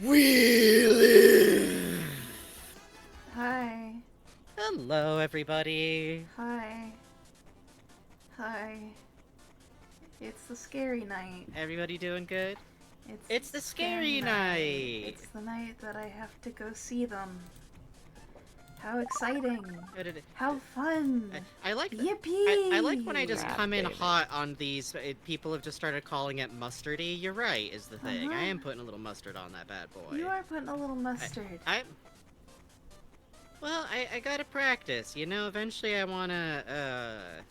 We live! Hi. Hello, everybody. Hi. Hi. It's the scary night. Everybody doing good? It's the scary scary night! It's the night that I have to go see them. How exciting. How fun. I like Yippee! I like when I just God come in damn it. hot on these. People have just started calling it mustardy. You're right, is the thing. I Uh-huh. am putting a little mustard on that bad boy. You are putting a little mustard. Well, I gotta practice. You know, eventually I wanna,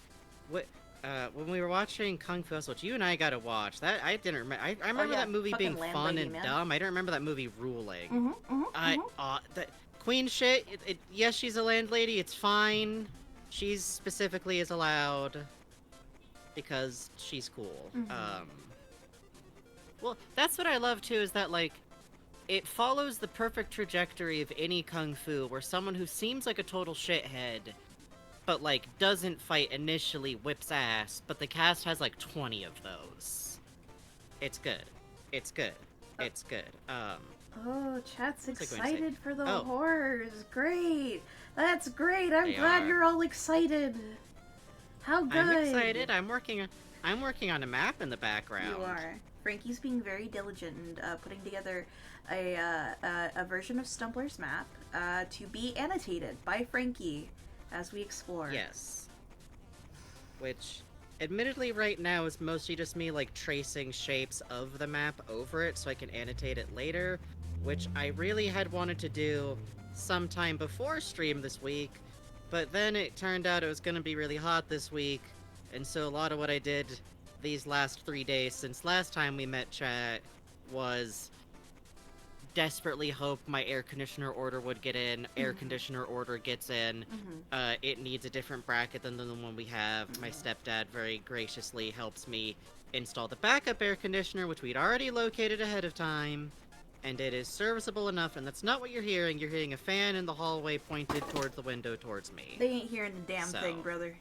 when we were watching Kung Fu Hustle, which you and I gotta watch, that I didn't remember. I remember yeah, that movie being fucking fun Landlady, and man. dumb. I don't remember that movie ruling. Mm-hmm. That Queen shit. Yes, she's a landlady. It's fine. She's specifically is allowed because she's cool. Mhm. Well, that's what I love too. Is that like it follows the perfect trajectory of any kung fu, where someone who seems like a total shithead, but like doesn't fight initially, whips ass. But the cast has like 20 of those. It's good. It's good. It's good. Oh, chat's What's I going to say? excited for the Oh. horrors. Great. That's great. I'm They glad are. you're all excited. How good. I'm excited. I'm working on a map in the background. You are. Frankie's being very diligent and putting together a version of Stumbler's map to be annotated by Frankie as we explore. Yes. Which, admittedly, right now is mostly just me like tracing shapes of the map over it so I can annotate it later, which I really had wanted to do sometime before stream this week, but then it turned out it was going to be really hot this week, and so a lot of what I did these last 3 days since last time we met chat was desperately hope my air conditioner order would get in. Air conditioner order gets in. It needs a different bracket than the one we have. My stepdad very graciously helps me install the backup air conditioner, which we'd already located ahead of time, and it is serviceable enough, and that's not what you're hearing. You're hearing a fan in the hallway pointed towards the window towards me. They ain't hearing a damn So. thing, brother.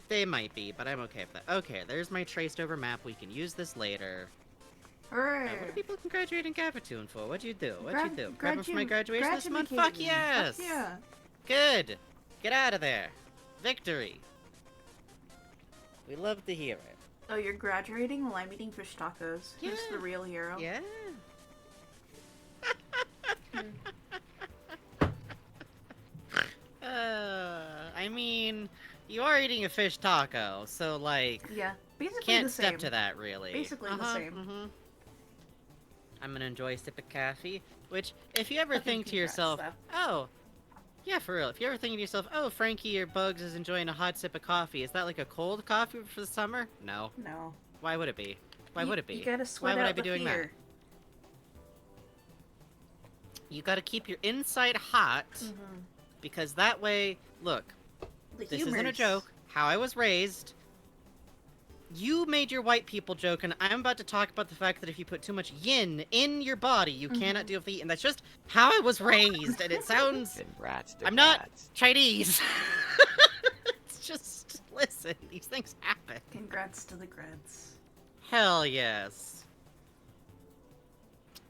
They might be, but I'm okay with that. Okay, there's my traced over map. We can use this later. Hooray. What are people congratulating Gavatoon for? What'd you do? What'd you do? Grad- Grab it for my graduation this month? gratificating. Fuck yes! Fuck yeah. Good! Get out of there! Victory! We love to hear it. Oh, you're graduating while I'm eating fish tacos. Who's Yeah. the real hero? Yeah. I mean, you are eating a fish taco, so like, Yeah. Basically can't the same. step to that really. Basically the same. Mhm. I'm gonna enjoy a sip of coffee, which, if you ever Okay, think to congrats, yourself, though. oh, yeah, for real, if you ever think to yourself, oh, Frankie or Bugs is enjoying a hot sip of coffee, is that like a cold coffee for the summer? No. No. Why would it be? Why would it be? You gotta sweat Why would out I be the doing fear. that? You gotta keep your inside hot, because that way, look, The this humors. isn't a joke, how I was raised. You made your white people joke, and I'm about to talk about the fact that if you put too much yin in your body, you cannot deal with the heat, and that's just how I was raised, and it sounds... Congrats to I'm not cats. Chinese. It's just, listen, these things happen. Congrats to the Greds. Hell yes.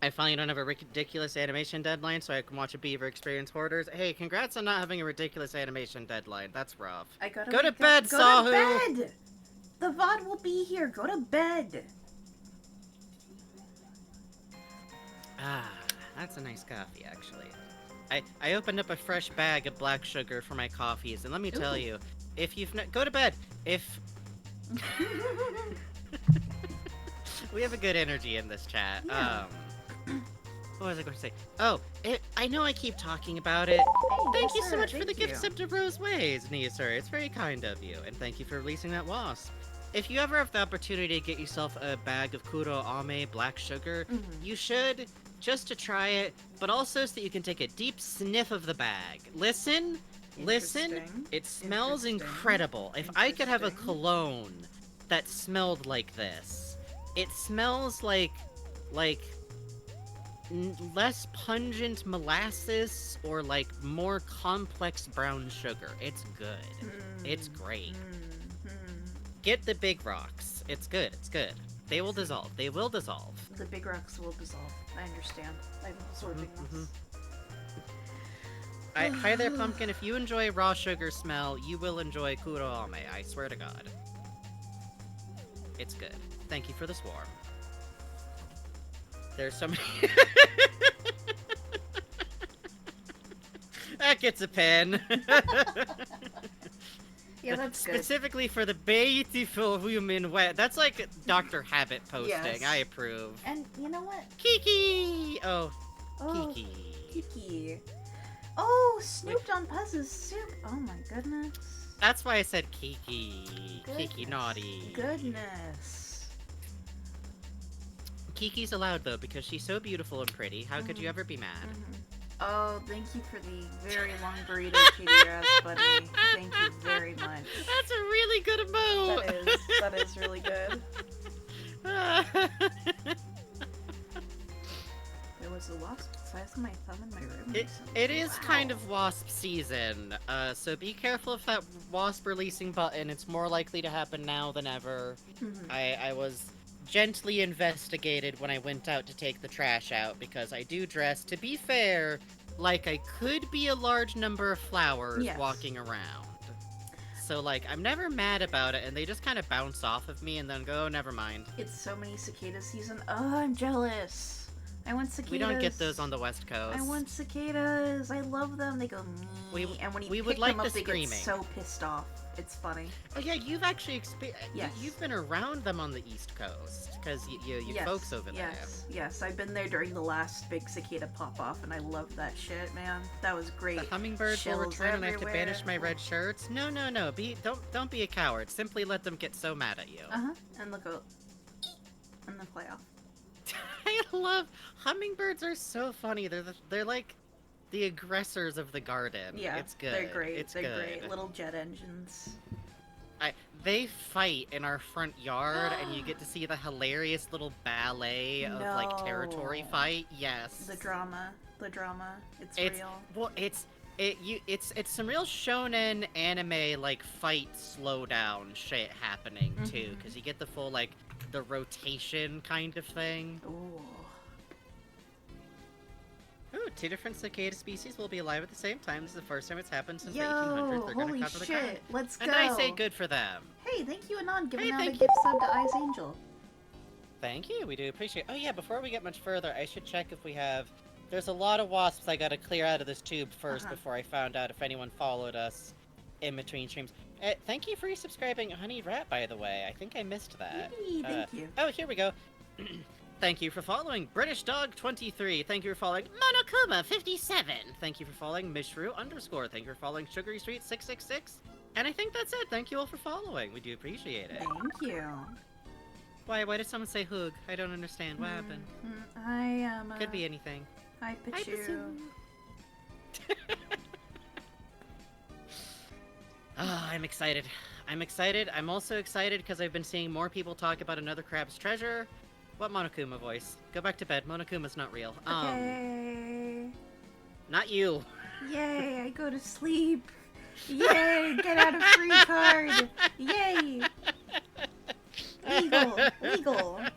I finally don't have a ridiculous animation deadline, so I can watch a Beaver Experience Hoarders. Hey, congrats on not having a ridiculous animation deadline. That's rough. I gotta Go to wake up- bed, Go Sahu! to bed! The VOD will be here. Go to bed. Ah, that's a nice coffee, actually. I opened up a fresh bag of black sugar for my coffees, and let me tell Ooh. you, if you've go to bed. If we have a good energy in this chat. Yeah. What was I going to say? Oh, I know I keep talking about it. Thank you so much for the gift sub to Rose Ways, Nia sir. It's very kind of you, and thank you for releasing that wasp. If you ever have the opportunity to get yourself a bag of Kuro Ame black sugar, you should, just to try it, but also so that you can take a deep sniff of the bag. Listen, Interesting. it smells Interesting. incredible. If I could have a Interesting. cologne that smelled like this, it smells like less pungent molasses or like more complex brown sugar. It's good. It's great. Get the big rocks. It's good. It's good. They will dissolve. They will dissolve. The big rocks will dissolve. I understand. I'm absorbing this. Hi there, Pumpkin. If you enjoy raw sugar smell, you will enjoy kuroame. I swear to God. It's good. Thank you for the swarm. There's so many... That gets a pen. Yeah, that's good. Specifically for the beautiful woman wet. That's like Dr. Habit posting. Yes. I approve. And you know what? Kiki! Oh, Oh, Kiki. Kiki. Oh, snooped on Puzz's soup. Oh my goodness. That's why I said Kiki. Kiki Goodness. naughty. Goodness. Kiki's allowed though because she's so beautiful and pretty. How could you ever be mad? Oh, thank you for the very long burrito, TDS, buddy. Thank you very much. That's a really good emote. That is really good. There was a wasp the size of my thumb in my room recently. It is kind of wasp season, so be careful of that wasp releasing button. It's more likely to happen now than ever. I was gently investigated when I went out to take the trash out because I do dress, to be fair, like I could be a large number of flowers walking around. So, like, I'm never mad about it, and they just kind of bounce off of me and then go, oh, never mind. It's so many cicada season. Oh, I'm jealous. I want cicadas. We don't get those on the West Coast. I want cicadas. I love them. They go me. And when you pick them up, they get so pissed off. It's funny. Oh yeah, you've actually Yes. You've been around them on the East Coast because you folks over there. Yes, I've been there during the last big cicada pop-off, and I loved that shit, man. That was great. The hummingbirds will Chills return, and I have to everywhere. banish my red shirts. No. Don't be a coward. Simply let them get so mad at you. And they'll go, and then fly off. I love hummingbirds. Are so funny. They're like the aggressors of the garden. Yeah, it's good. They're great. They're good. great. Little jet engines. They fight in our front yard, and you get to see the hilarious little ballet of like territory fight. Yes. The drama. It's real. Well, it's some real shonen anime like fight slowdown shit happening too, because you get the full like the rotation kind of thing. Ooh. Ooh, 2 different cicada species will be alive at the same time. This is the first time it's happened since Yo, the 1800s. They're gonna holy cover the shit. ground. Let's go. And I say good for them. Hey, thank you, Anon, giving Hey, out a thank gift sub to Eyes Angel. Thank you, we do appreciate it. Oh yeah, before we get much further, I should check if we have... There's a lot of wasps I gotta clear out of this tube first before I found out if anyone followed us in between streams. Thank you for resubscribing Honey Rat, by the way. I think I missed that. Yay, thank you. Oh, here we go. Thank you for following British Dog 23. Thank you for following Monokuma 57. Thank you for following Mishru _. Thank you for following Sugary Street 666. And I think that's it. Thank you all for following. We do appreciate it. Thank you. Why did someone say hoog? I don't understand. What happened? I am. Could be anything. Hi, Pichu. I'm excited. I'm also excited because I've been seeing more people talk about Another Crab's Treasure. What Monokuma voice? Go back to bed. Monokuma's not real. Okay. Not you. Yay, I go to sleep. Yay, get out a free card. Yay.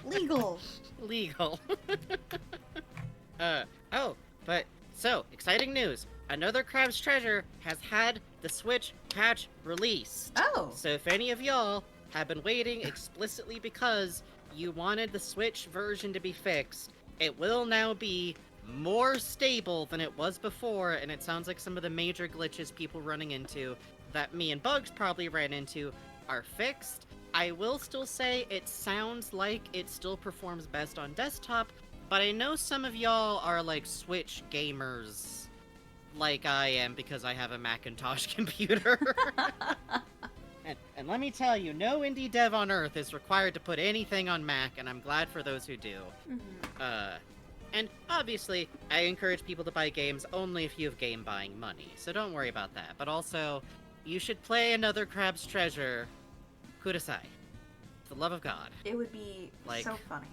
Legal. So, exciting news. Another Crab's Treasure has had the Switch patch released. Oh. So if any of y'all have been waiting explicitly because you wanted the Switch version to be fixed, it will now be more stable than it was before, and it sounds like some of the major glitches people running into that me and Bugs probably ran into are fixed. I will still say it sounds like it still performs best on desktop, but I know some of y'all are like Switch gamers like I am because I have a Macintosh computer. And let me tell you, no indie dev on Earth is required to put anything on Mac, and I'm glad for those who do. And obviously, I encourage people to buy games only if you have game buying money, so don't worry about that. But also, you should play Another Crab's Treasure. Kudasai. For the love of God. It would be so funny.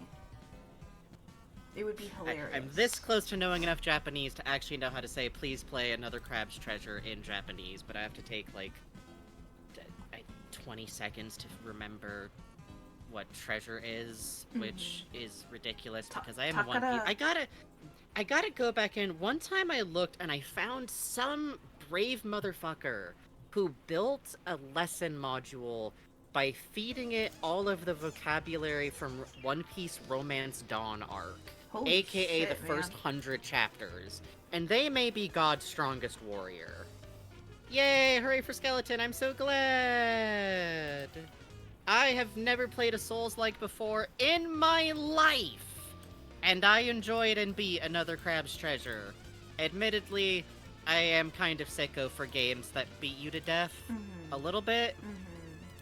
It would be hilarious. I'm this close to knowing enough Japanese to actually know how to say, please play Another Crab's Treasure in Japanese, but I have to take, like, 20 seconds to remember what treasure is, which is ridiculous because I am one Takara. I gotta go back in. One time I looked and I found some brave motherfucker who built a lesson module by feeding it all of the vocabulary from One Piece Romance Dawn arc, Holy aka shit, the first man. 100 chapters. And they may be God's strongest warrior. Yay! Hooray for Skeleton! I'm so glad! I have never played a Souls-like before in my life! And I enjoyed and beat another Crab's Treasure. Admittedly, I am kind of sicko for games that beat you to death. A little bit.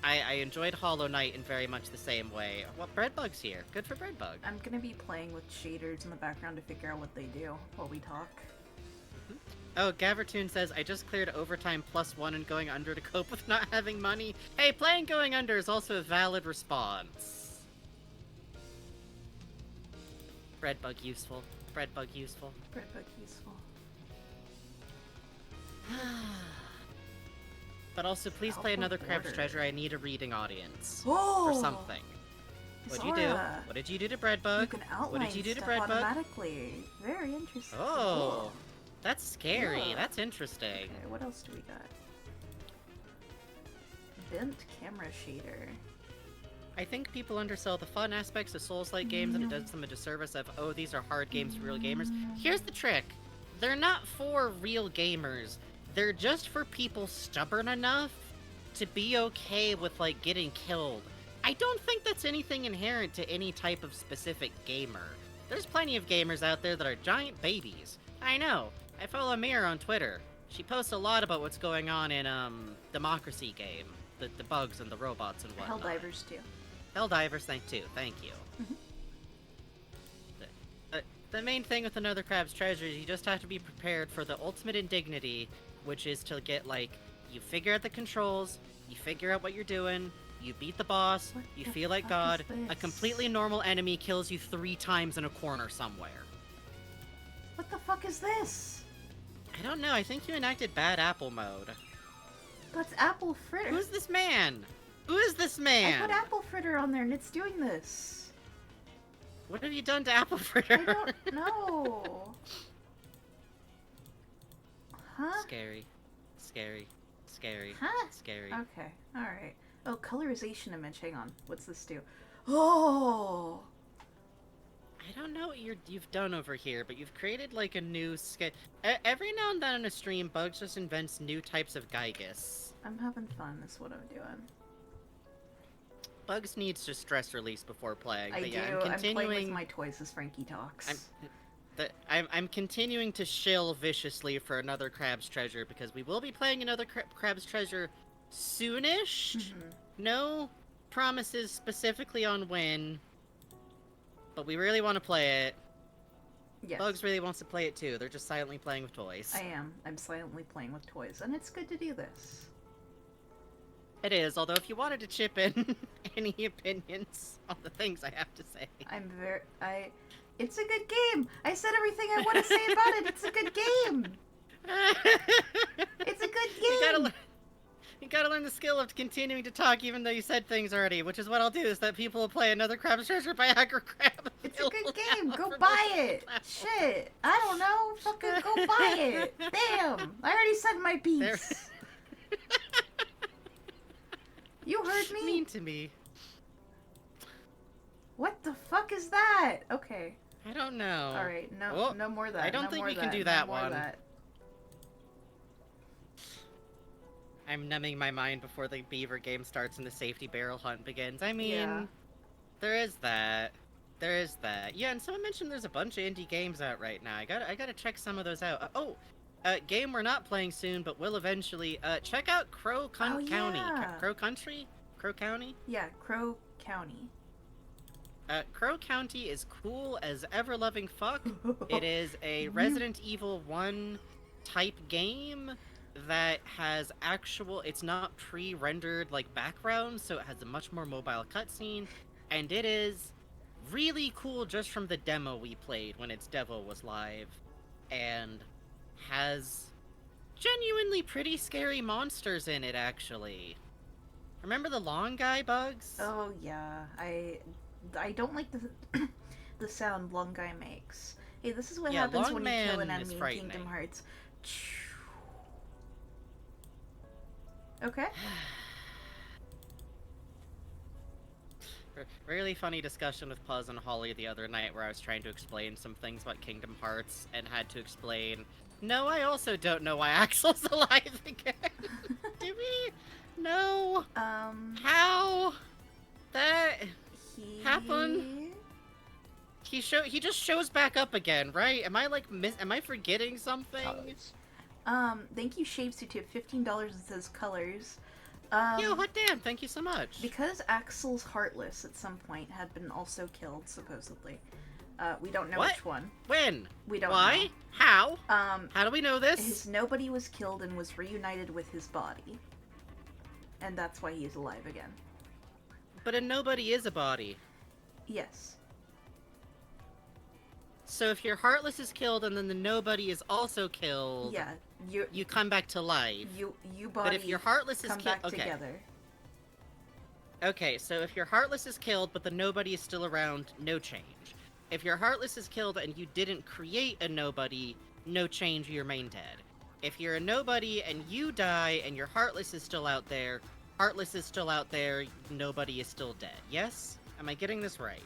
I enjoyed Hollow Knight in very much the same way. Well, Breadbug's here. Good for Breadbug. I'm gonna be playing with shaders in the background to figure out what they do while we talk. Oh, Gavertoon says, I just cleared overtime +1 and going under to cope with not having money. Hey, playing going under is also a valid response. Breadbug useful. Breadbug useful. Breadbug useful. But also, please play Help another with Crab's order. Treasure. I need a reading audience. Oh! For something. What'd you do? Zara, What did you do to Breadbug? You can outline What did you do to stuff Breadbug? automatically. Very interesting. Oh, Cool. that's scary. Yeah. That's interesting. Okay, what else do we got? Bent camera shader. I think people undersell the fun aspects of Souls-like games, and it does them a disservice of, oh, these are hard games for real gamers. Here's the trick. They're not for real gamers. They're just for people stubborn enough to be okay with, like, getting killed. I don't think that's anything inherent to any type of specific gamer. There's plenty of gamers out there that are giant babies. I know. I follow Amir on Twitter. She posts a lot about what's going on in, Democracy game. The bugs and the robots and whatnot. Helldivers too. Helldivers, thank you. The main thing with another Crab's Treasure is you just have to be prepared for the ultimate indignity, which is to get, like, you figure out the controls, you figure out what you're doing, you beat the boss, What you the feel like fuck God, is a this? completely normal enemy kills you 3 times in a corner somewhere. What the fuck is this? I don't know, I think you enacted bad apple mode. That's apple fritter. Who's this man? Who is this I man? put apple fritter on there and it's doing this. What have you done to Apple Fritter? I don't know. Huh? Scary. Scary. Scary. Huh? Scary. Okay, alright. Oh, colorization image. Hang on. What's this do? Oh! I don't know what you've done over here, but you've created like a new every now and then on a stream, Bugs just invents new types of Gygus. I'm having fun, is what I'm doing. Bugs needs just stress release before playing. I But do. yeah, I'm playing with my toys as Frankie talks. I'm continuing to shill viciously for another Crab's Treasure because we will be playing another Crab's Treasure soonish. No promises specifically on when, but we really want to play it. Yes. Bugs really wants to play it too. They're just silently playing with toys. I am. I'm silently playing with toys, and it's good to do this. It is, although if you wanted to chip in any opinions on the things I have to say. It's a good game! I said everything I want to say about it! It's a good game! It's a good game! You gotta learn the skill of continuing to talk even though you said things already, which is what I'll do, is that people will play another Crab's Treasure by Hacker Crab. It's a good game! Go buy it! Shit! I don't know! Fucking go buy it! Damn! I already said my piece! You heard me? Mean to me. What the fuck is that? Okay. I don't know. Alright, no, Oh, no more of that. I don't no think more we of can do no that more of one. that. I'm numbing my mind before the beaver game starts and the safety barrel hunt begins. I mean, Yeah. there is that. There is that. Yeah, and someone mentioned there's a bunch of indie games out right now. I gotta check some of those out. Game we're not playing soon, but will eventually. Check out County. Yeah. Crow Country? Crow County? Yeah, Crow County. Crow County is cool as ever-loving fuck. It is a Resident Evil 1 type game that has it's not pre-rendered like background, so it has a much more mobile cutscene, and it is really cool just from the demo we played when its Devo was live, and has genuinely pretty scary monsters in it, actually. Remember the long guy, Bugs? Oh yeah, I don't like the the sound Long Guy makes. Hey, this is what Yeah, happens Long when you kill an Man is enemy in frightening. Kingdom Hearts. Okay. Really funny discussion with Puzz and Holly the other night where I was trying to explain some things about Kingdom Hearts and had to explain, no, I also don't know why Axel's alive again. Do we? No. How? That happen? He just shows back up again, right? Am I like am I forgetting something? Thank you, Shapesy, to $15 and says colors. Yo, hot damn, thank you so much. Because Axel's Heartless at some point had been also killed, supposedly. We don't know What? which one. When? We don't Why? know. How? How do we know this? His nobody was killed and was reunited with his body. And that's why he's alive again. But a nobody is a body. Yes. So if your Heartless is killed and then the nobody is also killed, Yeah, you come back to life. you body But if your Heartless is come killed, back together. Okay, so if your Heartless is killed but the nobody is still around, no change. If your Heartless is killed and you didn't create a nobody, no change, you remain dead. If you're a nobody and you die and your Heartless is still out there, Heartless is still out there, nobody is still dead. Yes? Am I getting this right?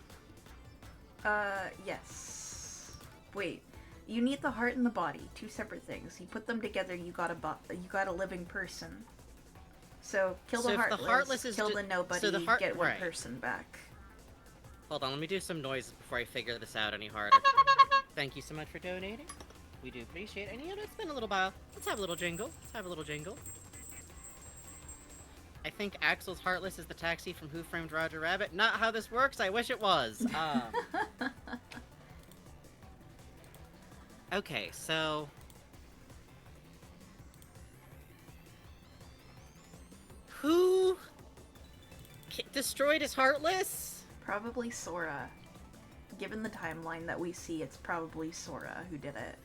Yes. Wait. You need the heart and the body, two separate things. You put them together, you got a living person. So kill So the if the Heartless, Heartless is kill ju- the nobody, so the get one right. person back. Hold on, let me do some noises before I figure this out any harder. Thank you so much for donating. We do appreciate it. And you know, it's been a little while. Let's have a little jingle. Let's have a little jingle. I think Axel's Heartless is the taxi from Who Framed Roger Rabbit. Not how this works. I wish it was. Okay, so... Who destroyed his Heartless? Probably Sora. Given the timeline that we see, it's probably Sora who did it.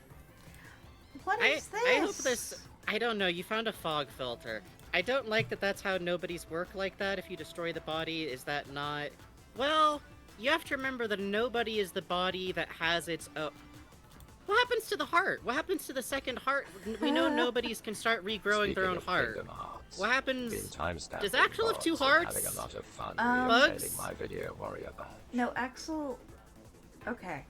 What is this? I hope this... I don't know, you found a fog filter. I don't like that that's how nobodies work like that. If you destroy the body, is that not... Well, you have to remember that nobody is the body that has its... What happens to the heart? What happens to the second heart? We know nobodies can start regrowing their own heart. What happens... Does Axel have two hearts? Having a lot of fun Bugs? my video warrior badge. No, Axel... Okay.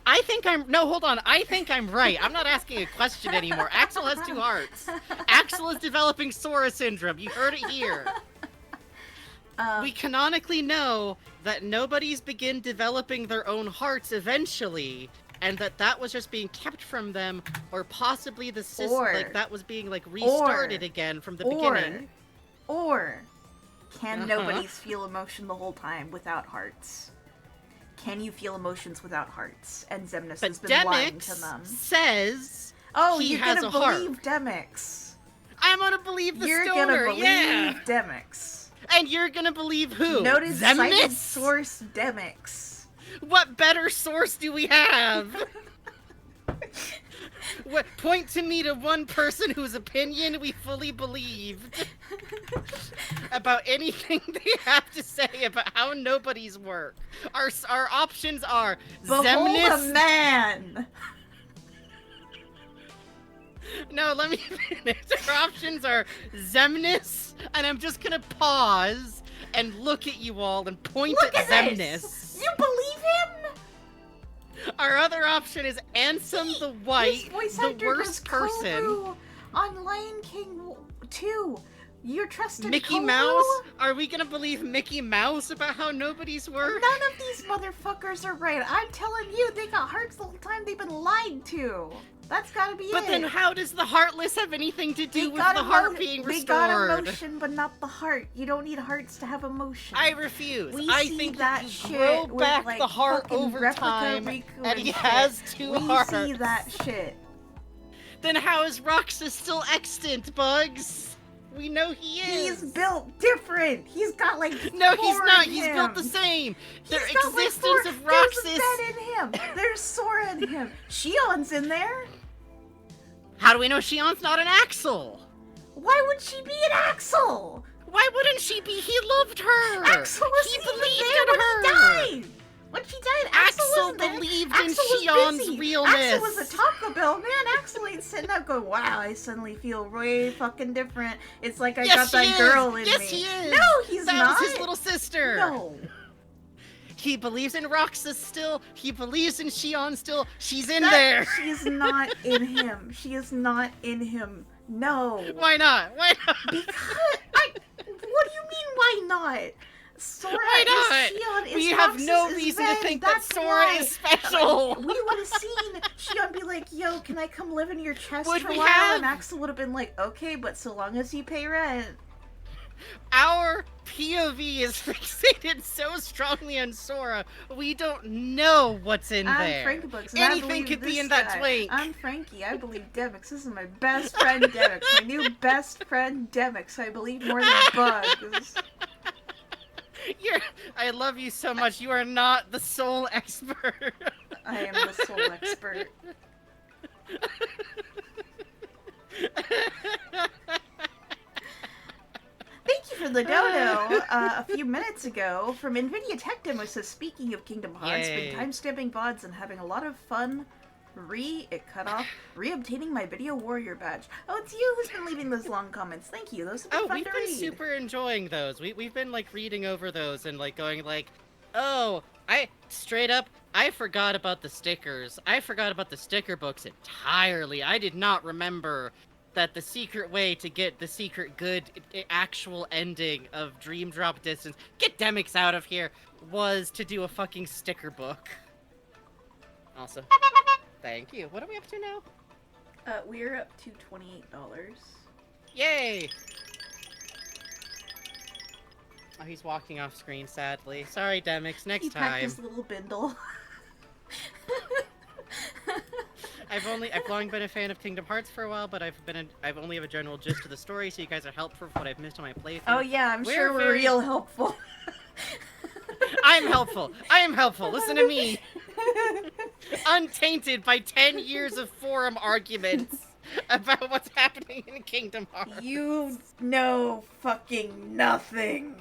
I think I'm... No, hold on. I think I'm right. I'm not asking a question anymore. Axel has two hearts. Axel is developing Sora syndrome. You heard it here. We canonically know that nobodies begin developing their own hearts eventually, and that was just being kept from them, or possibly the system, like, that was being, like, restarted again from the beginning. Or, can nobodies feel emotion the whole time without hearts? Can you feel emotions without hearts? And Xemnas has been lying to them. Says he you're has gonna a heart. believe Demix. I'm gonna believe the You're stoner, gonna believe yeah! Demix. And you're gonna believe who? Noted cited Xemnas? source Demix. What better source do we have? What, point to me to one person whose opinion we fully believed about anything they have to say about how nobodies work. Our options are Behold Xemnas. a man! No, let me finish. Our options are Xemnas, and I'm just gonna pause and look at you all and point Look at at Xemnas. this! You believe him? Our other option is Ansem the White, His voice the actor worst does person. Koru on Lion King 2. You're trusted Mickey Koru? Mouse? Are we gonna believe Mickey Mouse about how nobodies work? None of these motherfuckers are right. I'm telling you, they got hearts the whole time. They've been lied to. That's gotta be But it. then how does the Heartless have anything to do They with got the heart being They got restored? emotion, but not the heart. You don't need hearts to have emotion. I refuse. We I see think that you shit grow with, back like, the heart fucking over replica time, Riku and he shit. has two hearts. We see that shit. Then how is Roxas still extant, Bugs? We know he is. He's built different. He's got like No, four he's not. in He's him. built the same. The He's got, like, existence four. of Roxas. There's a bed in him. There's Sora in him. Shion's in there. How do we know Shion's not an Axel? Why would she be an Axel? Why wouldn't she be? He loved her. Axel He wasn't even believed there in when her. he died. When she died, Axel wasn't there. believed Axel in was Shion's busy. realness. Axel was a Taco Bell man. Axel ain't sitting up going, "Wow, I suddenly feel way fucking different. It's like I got that girl in yes, me." Yes, he is. No, he's that not. That was his little sister. No. He believes in Roxas still. He believes in Shion still. She's in there. She is not in him. She is not in him. No. Why not? Why not? Because what do you mean? Why not? Sora Why not? is Shion. Is We have no Roxas, reason Ven. to think That's that Sora why. is special. We would have seen Shion be like, "Yo, can I come live in your chest Would for a we while?" have? And Axel would have been like, "Okay, but so long as you pay rent." Our POV is fixated so strongly on Sora, we don't know what's in I'm there. Frankie Bugs, and I Anything believe could be this in that guy. twink. I'm Frankie. I believe Demix. This is my best friend, Demix. My new best friend, Demix. I believe more than Bugs. I love you so much. You are not the sole expert. I am the sole expert. Thank you for the dodo a few minutes ago from NVIDIA Tech Demo. Says, speaking of Kingdom Hearts, Yay. been time-stamping VODs and having a lot of fun re-obtaining my Video Warrior badge. Oh, it's you who's been leaving those long comments. Thank you. Those have been fun We've to been read. super enjoying those. We've been like reading over those and like going like, oh, I forgot about the stickers. I forgot about the sticker books entirely. I did not remember that the secret way to get the secret good actual ending of Dream Drop Distance, get Demix out of here, was to do a fucking sticker book. Also, thank you. What are we up to now? We're up to $28. Yay! Oh, he's walking off screen, sadly. Sorry, Demix, next He packed time. his little bindle. I've long been a fan of Kingdom Hearts for a while, but I've only have a general gist of the story, so you guys are helpful for what I've missed on my playthrough. Oh yeah, I'm sure we're real helpful. I'm helpful. I am helpful. Listen to me. Untainted by 10 years of forum arguments about what's happening in Kingdom Hearts. You know fucking nothing.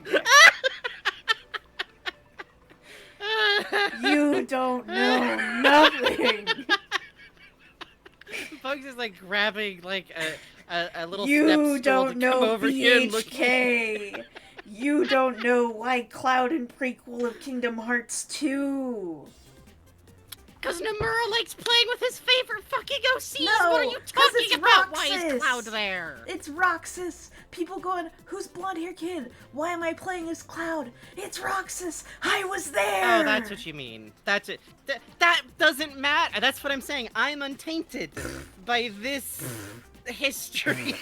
You don't know nothing. Bugs is like grabbing like a little You step stool don't to come know over here and look. BHK. You don't know why Cloud and prequel of Kingdom Hearts 2. Because Nomura likes playing with his favorite fucking OCs. No, what are you 'cause talking it's about? Why is Roxas. Cloud there? It's Roxas. People going, who's blonde hair kid? Why am I playing as Cloud? It's Roxas. I was there. Oh, that's what you mean. That's it. That doesn't matter. That's what I'm saying. I'm untainted by this history.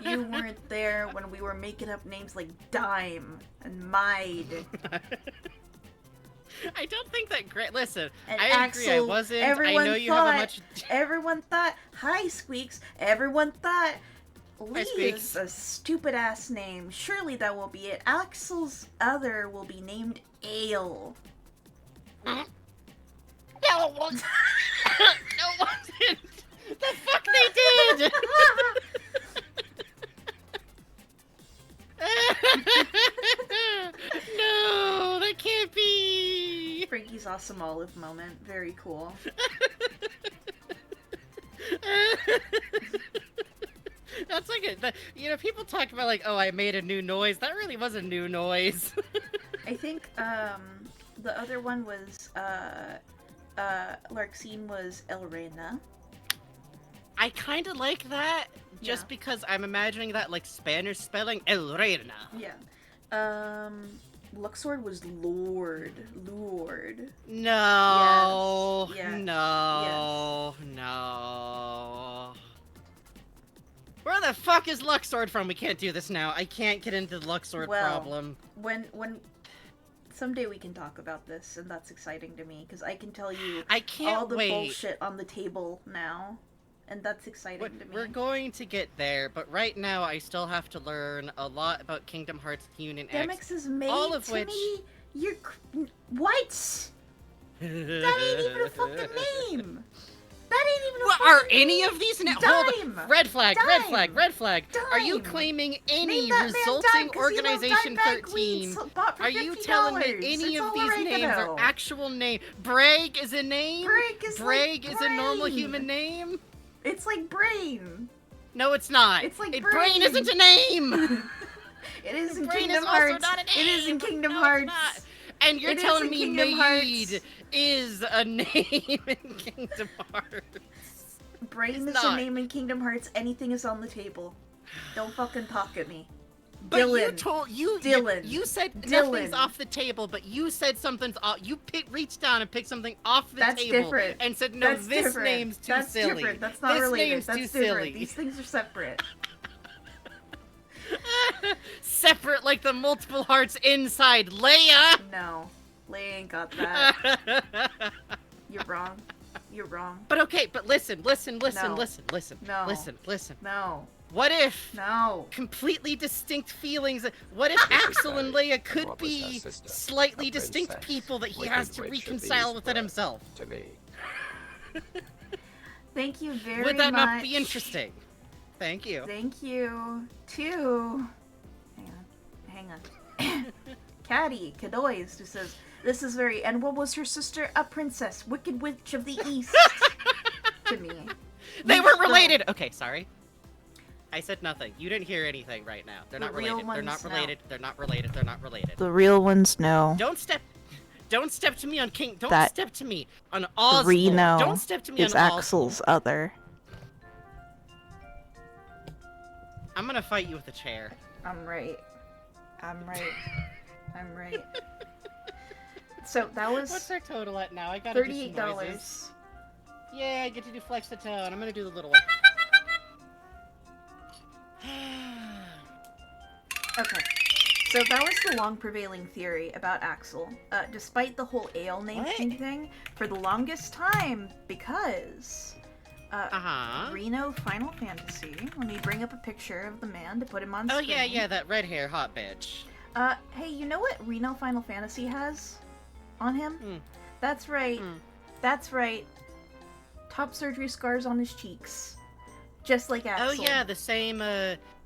You weren't there when we were making up names like Dime and Mide. I don't think that great. Listen, And I Axel, agree. I wasn't. I everyone know you thought, have a much. Everyone thought, hi Squeaks, everyone thought Lee Squeaks. is a stupid ass name. Surely that will be it. Axel's other will be named Ale. No, it wasn't. No, it wasn't. The fuck they did. No, that can't be. Frankie's awesome olive moment. Very cool. That's like people talk about like, oh, I made a new noise. That really was a new noise. I think the other one was Larxene was Elrena. I kind of like that, just Yeah. because I'm imagining that like Spanish spelling, El Reina. Yeah. Luxord was Lord. Lord. No. Yes. Yes. No. No. Where the fuck is Luxord from? We can't do this now. I can't get into the Luxord problem. When someday we can talk about this, and that's exciting to me because I can tell you I can't all the wait. bullshit on the table now, and that's exciting to me. We're going to get there, but right now I still have to learn a lot about Kingdom Hearts Union X. Demix is made all of to which... me. What? That ain't even a fucking name. That ain't even a What, fucking are any of these Dime! Hold on. Red flag, red Dime! flag, red flag. Are you Dime! claiming any Name that man resulting Dime, 'cause he loved Organization Dime bag 13? weeds bought for Are you telling me $50. any It's of all these names are oregano. actual name? Bragg is a name? Bragg Is a normal brain. human name? It's like brain. No, it's not. It's like brain isn't a name. It is in Brain Kingdom is also Hearts. not a It is in name. Kingdom No, Hearts. it's not. And you're It is telling in me Kingdom Mead Hearts. is a name in Kingdom Hearts. Brain It's is not. a name in Kingdom Hearts. Anything is on the table. Don't fucking talk at me. But Dylan. you said Dylan. nothing's off the table, but you said something's off. You reached down and picked something off the That's table different. and said, "No, That's this different. name's too That's silly. different. That's not this related. name's That's too different. silly." These things are separate. Separate like the multiple hearts inside Leia. No. Leia ain't got that. You're wrong. You're wrong. But okay, but listen. No. No. Listen. No. What if No. completely distinct feelings? What if Axel and Leia could What was be her sister? slightly A distinct princess. people that he Wicked has to witch of reconcile these within were himself? To me. Thank you very much. Would that not be interesting? Thank you. Thank you. Too. Hang on. Caddy, Kadoys, just says, this is very, and what was her sister? A princess, Wicked Witch of the East. To me. They You weren't still- related! Okay, sorry. I said nothing. You didn't hear anything right now. They're The not real related. They're ones, not no. related. They're not related. They're not related. The real ones, no. Don't step to me on King. Don't That step to me on Oswald. Reno Don't step to me is on Oswald. Axel's other. I'm gonna fight you with a chair. I'm right. So that was What's our total at now? I gotta do some noises. $38. Yeah, I get to do flex the tone. I'm gonna do the little one. Okay. So that was the long prevailing theory about Axel. Despite the whole ale name What? thing, for the longest time, because Reno Final Fantasy. Let me bring up a picture of the man to put him on Oh screen. yeah, that red hair hot bitch. Hey, you know what Reno Final Fantasy has on him? Hmm. That's right. Hmm. That's right. Top surgery scars on his cheeks. Just like Axel. Oh yeah, the same,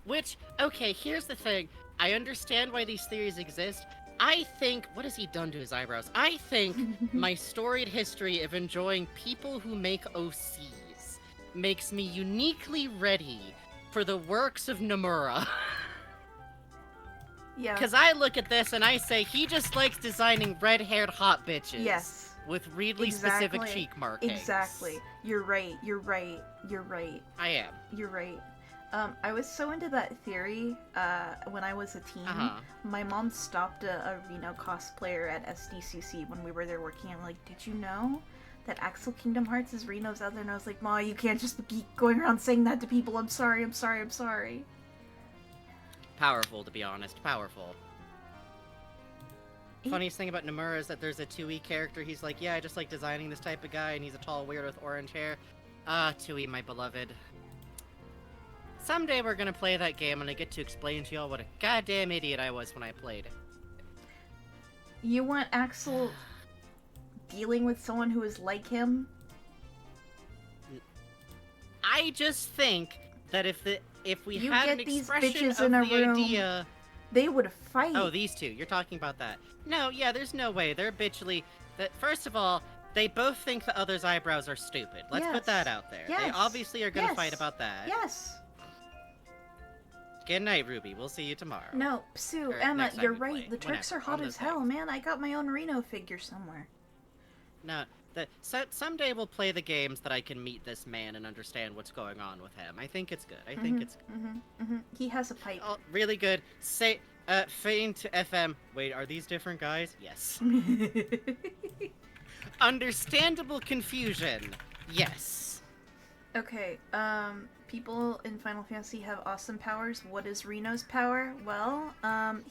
which, okay, here's the thing. I understand why these theories exist. I think, what has he done to his eyebrows? I think my storied history of enjoying people who make OCs makes me uniquely ready for the works of Nomura. Yeah. Because I look at this and I say, he just likes designing red-haired hot bitches. Yes. With really specific cheek markings. Exactly. You're right. I am. You're right. I was so into that theory when I was a teen. My mom stopped a Reno cosplayer at SDCC when we were there working. I'm like, did you know that Axel Kingdom Hearts is Reno's other? And I was like, Ma, you can't just keep going around saying that to people. I'm sorry. Powerful, to be honest. Powerful. Funniest thing about Nomura is that there's a 2E character. He's like, yeah, I just like designing this type of guy, and he's a tall weird with orange hair. Ah, 2E, my beloved. Someday we're gonna play that game, and I get to explain to y'all what a goddamn idiot I was when I played it. You want Axel dealing with someone who is like him? I just think that if we You had get an these expression bitches of in a the room. idea... They would fight. Oh, these two. You're talking about that. No, yeah, there's no way. They're bitchly... First of all, they both think the other's eyebrows are stupid. Let's put that out there. They Yes. obviously are gonna Yes. fight about that. Yes. Good night, Ruby. We'll see you tomorrow. No, Sue, Or Emma, next time you're we right. play. The Turks Whenever, are hot on as the hell, thing. man. I got my own Reno figure somewhere. No, someday we'll play the games that I can meet this man and understand what's going on with him. I think it's good. I think it's good. He has a pipe. Oh, really good. Say, Faint FM. Wait, are these different guys? Yes. Understandable confusion. Yes. Okay, people in Final Fantasy have awesome powers. What is Reno's power? Well,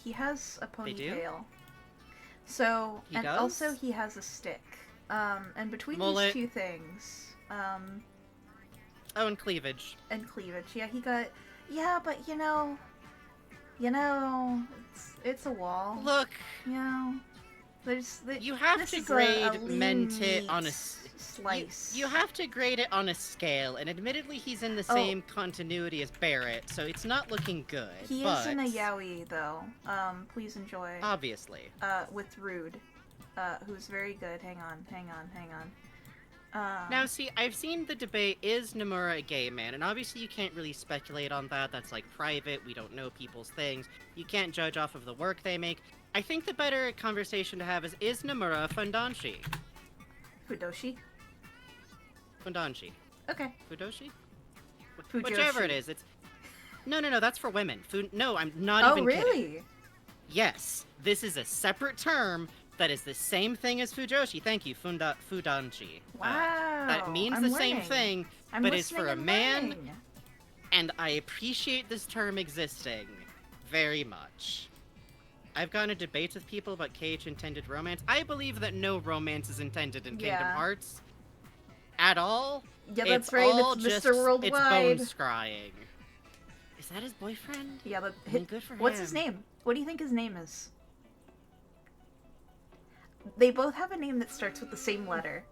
he has a They do? ponytail. So, He and does? also he has a stick. And between Mullet. these two things, Oh, and cleavage. and cleavage, yeah, but you know, it's a wall. Look, You know, you have this to is grade lean Mentit on a... meat. slice. You have to grade it on a scale, and admittedly he's in the same continuity as Barrett, so it's not looking good. He is in a yaoi, though. Please enjoy. Obviously. With Rude, who's very good. Hang on. Now, see, I've seen the debate, is Nomura a gay man? And obviously you can't really speculate on that. That's, like, private. We don't know people's things. You can't judge off of the work they make. I think the better conversation to have is Nomura a fundanshi? Fudoshi? Fundanshi. Okay. Fudoshi? Fujoshi. Whichever it is, it's... No, that's for women. No, I'm not even kidding. Oh, really? Yes. This is a separate term that is the same thing as Fujoshi. Thank you, Fudanshi. Wow. That means I'm the learning. same thing, but is for a man, and I appreciate this term existing very much. I've gone to debates with people about KH intended romance. I believe that no romance is intended in Kingdom Hearts. At all. Yeah, that's right. It's Mr. Worldwide. It's bone scrying. Is that his boyfriend? Yeah, but good for him. What's his name? What do you think his name is? They both have a name that starts with the same letter.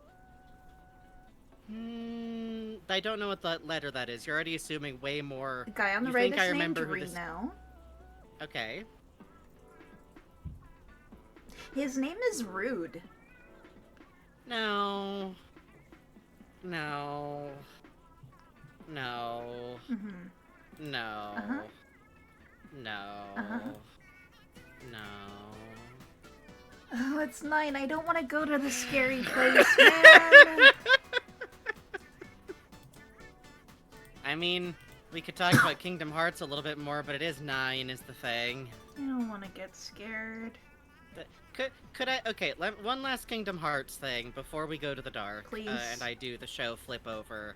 I don't know what that letter that is. You're already assuming way more. The guy on the right is named Reno. Okay. His name is Rude. No. Mm-hmm. No. Uh-huh. No. Uh-huh. No. Oh, it's 9. I don't want to go to the scary place, man. I mean, we could talk about Kingdom Hearts a little bit more, but it is 9 is the thing. I don't want to get scared. Could I... Okay, one last Kingdom Hearts thing before we go to the dark. Please. And I do the show flip over.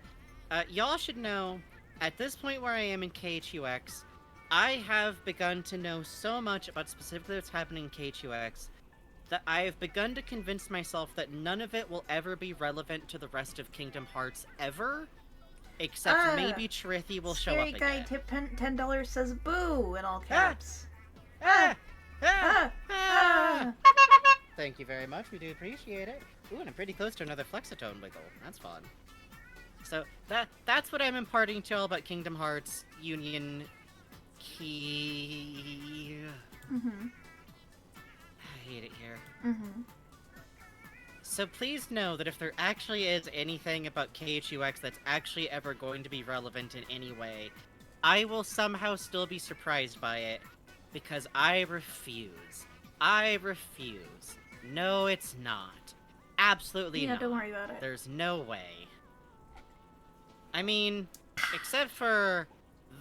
Y'all should know, at this point where I am in KHUX, I have begun to know so much about specifically what's happening in KHUX that I have begun to convince myself that none of it will ever be relevant to the rest of Kingdom Hearts ever. Except maybe Trithi will show up again. Scary guy tip $10 says boo in all caps. Thank you very much, we do appreciate it. Ooh, and I'm pretty close to another Flexitone wiggle. That's fun. So, that's what I'm imparting to y'all about Kingdom Hearts Union Key... Mm-hmm. I hate it here. Mm-hmm. So please know that if there actually is anything about KHUX that's actually ever going to be relevant in any way, I will somehow still be surprised by it, because I refuse. I refuse. No, it's not. Absolutely not. Yeah, don't worry about it. There's no way. I mean, except for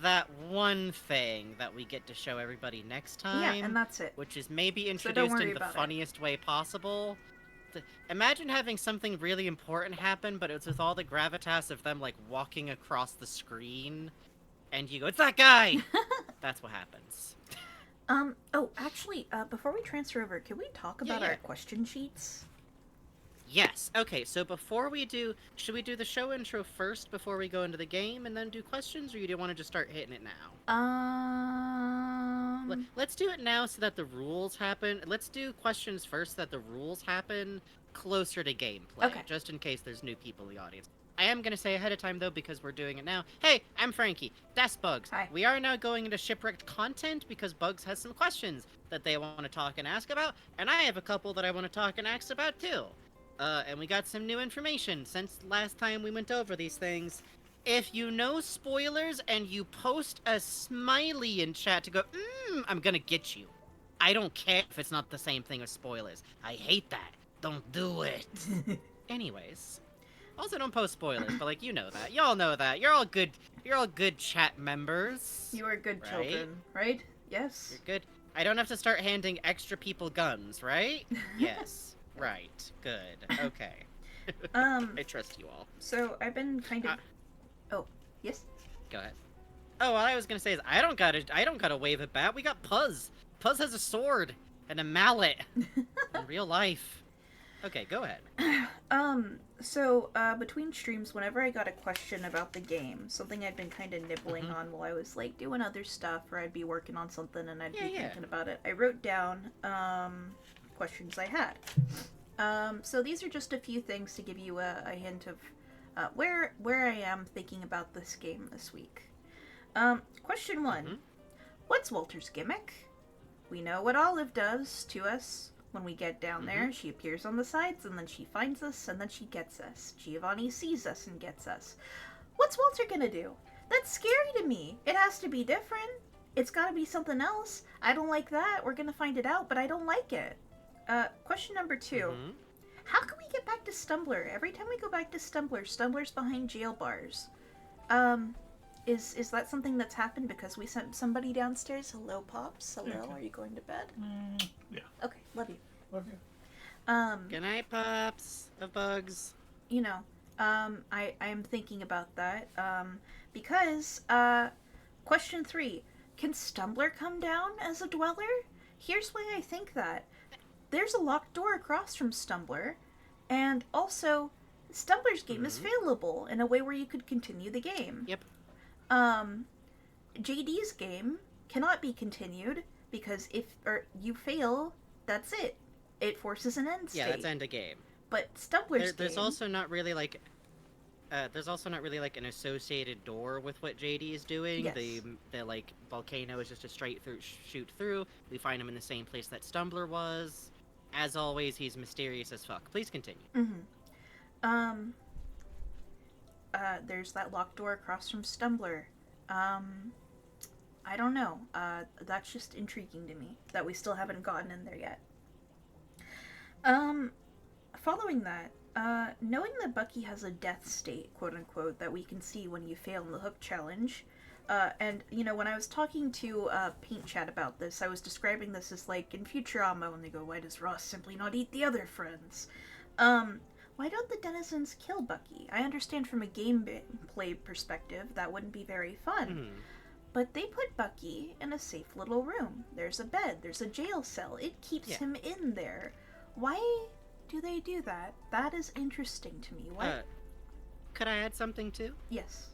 that one thing that we get to show everybody next time. Yeah, and that's it. Which is maybe introduced in the funniest way possible. Imagine having something really important happen, but it's with all the gravitas of them, like, walking across the screen, and you go, it's that guy! That's what happens. Oh, actually, before we transfer over, can we talk about our question sheets? Yes. Okay, so before we do, should we do the show intro first before we go into the game, and then do questions, or you want to just start hitting it now? Let's do it now so that the rules happen. Let's do questions first so that the rules happen closer to gameplay, just in case there's new people in the audience. I am going to say ahead of time, though, because we're doing it now. Hey, I'm Frankie. That's Bugs. Hi. We are now going into Shipwrecked content because Bugs has some questions that they want to talk and ask about, and I have a couple that I want to talk and ask about, too. And we got some new information since last time we went over these things. If you know spoilers and you post a smiley in chat to go, I'm gonna get you. I don't care if it's not the same thing as spoilers. I hate that. Don't do it. Anyways. Also don't post spoilers, but like, you know that. Y'all know that. You're all good chat members. You are good children, right? Yes. You're good. I don't have to start handing extra people guns, right? Yes. Right. Good. Okay. I trust you all. So I've been kind of... Oh, yes? Go ahead. Oh, what I was gonna say is I don't gotta wave a bat. We got Puzz. Puzz has a sword and a mallet in real life. Okay, go ahead. So, between streams, whenever I got a question about the game, something I'd been kind of nibbling on while I was, like, doing other stuff, or I'd be working on something and I'd be thinking about it, I wrote down, questions I had. So these are just a few things to give you a hint of where I am thinking about this game this week. Question one. Mm-hmm. What's Walter's gimmick? We know what Olive does to us. When we get down there, she appears on the sides, and then she finds us, and then she gets us. Giovanni sees us and gets us. What's Walter gonna do? That's scary to me. It has to be different. It's gotta be something else. I don't like that. We're gonna find it out, but I don't like it. Question number 2. How can we get back to Stumbler? Every time we go back to Stumbler, Stumbler's behind jail bars. Is that something that's happened because we sent somebody downstairs? Hello, Pops. Hello, Okay. Are you going to bed? Yeah. Okay, love you. Love you. Good night, Pops of Bugs. You know, I'm thinking about that. Because, question 3. Can Stumbler come down as a dweller? Here's why I think that. There's a locked door across from Stumbler, and also, Stumbler's game is failable in a way where you could continue the game. Yep. JD's game cannot be continued because if you fail, that's it. It forces an end state. Yeah, that's end of game. But Stumbler's There's game... also not really like an associated door with what JD is doing. Yes. The like volcano is just a straight through shoot through. We find him in the same place that Stumbler was. As always, he's mysterious as fuck. Please continue. There's that locked door across from Stumbler. I don't know. That's just intriguing to me that we still haven't gotten in there yet. Following that, knowing that Bucky has a death state, quote unquote, that we can see when you fail in the hook challenge, and, you know, when I was talking to Paint Chat about this, I was describing this as like in Futurama when they go, why does Ross simply not eat the other friends? Why don't the denizens kill Bucky? I understand from a gameplay perspective that wouldn't be very fun. But they put Bucky in a safe little room. There's a bed, there's a jail cell. It keeps him in there. Why do they do that? That is interesting to me. Why? Could I add something too? Yes.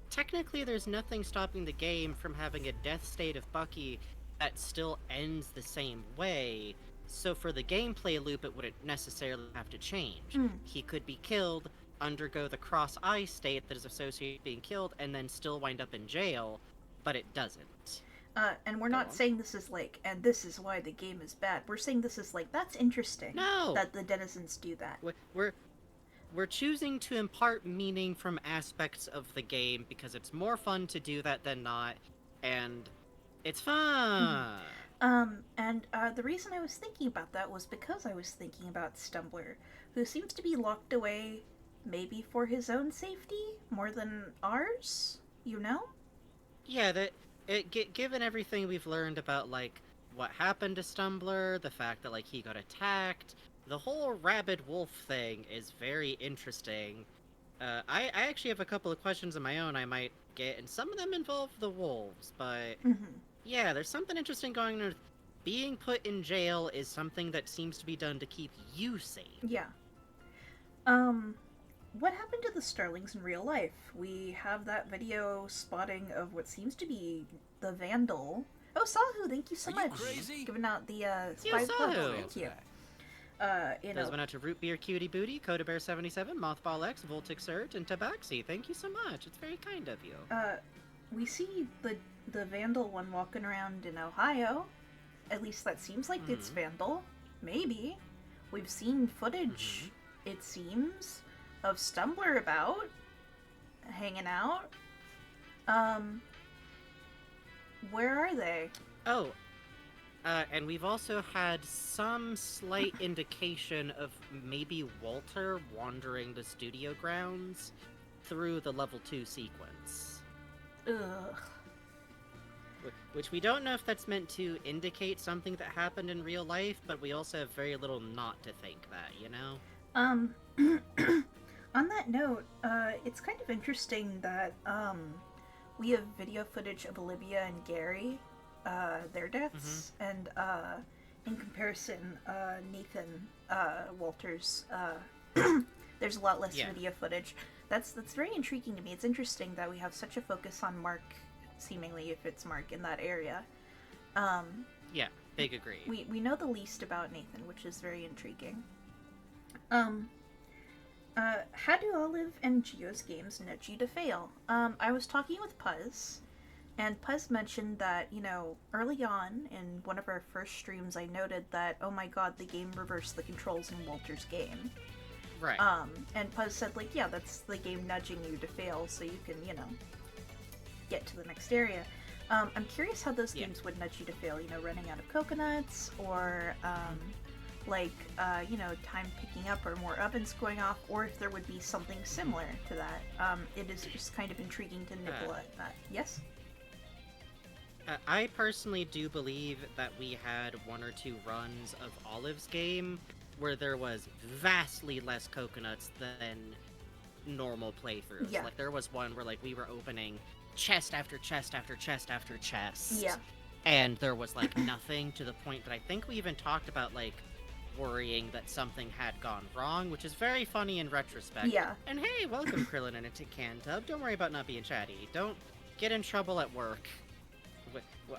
Technically, there's nothing stopping the game from having a death state of Bucky that still ends the same way. So for the gameplay loop, it wouldn't necessarily have to change. He could be killed, undergo the cross-eye state that is associated with being killed, and then still wind up in jail, but it doesn't. And we're not saying this is like, and this is why the game is bad. We're saying this is like, that's interesting. No! That the denizens do that. We're choosing to impart meaning from aspects of the game because it's more fun to do that than not, and it's fun! And the reason I was thinking about that was because I was thinking about Stumbler, who seems to be locked away maybe for his own safety more than ours, you know? Yeah, given everything we've learned about, like, what happened to Stumbler, the fact that, like, he got attacked, the whole rabid wolf thing is very interesting. I actually have a couple of questions of my own I might get, and some of them involve the wolves, but... Yeah, there's something interesting going on. Being put in jail is something that seems to be done to keep you safe. Yeah. What happened to the Starlings in real life? We have that video spotting of what seems to be the Vandal. Oh, Sahu, thank you so much. Crazy? Giving out the You, 5 Sahu. bucks. Thank you. You know, Those went out to Root Beer Cutie Booty, Coda Bear 77, Mothball X, Voltic Cert, and Tabaxi. Thank you so much. It's very kind of you. we see the Vandal one walking around in Ohio. At least that seems like it's Vandal. Maybe. We've seen footage, it seems, of Stumbler about, hanging out. Where are they? Oh, and we've also had some slight indication of maybe Walter wandering the studio grounds through the level 2 sequence. Ugh. Which we don't know if that's meant to indicate something that happened in real life, but we also have very little not to think that, you know? On that note, it's kind of interesting that, we have video footage of Olivia and Gary, their deaths, and, in comparison, Nathan, Walter's, there's a lot less video footage. That's very intriguing to me. It's interesting that we have such a focus on Mark, seemingly, if it's Mark, in that area. Yeah. Big agree. We know the least about Nathan, which is very intriguing. How do Olive and Gio's games nudge you to fail? I was talking with Puzz, and Puzz mentioned that, early on in one of our first streams, I noted that, oh my god, the game reversed the controls in Walter's game. Right. And Puzz said, like, yeah, that's the game nudging you to fail so you can, get to the next area. I'm curious how those games would nudge you to fail, running out of coconuts, or, time picking up or more ovens going off, or if there would be something similar to that. It is just kind of intriguing to nibble at that. Yes? I personally do believe that we had one or two runs of Olive's game where there was vastly less coconuts than normal playthroughs. Yeah. Like, there was one where, like, we were opening chest after chest after chest after chest. Yeah. And there was, like, nothing, to the point that I think we even talked about, like, worrying that something had gone wrong, which is very funny in retrospect. Yeah. And hey, welcome, Krillin and a Can Tub. Don't worry about not being chatty. Don't get in trouble at work.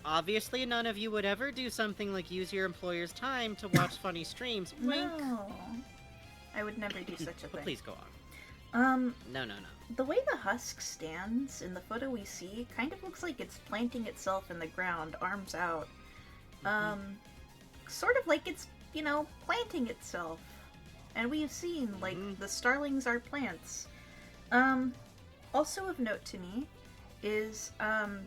Obviously, none of you would ever do something like use your employer's time to watch funny streams. Wink. No. I would never do such a But thing. please go on. No. The way the husk stands in the photo we see kind of looks like it's planting itself in the ground, arms out. Sort of like it's, planting itself. And we've seen, like, the starlings are plants. Also of note to me is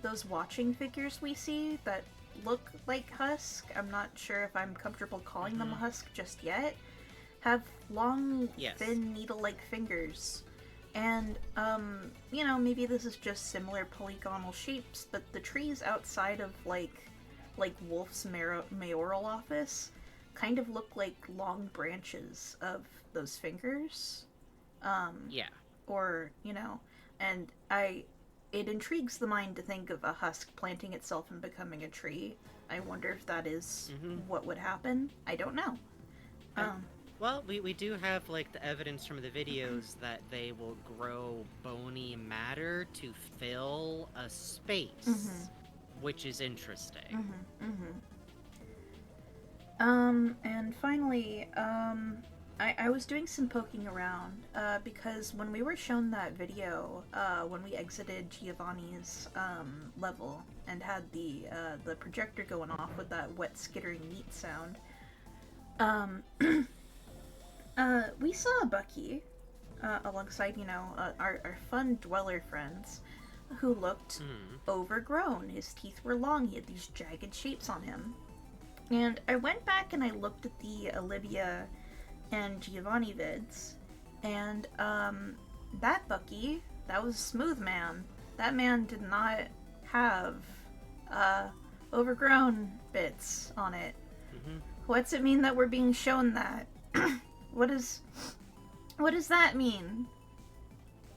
those watching figures we see that look like husk. I'm not sure if I'm comfortable calling them a husk just yet. Have long, thin, needle-like fingers. And, maybe this is just similar polygonal shapes, but the trees outside of, like Wolf's mayoral office kind of look like long branches of those fingers. Or, and it intrigues the mind to think of a husk planting itself and becoming a tree. I wonder if that is what would happen. I don't know. Well, we do have, like, the evidence from the videos that they will grow bony matter to fill a space, which is interesting. And finally, I was doing some poking around, because when we were shown that video, when we exited Giovanni's, level, and had the projector going off with that wet skittering meat sound, we saw Bucky, alongside, our fun dweller friends, who looked overgrown. His teeth were long, he had these jagged shapes on him. And I went back and I looked at the Olivia and Giovanni vids, and that Bucky, that was a smooth man. That man did not have overgrown bits on it. What's it mean that we're being shown that? What does that mean?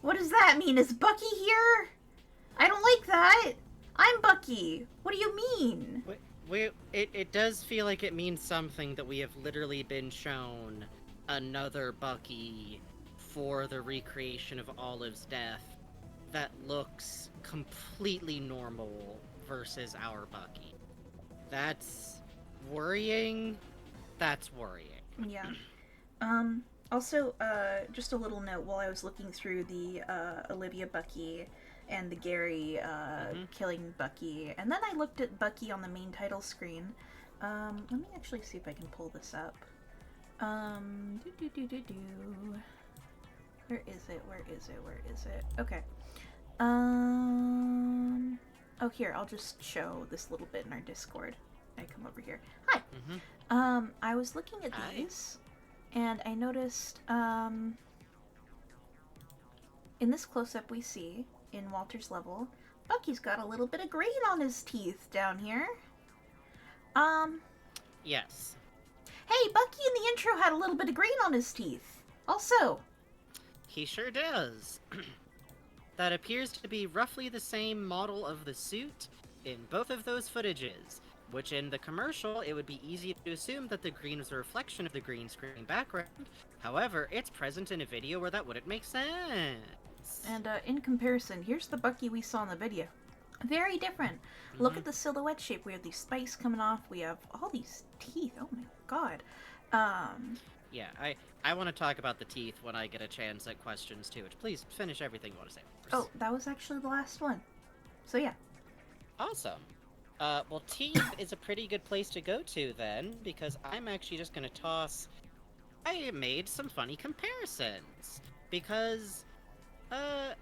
What does that mean? Is Bucky here? I don't like that. I'm Bucky. What do you mean? It does feel like it means something that we have literally been shown another Bucky for the recreation of Olive's death that looks completely normal versus our Bucky. That's worrying. That's worrying. Yeah. Also, just a little note while I was looking through the Olivia Bucky and the Gary killing Bucky, and then I looked at Bucky on the main title screen. Let me actually see if I can pull this up. Where is it? Okay. Oh, here, I'll just show this little bit in our Discord. I come over here. Hi! I was looking at these, and I noticed, in this close-up we see, in Walter's level, Bucky's got a little bit of green on his teeth down here. Yes. Hey, Bucky in the intro had a little bit of green on his teeth. Also. He sure does. That appears to be roughly the same model of the suit in both of those footages, which in the commercial, it would be easy to assume that the green was a reflection of the green screen background. However, it's present in a video where that wouldn't make sense. And, in comparison, here's the Bucky we saw in the video. Very different. Look at the silhouette shape. We have these spikes coming off. We have all these teeth. Oh my god. Yeah, I want to talk about the teeth when I get a chance at questions too. Please finish everything you want to say first. Oh, that was actually the last one. So yeah. Awesome. Well, teeth is a pretty good place to go to then, because I'm actually just gonna toss... I made some funny comparisons, because...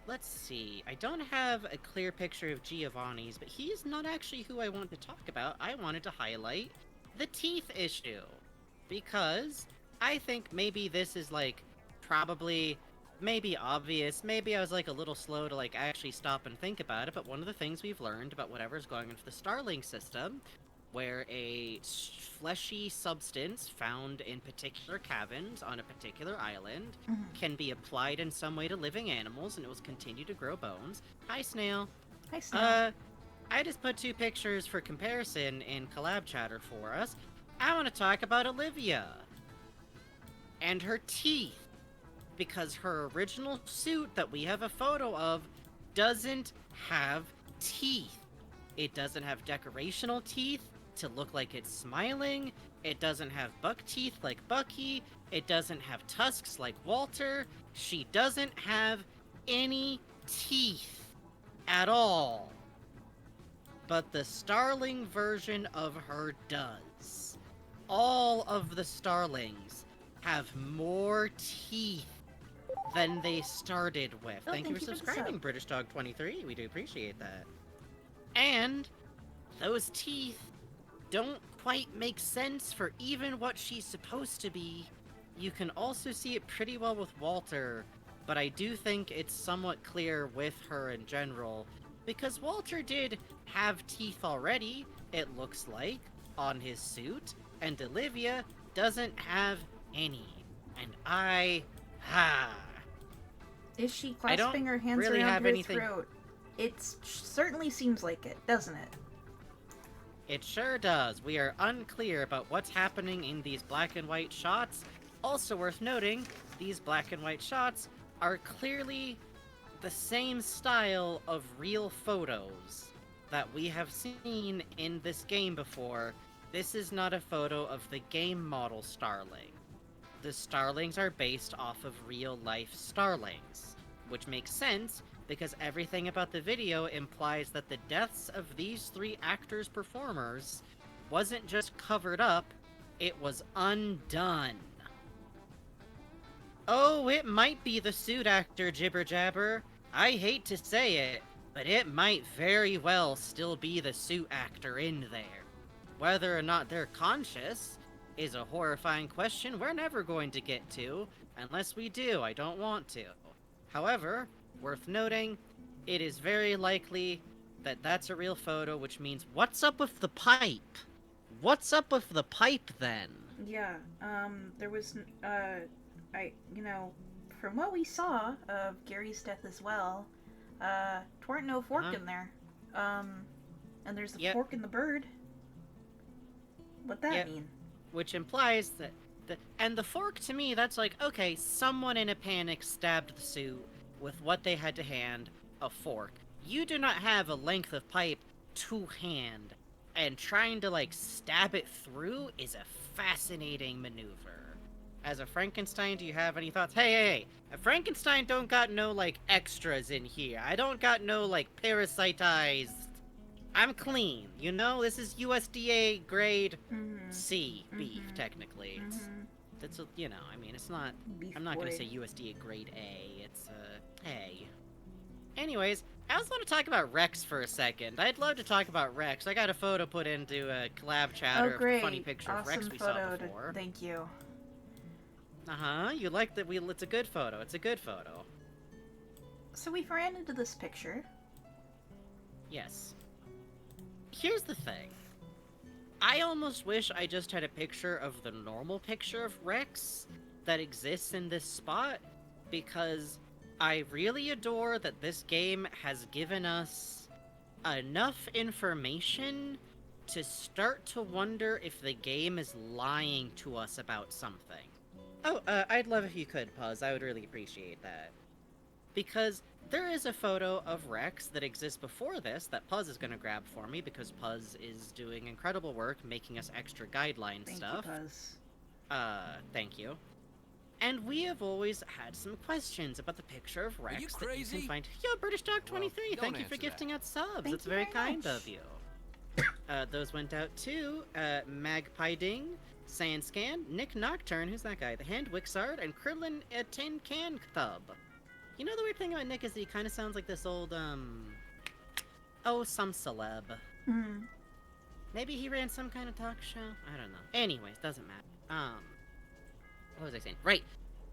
let's see. I don't have a clear picture of Giovanni's, but he's not actually who I want to talk about. I wanted to highlight the teeth issue, because I think maybe this is, like, probably... maybe obvious, maybe I was like a little slow to like actually stop and think about it, but one of the things we've learned about whatever's going on for the Starling system, where a fleshy substance found in particular caverns on a particular island can be applied in some way to living animals and it will continue to grow bones. Hi, Snail. Hi, Snail. I just put 2 pictures for comparison in collab chatter for us. I want to talk about Olivia and her teeth, because her original suit that we have a photo of doesn't have teeth. It doesn't have decorational teeth to look like it's smiling. It doesn't have buck teeth like Bucky. It doesn't have tusks like Walter. She doesn't have any teeth at all. But the Starling version of her does. All of the Starlings have more teeth than they started with. Oh, thank you for subscribing, British Dog 23. We do appreciate that. And those teeth don't quite make sense for even what she's supposed to be. You can also see it pretty well with Walter, but I do think it's somewhat clear with her in general, because Walter did have teeth already, it looks like, on his suit, and Olivia doesn't have any. And Is she clasping her hands really around have her anything... throat? It certainly seems like it, doesn't it? It sure does. We are unclear about what's happening in these black and white shots. Also worth noting, these black and white shots are clearly the same style of real photos that we have seen in this game before. This is not a photo of the game model Starling. The Starlings are based off of real-life Starlings, which makes sense because everything about the video implies that the deaths of these 3 actors-performers wasn't just covered up, it was undone. Oh, it might be the suit actor, Jibber Jabber. I hate to say it, but it might very well still be the suit actor in there. Whether or not they're conscious is a horrifying question we're never going to get to. Unless we do, I don't want to. However, worth noting, it is very likely that that's a real photo, which means what's up with the pipe? What's up with the pipe, then? Yeah, there was, from what we saw of Gary's death as well, there weren't no fork in there. And there's a fork in the bird. What'd that mean? Which implies that and the fork, to me, that's like, okay, someone in a panic stabbed the suit with what they had to hand, a fork. You do not have a length of pipe to hand, and trying to, like, stab it through is a fascinating maneuver. As a Frankenstein, do you have any thoughts? Hey, a Frankenstein don't got no, like, extras in here. I don't got no, like, parasitized... I'm clean, you know? This is USDA grade C beef, technically. It's you know, I mean, it's not... Beef I'm not boy. gonna say USDA grade A, it's, A. Anyways, I also want to talk about Rex for a second. I'd love to talk about Rex. I got a photo put into a collab chatter of a funny picture of Rex we saw before. Thank you. Uh-huh, you like that it's a good photo. It's a good photo. So we ran into this picture. Yes. Here's the thing. I almost wish I just had a picture of the normal picture of Rex that exists in this spot, because I really adore that this game has given us enough information to start to wonder if the game is lying to us about something. Oh, I'd love if you could, Puzz. I would really appreciate that. because there is a photo of Rex that exists before this that Puzz is going to grab for me because Puzz is doing incredible work making us extra guideline stuff. Thank you, Puzz. Thank you. And we have always had some questions about the picture of Rex you that you crazy? can find. Yo, British Dog 23, Well, thank you for don't gifting out subs. Thank It's you very very kind much. of you. Those went out to Magpie Ding, Sandscan, Nick Nocturne, who's that guy? The Hand Wixard, and Krillin Tin Can Thub. You know the weird thing about Nick is that he kind of sounds like this old, oh, some celeb. Hmm. Maybe he ran some kind of talk show? I don't know. Anyways, doesn't matter. What was I saying? Right.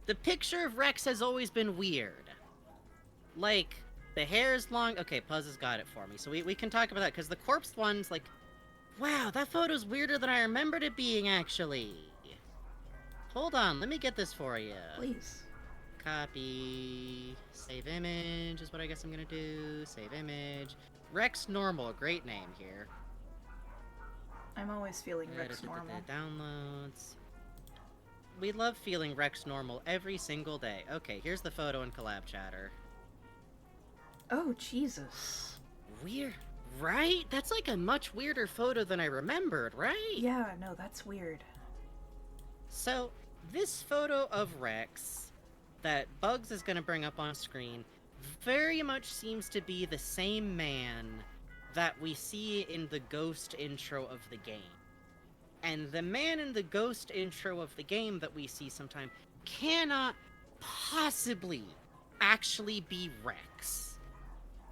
The picture of Rex has always been weird. Like, the hair is long. Okay, Puzz has got it for me. So we can talk about that, because the corpse one's like, wow, that photo's weirder than I remembered it being, actually. Hold on, let me get this for you. Please. Copy. Save image is what I guess I'm gonna do. Save image. Rex Normal, great name here. I'm always feeling Rex normal. Downloads. We love feeling Rex Normal every single day. Okay, here's the photo in collab chatter. Oh, Jesus. Weird, right? That's like a much weirder photo than I remembered, right? Yeah, no, that's weird. So, this photo of Rex that Bugs is going to bring up on screen very much seems to be the same man that we see in the Ghost intro of the game. And the man in the Ghost intro of the game that we see sometime cannot possibly actually be Rex.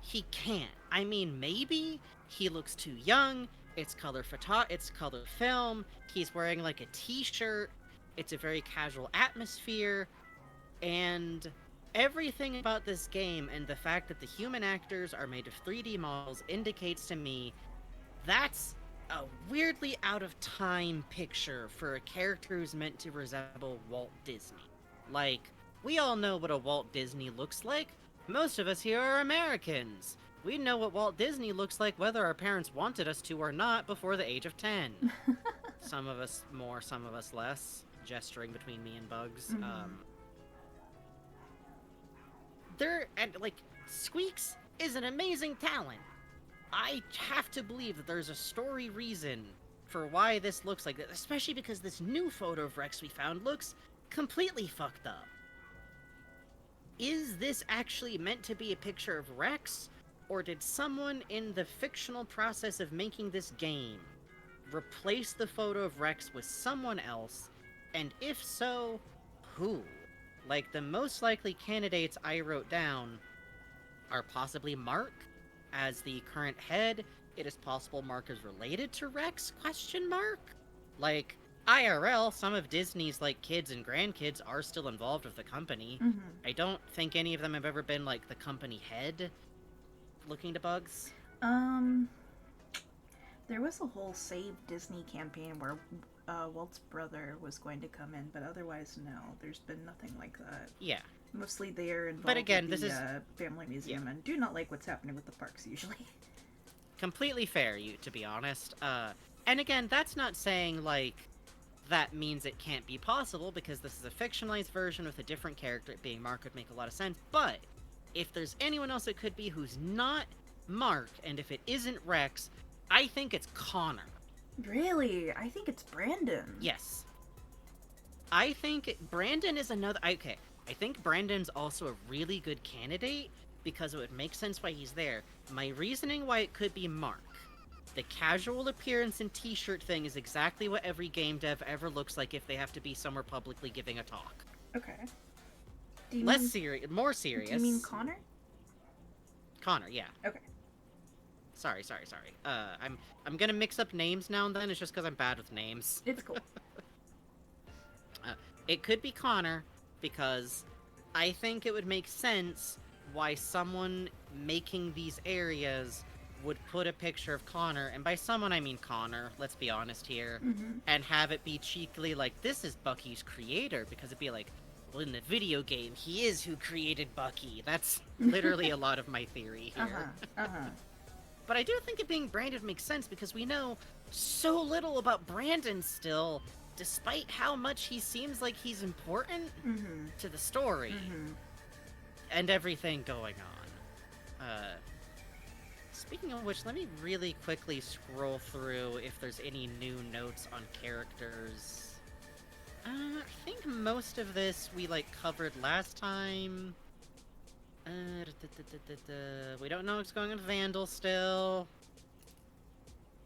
He can't. I mean, maybe he looks too young. It's color film. He's wearing like a t-shirt. It's a very casual atmosphere. And everything about this game and the fact that the human actors are made of 3D models indicates to me that's a weirdly out of time picture for a character who's meant to resemble Walt Disney. Like, we all know what a Walt Disney looks like. Most of us here are Americans. We know what Walt Disney looks like whether our parents wanted us to or not before the age of 10. Some of us more, some of us less. Gesturing between me and Bugs. Mm-hmm. Squeaks is an amazing talent. I have to believe that there's a story reason for why this looks like this, especially because this new photo of Rex we found looks completely fucked up. Is this actually meant to be a picture of Rex, or did someone in the fictional process of making this game replace the photo of Rex with someone else, and if so, who? Like, the most likely candidates I wrote down are possibly Mark as the current head. It is possible Mark is related to Rex, ? Like, IRL, some of Disney's, like, kids and grandkids are still involved with the company. Mm-hmm. I don't think any of them have ever been, like, the company head looking to Bugs. There was a whole Save Disney campaign where Walt's brother was going to come in, but otherwise, no. There's been nothing like that. Yeah. Mostly they are involved But again, with this the is... family museum and do not like what's happening with the parks, usually. Completely fair, to be honest. And again, that's not saying, like, that means it can't be possible, because this is a fictionalized version with a different character. It being Mark would make a lot of sense, but if there's anyone else it could be who's not Mark, and if it isn't Rex, I think it's Connor. Really? I think it's Brandon. Yes. I think Brandon is another... Okay, I think Brandon's also a really good candidate, because it would make sense why he's there. My reasoning why it could be Mark. The casual appearance and t-shirt thing is exactly what every game dev ever looks like if they have to be somewhere publicly giving a talk. Okay. More serious. Do you mean Connor? Connor, yeah. Okay. Sorry. I'm gonna mix up names now and then. It's just because I'm bad with names. It's cool. It could be Connor, because I think it would make sense why someone making these areas would put a picture of Connor, and by someone I mean Connor, let's be honest here, and have it be cheekily like, this is Bucky's creator, because it'd be like, well, in the video game, he is who created Bucky. That's literally a lot of my theory here. But I do think it being Brandon makes sense, because we know so little about Brandon still, despite how much he seems like he's important to the story. and everything going on. Speaking of which, let me really quickly scroll through if there's any new notes on characters. I think most of this we, like, covered last time. We don't know what's going on with Vandal still.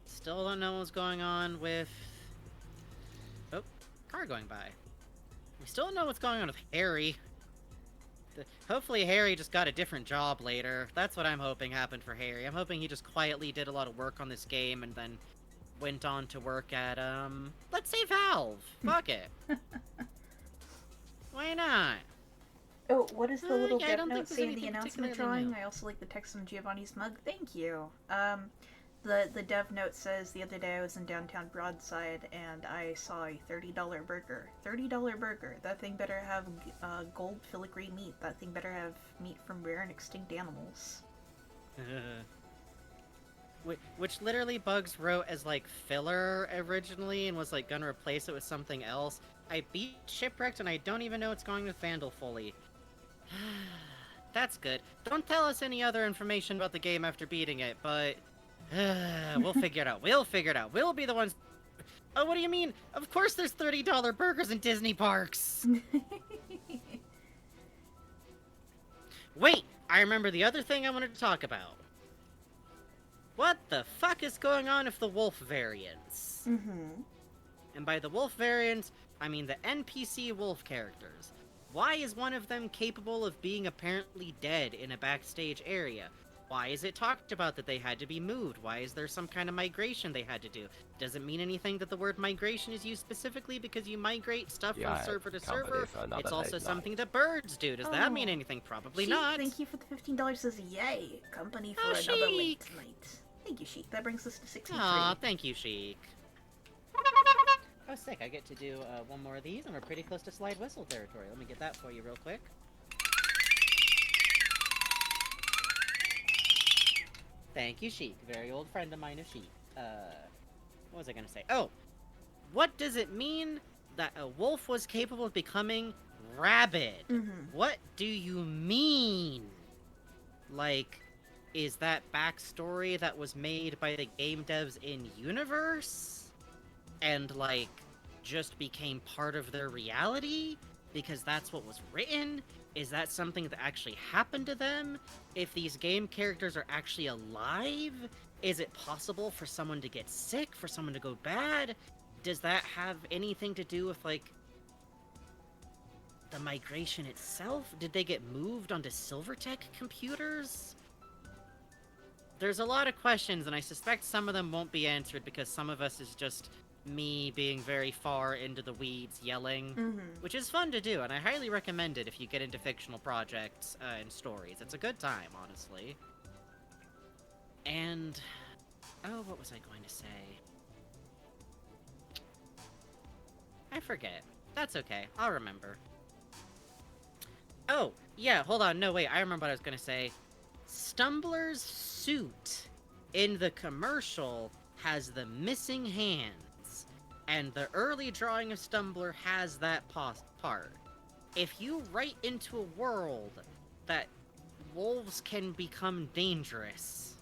Still don't know what's going on with... Oh, car going by. We still don't know what's going on with Harry. Hopefully Harry just got a different job later. That's what I'm hoping happened for Harry. I'm hoping he just quietly did a lot of work on this game and then went on to work at, let's say Valve. Fuck it. Why not? Oh, what is the little Yeah, I dev don't think note there's saying in the anything announcement particularly drawing? new. I also like the text on Giovanni's mug. Thank you. The dev note says, the other day I was in downtown Broadside and I saw a $30 burger. $30 burger. That thing better have gold filigree meat. That thing better have meat from rare and extinct animals. Which literally Bugs wrote as, like, filler originally and was, like, gonna replace it with something else. I beat Shipwrecked and I don't even know what's going with Vandal fully. That's good. Don't tell us any other information about the game after beating it, but... we'll figure it out. We'll figure it out. We'll be the ones... Oh, what do you mean? Of course there's $30 burgers in Disney parks! Wait! I remember the other thing I wanted to talk about. What the fuck is going on with the wolf variants? Mm-hmm. And by the wolf variants, I mean the NPC wolf characters. Why is one of them capable of being apparently dead in a backstage area? Why is it talked about that they had to be moved? Why is there some kind of migration they had to do? Doesn't mean anything that the word migration is used specifically because you migrate stuff from server to server. It's also something that birds do. Does that mean anything? Probably Sheik, not. thank you for the $15. Says yay, company for another Sheik. late night. Thank you, Sheik. That brings us to 63. Aw, thank you, Sheik. Oh, sick. I get to do one more of these, and we're pretty close to slide whistle territory. Let me get that for you real quick. Thank you, Sheik. Very old friend of mine of Sheik. What was I gonna say? Oh! What does it mean that a wolf was capable of becoming rabid? Mm-hmm. What do you mean? Like, is that backstory that was made by the game devs in universe? And, like, just became part of their reality? Because that's what was written? Is that something that actually happened to them? If these game characters are actually alive, is it possible for someone to get sick, for someone to go bad? Does that have anything to do with, like, the migration itself? Did they get moved onto Silvertech computers? There's a lot of questions, and I suspect some of them won't be answered because some of us is just me being very far into the weeds yelling, which is fun to do, and I highly recommend it if you get into fictional projects and stories. It's a good time, honestly. And... oh, what was I going to say? I forget. That's okay. I'll remember. Oh, yeah, hold on. No, wait. I remember what I was going to say. Stumbler's suit in the commercial has the missing hand. And the early drawing of Stumbler has that part. If you write into a world that wolves can become dangerous,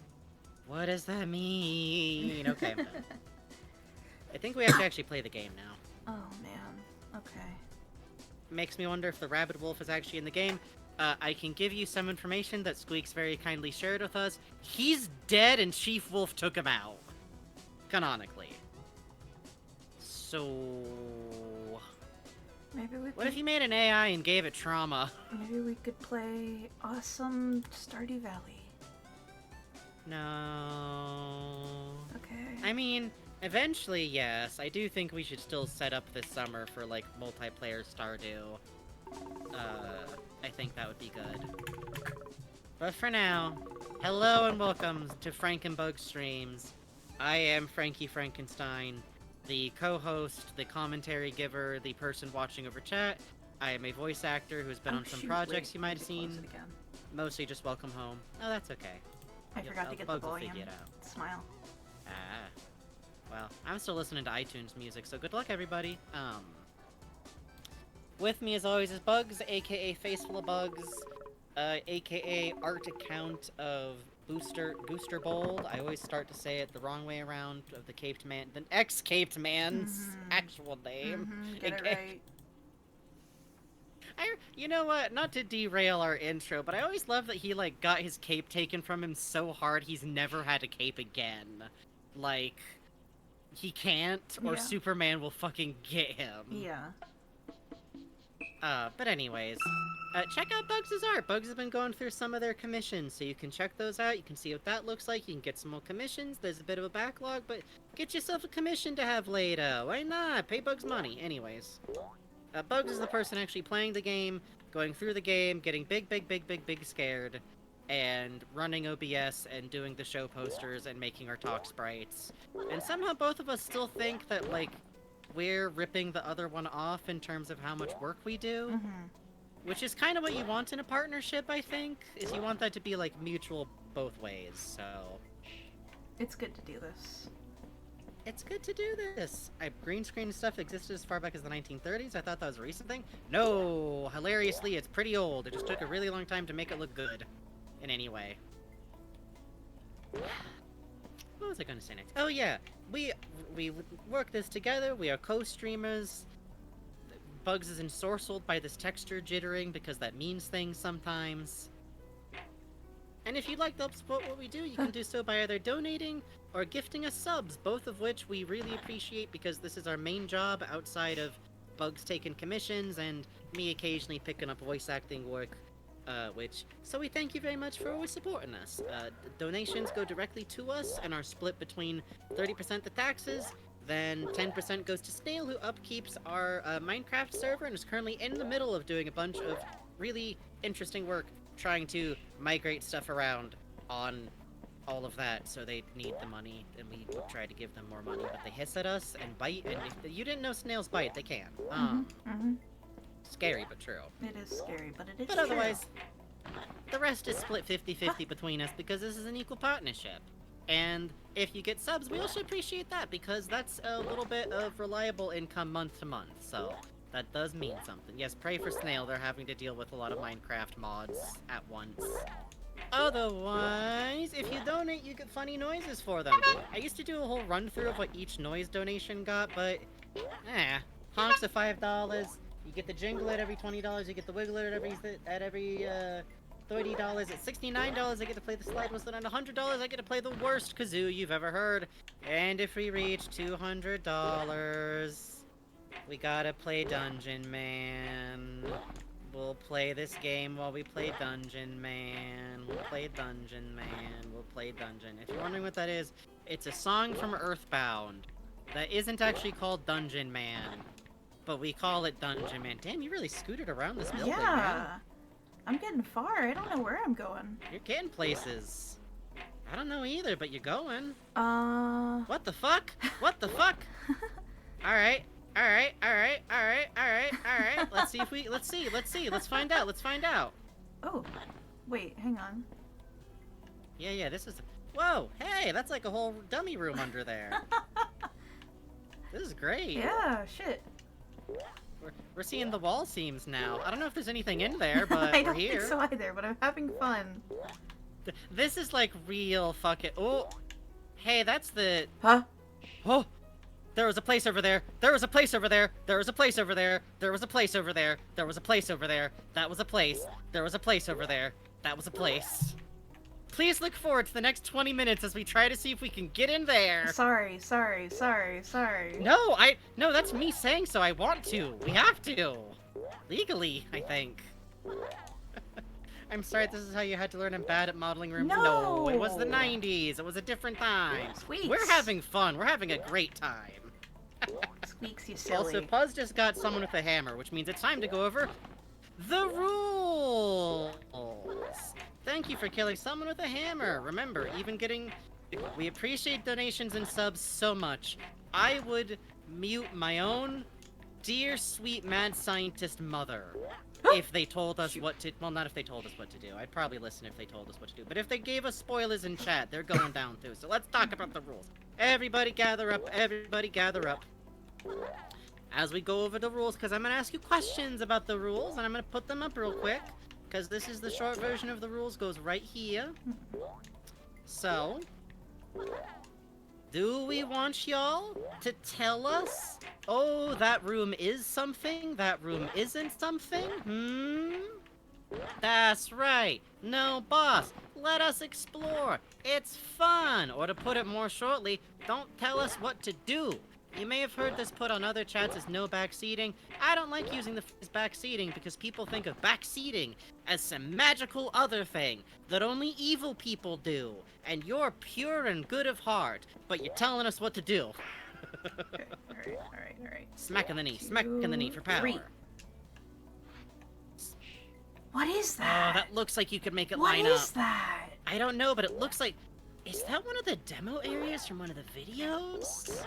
what does that mean? Okay, I'm done. I think we have to actually play the game now. Oh, man. Okay. Makes me wonder if the rabid wolf is actually in the game. I can give you some information that Squeaks very kindly shared with us. He's dead and Chief Wolf took him out. Canonically. So... maybe we what if you made an AI and gave it trauma? Maybe we could play awesome Stardew Valley. No... Okay. I mean, eventually, yes. I do think we should still set up this summer for, like, multiplayer Stardew. I think that would be good. But for now, hello and welcome to Frankenbug Streams. I am Frankie Frankenstein, the co-host, the commentary giver, the person watching over chat. I am a voice actor who's been on some projects you might have seen. Mostly just welcome home. Oh, that's okay. I forgot to get the Bug will volume. figure it out. Smile. Ah. Well, I'm still listening to iTunes music, so good luck, everybody. With me, as always, is Bugs, aka Face Full of Bugs. aka art account of Booster Bold. I always start to say it the wrong way around, of the Caped Man, the ex-Caped Man's actual name. Get it right. You know what? Not to derail our intro, but I always love that he, like, got his cape taken from him so hard he's never had a cape again. Like, he can't, or Superman will fucking get him. Yeah. But anyways, check out Bugs' art. Bugs has been going through some of their commissions, so you can check those out. You can see what that looks like. You can get some more commissions. There's a bit of a backlog, but get yourself a commission to have later. Why not? Pay Bugs money. Anyways. Bugs is the person actually playing the game, going through the game, getting big scared, and running OBS and doing the show posters and making our talk sprites. And somehow both of us still think that, like, we're ripping the other one off in terms of how much work we do. Which is kind of what you want in a partnership, I think, is you want that to be, like, mutual both ways, so... It's good to do this. It's good to do this. Green screen stuff existed as far back as the 1930s. I thought that was a recent thing. No, hilariously, it's pretty old. It just took a really long time to make it look good in any way. What was I going to say next? Oh yeah, we work this together. We are co-streamers. Bugs is ensorcelled by this texture jittering because that means things sometimes. And if you'd like to help support what we do, you can do so by either donating or gifting us subs, both of which we really appreciate because this is our main job outside of Bugs taking commissions and me occasionally picking up voice acting work, so we thank you very much for always supporting us. Donations go directly to us and are split between 30% to taxes, then 10% goes to Snail, who upkeeps our Minecraft server and is currently in the middle of doing a bunch of really interesting work trying to migrate stuff around on all of that, so they need the money, and we try to give them more money, but they hiss at us and bite, and if you didn't know snails bite, they can. Scary, but true. It is scary, but it is But otherwise, the rest is split 50-50 between us, because this is an equal partnership. And if you get subs, we also appreciate that, because that's a little bit of reliable income month to month, so... that does mean something. Yes, pray for Snail. They're having to deal with a lot of Minecraft mods at once. Otherwise, if you donate, you get funny noises for them. I used to do a whole run-through of what each noise donation got, but... honks at $5. You get the jingle at every $20. You get the wiggle at every $30. At $69, I get to play the slide whistle. And at $100, I get to play the worst kazoo you've ever heard. And if we reach $200... we gotta play Dungeon Man. We'll play this game while we play Dungeon Man. We'll play Dungeon Man. We'll play Dungeon. If you're wondering what that is, it's a song from Earthbound that isn't actually called Dungeon Man, but we call it Dungeon Man. Damn, you really scooted around this building, man. I'm getting far. I don't know where I'm going. You're getting places. I don't know either, but you're going. What the fuck? What the fuck? Alright. Alright. Let's find out. Oh, wait, hang on. Yeah, this is... Whoa, hey, that's like a whole dummy room under there. This is great. Yeah, shit. We're seeing the wall seams now. I don't know if there's anything in there, but I we're don't here. think so either, but I'm having fun. This is like real fucking... Oh, hey, that's the... Huh? Oh! There was a place over there. There was a place over there. There was a place over there. There was a place over there. There was a place over there. That was a place. There was a place over there. That was a place. Please look forward to the next 20 minutes as we try to see if we can get in there. Sorry. No, that's me saying so. I want to. We have to. Legally, I think. I'm sorry, this is how you had to learn I'm bad at modeling rooms. No, it was the 90s. It was a different time. Squeaks. We're having fun. We're having a great time. Squeaks, you silly. Also, Puzz just got someone with a hammer, which means it's time to go over the rules. Thank you for killing someone with a hammer. Remember, we appreciate donations and subs so much. I would mute my own dear, sweet, mad scientist mother if they told us what to... Well, not if they told us what to do. I'd probably listen if they told us what to do. But if they gave us spoilers in chat, they're going down too. So let's talk about the rules. Everybody gather up. Everybody gather up. As we go over the rules, because I'm going to ask you questions about the rules, and I'm going to put them up real quick. because this is the short version of the rules, goes right here. So, do we want y'all to tell us, oh, that room is something, that room isn't something? That's right. No, boss. Let us explore. It's fun. Or to put it more shortly, don't tell us what to do. You may have heard this put on other chats as no backseating. I don't like using the phrase backseating because people think of backseating as some magical other thing that only evil people do. And you're pure and good of heart, but you're telling us what to do. Okay, alright. Smack in the knee, smack in the knee for power. 3. What is Oh, that? that looks like you could make it What line up. is that? I don't know, but it looks like... Is that one of the demo areas from one of the videos?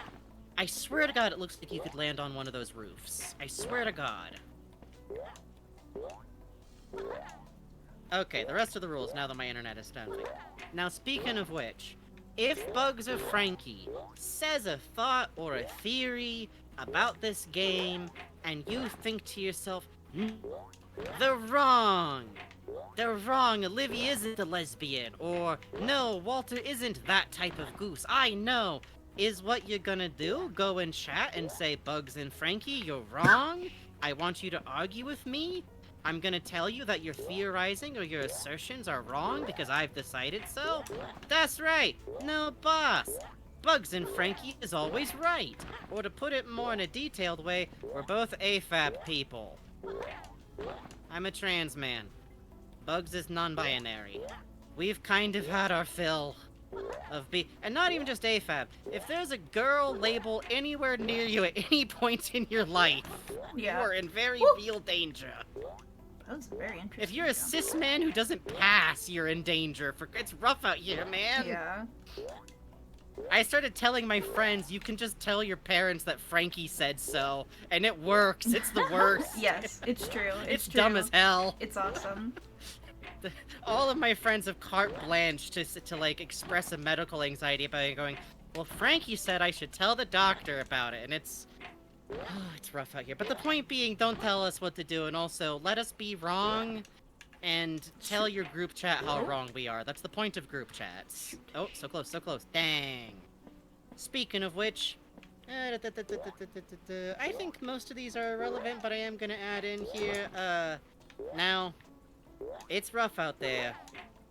I swear to God, it looks like you could land on one of those roofs. I swear to God. Okay, the rest of the rules, now that my internet is done. Now, speaking of which, if Bugs or Frankie says a thought or a theory about this game, and you think to yourself, they're wrong. They're wrong. Olivia isn't a lesbian. Or, no, Walter isn't that type of goose. I know. Is what you're gonna do? Go in chat and say, Bugs and Frankie, you're wrong? I want you to argue with me? I'm gonna tell you that your theorizing or your assertions are wrong because I've decided so? That's right. No, boss. Bugs and Frankie is always right. Or to put it more in a detailed way, we're both AFAB people. I'm a trans man. Bugs is non-binary. We've kind of had our fill of and not even just AFAB. If there's a girl label anywhere near you at any point in your life, you are in very real danger. That was very interesting. If you're a cis man who doesn't pass, you're in danger. It's rough out here, man. Yeah. I started telling my friends, you can just tell your parents that Frankie said so, and it works. It's the worst. Yes, it's true. It's true. dumb as hell. It's awesome. All of my friends have carte blanche to like express a medical anxiety about it, going, well, Frankie said I should tell the doctor about it, and it's rough out here. But the point being, don't tell us what to do, and also let us be wrong and tell your group chat how wrong we are. That's the point of group chats. Oh, so close, so close. Dang. Speaking of which, I think most of these are irrelevant, but I am gonna add in here, now, it's rough out there,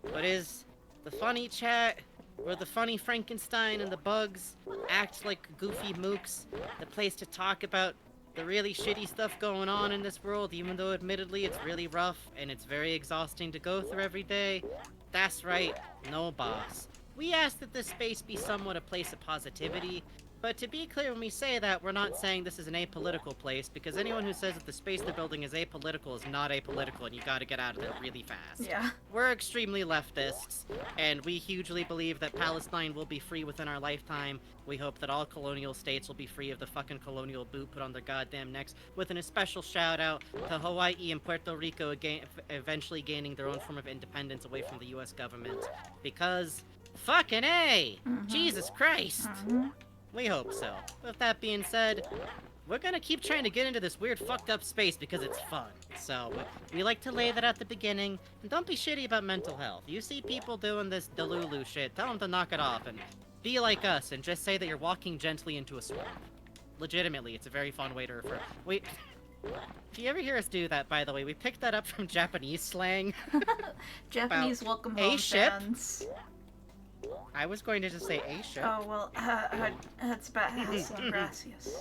but is the funny chat, where the funny Frankenstein and the Bugs act like goofy mooks, the place to talk about the really shitty stuff going on in this world, even though admittedly it's really rough and it's very exhausting to go through every day? That's right, no, boss. We ask that this space be somewhat a place of positivity, but to be clear, when we say that, we're not saying this is an apolitical place, because anyone who says that the space they're building is apolitical is not apolitical, and you gotta get out of there really fast. Yeah. We're extremely leftists, and we hugely believe that Palestine will be free within our lifetime. We hope that all colonial states will be free of the fucking colonial boot put on their goddamn necks, with an especial shout out to Hawaii and Puerto Rico eventually gaining their own form of independence away from the US government. Because, fucking A! Jesus Christ! We hope so. With that being said, we're gonna keep trying to get into this weird fucked up space because it's fun. So, we like to lay that at the beginning, and don't be shitty about mental health. You see people doing this Delulu shit, tell them to knock it off, and be like us, and just say that you're walking gently into a swamp. Legitimately, it's a very fun way to refer. Wait, if you ever hear us do that, by the way, we picked that up from Japanese slang. Japanese welcome a home ship. fans. I was going to just say a ship. Oh, well, that's about gracias.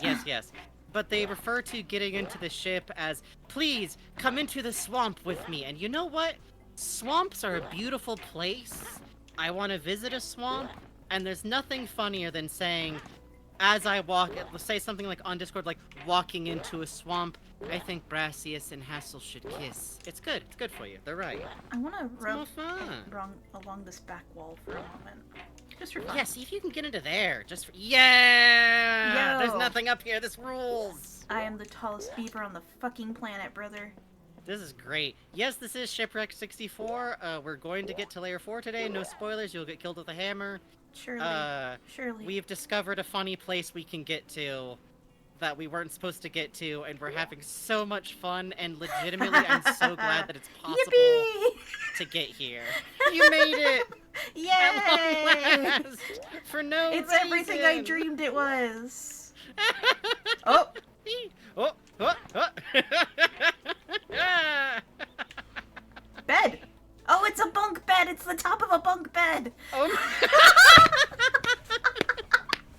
Yes. But they refer to getting into the ship as, please, come into the swamp with me. And you know what? Swamps are a beautiful place. I want to visit a swamp. And there's nothing funnier than saying, as I walk, say something like on Discord, like, walking into a swamp, I think Brassius and Hassel should kiss. It's good. It's good for you. They're right. I want to run fun. along this back wall for a moment. Just for fun. Yeah, see if you can get into there. Just for... Yeah! Yo. There's nothing up here. This rules. I am the tallest beaver on the fucking planet, brother. This is great. Yes, this is Shipwrecked 64. We're going to get to Layer 4 today. No spoilers. You'll get killed with a hammer. Surely. We've discovered a funny place we can get to. that we weren't supposed to get to, and we're having so much fun, and legitimately, I'm so glad that it's possible Yippee! to get here. You made it! Yay! At long last! For no It's reason! everything I dreamed it was. Oh! Oh! Oh! Oh! Bed! Oh, it's a bunk bed! It's the top of a bunk bed! Oh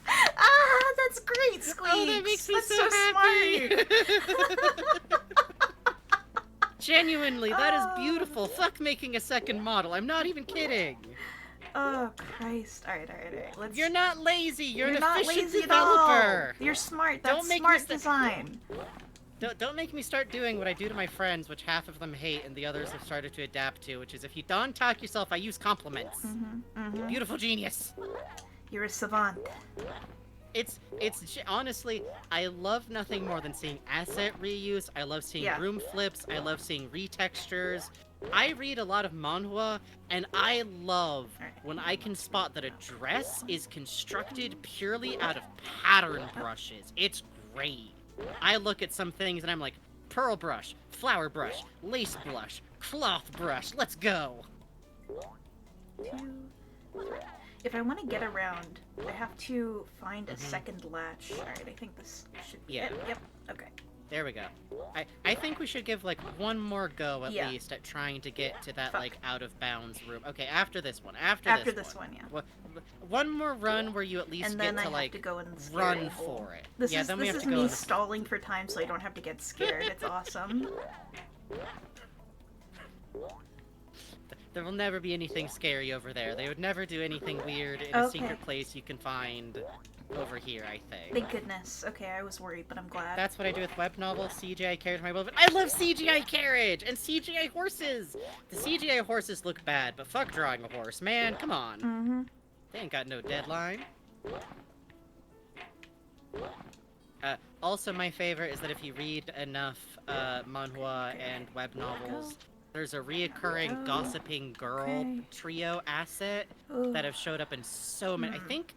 Ah, that's great, Squeaks! Oh, that makes me that's so happy! smart! Genuinely, that is beautiful. Fuck making a second model. I'm not even kidding. Oh, Christ. Alright. Let's... You're not lazy. You're an not efficient lazy developer. At all. You're smart. That's Don't make smart me design. Don't make me start doing what I do to my friends, which half of them hate and the others have started to adapt to, which is if you don't talk yourself, I use compliments. Beautiful genius. You're a savant. Honestly, I love nothing more than seeing asset reuse. I love seeing room flips. I love seeing retextures. I read a lot of manhwa, and I love when I can spot that a dress is constructed purely out of pattern brushes. It's great. I look at some things and I'm like, pearl brush, flower brush, lace brush, cloth brush, let's go! 2, 3. If I want to get around, I have to find a second latch. Alright, I think this should be it. Yep, okay. There we go. I think we should give, like, one more go, at least, at trying to get to that, like, out-of-bounds room. Okay, after this one. After this one, yeah. One more run where you at least get to, like, go in the run hole. for it. This then we have is to go me stalling for time so I don't have to get scared. It's awesome. There will never be anything scary over there. They would never do anything weird in a secret place you can find over here, I think. Thank goodness. Okay, I was worried, but I'm glad. That's what I do with web novels, CGI carriage, my beloved. I love CGI carriage! And CGI horses! The CGI horses look bad, but fuck drawing a horse, man, come on. They ain't got no deadline. Also, my favorite is that if you read enough manhwa and web novels, there's a reoccurring gossiping girl trio asset that have showed up in so many. I think.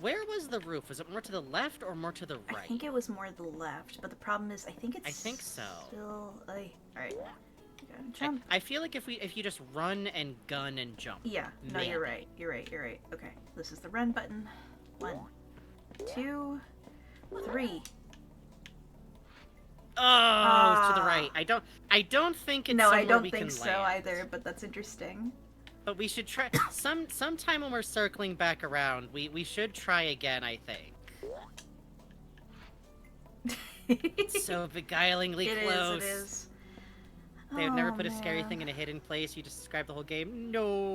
Where was the roof? Was it more to the left or more to the right? I think it was more the left, but the problem is, I think it's. I think so. Still, alright. Jump. I feel like if you just run and gun and jump. Yeah. No, you're right. You're right. Okay. This is the run button. 1, 2, 3. Oh, to the right. I don't think it's somewhere we can land. No, I don't think so either, but that's interesting. But we should try sometime when we're circling back around. We should try again, I think. It's so beguilingly close. It is. They would never put a scary thing in a hidden place. You just describe the whole game. No.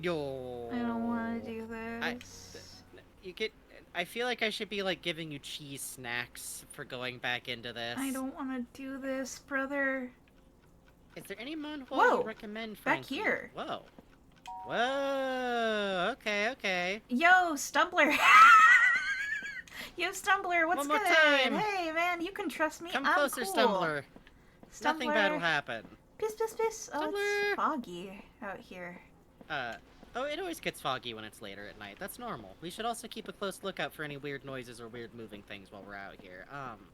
I don't want to do this. I feel like I should be like giving you cheese snacks for going back into this. I don't want to do this, brother. Is there any manhwa you recommend, Frankie? Back here. Whoa. Okay. Yo, Stumbler. Yo, Stumbler, what's One more good? time. Hey, man, you can trust me. Come I'm closer, cool. Stumbler. Nothing bad will happen. Piss. Oh, Stumbler. it's foggy out here. Oh, it always gets foggy when it's later at night. That's normal. We should also keep a close lookout for any weird noises or weird moving things while we're out here.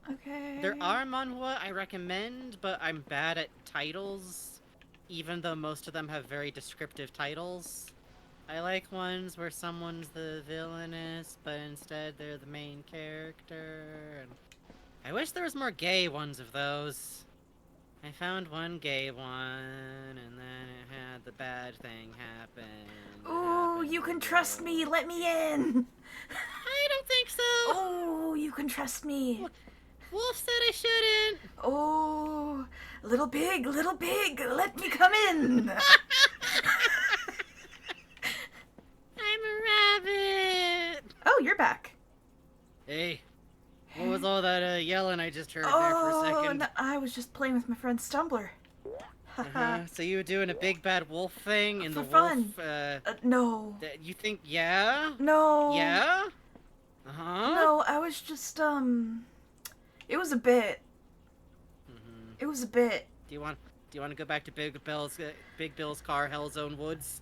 Okay. There are manhwa I recommend, but I'm bad at titles, even though most of them have very descriptive titles. I like ones where someone's the villainess, but instead they're the main character. And I wish there was more gay ones of those. I found one gay one, and then it had the bad thing happen. Ooh, you can trust me. Let me in. I don't think so. Oh, you can trust me. Wolf said I shouldn't. Oh, little pig, let me come in. I'm a rabbit. Oh, you're back. Hey. What was all that yelling I just heard there for a second? No, I was just playing with my friend Stumbler. So you were doing a big bad wolf thing and for the fun. wolf, no. You think, yeah? No. Yeah? Uh-huh? No, I was just, it was a bit. It was a bit. Do you want to go back to Big Bill's car, Hellzone Woods?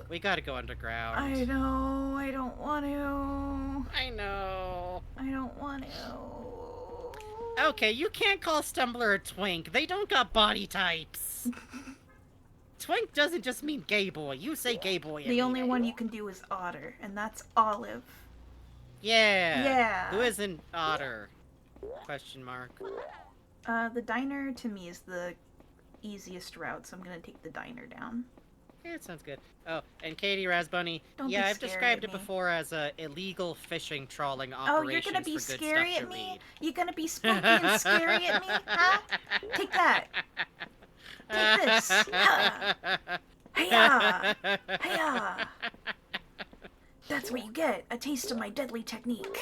We gotta go underground. I know. I don't want to. I know. I don't want to. Okay, you can't call Stumbler a twink. They don't got body types. Twink doesn't just mean gay boy. You say gay boy. The only one you can do is Otter, and that's Olive. Yeah. Yeah. Who isn't Otter? Question mark. The diner to me is the easiest route, so I'm gonna take the diner down. Yeah, it sounds good. Oh, and Katie Razbunny. Don't Yeah, be I've scary described at it me. before as a illegal fishing trawling Oh, operation. you're gonna be for good scary stuff at to me? read. You gonna be spooky and scary at me? Huh? Take that. Take this. Yeah. Hiya! Hiya! That's what you get. A taste of my deadly technique.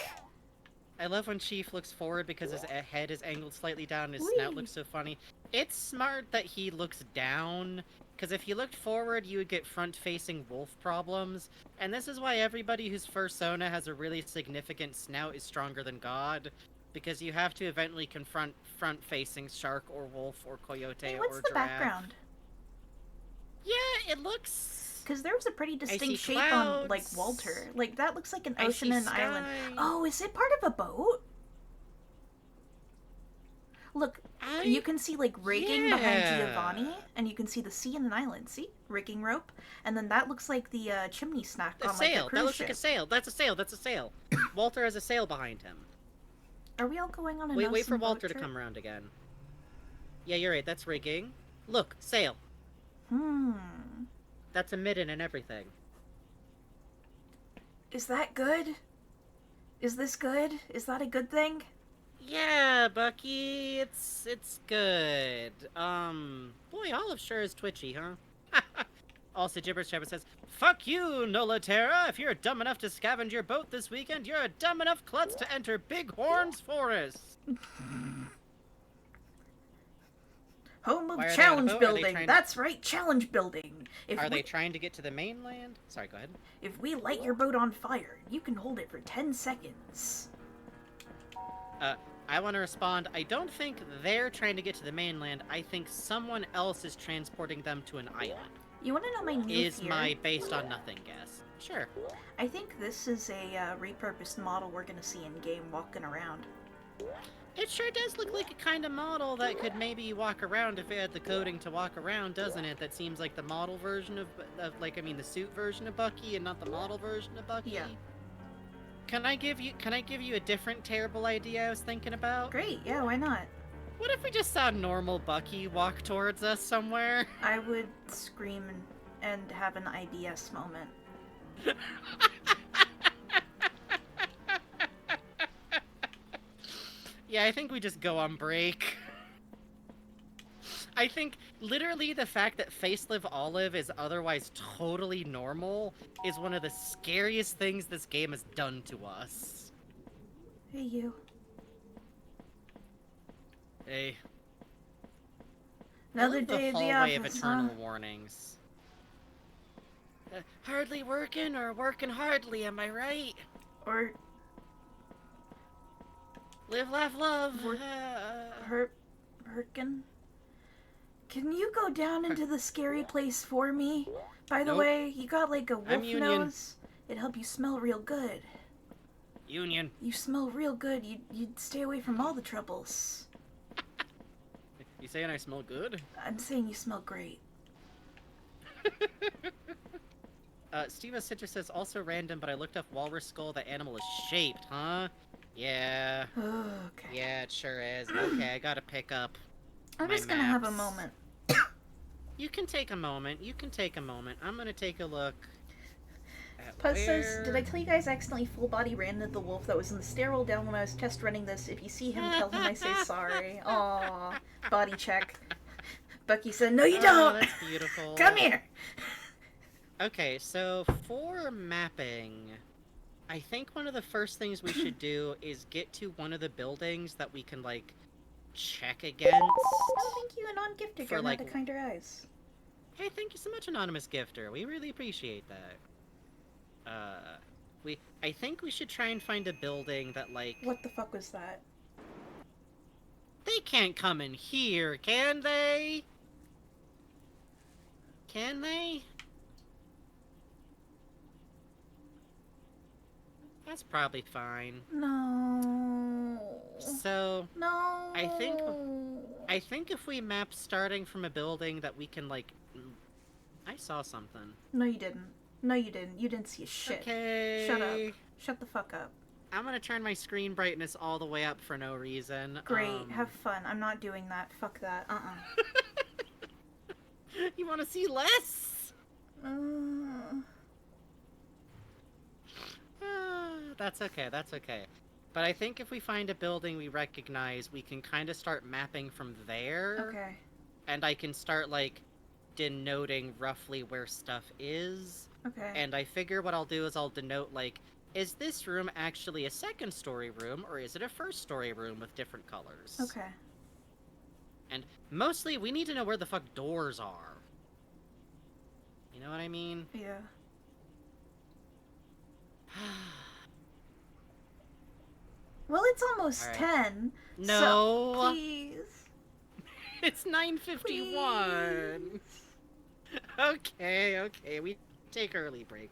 I love when Chief looks forward because his head is angled slightly down and his Whee! snout looks so funny. It's smart that he looks down, because if you looked forward, you would get front-facing wolf problems. And this is why everybody whose fursona has a really significant snout is stronger than God, because you have to eventually confront front-facing shark or wolf or coyote Hey, or what's the giraffe. background? Yeah, it looks... Because there was a pretty see distinct shape clouds. on, like, Walter. Like, that looks like an I ocean see and island. sky. Oh, is it part of a boat? Look, you can see, like, rigging behind Yeah. Giovanni, and you can see the sea and an island. See? Rigging rope. And then that looks like the chimney snack A on, like, sail. a cruise That looks ship. like a sail. That's a sail. That's a sail. Walter has a sail behind him. Are we all going on a Wait for boat Walter to trip? come around again. Yeah, you're right. That's rigging. Look, sail. That's a midden and everything. Is that good? Is this good? Is that a good thing? Yeah, Bucky, it's good. Boy, Olive sure is twitchy, huh? Also, Gibberish Trevor says, "Fuck you, Nola Terra! If you're dumb enough to scavenge your boat this weekend, you're a dumb enough klutz to enter Bighorn's Forest." Home Why of are they on a challenge boat? Are they building. trying to- That's right, challenge building. Are they trying to get to the mainland? Sorry, go ahead. If we light your boat on fire, you can hold it for 10 seconds. I want to respond. I don't think they're trying to get to the mainland. I think someone else is transporting them to an island. You want to know my new Is theory? my based on nothing guess. Sure. I think this is a repurposed model we're gonna see in game walking around. It sure does look like a kind of model that could maybe walk around if it had the coding to walk around, doesn't it? That seems like the model version of like, I mean, the suit version of Bucky and not the model version of Bucky. Yeah. Can I give you a different terrible idea I was thinking about? Great, yeah, why not? What if we just saw normal Bucky walk towards us somewhere? I would scream and have an IBS moment. Yeah, I think we just go on break. I think literally the fact that Facelive Olive is otherwise totally normal is one of the scariest things this game has done to us. Hey, you. Hey. Another I love day the at the hallway office, of huh? eternal warnings. Hardly working or working hardly, am I right? Or Live, laugh, love. Herkin? Can you go down into the scary place for me? By the Nope. way, you got like a wolf I'm Union. nose. It'd help you smell real good. Union. You smell real good. You'd stay away from all the troubles. You saying I smell good? I'm saying you smell great. Steve Citrus says, also random, but I looked up walrus skull. That animal is shaped, huh? Yeah. Okay. Yeah, it sure is. Okay, I gotta pick up I'm my just gonna have a maps. moment. You can take a moment. You can take a moment. I'm gonna take a look at Puzz says, where... did I tell you guys I accidentally full body ran into the wolf that was in the stairwell down when I was test running this? If you see him, tell him I say sorry. Aww. Body check. Bucky said, no you Oh, don't! that's beautiful. Come here! Okay, so for mapping, I think one of the first things we should do is get to one of the buildings that we can, like, check against. Oh, thank you, Anon Gifter. For, Give like- the kinder eyes. Hey, thank you so much, Anonymous Gifter. We really appreciate that. I think we should try and find a building that, like... What the fuck was that? They can't come in here, can they? Can they? That's probably fine. No. So, No. I think if we map starting from a building that we can, like... I saw something. No, you didn't. No, you didn't. You didn't see a shit. Okay. Shut up. Shut the fuck up. I'm gonna turn my screen brightness all the way up for no reason. Great. Have fun. I'm not doing that. Fuck that. You want to see less? That's okay. That's okay. But I think if we find a building we recognize, we can kind of start mapping from there. Okay. And I can start, like, denoting roughly where stuff is. Okay. And I figure what I'll do is I'll denote, like, is this room actually a second-story room, or is it a first-story room with different colors? Okay. And mostly, we need to know where the fuck doors are. You know what I mean? Yeah. Well, it's almost All right. 10. No. So, please. It's 9:51. Okay. We take early break.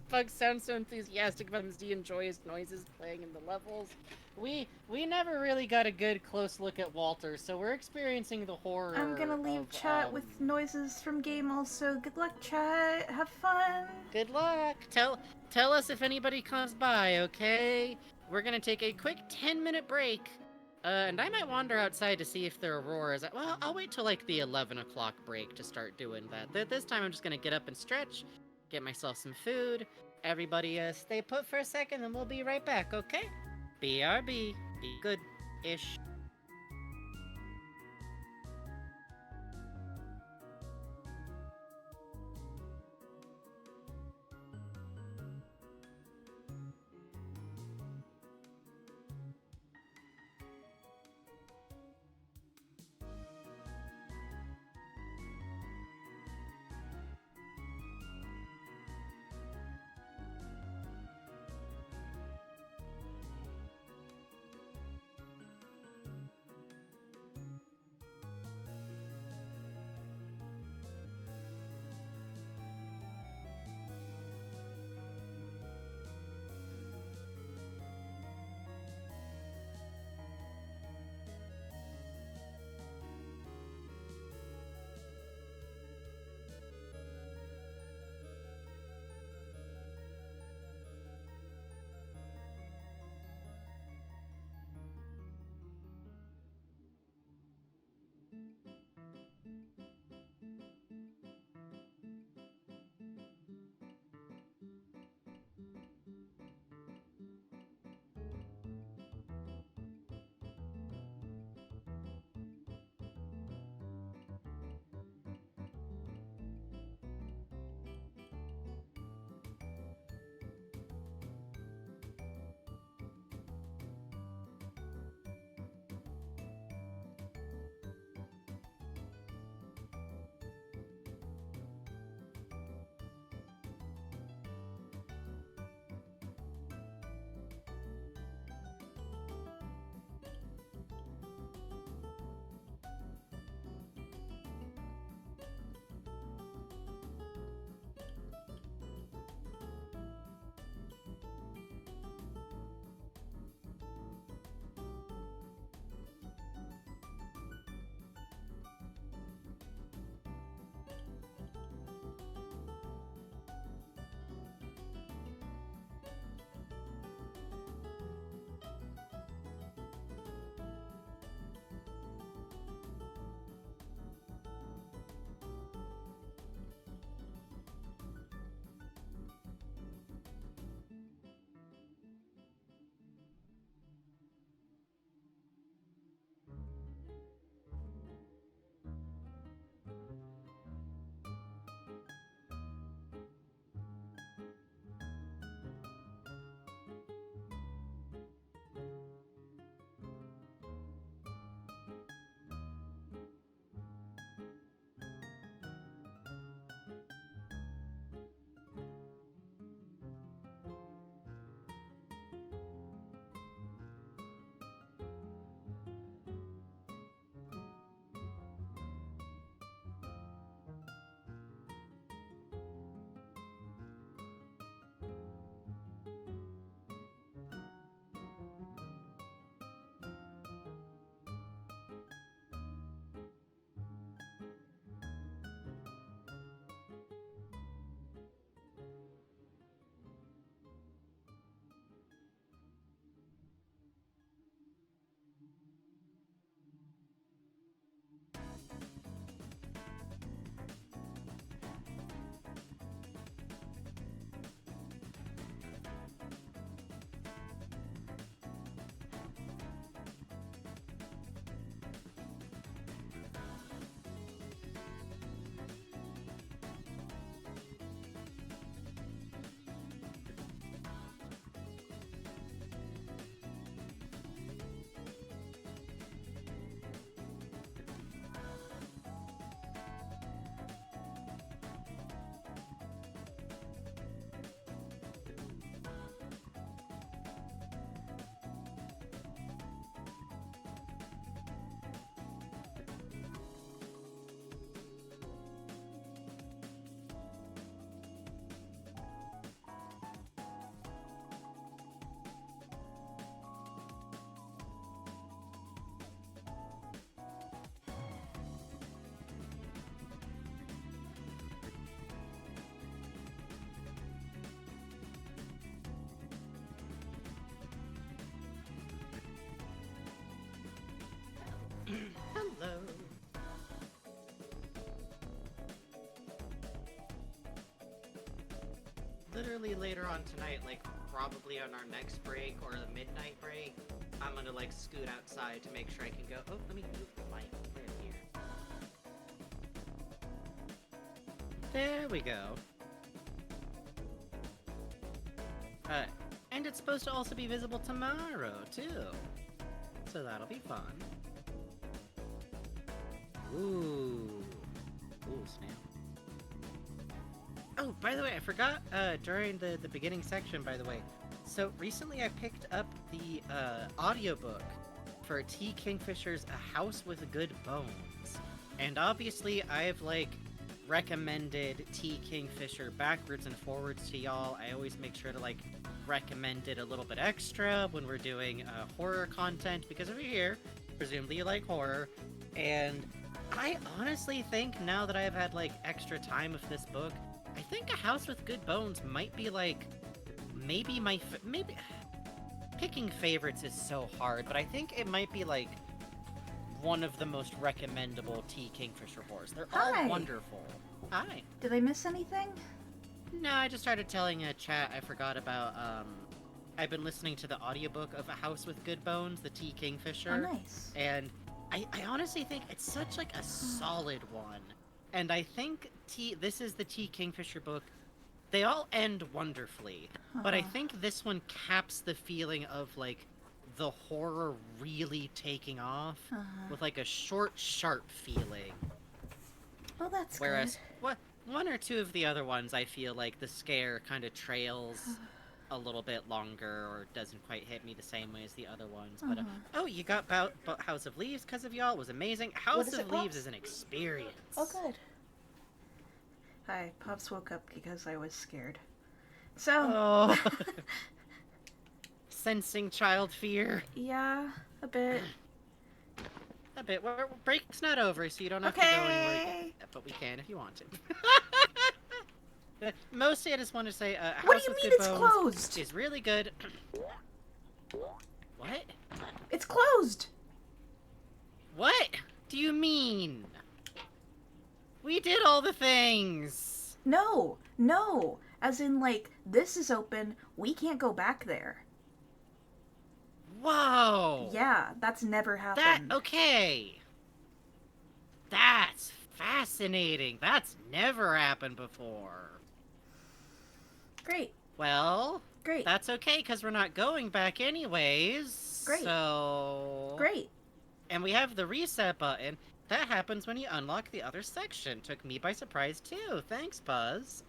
Bug sounds so enthusiastic about him. He enjoys noises playing in the levels. We never really got a good close look at Walter, so we're experiencing the horror. I'm gonna leave chat with noises from game also. Good luck, chat. Have fun. Good luck. Tell us if anybody comes by, okay? We're gonna take a quick 10-minute break. And I might wander outside to see if there are roars. Well, I'll wait till like the 11 o'clock break to start doing that. This time I'm just gonna get up and stretch, get myself some food. Everybody stay put for a second and we'll be right back, okay? BRB. Be good-ish. literally later on tonight, like probably on our next break or the midnight break, I'm gonna like scoot outside to make sure I can go. Oh, let me move the mic right here. There we go. And it's supposed to also be visible tomorrow, too. So that'll be fun. Ooh. Ooh, snap. Oh, by the way, I forgot, during the beginning section, by the way. So, recently I picked up the, audiobook for T. Kingfisher's A House with Good Bones. And obviously, I've, like, recommended T. Kingfisher backwards and forwards to y'all. I always make sure to, like, recommend it a little bit extra when we're doing, horror content, because over here, presumably you like horror, and I honestly think, now that I've had, like, extra time with this book, I think A House with Good Bones might be, like, maybe maybe... Picking favorites is so hard, but I think it might be, like, one of the most recommendable T. Kingfisher horrors. They're all wonderful. Hi. Did I miss anything? No, I just started telling a chat I forgot about, I've been listening to the audiobook of A House with Good Bones, the T. Kingfisher. Oh, nice. And I honestly think it's such, like, a solid one. And I think this is the T. Kingfisher book. They all end wonderfully. But I think this one caps the feeling of, like, the horror really taking off with, like, a short, sharp feeling. Oh, that's Whereas, good. One or two of the other ones, I feel like the scare kind of trails a little bit longer or doesn't quite hit me the same way as the other ones. But, oh, you got House of Leaves because of y'all. It was amazing. House of Leaves is an experience. Oh, good. Hi, Pops woke up because I was scared. So... Oh. Sensing child fear. Yeah, a bit. A bit. Well, break's not over, so you don't have to go anywhere. But we can if you want to. Mostly, I just want to say, House what do you of mean Good it's Bones closed? is really good. What? It's closed. What do you mean? We did all the things. No. As in, like, this is open. We can't go back there. Whoa. Yeah, that's never happened. Okay. That's fascinating. That's never happened before. Great. Well, Great. That's okay, because we're not going back anyways. Great. So... Great. And we have the reset button. That happens when you unlock the other section. Took me by surprise, too. Thanks, Buzz.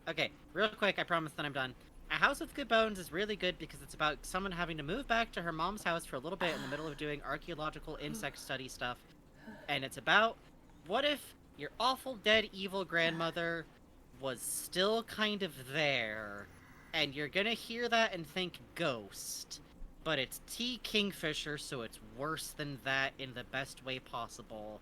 Okay, real quick, I promise that I'm done. A House with Good Bones is really good because it's about someone having to move back to her mom's house for a little bit in the middle of doing archaeological insect study stuff. And it's about, what if your awful dead evil grandmother was still kind of there, and you're gonna hear that and think ghost, but it's T. Kingfisher, so it's worse than that in the best way possible,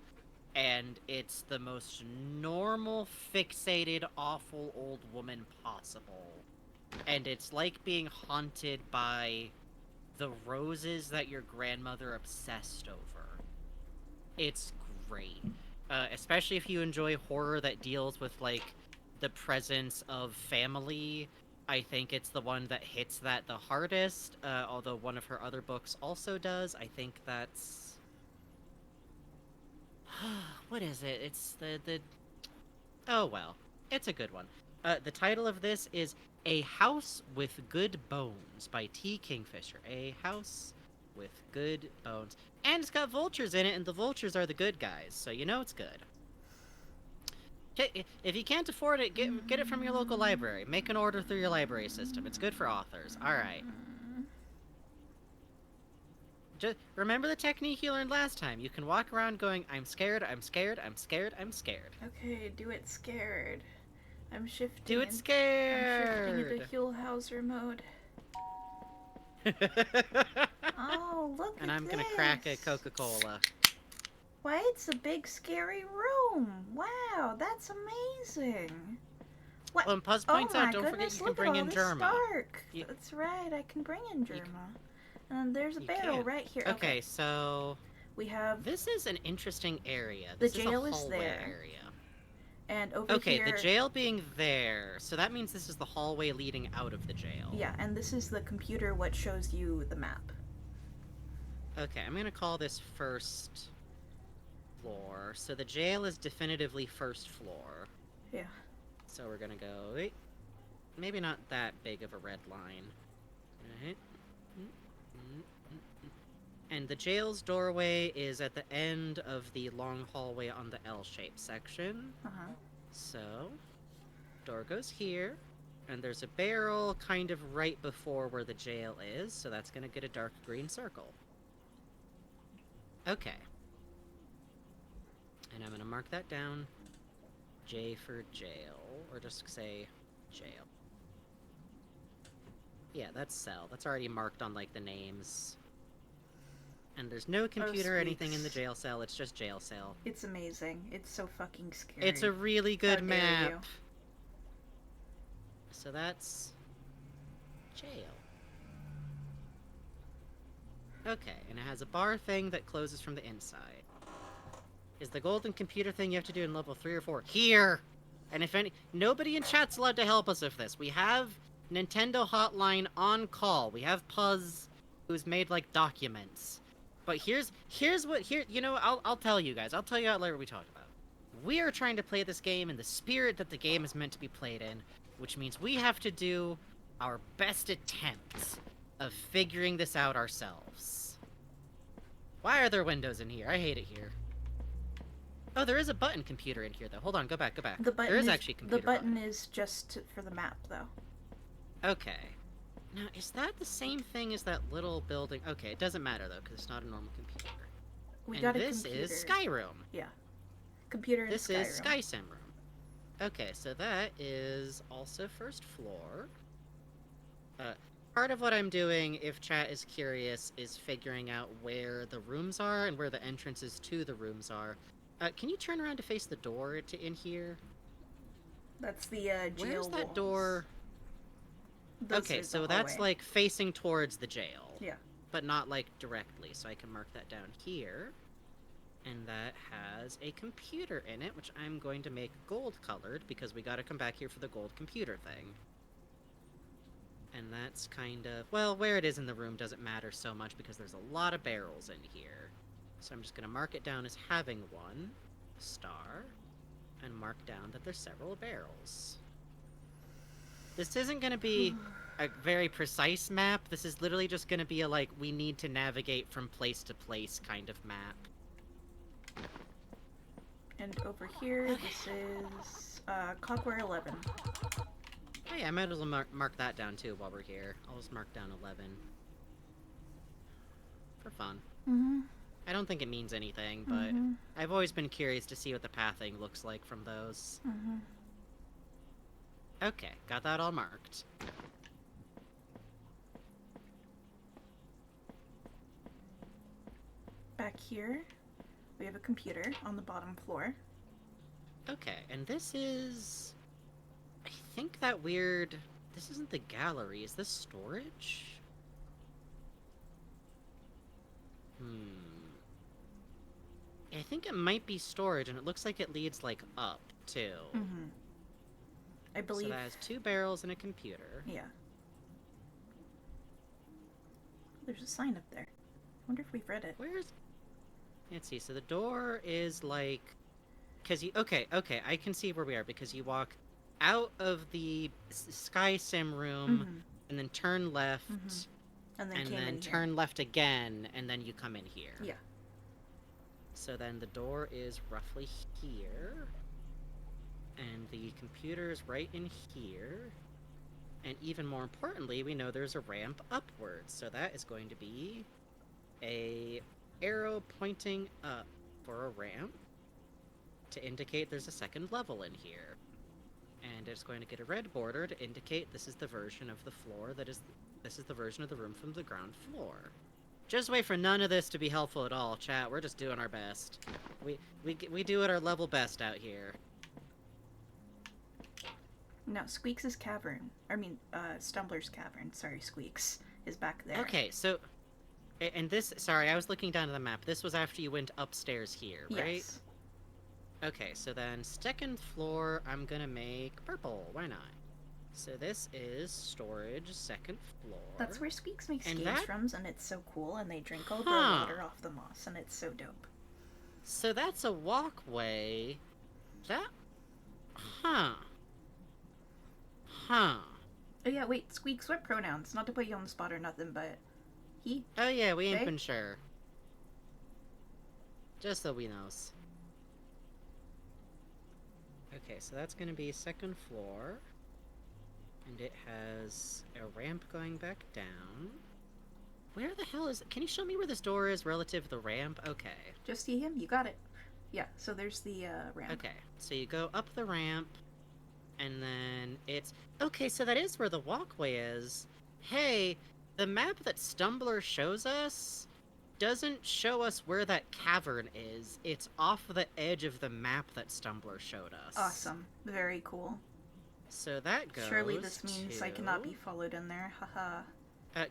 and it's the most normal, fixated, awful old woman possible. And it's like being haunted by the roses that your grandmother obsessed over. It's great. Especially if you enjoy horror that deals with, like, the presence of family. I think it's the one that hits that the hardest, although one of her other books also does. I think that's... what is it? It's the... Oh, well. It's a good one. The title of this is A House with Good Bones by T. Kingfisher. A House with Good Bones. And it's got vultures in it, and the vultures are the good guys, so you know it's good. If you can't afford it, get it from your local library. Make an order through your library system. It's good for authors. Alright. Just remember the technique you learned last time. You can walk around going, I'm scared, I'm scared, I'm scared, I'm scared. Okay, do it scared. I'm shifting. Do it scared! I'm shifting into Hulhauser mode. Oh, look And at I'm this. gonna crack a Coca-Cola. Why, it's a big scary room. Wow, that's amazing. What? Well, and Puzz points out, don't forget goodness, you can bring in Germa. Dark. That's right, I can bring in Germa. And there's a barrel right here. Okay, so we have... This is an interesting area. The This jail is is a hallway there. area. And over Okay, here... the jail being there, so that means this is the hallway leading out of the jail. Yeah, and this is the computer what shows you the map. Okay, I'm gonna call this first floor. So the jail is definitively first floor. Yeah. So we're gonna go... Wait, maybe not that big of a red line. Right. And the jail's doorway is at the end of the long hallway on the L-shaped section. Uh-huh. So, door goes here, and there's a barrel kind of right before where the jail is, so that's gonna get a dark green circle. Okay. And I'm gonna mark that down. J for jail, or just say jail. Yeah, that's cell. That's already marked on, like, the names. And there's no computer or anything in the jail cell, it's just jail cell. It's amazing. It's so fucking scary. It's a really good How dare you. map. So that's jail. Okay, and it has a bar thing that closes from the inside. Is the golden computer thing you have to do in level 3 or 4? Here! And if nobody in chat's allowed to help us with this. We have Nintendo Hotline on call. We have Puzz, who's made, like, documents. But here's what, you know, I'll tell you guys. I'll tell you out later what we talk about. We are trying to play this game in the spirit that the game is meant to be played in, which means we have to do our best attempts of figuring this out ourselves. Why are there windows in here? I hate it here. Oh, there is a button computer in here, though. Hold on, go back. The button there is actually a computer The button is just for the map, though. Okay. Now, is that the same thing as that little building? Okay, it doesn't matter, though, because it's not a normal computer. We and got a this computer. is Skyroom. Yeah. Computer in This Skyrim. is Sky Sim Room. Okay, so that is also first floor. Part of what I'm doing, if chat is curious, is figuring out where the rooms are and where the entrances to the rooms are. Can you turn around to face the door to in here? That's the jail Where's that walls. door? Okay, so that's like facing towards the jail. Yeah. But not like directly, so I can mark that down here. And that has a computer in it, which I'm going to make gold colored because we gotta come back here for the gold computer thing. And that's kind of, well, where it is in the room doesn't matter so much because there's a lot of barrels in here. So I'm just gonna mark it down as having one star and mark down that there's several barrels. This isn't gonna be a very precise map. This is literally just gonna be a, like, we need to navigate from place to place kind of map. And over here, this is Cogware 11. Oh yeah, I might as well mark that down too while we're here. I'll just mark down 11. For fun. Mm-hmm. I don't think it means anything, but I've always been curious to see what the pathing looks like from those. Mm-hmm. Okay, got that all marked. Back here, we have a computer on the bottom floor. Okay, and this is... I think that weird... This isn't the gallery, is this storage? I think it might be storage, and it looks like it leads, like, up, too. Mm-hmm. I believe... So that has 2 barrels and a computer. Yeah. There's a sign up there. I wonder if we've read it. Where's... Let's see, so the door is, like... Because you... Okay, I can see where we are, because you walk out of the Sky Sim room, and then turn left, and then, turn left again, and then you come in here. Yeah. So then the door is roughly here, and the computer is right in here, and even more importantly, we know there's a ramp upwards, so that is going to be a arrow pointing up for a ramp to indicate there's a second level in here. And it's going to get a red border to indicate this is the version of the floor this is the version of the room from the ground floor. Just wait for none of this to be helpful at all, chat. We're just doing our best. We do at our level best out here. No, Squeaks' cavern. I mean, Stumbler's cavern. Sorry, Squeaks is back there. Okay, so... And this... Sorry, I was looking down at the map. This was after you went upstairs here, right? Yes. Okay, so then second floor, I'm gonna make purple. Why not? So this is storage, second floor. That's where Squeaks makes And skates that- from, and it's so cool, and they drink all the Huh. water off the moss, and it's so dope. So that's a walkway. That... Huh. Huh. Oh yeah, wait, Squeaks, what pronouns? Not to put you on the spot or nothing, but he... Oh yeah, we ain't They? been sure. Just so we knows. Okay, so that's gonna be second floor. And it has a ramp going back down. Where the hell is it? Can you show me where this door is relative to the ramp? Okay. Just see him? You got it. Yeah, so there's the ramp. Okay, so you go up the ramp, and then it's... Okay, so that is where the walkway is. Hey, the map that Stumbler shows us doesn't show us where that cavern is. It's off the edge of the map that Stumbler showed us. Awesome. Very cool. So that goes Surely this means I cannot to- be followed in there. Haha.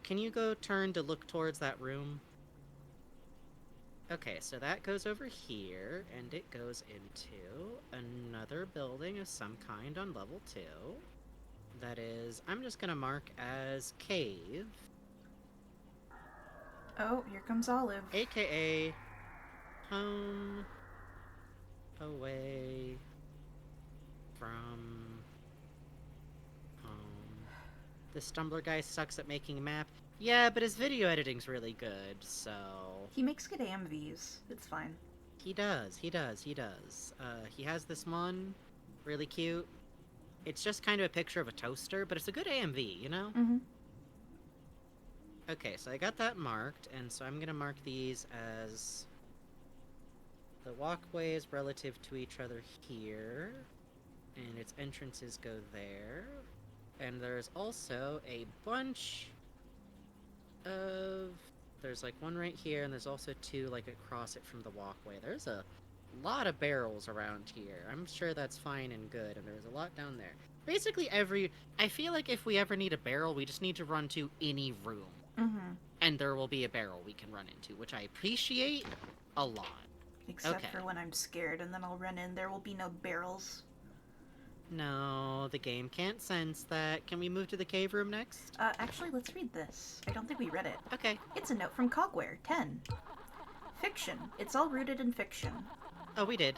Can you go turn to look towards that room? Okay, so that goes over here, and it goes into another building of some kind on level 2. That is, I'm just gonna mark as cave, Oh, here comes Olive. aka home away from home. The Stumbler guy sucks at making a map. Yeah, but his video editing's really good, so... He makes good AMVs. It's fine. He does. He has this one, really cute. It's just kind of a picture of a toaster, but it's a good AMV, you know? Mm-hmm. Okay, so I got that marked, and so I'm gonna mark these as the walkways relative to each other here, and its entrances go there. And there's also a bunch of... There's like one right here, and there's also two like across it from the walkway. There's a lot of barrels around here. I'm sure that's fine and good, and there's a lot down there. Basically I feel like if we ever need a barrel, we just need to run to any room. Mm-hmm. And there will be a barrel we can run into, which I appreciate a lot. Except Okay. for when I'm scared and then I'll run in. There will be no barrels. No, the game can't sense that. Can we move to the cave room next? Actually, let's read this. I don't think we read it. Okay. It's a note from Cogware, 10. Fiction. It's all rooted in fiction. Oh, we did.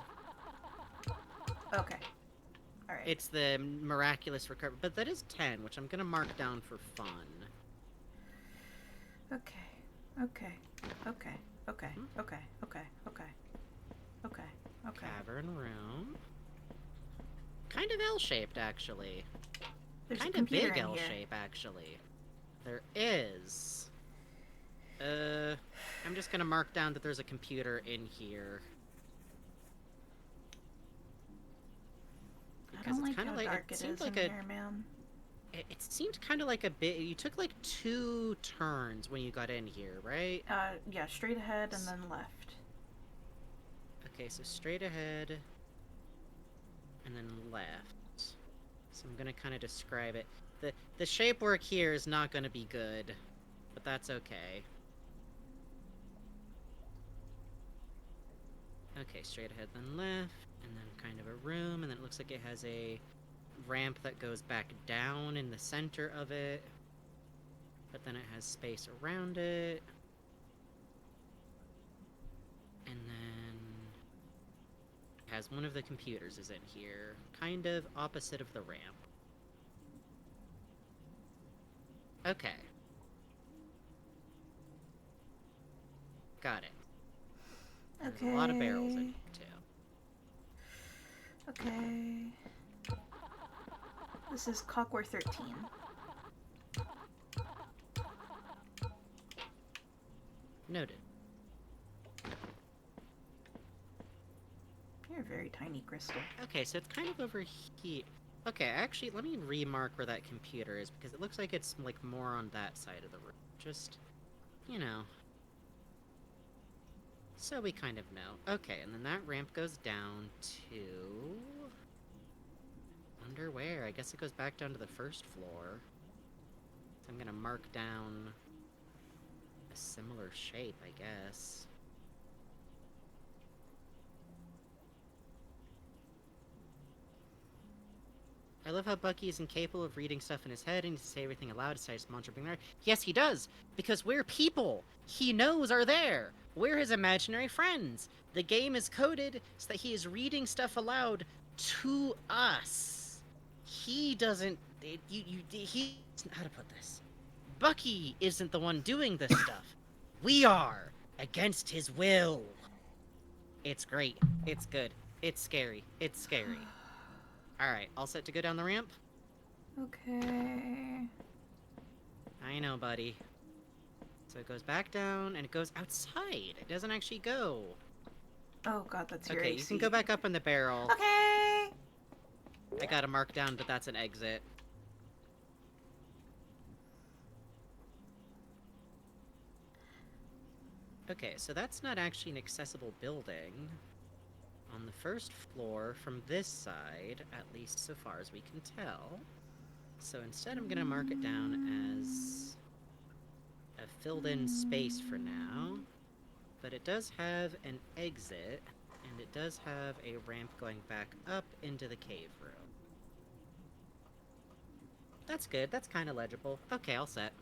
Okay. Alright. It's the miraculous recovery, but that is 10, which I'm gonna mark down for fun. Okay. Okay. Okay. Okay. Okay. Okay. Okay. Okay. Okay. Cavern room. Kind of L-shaped, actually. There's Kind a of computer big in here. L-shape, actually. There is. I'm just gonna mark down that there's a computer in here. I don't like kinda how like- dark it seemed is like in a- there, man. It seemed kind of like a bit... You took like 2 turns when you got in here, right? Yeah, straight ahead and then left. Okay, so straight ahead, and then left. So I'm gonna kind of describe it. The shape work here is not gonna be good, but that's okay. Okay, straight ahead, then left, and then kind of a room, and then it looks like it has a ramp that goes back down in the center of it, but then it has space around it. And then it has one of the computers is in here, kind of opposite of the ramp. Okay. Got it. There's Okay. a lot of barrels in here, too. Okay. This is Cockware 13. Noted. You're a very tiny crystal. Okay, so it's kind of over here. Okay, actually, let me remark where that computer is, because it looks like it's, like, more on that side of the room. Just, you know. So we kind of know. Okay, and then that ramp goes down to... Wonder where? I guess it goes back down to the first floor. So I'm gonna mark down a similar shape, I guess. I love how Bucky is incapable of reading stuff in his head and to say everything aloud decides monster being there. Yes, he does, because we're people he knows are there. We're his imaginary friends. The game is coded so that he is reading stuff aloud to us. He doesn't. He. How to put this? Bucky isn't the one doing this stuff. We are, against his will. It's great. It's good. It's scary. It's scary. Alright, all set to go down the ramp? Okay. I know, buddy. So it goes back down, and it goes outside. It doesn't actually go. Oh god, that's your Okay, AC. you can go back up in the barrel. Okay! I got a mark down, but that's an exit. Okay, so that's not actually an accessible building. On the first floor, from this side, at least so far as we can tell. So instead I'm gonna mark it down as a filled-in space for now. But it does have an exit, and it does have a ramp going back up into the cave room. That's good, that's kind of legible. Okay, all set.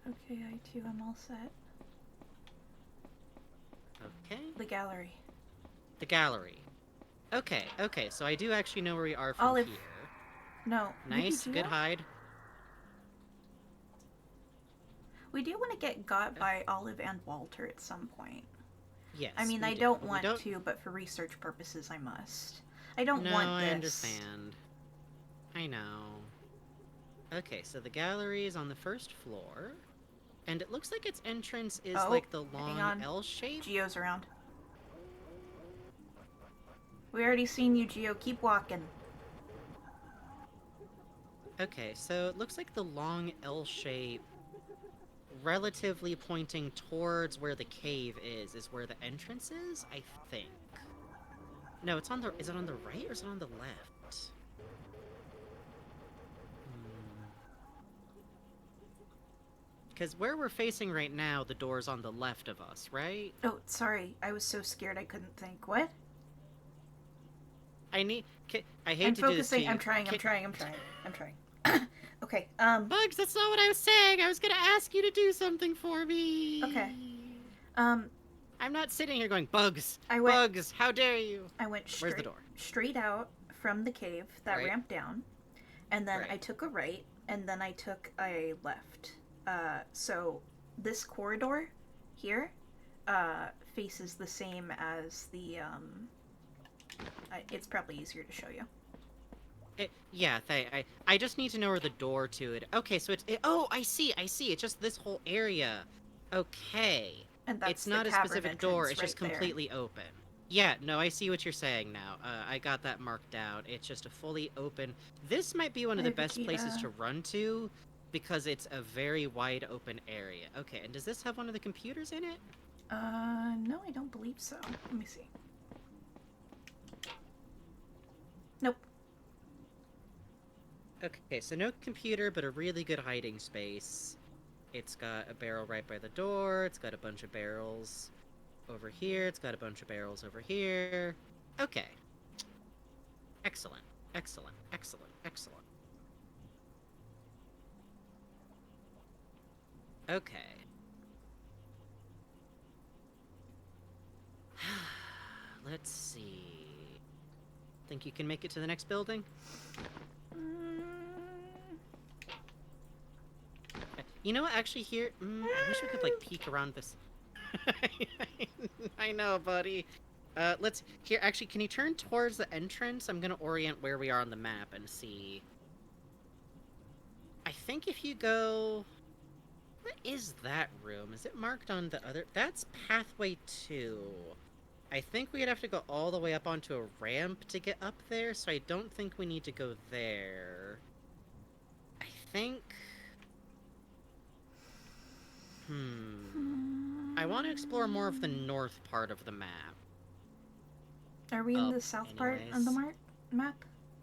Okay, I too am all set. Okay. The gallery. The gallery. Okay, okay, so I do actually know where we are from Olive. here. No. Nice, good hide. We do want to get got by Olive and Walter at some point. Yes. I mean, we I do. don't We want to, but for research purposes, I must. I don't want this. No, I understand. I know. Okay, so the gallery is on the first floor. And it looks like its entrance is like the long L shape. Geo's around. We already seen you, Geo. Keep walking. Okay, so it looks like the long L shape, relatively pointing towards where the cave is where the entrance is, I think. No, it's on the... Is it on the right or is it on the left? Because where we're facing right now, the door's on the left of us, right? Oh, sorry. I was so scared I couldn't think. What? I hate I'm to do this to focusing. you. I'm trying. Okay, Bugs, that's not what I was saying! I was gonna ask you to do something for me! Okay. I'm not sitting here going, Bugs! Bugs, how dare you! I went straight, Where's the door? Straight out from the cave, that Right. ramp down, and then Right. I took a right, and then I took a left. So this corridor here, faces the same as the, it's probably easier to show you. I just need to know where the door to it... Okay, so oh, I see! It's just this whole area. Okay. And that's It's not the a cavern specific door, it's entrance just right there. completely open. Yeah, no, I see what you're saying now. I got that marked out. It's just a fully open... This might be one of the best places to run to, because it's a very wide open area. Okay, and does this have one of the computers in it? No, I don't believe so. Let me see. Nope. Okay, so no computer, but a really good hiding space. It's got a barrel right by the door, it's got a bunch of barrels over here, it's got a bunch of barrels over here. Okay. Excellent, excellent, excellent, excellent. Okay. Let's see. Think you can make it to the next building? You know what, actually here... I wish we could, like, peek around this... I know, buddy. Let's... Here, actually, can you turn towards the entrance? I'm gonna orient where we are on the map and see... I think if you go... What is that room? Is it marked on the other... That's pathway 2. I think we'd have to go all the way up onto a ramp to get up there, so I don't think we need to go there. I think... I want to explore more of the north part of the map. Are we in the south part of the map?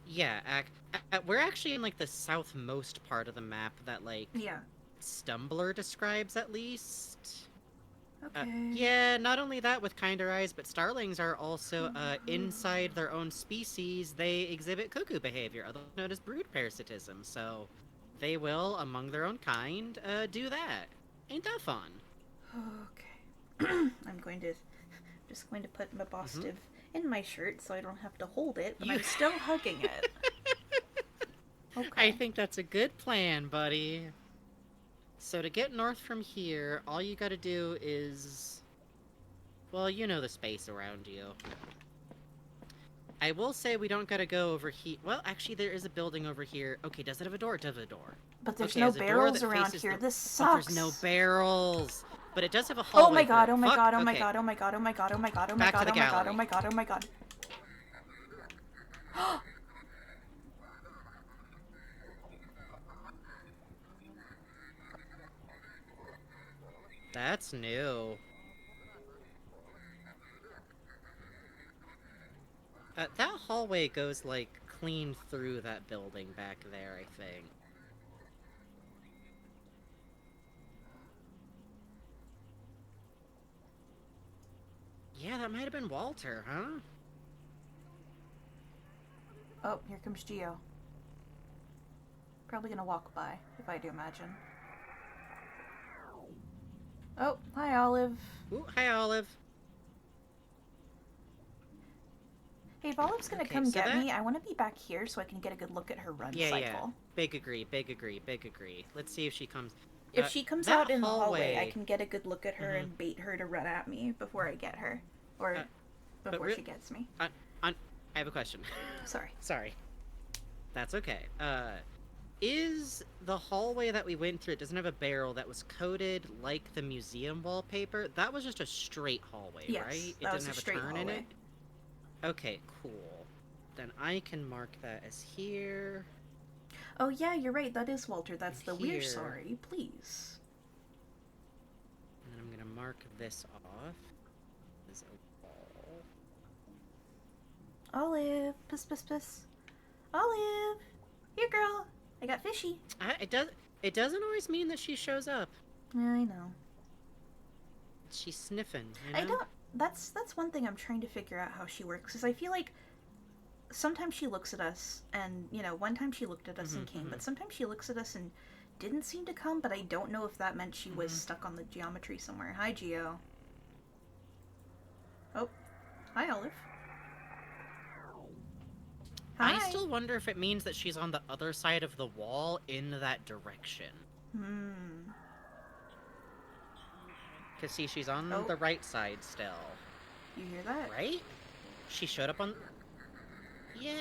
Yeah, we're actually in, like, the southmost part of the map that, like... Yeah. Stumbler describes, at least. Okay. Yeah, not only that with kinder eyes, but starlings are also, inside their own species, they exhibit cuckoo behavior, otherwise known as brood parasitism, so they will, among their own kind, do that. Ain't that fun? Okay. Just going to put my Mm-hmm. Bostiv in my shirt so I don't have to hold it, but You... I'm still hugging it. I Okay. think that's a good plan, buddy. So to get north from here, all you gotta do is... Well, you know the space around you. I will say we don't gotta go over here. Well, actually, there is a building over here. Okay, does it have a door? It does have a door. But there's Okay, it no has a door barrels that around faces here. the... This But there's sucks. no barrels! But it does have a Oh hallway my god, for oh it. my Fuck! god, oh my Okay, god, oh my god, oh my god, oh my god, oh my back god, to the oh my god, oh gallery. my god, oh my god. That's new. That hallway goes, like, clean through that building back there, I think. Yeah, that might have been Walter, huh? Oh, here comes Geo. Probably gonna walk by, if I do imagine. Oh, hi Olive. Ooh, hi, Olive. Hey, if Olive's gonna Okay, come so get that... me, I want to be back here so I can get a good look at her run Yeah, cycle. Big agree, big agree, big agree. Let's see if she comes... If she comes that out in the hallway, I can get a good look at her Mhm. and bait her to run at me before I get her. Or before she gets me. I have a question. Sorry. Sorry. That's okay. Is the hallway that we went through, it doesn't have a barrel that was coated like the museum wallpaper? That was just a straight hallway, Yes, right? It that didn't was a have a straight turn in hallway. it? Okay, cool. Then I can mark that as here. Oh yeah, you're right. That is Walter. That's the Here. we're sorry. Please. And then I'm gonna mark this off. As a wall. Olive, piss, piss, piss. Olive, here, girl. I got fishy. It doesn't always mean that she shows up. Yeah, I know. She's sniffing, you know? I don't. That's one thing I'm trying to figure out how she works. Because I feel like sometimes she looks at us, and one time she looked at us and came, but sometimes she looks at us and didn't seem to come. But I don't know if that meant she was stuck on the geometry somewhere. Hi, Geo. Oh, hi, Olive. Hi. I still wonder if it means that she's on the other side of the wall in that direction. Because, see, she's on the right side still. You hear that? Right? She showed up on... Yeah,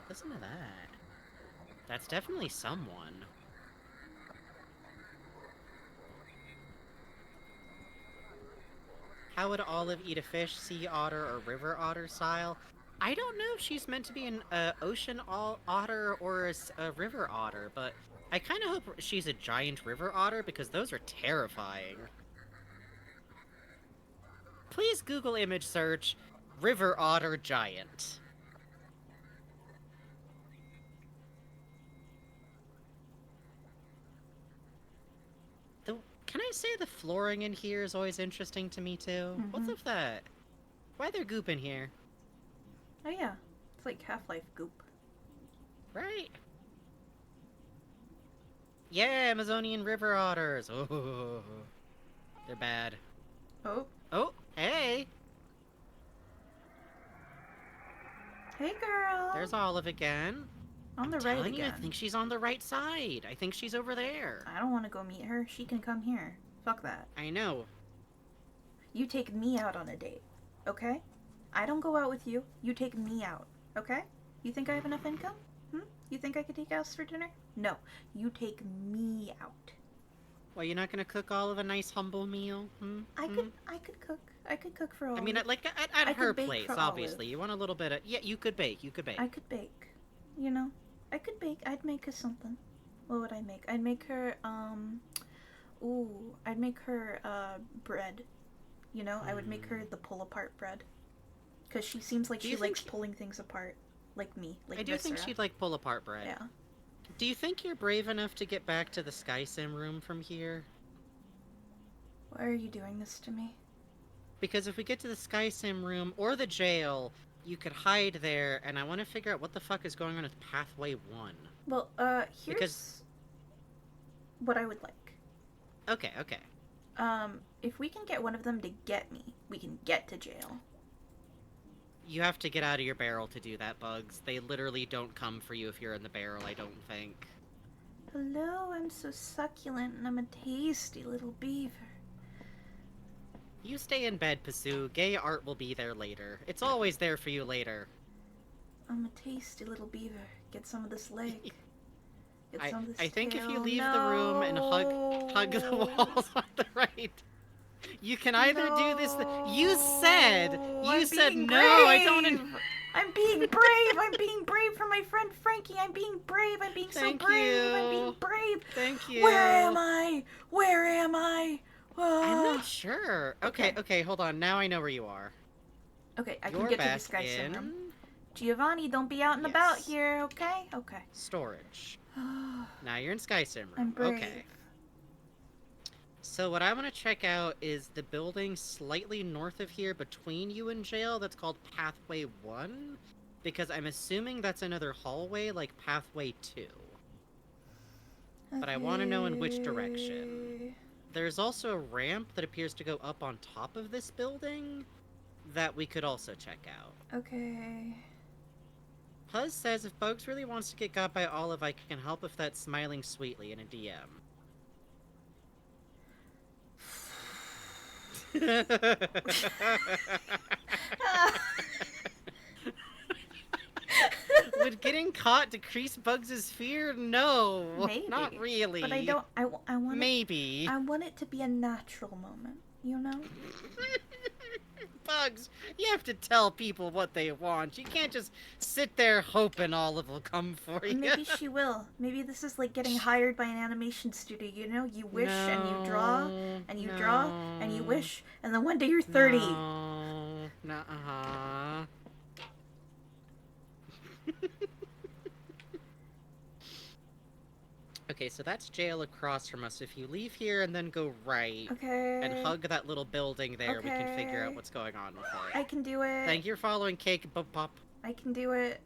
listen to that. That's definitely someone. How would Olive eat a fish, sea otter, or river otter style? I don't know if she's meant to be an ocean otter or a river otter, but I kind of hope she's a giant river otter because those are terrifying. Please Google image search river otter giant. Can I say the flooring in here is always interesting to me too? What's up with that? Why there goop in here? Oh yeah, it's like Half-Life goop. Right? Yeah, Amazonian river otters. Oh, they're bad. Oh. Oh, hey! Hey, girl. There's Olive again. On the I'm right telling you, again. I think she's on the right side. I think she's over there. I don't want to go meet her. She can come here. Fuck that. I know. You take me out on a date, okay? I don't go out with you. You take me out, okay? You think I have enough income? You think I could take us for dinner? No. You take me out. Well, you're not gonna cook Olive a nice humble meal? I could cook. I could cook for Olive. I mean, at I her could bake place, for obviously. Olive. You want a little bit of... Yeah, you could bake. You could bake. I could bake. I could bake. I'd make her something. What would I make? I'd make her, I'd make her, bread. I would make her the pull-apart bread. Because she seems like she likes pulling things apart. Like me. Like I do think she'd like pull-apart bread. Yeah. Do you think you're brave enough to get back to the Sky Sim room from here? Why are you doing this to me? Because if we get to the Sky Sim room or the jail, you could hide there, and I want to figure out what the fuck is going on with Pathway 1. Well, here's what I would like. Okay. If we can get one of them to get me, we can get to jail. You have to get out of your barrel to do that, Bugs. They literally don't come for you if you're in the barrel, I don't think. Hello, I'm so succulent and I'm a tasty little beaver. You stay in bed, Pasu. Gay art will be there later. It's always there for you later. I'm a tasty little beaver. Get some of this leg. Get some of this I think tail. if you leave the room and hug the walls on the right, you can either do this. You said no. I don't. I'm being brave. I'm being brave for my friend Frankie. I'm being brave. I'm being so brave. I'm being brave. Thank you. Where am I? Where am I? I'm not sure. Okay, hold on. Now I know where you are. Okay, I can get to this guy's in room. Giovanni, don't be out and about here, okay? Okay. Storage. Now you're in Sky Sim room. I'm brave. Okay. So what I want to check out is the building slightly north of here between you and jail that's called Pathway 1. Because I'm assuming that's another hallway like Pathway 2. But I want to know in which direction. There's also a ramp that appears to go up on top of this building that we could also check out. Okay. Puzz says if Bugs really wants to get got by Olive, I can help with that smiling sweetly in a DM. Would getting caught decrease Bugs' fear? No, Maybe. Not really. But I don't. I want. Maybe. I want it to be a natural moment. You know. Bugs, you have to tell people what they want. You can't just sit there hoping Olive will come for you. Maybe she will. Maybe this is like getting hired by an animation studio. You know, you wish and you draw and you draw and you wish, and then one day you're 30. No. Nuh-uh. Okay, so that's jail across from us. If you leave here and then go right and hug that little building there, we can figure out what's going on with it. I can do it. Thank you for following Cake Bop Pop. I can do it.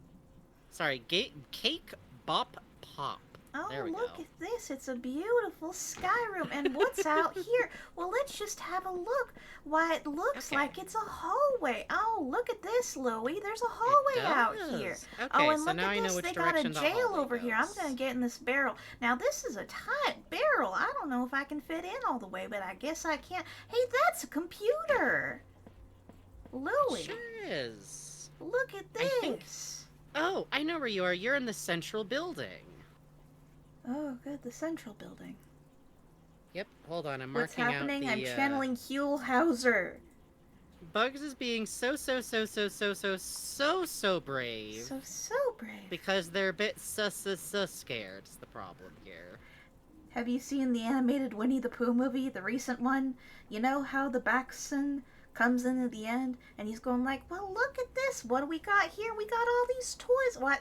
Sorry, Cake Bop Pop. Oh, there we look go. at this. It's a beautiful sky room. And what's out here? Well, let's just have a look. Why, it looks like it's a hallway. Oh, look at this, Louie. There's a hallway out here. Okay, oh, and so look now at I know this. which They got a direction the jail hallway over here. I'm goes. going to get in this barrel. Now, this is a tight barrel. I don't know if I can fit in all the way, but I guess I can. Hey, that's a computer. Louie. Sure is. Look at this. Oh, I know where you are. You're in the central building. Oh, good. The central building. Yep, hold on. I'm What's marking happening? out the, I'm channeling Huell Hauser. Bugs is being so brave. So brave. Because they're a bit scared is the problem here. Have you seen the animated Winnie the Pooh movie, the recent one? You know how the Baxon comes in at the end and he's going like, well, look at this. What do we got here? We got all these toys. What?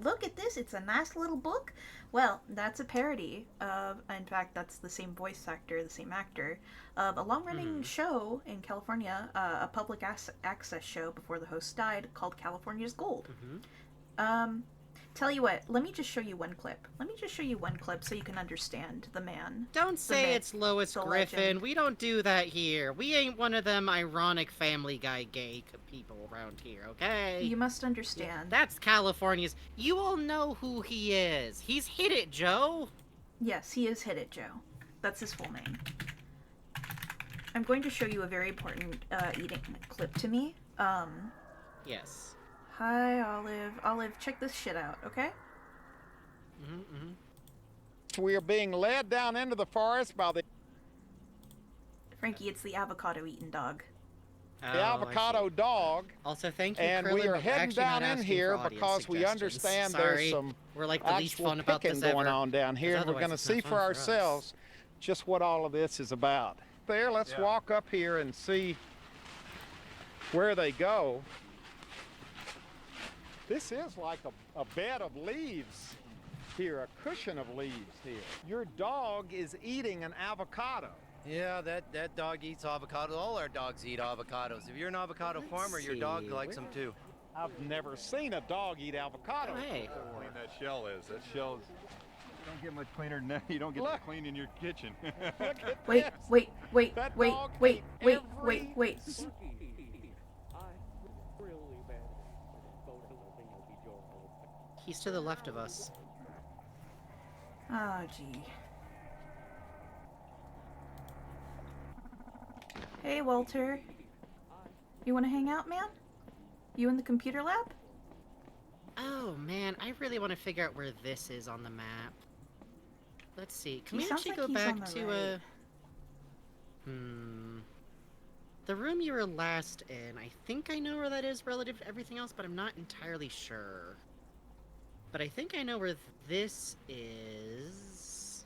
Look at this. It's a nice little book. Well, that's a parody of, in fact, that's the same voice actor, the same actor, of a long-running show in California, a public access show before the host died, called California's Gold. Tell you what, let me just show you one clip. So you can understand the man. Don't say it's Lois Griffin. legend. We don't do that here. We ain't one of them ironic Family Guy gay people around here, okay? You must understand. That's California's. You all know who he is. He's Hit It Joe. Yes, he is Hit It Joe. That's his full name. I'm going to show you a very important eating clip to me. Yes. Hi, Olive. Olive, check this shit out, okay? We are being led down into the forest by the Frankie, it's the avocado-eating dog. avocado dog. Also, thank you, and Krillin, we are but heading actually down not in asking here for audience because we suggestions. understand Sorry. there's some We're like the least actual fun about picking this going ever. on down here. And we're Otherwise going to it's not see fun for us. ourselves just what all of this is about. There, let's walk up here and see where they go. This is like a bed of leaves here, a cushion of leaves here. Your dog is eating an avocado. Yeah, that dog eats avocados. All our dogs eat avocados. If you're an avocado Let's farmer, your dog see, likes them too. I've never seen a dog eat avocados Oh, hey. before. How clean that shell is. That shell's. You don't get much cleaner than that. You don't get Look. that clean in your kitchen. Look at Wait, this. wait, wait, That wait, dog wait, ate wait, every- wait. He's to the left of us. Oh, gee. Hey, Walter. You want to hang out, man? You in the computer lab? Oh man, I really want to figure out where this is on the map. Let's see. Can He we sounds actually like go he's back on the to right. the room you were last in? I think I know where that is relative to everything else, but I'm not entirely sure. But I think I know where this is.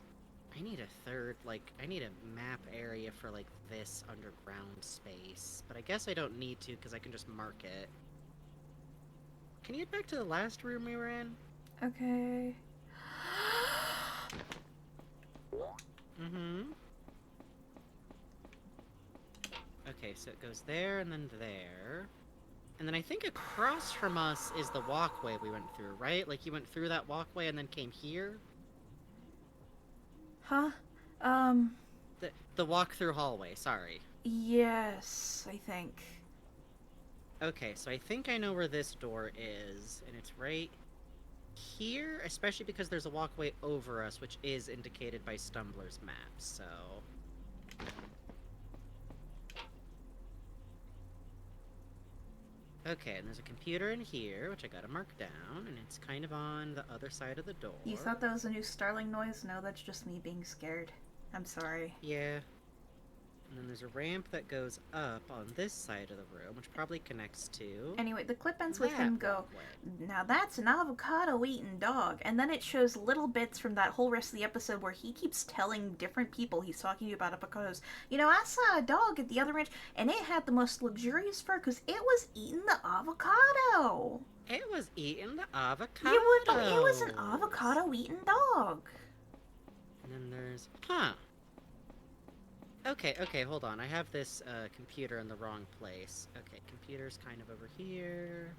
I need a third, I need a map area for, this underground space. But I guess I don't need to, because I can just mark it. Can you get back to the last room we were in? Okay. Mm-hmm. Okay, so it goes there and then there. And then I think across from us is the walkway we went through, right? Like you went through that walkway and then came here? Huh? The walk-through hallway, sorry. Yes, I think. Okay, so I think I know where this door is, and it's right here, especially because there's a walkway over us, which is indicated by Stumbler's map, so... Okay, and there's a computer in here, which I gotta mark down, and it's kind of on the other side of the door. You thought that was a new startling noise? No, that's just me being scared. I'm sorry. Yeah. And then there's a ramp that goes up on this side of the room, which probably connects to... Anyway, the clip ends with that him go, walkway. "Now that's an avocado-eating dog." And then it shows little bits from that whole rest of the episode where he keeps telling different people he's talking to about avocados. You know, I saw a dog at the other ranch, and it had the most luxurious fur because it was eating the avocado. It was eating the avocado. It was an avocado-eating dog. And then there's... Huh. Okay, hold on. I have this computer in the wrong place. Okay, computer's kind of over here.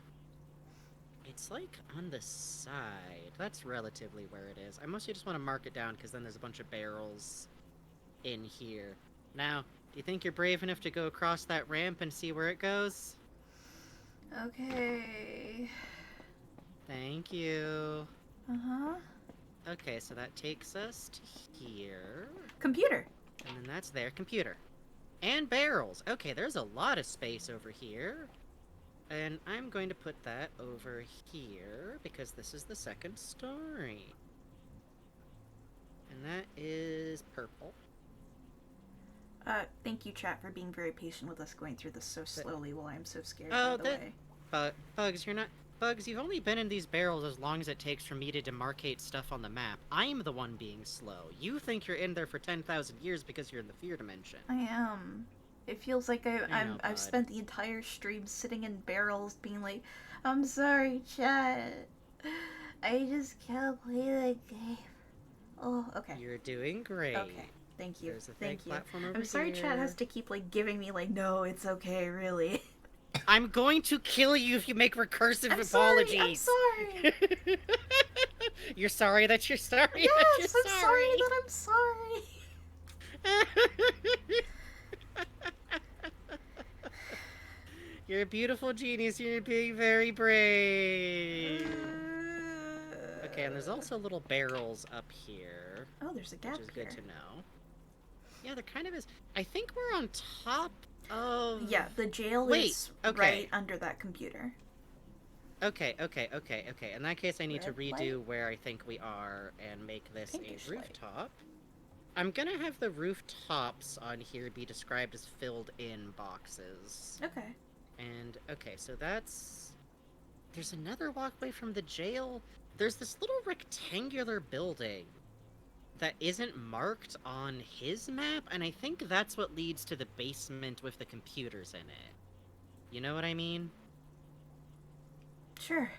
It's on the side. That's relatively where it is. I mostly just want to mark it down because then there's a bunch of barrels in here. Now, do you think you're brave enough to go across that ramp and see where it goes? Okay. Thank you. Uh-huh. Okay, so that takes us to here. Computer. And then that's their computer. And barrels. Okay, there's a lot of space over here. And I'm going to put that over here, because this is the second story. And that is purple. Thank you, chat, for being very patient with us going through this so slowly while I'm so scared, Oh, by the way. Bugs, you're not... Bugs, you've only been in these barrels as long as it takes for me to demarcate stuff on the map. I'm the one being slow. You think you're in there for 10,000 years because you're in the fear dimension. I am. It feels like I've bud. spent the entire stream sitting in barrels being like, "I'm sorry, chat. I just can't play the game." Oh, okay. You're doing great. Okay. Thank you. There's a Thank you. platform over I'm sorry here. chat has to keep giving me "No, it's okay, really." I'm going to kill you if you make recursive I'm apologies. sorry. I'm sorry. You're sorry that you're sorry. Yes, that I'm you're sorry that I'm sorry. You're a beautiful genius. You're being very brave. Okay, and there's also little barrels up here. Oh, there's a gap Which is here. good to know. Yeah, there kind of is. I think we're on top of... Yeah, the jail is okay. right under that computer. Okay. In that case, I need to Red redo light? where I think we are and make this Pinkish a light. rooftop. I'm gonna have the rooftops on here be described as filled-in boxes. Okay. And, okay, so that's... There's another walkway from the jail. There's this little rectangular building that isn't marked on his map, and I think that's what leads to the basement with the computers in it. You know what I mean? Sure.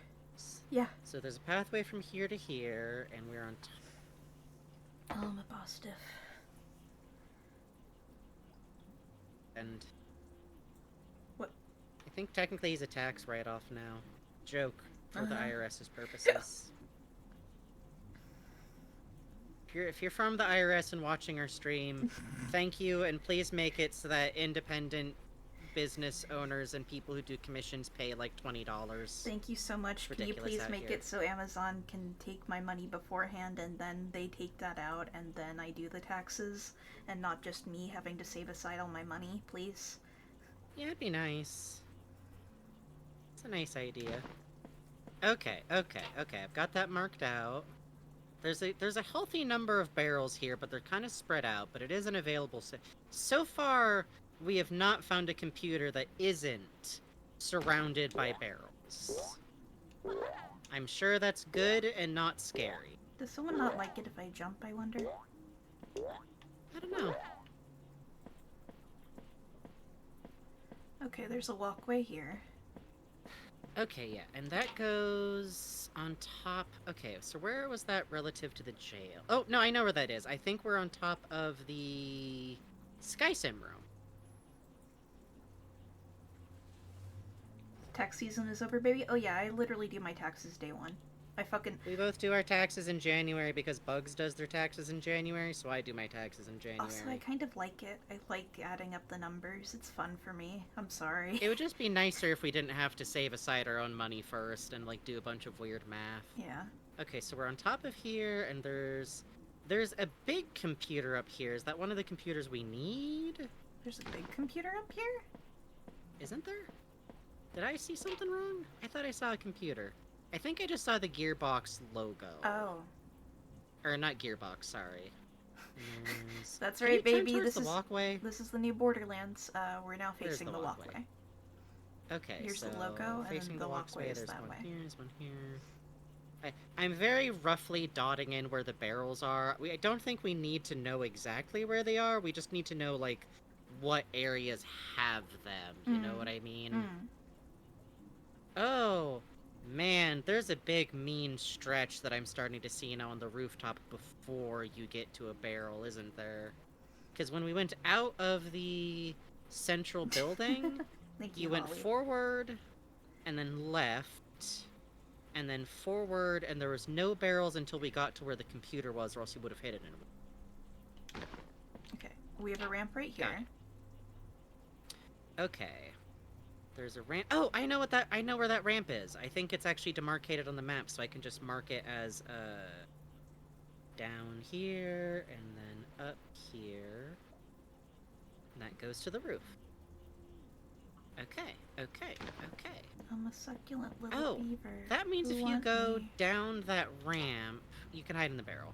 Yeah. So there's a pathway from here to here, and we're on top. Oh, my boss stiff. And What? I think technically he's a tax write-off now. Joke for the IRS's purposes. If you're from the IRS and watching our stream, thank you, and please make it so that independent business owners and people who do commissions pay like $20. Thank you so much. Can you please make it so Amazon can take my money beforehand and then they take that out and then I do the taxes and not just me having to save aside all my money, please? Yeah, it'd be nice. It's a nice idea. Okay. I've got that marked out. There's a healthy number of barrels here, but they're kind of spread out, but it is an available so far, we have not found a computer that isn't surrounded by barrels. I'm sure that's good and not scary. Does someone not like it if I jump, I wonder? I don't know. Okay, there's a walkway here. Okay, yeah, and that goes on top. Okay, so where was that relative to the jail? Oh, no, I know where that is. I think we're on top of the Sky Sim room. Tax season is over, baby? Oh yeah, I literally do my taxes day one. We both do our taxes in January because Bugs does their taxes in January, so I do my taxes in January. Also, I kind of like it. I like adding up the numbers. It's fun for me. I'm sorry. It would just be nicer if we didn't have to save aside our own money first and, like, do a bunch of weird math. Yeah. Okay, so we're on top of here, and there's a big computer up here. Is that one of the computers we need? There's a big computer up here? Isn't there? Did I see something wrong? I thought I saw a computer. I think I just saw the Gearbox logo. Oh. Or not Gearbox, sorry. That's right, baby. This is the walkway. This is the new Borderlands. We're now facing the walkway. Okay, here's so the logo, and then the walkway is there's that one way. here, there's one here. I'm very roughly dotting in where the barrels are. I don't think we need to know exactly where they are. We just need to know, like, what areas have them. You know what I mean? Oh, man, there's a big mean stretch that I'm starting to see now on the rooftop before you get to a barrel, isn't there? Because when we went out of the central building, you went forward, and then left, and then forward, and there was no barrels until we got to where the computer was, or else you would have hit it in a... Okay, we have a ramp right here. Okay. There's a ramp. Oh, I know where that ramp is. I think it's actually demarcated on the map, so I can just mark it as down here and then up here. And that goes to the roof. Okay. I'm a succulent little beaver. That means if you go down that ramp, you can hide in the barrel.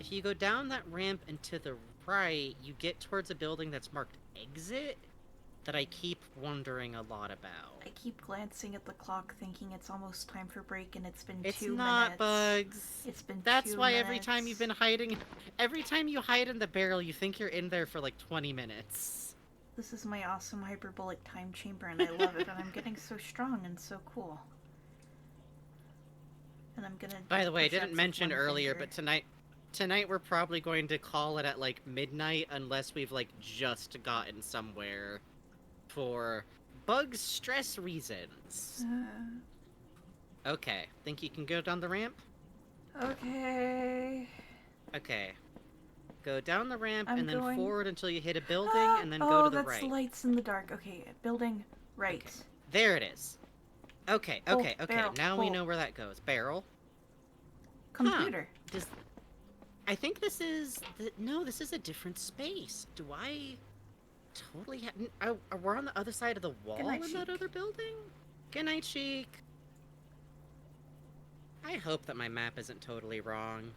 If you go down that ramp and to the right, you get towards a building that's marked exit. That I keep wondering a lot about. I keep glancing at the clock thinking it's almost time for break and it's been 2 minutes. It's not, Bugs. It's been That's 2 why minutes. every time you've been hiding, every time you hide in the barrel, you think you're in there for like 20 minutes. This is my awesome hyperbolic time chamber and I love it and I'm getting so strong and so cool. And I'm gonna... By the way, I didn't mention earlier, but tonight we're probably going to call it at like midnight unless we've like just gotten somewhere. For Bug's stress reasons. Okay, think you can go down the ramp? Okay. Okay. Go down the ramp and then going... forward until you hit a building and then go to the right. Oh, that's lights in the dark. Okay, building right. Okay. There it is. Okay. Barrel, now we know where that goes. Barrel. Computer. Huh. I think this is... No, this is a different space. Do I... Totally we're on the other side of the wall in that other building? Good night, Sheik. I hope that my map isn't totally wrong.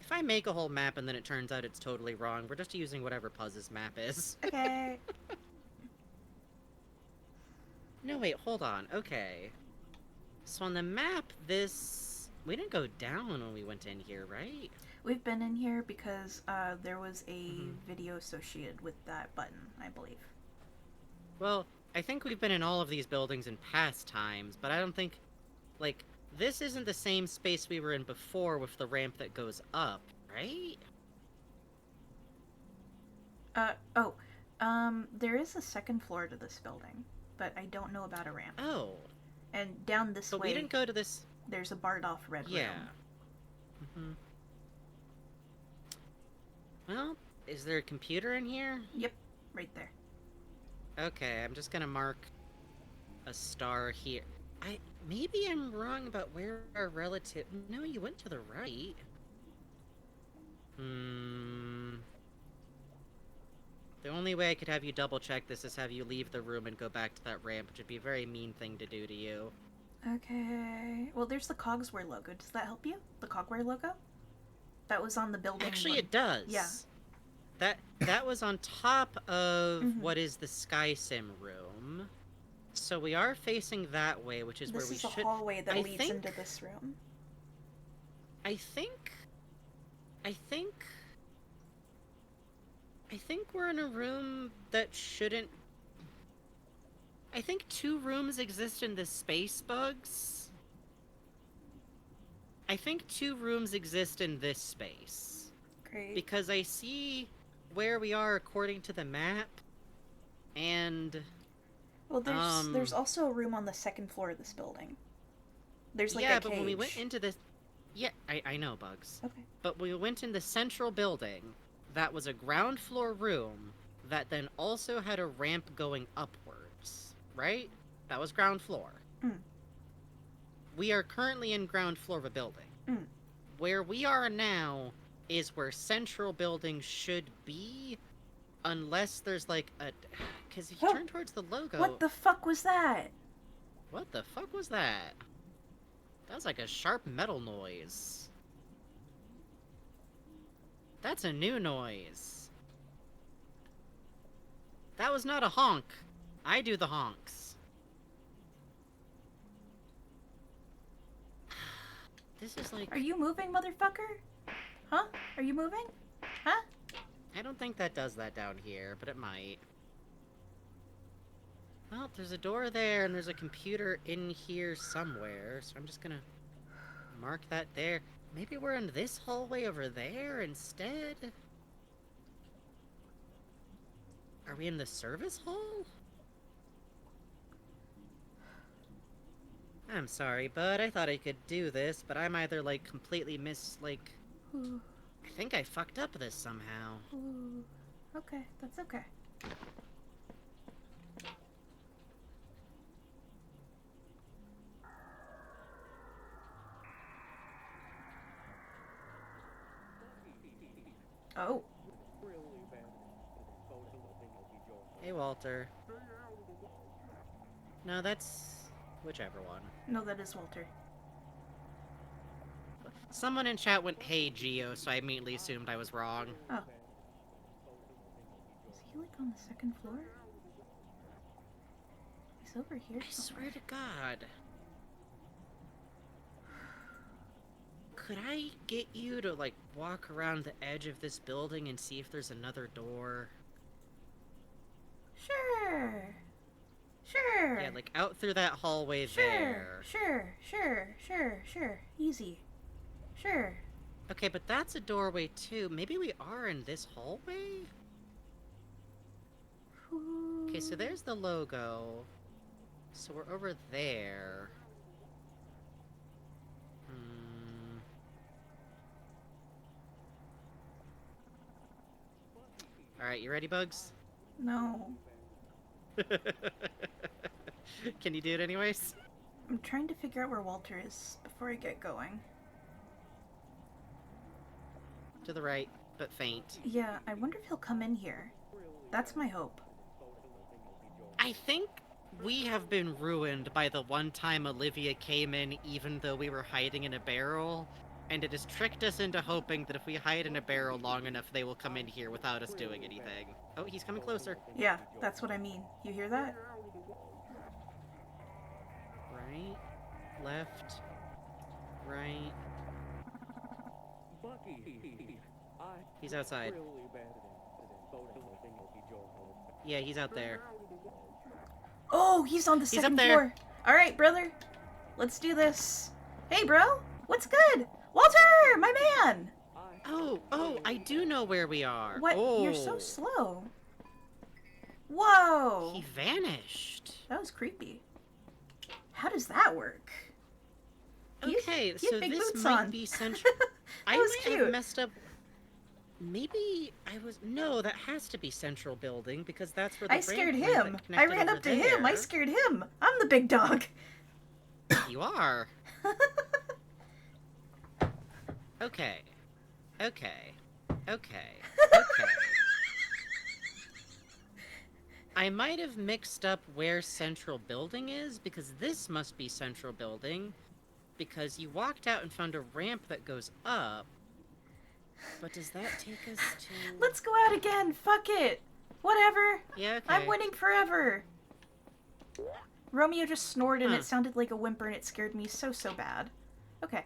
If I make a whole map and then it turns out it's totally wrong, we're just using whatever Puzz's map is. Okay. No, wait, hold on. Okay. So on the map, we didn't go down when we went in here, right? We've been in here because there was a video associated with that button, I believe. Well, I think we've been in all of these buildings in past times, but I don't think, like, this isn't the same space we were in before with the ramp that goes up, right? There is a second floor to this building, but I don't know about a ramp. Oh. And down this But way, we didn't go to this... there's a barred off red Yeah. room. Well, is there a computer in here? Yep, right there. Okay, I'm just gonna mark a star here. Maybe I'm wrong about where our relative... No, you went to the right. The only way I could have you double check this is have you leave the room and go back to that ramp, which would be a very mean thing to do to you. Okay. Well, there's the Cogsware logo. Does that help you? The Cogware logo? That was on the building. Actually, it does. Yeah. That was on top of what is the Sky Sim room. So we are facing that way, which is where we should... This is a hallway that leads into this room. I think we're in a room that shouldn't... I think 2 rooms exist in this space, Bugs. I think 2 rooms exist in this space. Great. Because I see where we are according to the map, and... Well, there's also a room on the second floor of this building. There's like a yeah, cage. but when we went into this... Yeah, I know, Bugs. Okay. But we went in the central building, that was a ground floor room, that then also had a ramp going upwards, right? That was ground floor. We are currently in ground floor of a building. Where we are now is where central building should be, unless there's like a... Because if you turn towards the logo... What the fuck was that? What the fuck was that? That was like a sharp metal noise. That's a new noise. That was not a honk. I do the honks. This is like... Are you moving, motherfucker? Huh? Are you moving? Huh? I don't think that does that down here, but it might. Well, there's a door there, and there's a computer in here somewhere, so I'm just gonna mark that there. Maybe we're in this hallway over there instead? Are we in the service hall? I'm sorry, bud. I thought I could do this, but I'm either, like, completely I think I fucked up this somehow. Ooh. Okay, that's okay. Oh. Hey, Walter. No, that's... whichever one. No, that is Walter. Someone in chat went, hey, Geo, so I immediately assumed I was wrong. Oh. Is he, like, on the second floor? He's over here I somewhere. swear to God. Could I get you to, like, walk around the edge of this building and see if there's another door? Sure. Sure. Yeah, like, out through that hallway there. Sure. Easy. Sure. Okay, but that's a doorway, too. Maybe we are in this hallway? Okay, so there's the logo. So we're over there. Alright, you ready, Bugs? No. Can you do it anyways? I'm trying to figure out where Walter is before I get going. To the right, but faint. Yeah, I wonder if he'll come in here. That's my hope. I think we have been ruined by the one time Olivia came in even though we were hiding in a barrel, and it has tricked us into hoping that if we hide in a barrel long enough, they will come in here without us doing anything. Oh, he's coming closer. Yeah, that's what I mean. You hear that? Right, left, right. He's outside. Yeah, he's out there. Oh, he's on the He's up second there. floor. All right, brother. Let's do this. Hey, bro. What's good? Walter, my man. Oh, I do know where we are. What? Oh. You're so slow. Whoa! He vanished. That was creepy. How does that work? Okay, he had so big this boots might on. be central. I was might have cute. messed up. Maybe I was. No, that has to be central building because that's where the I scared ramp went that him. I connected ran over up to him. I there. scared him. I'm the big dog. You are. Okay. Okay. Okay. Okay. I might have mixed up where central building is because this must be central building because you walked out and found a ramp that goes up. But does that take us to... Let's go out again. Fuck it. Whatever. Yeah, okay. I'm winning forever. Romeo just snored and Huh. it sounded like a whimper and it scared me so bad. Okay.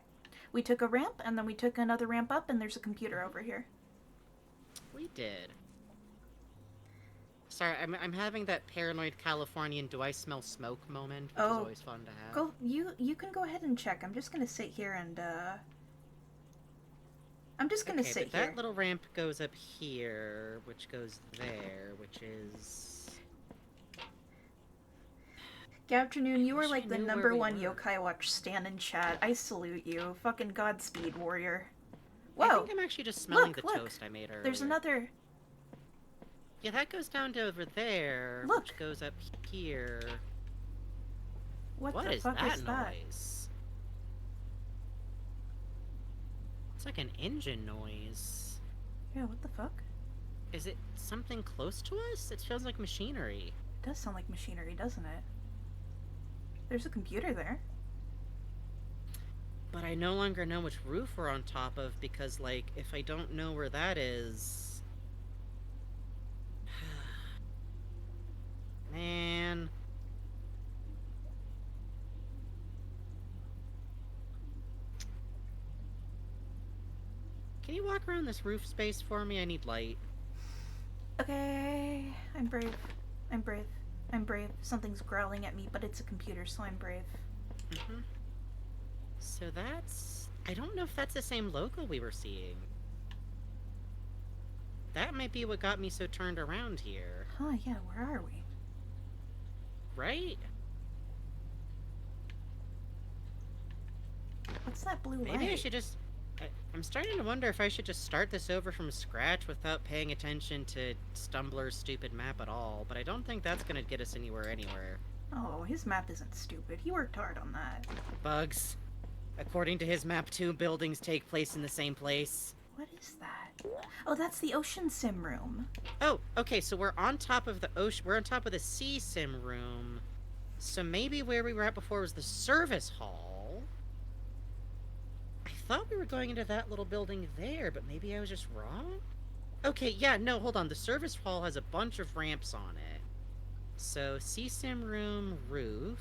We took a ramp and then we took another ramp up and there's a computer over here. We did. Sorry, I'm having that paranoid Californian do I smell smoke moment, which is always fun to have. Go you can go ahead and check. I'm just gonna sit here and I'm just gonna sit but here. that little ramp goes up here, which goes there, which is... Gabtranoon, you I are wish like I the knew where number we one were. yokai watch stan in chat. I salute you. Fucking Godspeed, warrior. I Whoa! think I'm actually just smelling Look, the look. toast I made earlier. There's another... Yeah, that goes down to over there, Look. which goes up here. What What the is fuck that is that? noise? It's like an engine noise. Yeah, what the fuck? Is it something close to us? It feels like machinery. It does sound like machinery, doesn't it? There's a computer there. But I no longer know which roof we're on top of because, like, if I don't know where that is... Man... Can you walk around this roof space for me? I need light. Okay, I'm brave. I'm brave. I'm brave. Something's growling at me, but it's a computer, so I'm brave. Mm-hmm. So that's... I don't know if that's the same logo we were seeing. That might be what got me so turned around here. Huh, yeah, where are we? Right? What's that blue light? Maybe I should just... I'm starting to wonder if I should just start this over from scratch without paying attention to Stumbler's stupid map at all, but I don't think that's gonna get us anywhere. Oh, his map isn't stupid. He worked hard on that. Bugs. According to his map, 2 buildings take place in the same place. What is that? Oh, that's the ocean sim room. Oh, okay, so we're on top of the ocean. We're on top of the sea sim room. So maybe where we were at before was the service hall. I thought we were going into that little building there, but maybe I was just wrong? Okay, yeah, no, hold on. The service hall has a bunch of ramps on it. So, sea sim room, roof.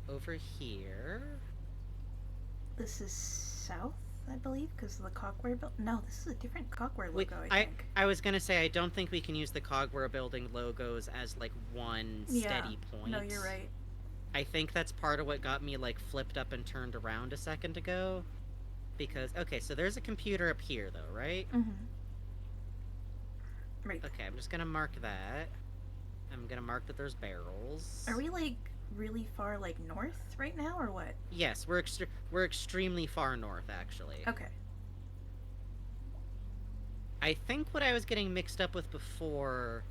Over here. This is south, I believe, because of the Cockware build. No, this is a different Cockware Wait, logo, I think. I was gonna say, I don't think we can use the Cogware building logos as, like, one steady point. No, you're right. I think that's part of what got me, like, flipped up and turned around a second ago. Because, okay, so there's a computer up here, though, right? Mm-hmm. Right. Okay, I'm just gonna mark that. I'm gonna mark that there's barrels. Are we, like, really far, like, north right now, or what? Yes, we're extremely far north, actually. Okay. I think what I was getting mixed up with before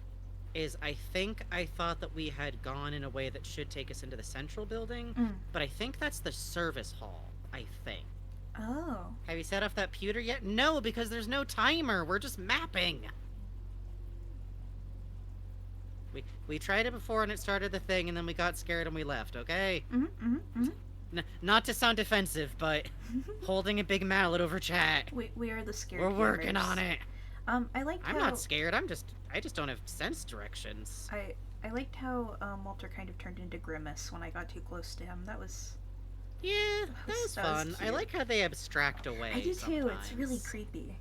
is I think I thought that we had gone in a way that should take us into the central building, but I think that's the service hall, I think. Oh. Have you set off that pewter yet? No, because there's no timer. We're just mapping. We tried it before and it started the thing and then we got scared and we left, okay? Not to sound defensive, but holding a big mallet over chat. We are the scared We're working gamers. on it. I liked I'm how... not scared. I just don't have sense directions. I liked how Walter kind of turned into Grimace when I got too close to him. That was... Yeah, that was fun. I cute. like how they abstract away I do too. It's really sometimes. creepy.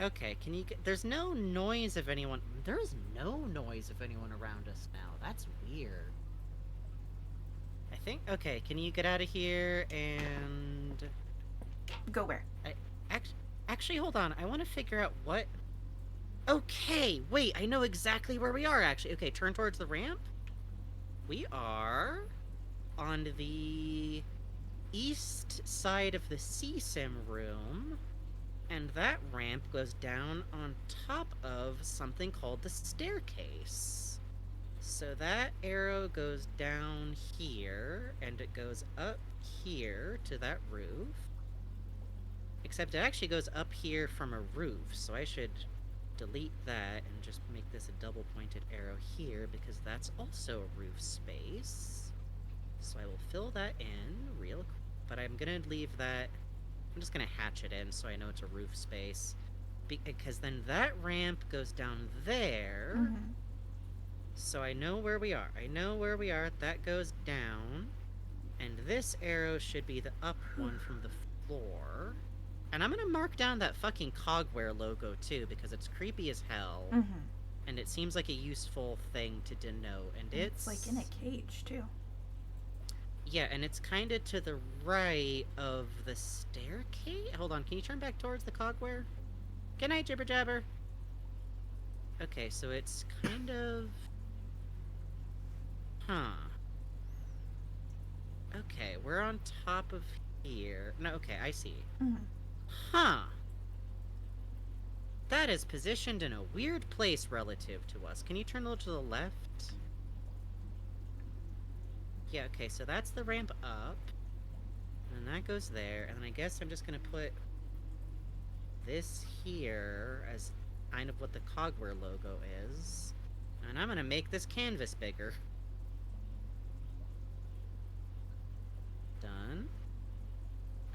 Okay, can you get... There's no noise of anyone... There is no noise of anyone around us now. That's weird. I think... Okay, can you get out of here and... Go where? Actually, hold on. I want to figure out what... Okay, wait, I know exactly where we are, actually. Okay, turn towards the ramp. We are on the east side of the CSIM room, and that ramp goes down on top of something called the staircase. So that arrow goes down here, and it goes up here to that roof. Except it actually goes up here from a roof, so I should delete that and just make this a double pointed arrow here, because that's also a roof space. So I will fill that in real quick, but I'm gonna leave that, I'm just gonna hatch it in so I know it's a roof space. Because then that ramp goes down there, so I know where we are. I know where we are, that goes down, and this arrow should be the up one from the floor. And I'm gonna mark down that fucking Cogware logo too, because it's creepy as hell. And it seems like a useful thing to denote. And it's like in a cage too. Yeah, and it's kinda to the right of the staircase? Hold on, can you turn back towards the Cogware? Good night, Jibber Jabber! Okay, so it's kind of... Huh. Okay, we're on top of here. No, okay, I see. Huh. That is positioned in a weird place relative to us. Can you turn a little to the left? Yeah, okay, so that's the ramp up. And that goes there, and then I guess I'm just gonna put this here as kind of what the Cogware logo is. And I'm gonna make this canvas bigger. Done.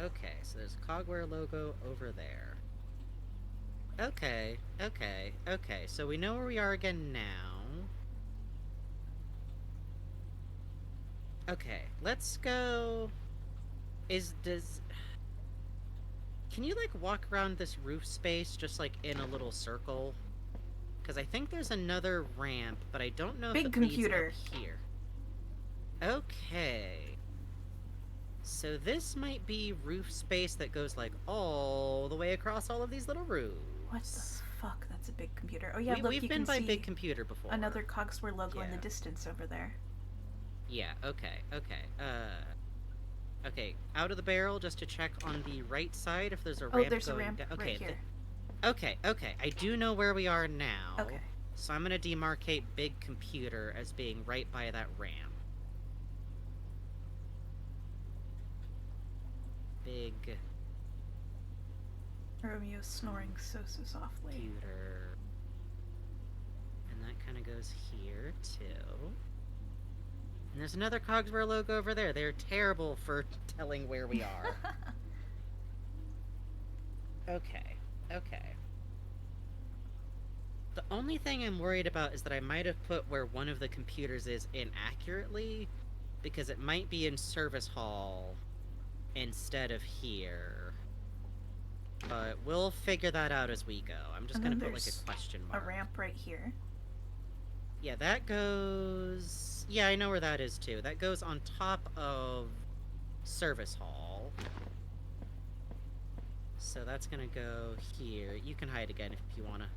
Okay, so there's a Cogware logo over there. Okay, so we know where we are again now. Okay, let's go... Can you, like, walk around this roof space just, like, in a little circle? Because I think there's another ramp, but I don't know if it leads up here. Okay. So this might be roof space that goes, like, all the way across all of these little roofs. What the fuck? That's a big computer. Oh yeah, look, we've you been can by see Big Computer before. another Cogsware logo in the distance over there. Yeah, okay. Okay, out of the barrel just to check on the right side if there's a ramp. Oh, there's a ramp right here. Okay, I do know where we are now. Okay. So I'm gonna demarcate Big Computer as being right by that ramp. Big Romeo snoring so softly. Computer. And that kind of goes here, too. And there's another Cogsware logo over there. They're terrible for telling where we are. Okay. The only thing I'm worried about is that I might have put where one of the computers is inaccurately, because it might be in Service Hall instead of here. But we'll figure that out as we go. I'm just gonna put, like, a question mark. A ramp right here. Yeah, that goes... Yeah, I know where that is, too. That goes on top of Service Hall. So that's gonna go here. You can hide again if you wanna.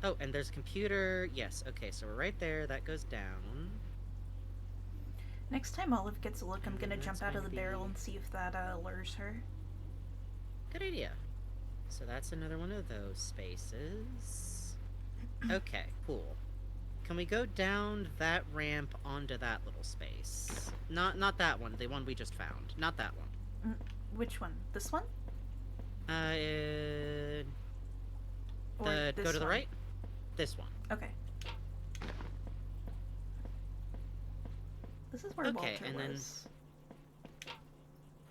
Oh, and there's a computer. Yes, okay, so we're right there. That goes down. Next time Olive gets a look, I'm gonna jump out of the barrel and see if that lures her. Good idea. So that's another one of those spaces. Okay, cool. Can we go down that ramp onto that little space? Not that one, the one we just found. Not that one. Which one? This one? Go to the right? This one. Okay. This is where Walter was.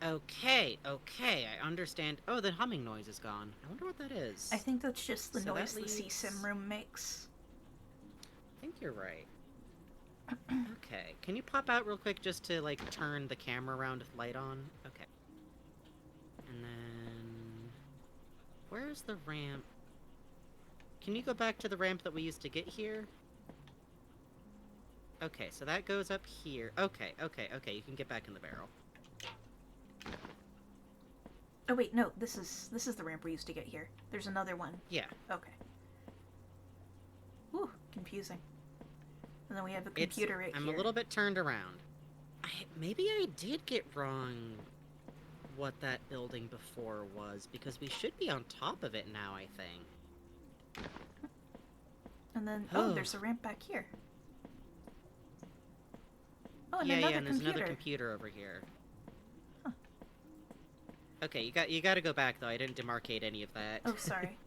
Okay, I understand. Oh, the humming noise is gone. I wonder what that is. I think that's just the noise the CSIM room makes. I think you're right. Okay, can you pop out real quick just to, like, turn the camera around with light on? Okay. And then... Where's the ramp? Can you go back to the ramp that we used to get here? Okay, so that goes up here. Okay, you can get back in the barrel. Oh wait, no, this is the ramp we used to get here. There's another one. Yeah. Okay. Ooh, confusing. And then we have a computer right I'm here. a little bit turned around. Maybe I did get wrong what that building before was, because we should be on top of it now, I think. And then, Oh. there's a ramp back here. Oh, and Yeah, another and there's computer. another computer over here. Huh. Okay, you got to go back, though. I didn't demarcate any of that. Oh, sorry.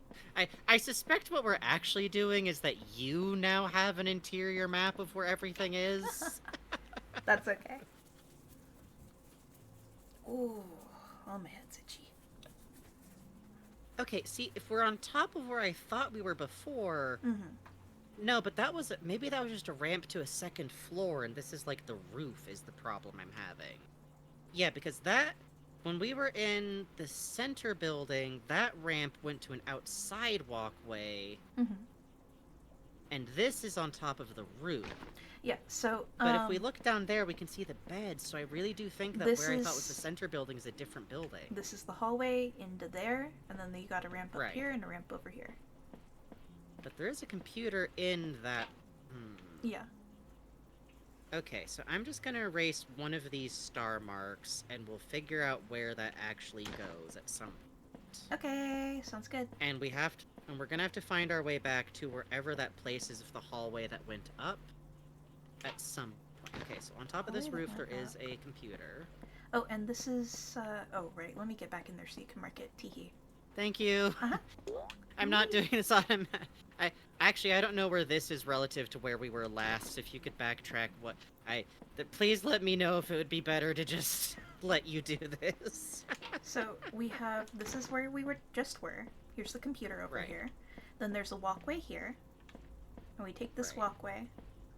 I suspect what we're actually doing is that you now have an interior map of where everything is. That's okay. Ooh, oh my head's itchy. Okay, see, if we're on top of where I thought we were before... Mm-hmm. No, but maybe that was just a ramp to a second floor, and this is like the roof is the problem I'm having. Yeah, because when we were in the center building, that ramp went to an outside walkway, Mm-hmm. and this is on top of the roof. Yeah, so, But if we look down there, we can see the beds, so I really do think that where I thought was the center building is a different building. This is the hallway into there, and then you got a ramp up Right. here and a ramp over here. But there is a computer in that... Yeah. Okay, so I'm just gonna erase one of these star marks, and we'll figure out where that actually goes at some point. Okay, sounds good. And we're gonna have to find our way back to wherever that place is of the hallway that went up at some point. Okay, so on top of this Hallway roof that there went is a computer. Oh, and this is, oh, right, let me get back in there so you can mark it. Teehee. Thank you. Uh-huh. I'm not doing this automatic. I don't know where this is relative to where we were last. If you could backtrack please let me know if it would be better to just let you do this. So, this is where we just were. Here's the computer over Right. here. Then there's a walkway here. And we take this Right. walkway,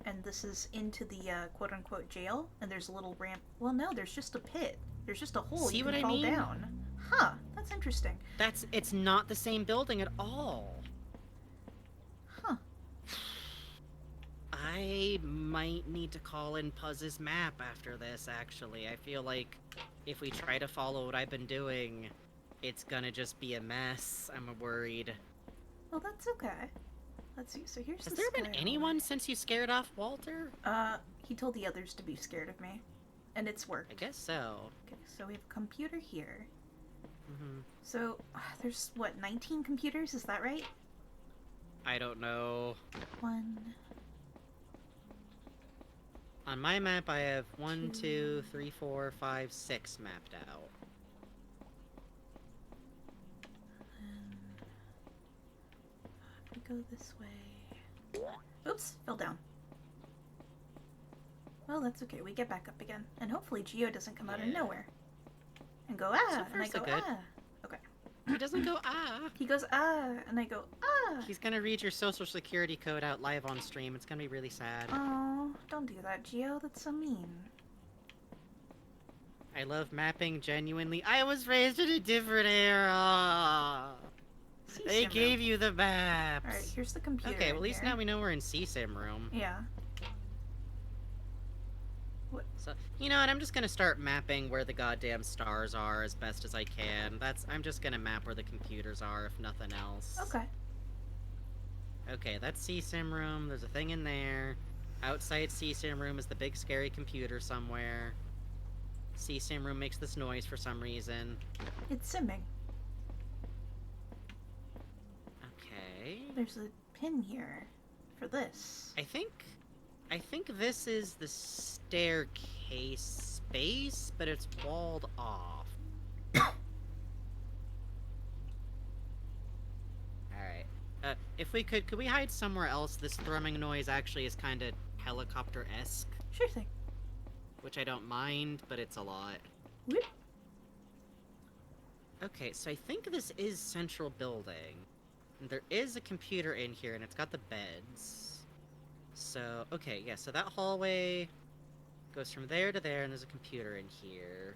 and this is into the quote-unquote jail, and there's a little ramp. Well, no, there's just a pit. There's just a hole See you what can I fall mean? down. Huh, that's interesting. It's not the same building at all. Huh. I might need to call in Puzz's map after this, actually. I feel like if we try to follow what I've been doing, it's gonna just be a mess. I'm worried. Well, that's okay. Let's see, so here's Has the there been skyline. anyone since you scared off Walter? He told the others to be scared of me. And it's worked. I guess so. Okay, so we have a computer here. hmm So, there's, 19 computers? Is that right? I don't know. 1... On my map, I have 1, 2, 3, 4, 5, 6 mapped out. If we go this way... Oops, fell down. Well, that's okay. We get back up again. And hopefully Geo doesn't come out of Yeah. nowhere. And go, So and far, I so go, good. Okay. He doesn't go, ah! He goes, and I go, He's gonna read your social security code out live on stream. It's gonna be really sad. Oh, don't do that, Geo. That's so mean. I love mapping genuinely. I was raised in a different era! See, They Sim gave room. you the maps! Alright, here's the computer. Okay, well, in at least here. now we know we're in CSIM room. Yeah. So, you know what, I'm just gonna start mapping where the goddamn stars are as best as I can. I'm just gonna map where the computers are, if nothing else. Okay. Okay, that's CSIM room, there's a thing in there. Outside CSIM room is the big scary computer somewhere. CSIM room makes this noise for some reason. It's simming. Okay. There's a pin here for this. I think this is the staircase space, but it's walled off. Alright. If we could we hide somewhere else? This thrumming noise actually is kind of helicopter-esque, Sure thing. which I don't mind, but it's a lot. Whoop. Okay, so I think this is central building. And there is a computer in here, and it's got the beds. So, okay, yeah, so that hallway goes from there to there, and there's a computer in here.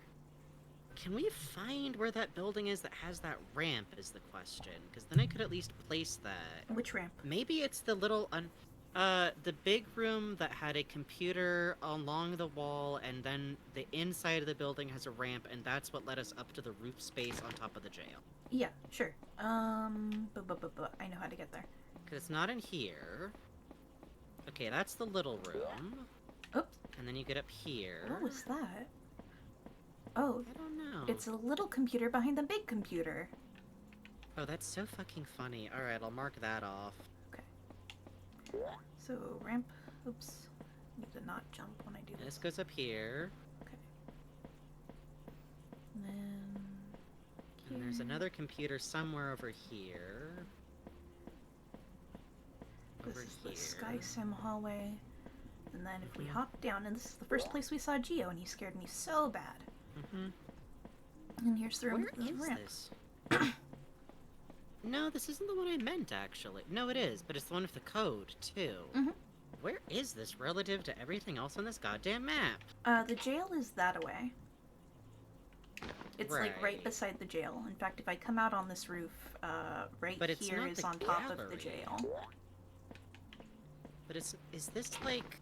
Can we find where that building is that has that ramp, is the question? Because then I could at least place that. Which ramp? Maybe it's the little The big room that had a computer along the wall, and then the inside of the building has a ramp, and that's what led us up to the roof space on top of the jail. Yeah, sure. I know how to get there. Because it's not in here. Okay, that's the little room. Oops. And then you get up here. What was that? Oh, I don't know. it's a little computer behind the big computer. Oh, that's so fucking funny. Alright, I'll mark that off. So, ramp. Oops. Need to not jump when I do This this. goes up here. Okay. And then... And there's another computer somewhere over here. This Over is here. the Sky Sim hallway. And then if we Mhm. hop down, and this is the first place we saw Geo, and he scared me so bad. Mm-hmm. And here's the, Where the is ramp. this? No, this isn't the one I meant, actually. No, it is, but it's the one with the code, too. Mhm. Where is this relative to everything else on this goddamn map? The jail is that away. It's like right Right. beside the jail. In fact, if I come out on this roof, right But it's here not is the on top of the gallery. jail. But is this like...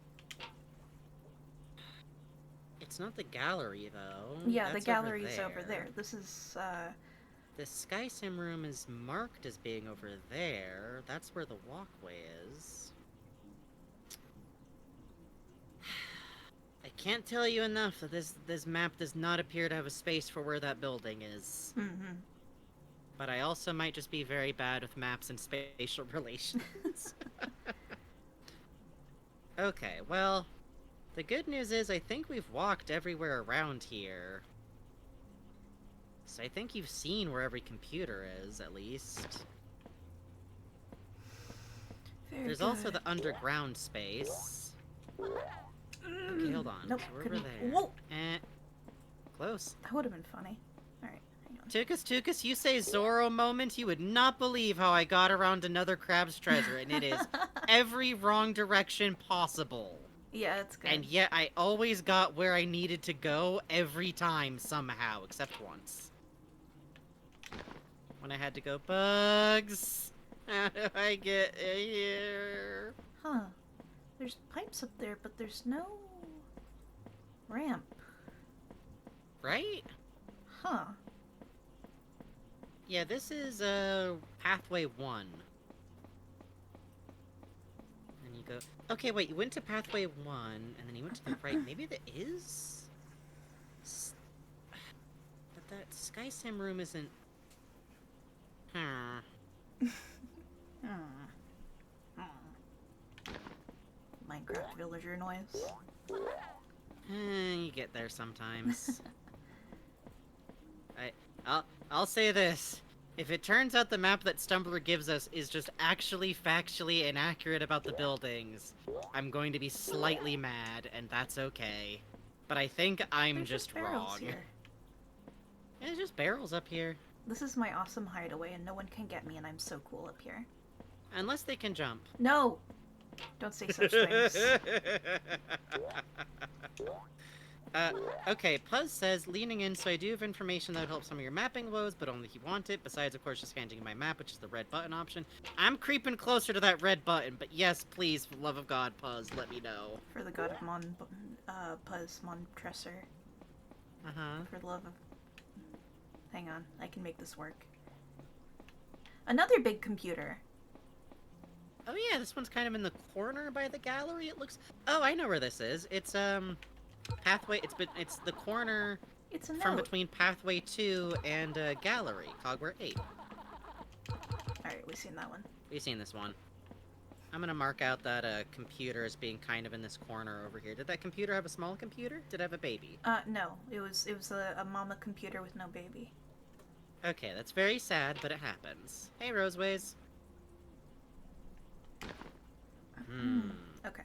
It's not the gallery, though. Yeah, the That's gallery's over there. This is, The Sky Sim room is marked as being over there. That's where the walkway is. I can't tell you enough that this map does not appear to have a space for where that building is. mm-hmm. But I also might just be very bad with maps and spatial relations. Okay, well, the good news is I think we've walked everywhere around here. So I think you've seen where every computer is, at least. Very There's good. also the underground space. Okay, hold on. Nope, So we're over couldn't. there. Whoa! Close. That would have been funny. Alright, hang on. Tukas, you say Zorro moment, you would not believe how I got around another crab's treasure, and it is every wrong direction possible. Yeah, it's good. And yet I always got where I needed to go every time somehow, except once. When I had to go, Bugs! How do I get here? Huh. There's pipes up there, but there's no ramp. Right? Huh. Yeah, this is, Pathway 1. And you go... Okay, wait, you went to Pathway 1, and then you went to the right. Maybe there is... But that Sky Sim room isn't... Huh. Minecraft villager noise. You get there sometimes. I'll say this. If it turns out the map that Stumbler gives us is just actually factually inaccurate about the buildings, I'm going to be slightly mad, and that's okay. But I think I'm There's just barrels wrong. here. Yeah, there's just barrels up here. This is my awesome hideaway, and no one can get me, and I'm so cool up here. Unless they can jump. No! Don't say such things. Okay, Puzz says, leaning in, so I do have information that would help some of your mapping woes, but only if you want it, besides, of course, just handing my map, which is the red button option. I'm creeping closer to that red button, but yes, please, for the love of God, Puzz, let me know. For the god of Puzz Montresor. Uh-huh. For the love of... Hang on, I can make this work. Another big computer. Oh yeah, this one's kind of in the corner by the gallery, it looks... Oh, I know where this is. It's, Pathway... It's the corner It's a from note. between Pathway 2 and, Gallery, Cogware 8. Alright, we've seen that one. We've seen this one. I'm gonna mark out that, computer as being kind of in this corner over here. Did that computer have a small computer? Did it have a baby? No. It was a mama computer with no baby. Okay, that's very sad, but it happens. Hey, Roseways. Okay.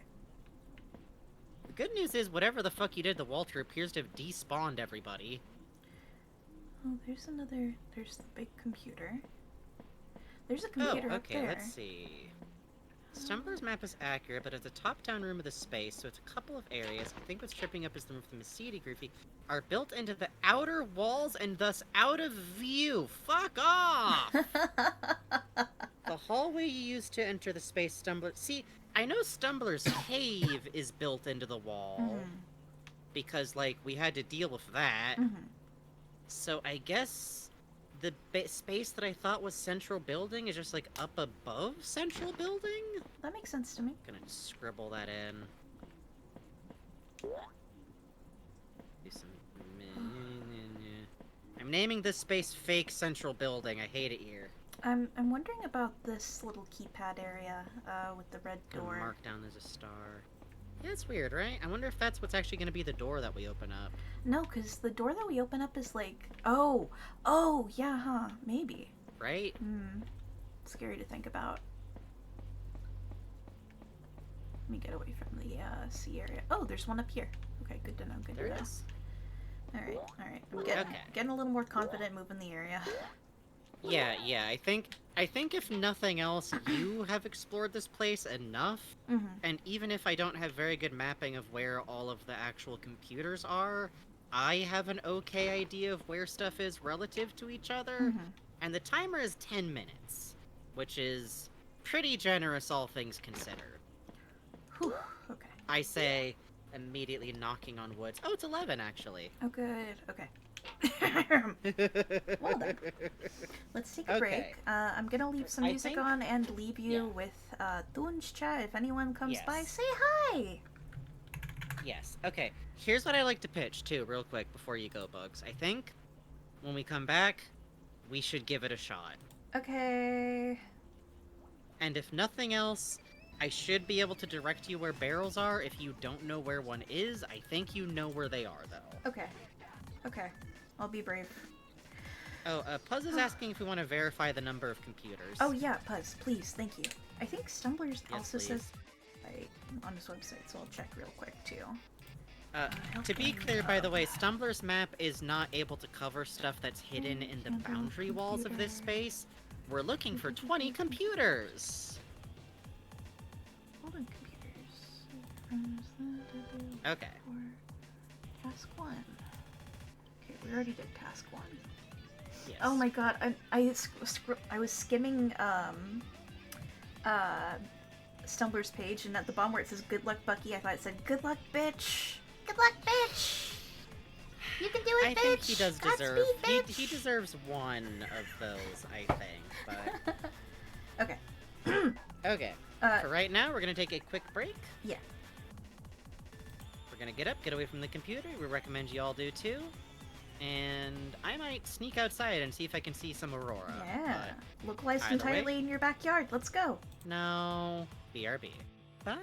The good news is, whatever the fuck you did to Walter appears to have despawned everybody. Oh, there's the big computer. There's a computer up there. Let's see. Stumbler's map is accurate, but it's a top-down room with a space, so it's a couple of areas. I think what's tripping up is the room with the Mesiti Groovy are built into the outer walls and thus out of view. Fuck off! The hallway you used to enter the space, Stumbler... See, I know Stumbler's cave is built into the wall because, like, we had to deal with that. So I guess the space that I thought was central building is just, like, up above central building? That makes sense to me. Gonna scribble that in. Do some... I'm naming this space fake central building. I hate it here. I'm wondering about this little keypad area with the red door. Marked down as a star. Yeah, it's weird, right? I wonder if that's what's actually going to be the door that we open up. No, because the door that we open up is like... Oh, yeah, huh. Maybe. Right? Scary to think about. Let me get away from the sea area. Oh, there's one up here. Okay, good to know, good to know. There is. Alright. I'm getting a little more confident moving the area. Yeah, I think if nothing else, you have explored this place enough, and even if I don't have very good mapping of where all of the actual computers are, I have an okay idea of where stuff is relative to each other, and the timer is 10 minutes, which is pretty generous all things considered. Whew, okay. I say, immediately knocking on wood. Oh, it's 11, actually. Oh, good. Okay. Well then, let's take a break. I'm gonna leave some music on and leave you with Tun's chat. If anyone comes by, say hi! Yes, okay. Here's what I like to pitch, too, real quick, before you go, Bugs. I think, when we come back, we should give it a shot. Okay. And if nothing else, I should be able to direct you where barrels are. If you don't know where one is, I think you know where they are, though. Okay. I'll be brave. Oh, Puzz is asking if we want to verify the number of computers. Oh yeah, Puzz, please, thank you. I think Stumblers also please. says on his website, so I'll check real quick too. To be clear, by the way, Stumbler's map is not able to cover stuff that's hidden in the boundary walls of this space. We're looking for 20 computers! Hold on, computers. Okay. Task 1. Okay, we already did task 1. Yes. Oh my god, I was skimming Stumbler's page, and at the bottom where it says "Good luck, Bucky," I thought it said "Good luck, bitch." Good luck, bitch. You can do it, bitch. I think he does deserve. Godspeed, bitch. He deserves one of those, I think. But okay. okay. For right now, we're gonna take a quick break. Yeah. We're gonna get up, get away from the computer. We recommend you all do too. And I might sneak outside and see if I can see some aurora. Yeah. Localized either entirely way- in your backyard. Let's go. No. BRB. Bye.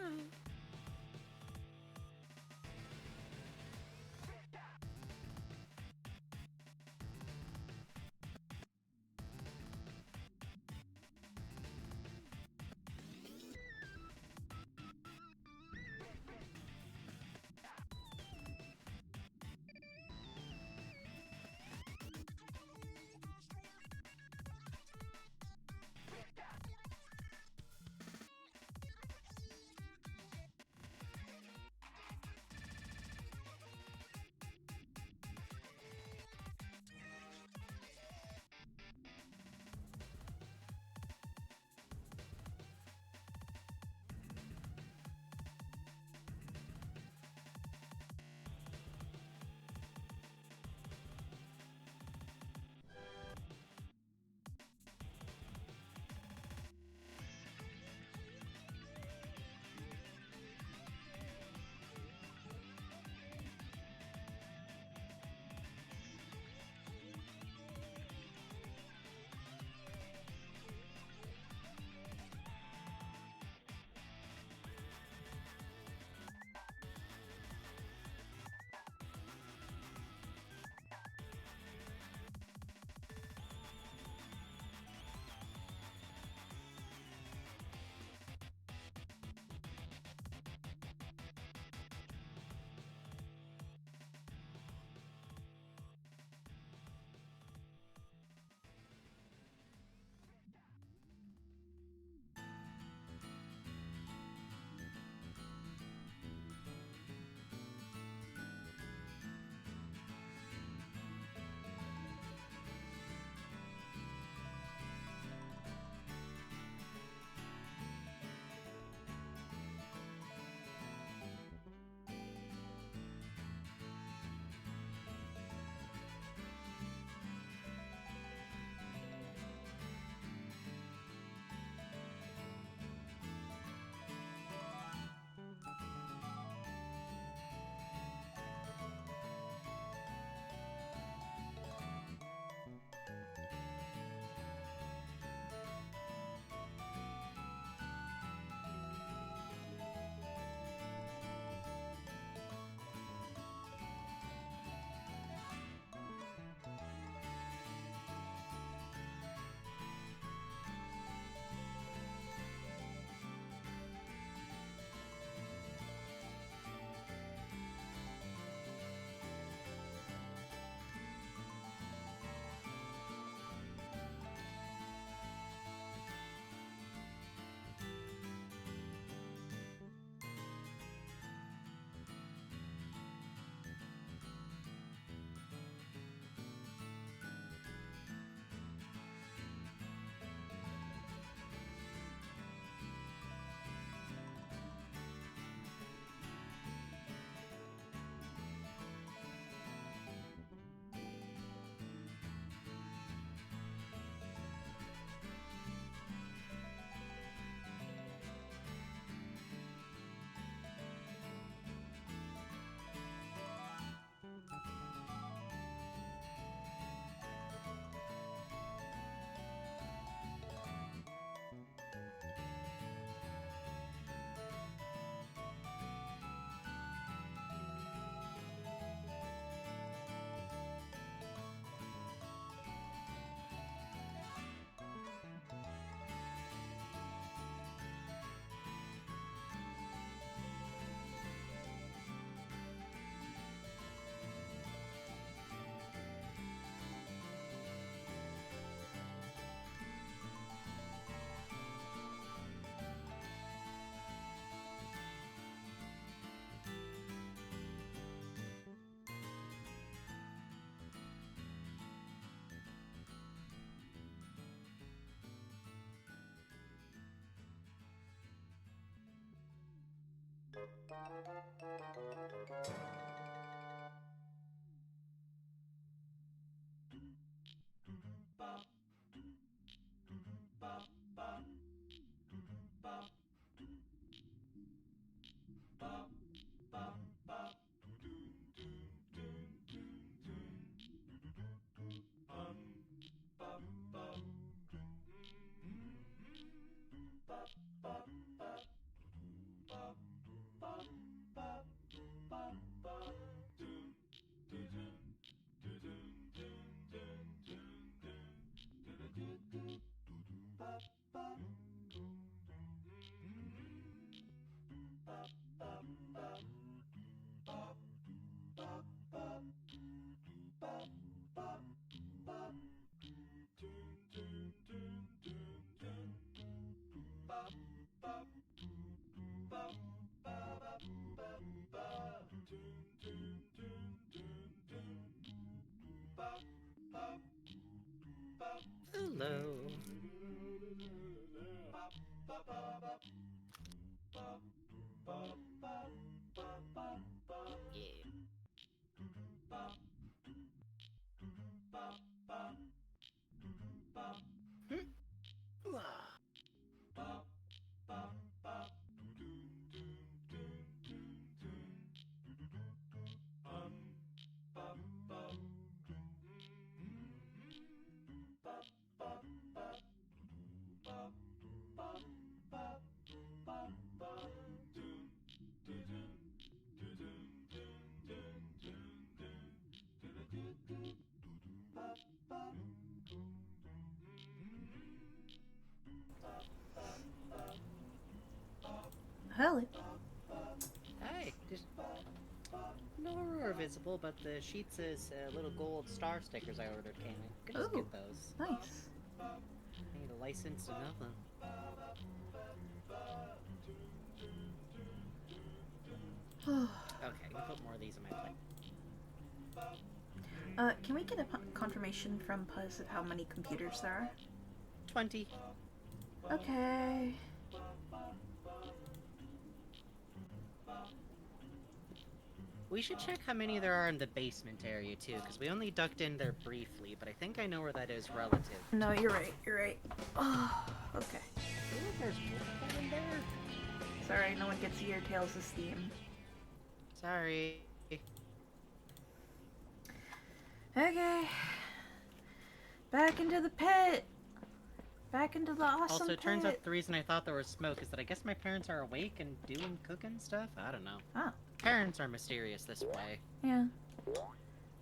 Hello. Yeah. Hello. Hey, just no aurora visible, but the sheet says little gold star stickers I ordered came in. Could just Ooh, get those. nice. I need a license or nothing. Okay, I can put more of these in my plate. Can we get a confirmation from Puzz of how many computers there are? 20. Okay. We should check how many there are in the basement area, too, because we only ducked in there briefly, but I think I know where that is relative. No, you're right, you're right. Oh, okay. Ooh, there's multiple in there. Sorry, no one gets Year Tales' theme. Sorry. Okay. Back into the pit! Back into the awesome Also, it pit! turns out the reason I thought there was smoke is that I guess my parents are awake and doing cooking stuff? I don't know. Oh. Parents are mysterious this way. Yeah.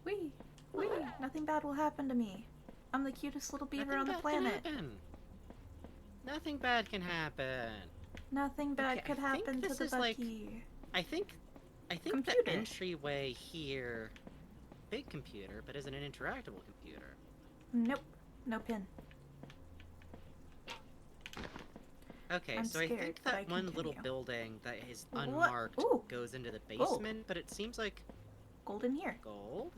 Wee! Wee! Nothing bad will happen to me. I'm the cutest little beaver on the planet. Nothing bad can happen. Nothing bad Okay, could happen to the like, Bucky. I think Computer. the entryway here, big computer, but isn't an interactable computer. Nope. No pin. Okay, I'm so I scared, think but that I one little continue. building that is What? unmarked Ooh. goes into the basement, but it seems like Gold in here. gold?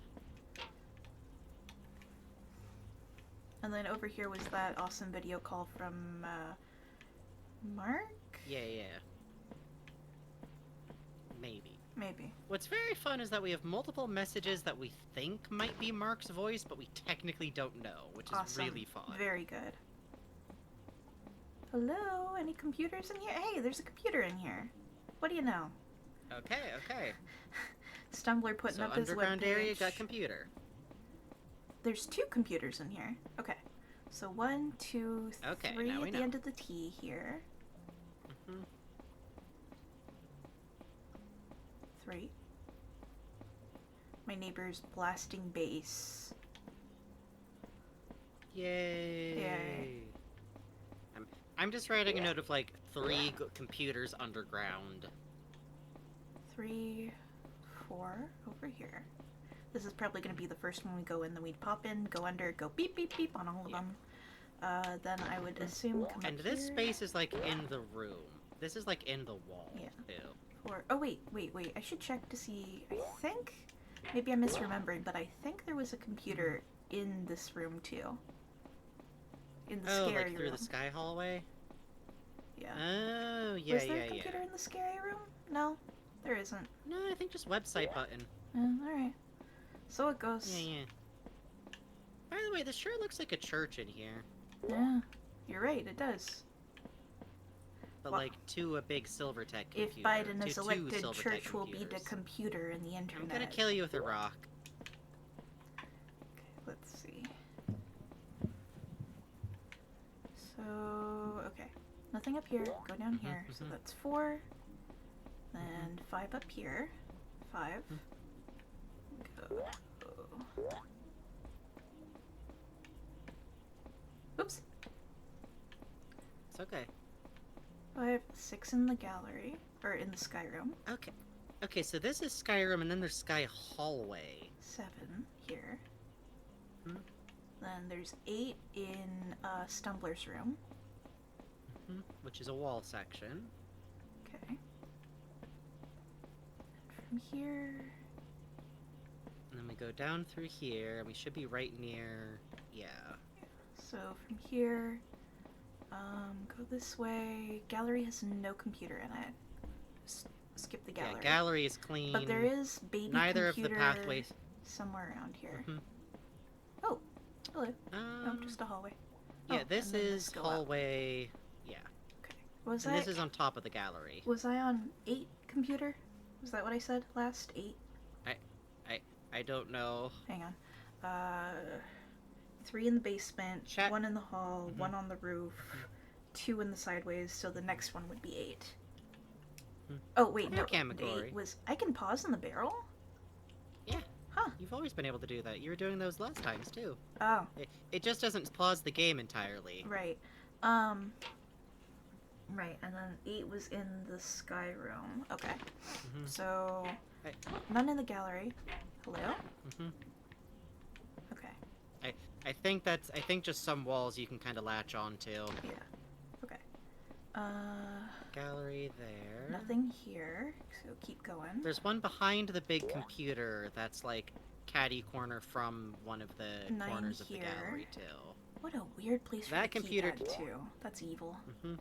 And then over here was that awesome video call from, Mark? Yeah. Maybe. Maybe. What's very fun is that we have multiple messages that we think might be Mark's voice, but we technically don't know, which is Awesome. really fun. Very good. Hello? Any computers in here? Hey, there's a computer in here. What do you know? Okay. Stumbler putting So up his underground webpage. area got computer. There's 2 computers in here. Okay. So 1, 2, Okay, 3 now we at the know. end of the T here. Mhm. 3. My neighbor's blasting bass. Yay. Yay. I'm just writing a note of like 3 computers underground. 3, 4 over here. This is probably going to be the first one we go in. Then we'd pop in, go under, go beep beep beep on all of them. Then I would assume come And up this here. space is like in the room. This is like in the wall, Yeah. too. Or oh wait. I should check to see. I think maybe I'm misremembering, but I think there was a computer in this room too. In the Oh, scary like through room. the sky hallway? Yeah. Oh, yeah, was there a yeah. computer in the scary room? No, there isn't. No, I think just website button. Alright. So it goes. Yeah. By the way, this sure looks like a church in here. Yeah, you're right, it does. But Well, like to a big Silvertech computer. If Biden is two elected, Silvertech church will be the computers. computer and the internet. I'm gonna kill you with a rock. Let's see. So, okay. Nothing up here. Go down here. So that's 4. Then 5 up here. 5. Go. Oops. It's okay. 5, 6 in the gallery. Or in the sky room. Okay. Okay, so this is Skyrim, and then there's Sky Hallway. 7 here. Hmm. Then there's 8 in Stumbler's room. Which is a wall section. Okay. And from here. And then we go down through here, and we should be right near... Yeah. So from here, go this way. Gallery has no computer in it. Skip the gallery. Yeah, gallery is clean. But there is baby Neither of computer the pathways. somewhere around here. Mhm. Oh, hello. Oh, Um, just a hallway. yeah, Oh, this and then is go up. hallway... Yeah. Okay. Was And I this is on top of the gallery. was I on 8 computer? Was that what I said last? 8? I don't know. Hang on. 3 in the basement, Chat. 1 in the hall, 1 on the roof, 2 in the sideways, so the next one would be 8. Oh, wait, no. Okay, McGlory. 8 was... I can pause in the barrel? Yeah. Huh. You've always been able to do that. You were doing those last times, too. Oh, It just doesn't pause the game entirely. right. Right, and then 8 was in the sky room. Okay. Mhm. So, Right. none in the gallery. Hello? Mhm. Okay. I think just some walls you can kind of latch onto. Yeah. Okay. Gallery there. Nothing here, so keep going. There's one behind the big computer that's like catty corner from one of the 9 corners of the here. gallery too. What a weird place for That the computer- keypad, too. That's evil. hmm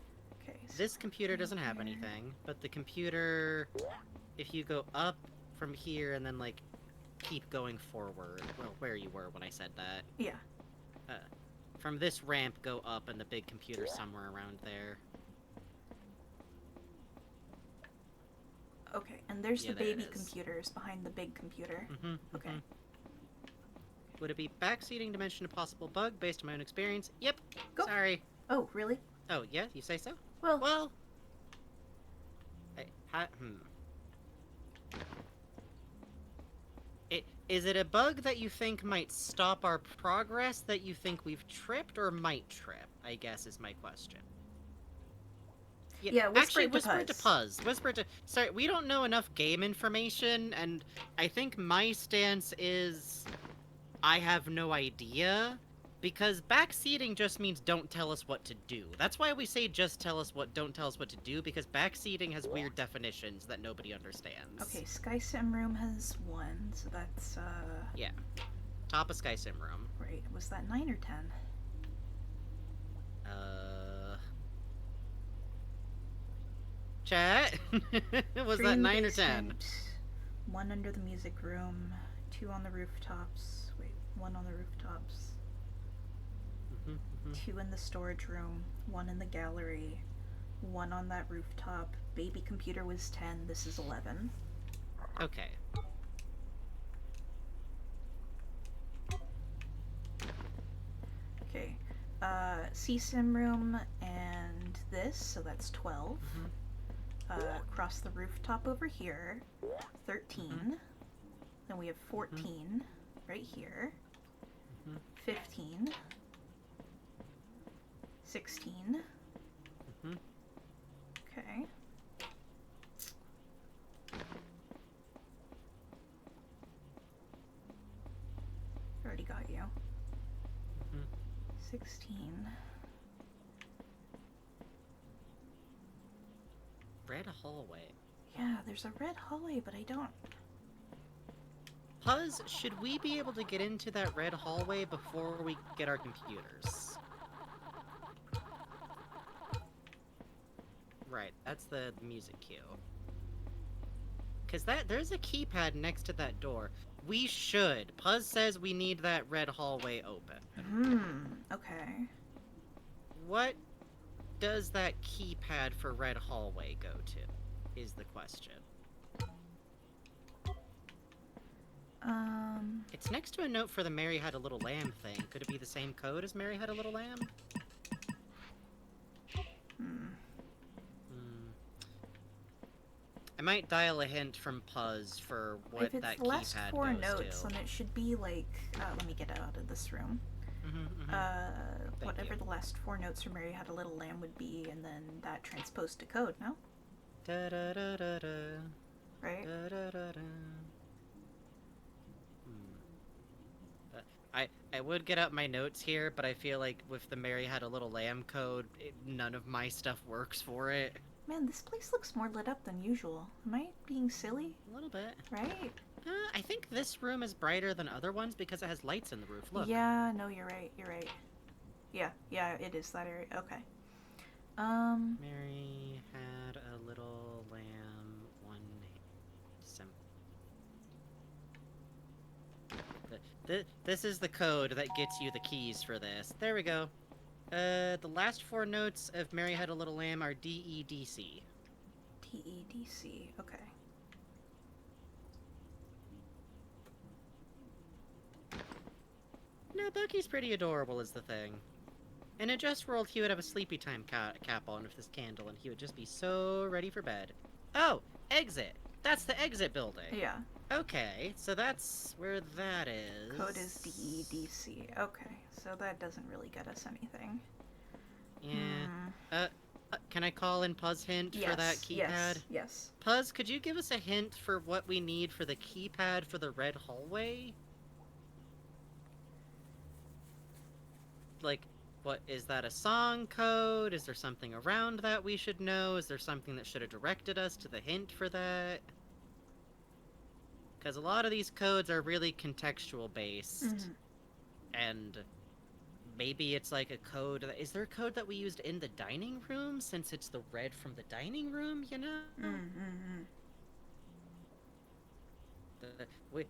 Okay. So This computer doesn't have here. anything, but the computer, if you go up from here and then like keep going forward, well, where you were when I said that. Yeah. From this ramp, go up, and the big computer's somewhere around there. Okay, and there's Yeah, the there it baby is. computers behind the big computer. Okay. Would it be backseating to mention a possible bug based on my own experience? Yep. Go. Sorry. Oh, really? Oh, yeah? You say so? Well, Well... Is it a bug that you think might stop our progress that you think we've tripped or might trip, I guess is my question. Yeah, whisper actually, it to whisper it to Puzz. Puzz. Whisper it to... Sorry, we don't know enough game information, and I think my stance is... I have no idea, because backseating just means don't tell us what to do. That's why we say just tell us what, don't tell us what to do, because backseating has weird definitions that nobody understands. okay, Sky Sim Room has 1, so that's, Yeah. Top of Sky Sim Room. right. Was that 9 or 10? Chat? Was 3 that in the 9 or 10? basement, 1 under the music room, 2 on the rooftops. Wait, 1 on the rooftops. 2 in the storage room, 1 in the gallery, 1 on that rooftop. Baby computer was 10, this is 11. Okay. Okay, C-Sim room and this, so that's 12. Across the rooftop over here, 13. Then we have 14 right here. 15. 16. Okay. Already got you. 16. Red hallway. Yeah, there's a red hallway, but I don't... Puzz, should we be able to get into that red hallway before we get our computers? Right, that's the music cue. Because there's a keypad next to that door. We should. Puzz says we need that red hallway open. Okay. What does that keypad for red hallway go to? Is the question. It's next to a note for the Mary Had a Little Lamb thing. Could it be the same code as Mary Had a Little Lamb? I might dial a hint from Puzz for what that keypad goes to. If it's the last 4 notes, then it should be like... let me get out of this room. Whatever the last 4 notes for Mary Had a Little Lamb would be, and then that transposed to code, no? Da da da da da. Right? Da da da da. I would get out my notes here, but I feel like with the Mary Had a Little Lamb code, none of my stuff works for it. Man, this place looks more lit up than usual. Am I being silly? A little bit. Right? I think this room is brighter than other ones because it has lights in the roof. Look. Yeah, no, you're right. You're right. Yeah, it is that area. Okay. Mary had a little lamb, one December. This is the code that gets you the keys for this. There we go. The last 4 notes of Mary Had a Little Lamb are DEDC. DEDC, okay. No, Bucky's pretty adorable is the thing. In a Just World, he would have a sleepy time cap on with this candle, and he would just be so ready for bed. Oh, exit! That's the exit building. Yeah. Okay, so that's where that is. Code is DEDC. Okay, so that doesn't really get us anything. Yeah. Can I call in Puzz hint for that keypad? Yes. Puzz, could you give us a hint for what we need for the keypad for the red hallway? Like, what, is that a song code? Is there something around that we should know? Is there something that should have directed us to the hint for that? Because a lot of these codes are really contextual based. And maybe it's like a code. Is there a code that we used in the dining room since it's the red from the dining room, you know? We're...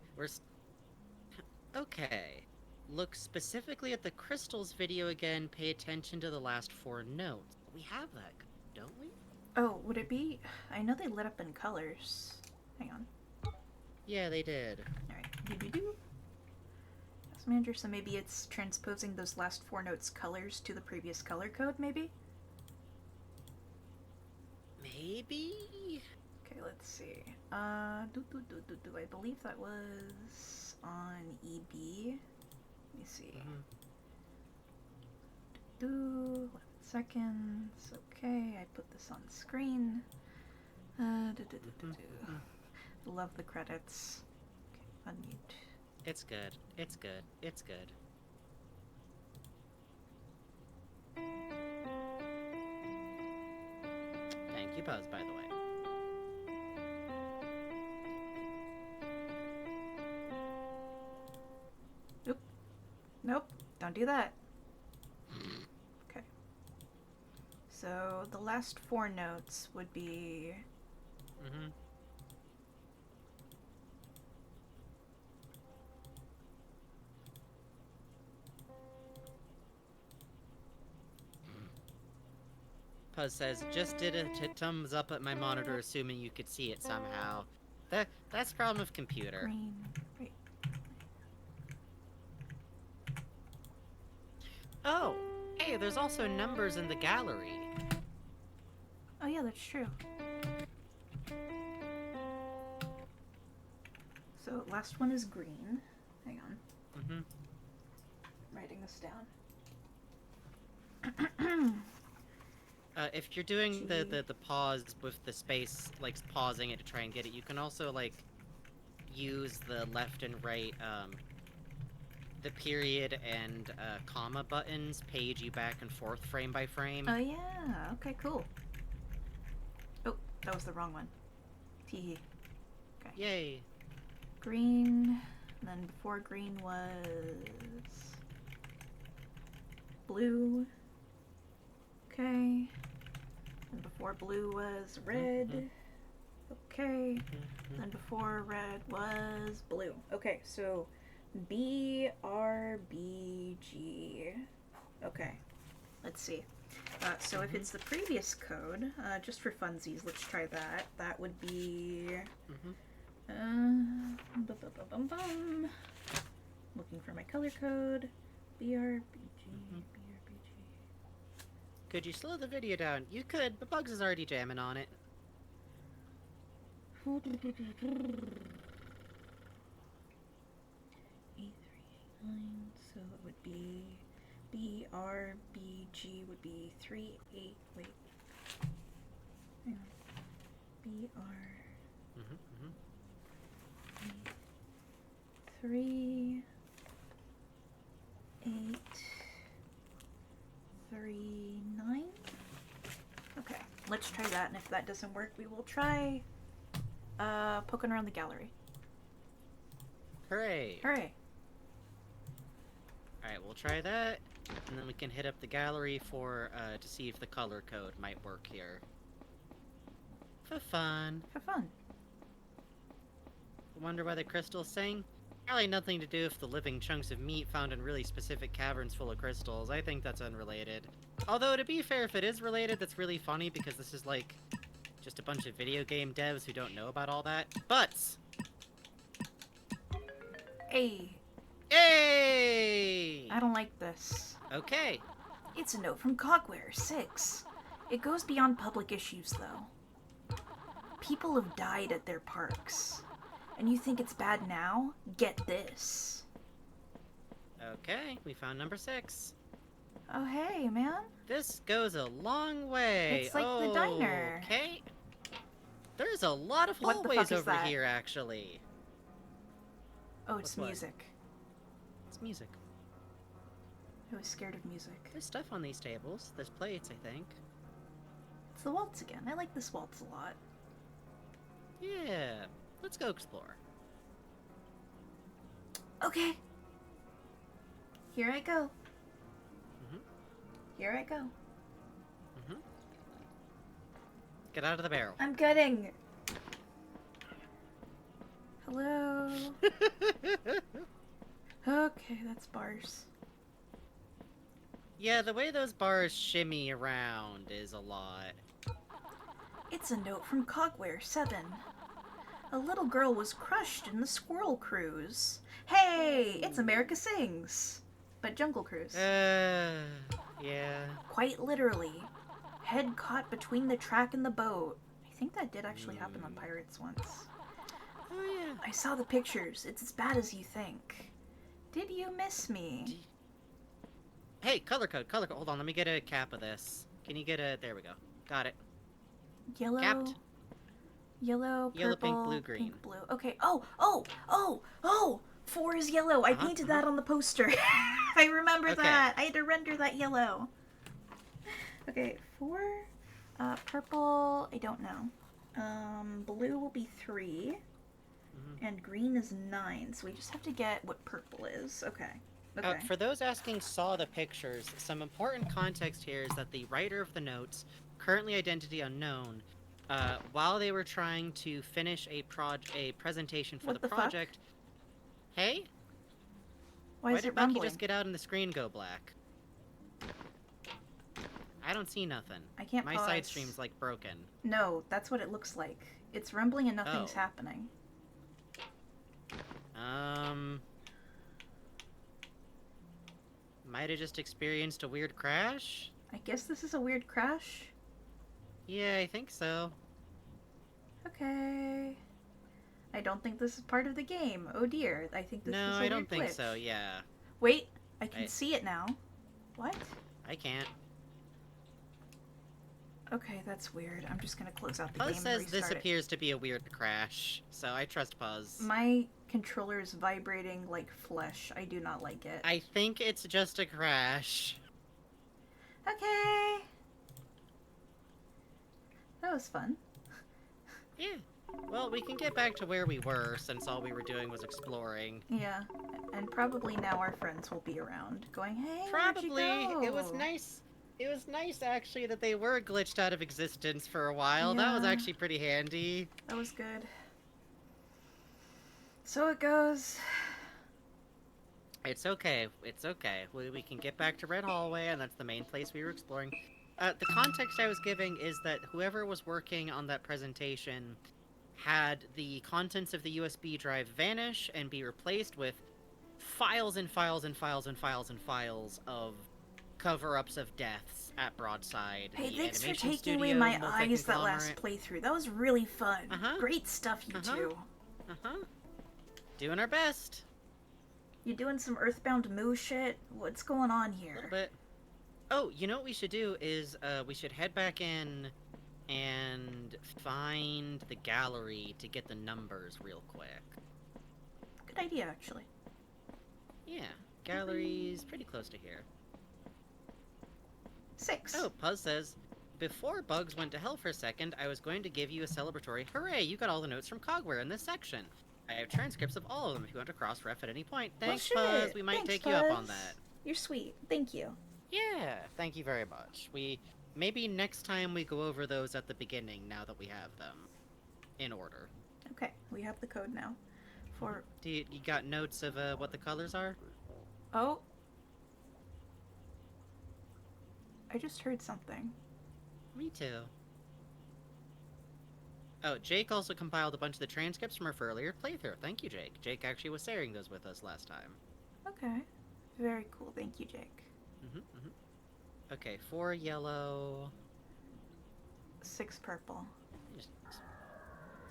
Okay. Look specifically at the crystals video again. Pay attention to the last 4 notes. We have that, don't we? Oh, would it be... I know they lit up in colors. Hang on. Yeah, they did. Alright. Do-do-do. Task manager, so maybe it's transposing those last 4 notes colors to the previous color code, maybe? Maybe? Okay, let's see. I believe that was on EB. Let me see. 11 seconds. Okay, I put this on screen. Love the credits. Okay, unmute. It's good. It's good. It's good. Thank you, Buzz, by the way. Oop. Nope. Don't do that. Okay. So the last 4 notes would be... Puzz says, just did a thumbs up at my monitor assuming you could see it somehow. That's the problem with computer. Green. Right. Oh! Hey, there's also numbers in the gallery. Oh yeah, that's true. So last one is green. Hang on. Writing this down. If you're doing the pause with the space, like pausing it to try and get it, you can also like use the left and right, the period and comma buttons page you back and forth frame by frame. Oh yeah, okay, cool. Oh, that was the wrong one. Teehee. Okay. Yay. Green, and then before green was blue. Okay. And before blue was red. Okay. Then before red was blue. Okay, so BRBG. Okay, let's see. So if it's the previous code, just for funsies, let's try that. That would be... Looking for my color code. BRBG. Could you slow the video down? You could, but Bugs is already jamming on it. A389, so it would be BRBG would be 38. Wait. Hang on. BR. 3 8 3 9. Okay, let's try that, and if that doesn't work, we will try poking around the gallery. Hooray! Hooray! Alright, we'll try that, and then we can hit up the gallery for, to see if the color code might work here. For fun. For fun. Wonder why the crystals sing? Probably nothing to do with the living chunks of meat found in really specific caverns full of crystals. I think that's unrelated. Although, to be fair, if it is related, that's really funny because this is like just a bunch of video game devs who don't know about all that. But Hey, hey! I don't like this. Okay. It's a note from Cogware 6. It goes beyond public issues, though. People have died at their parks. And you think it's bad now? Get this. Okay, we found number 6. Oh, hey, man. This goes a long way. It's like the diner. Okay. There's a lot of What the hallways fuck is over that? here, actually. Oh, it's What? music. It's music. I was scared of music. There's stuff on these tables. There's plates, I think. It's the waltz again. I like this waltz a lot. Yeah. Let's go explore. Okay. Here I go. Mhm. Here I go. Mhm. Get out of the barrel. I'm getting. Hello. Okay, that's bars. Yeah, the way those bars shimmy around is a lot. It's a note from Cogware 7. A little girl was crushed in the Squirrel Cruise. Hey, it's America Sings. But Jungle Cruise. Yeah. Quite literally. Head caught between the track and the boat. I think that did actually happen on Pirates once. Oh, yeah. I saw the pictures. It's as bad as you think. Did you miss me? Hey, color code, color code. Hold on, let me get a cap of this. Can you get a... There we go. Got it. Yellow. Capped. Yellow, purple, Yellow, pink, blue, green. Pink, blue. Okay. Oh! 4 is yellow. I painted that on the poster. I remember that. I had to render that yellow. Okay, 4. Purple, I don't know. Blue will be 3. And green is 9. So we just have to get what purple is. Okay. Okay. For those asking saw the pictures, some important context here is that the writer of the notes, currently identity unknown, while they were trying to finish a presentation for What the the project... Hey? Why is did it Bucky rumbling? just get out and the screen go black? I don't see nothing. I can't My pause. side stream's like broken. No, that's what it looks like. It's rumbling and nothing's Oh. happening. Might have just experienced a weird crash? I guess this is a weird crash. Yeah, I think so. Okay. I don't think this is part of the game. Oh dear. I think this is a No, weird I don't think glitch. so, yeah. Wait, I can see it now. What? I can't. Okay, that's weird. I'm just gonna close out the Puzz game and says restart this it. appears to be a weird crash, so I trust Puzz. My controller is vibrating like flesh. I do not like it. I think it's just a crash. Okay. That was fun. Yeah. Well, we can get back to where we were, since all we were doing was exploring. Yeah, and probably now our friends will be around, going, "Hey, Probably. where'd you go?" It was nice. It was nice, actually, that they were glitched out of existence for a while. That was Yeah. actually pretty handy. That was good. So it goes. It's okay. It's okay. We can get back to Red Hallway, and that's the main place we were exploring. The context I was giving is that whoever was working on that presentation had the contents of the USB drive vanish and be replaced with files and files and files and files and files of cover-ups of deaths at Broadside. Hey, the thanks for animation taking away studio, my eyes that last multi-conglomerate. playthrough. That was really fun. Uh-huh. Great stuff, you two. Uh-huh. Doing our best. You doing some Earthbound Moo shit? What's going on A here? little bit. Oh, you know what we should do is, we should head back in and find the gallery to get the numbers real quick. Good idea, actually. Yeah, gallery's pretty close to here. 6. Oh, Puzz says, before Bugs went to hell for a second, I was going to give you a celebratory hooray, you got all the notes from Cogware in this section. I have transcripts of all of them if you want to cross-ref at any point. Thanks, Well, Puzz, shit. we might Thanks, take you up on Puzz. that. You're sweet. Thank you. Yeah, thank you very much. Maybe next time we go over those at the beginning, now that we have them in order. Okay, we have the code now. For You got notes of what the colors are? oh, I just heard something. Me too. Oh, Jake also compiled a bunch of the transcripts from our earlier playthrough. Thank you, Jake. Jake actually was sharing those with us last time. Okay, very cool. Thank you, Jake. Okay, 4 yellow. 6 purple. Just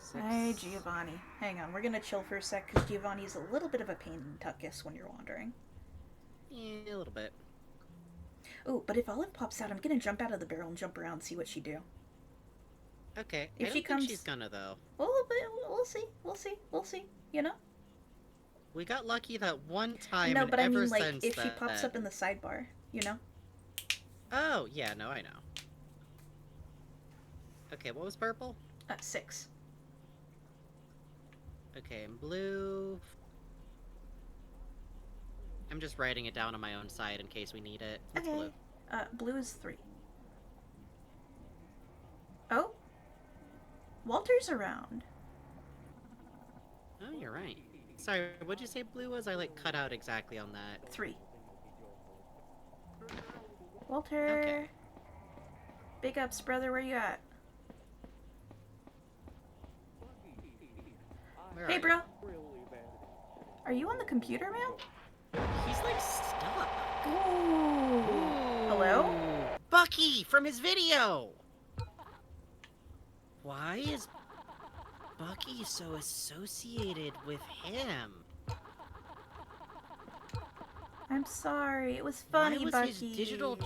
6. Hey, Giovanni. Hang on, we're gonna chill for a sec because Giovanni's a little bit of a pain in the tuckus when you're wandering. Yeah, a little bit. Oh, but if Olive pops out, I'm gonna jump out of the barrel and jump around and see what she do. Okay, If I she don't comes- think she's gonna, though. Well, we'll see. We'll see. We'll see. You know? We got lucky that one time, No, and but I ever mean, like, since if she that... pops up in the sidebar, you know? Oh, yeah, no, I know. Okay, what was purple? 6. Okay, and blue... I'm just writing it down on my own side in case we need it. What's Okay. blue? Blue is 3. Oh? Walter's around. Oh, you're right. Sorry, what'd you say blue was? I, like, cut out exactly on that. 3. Walter. Okay. Big ups, brother. Where you at? Where Hey, are bro. Are you on the computer, man? you? He's, like, stuck. Ooh. Hello? Ooh. Bucky, from his video! Why is Bucky so associated with him? I'm sorry. It was funny, Why was Bucky. his digital...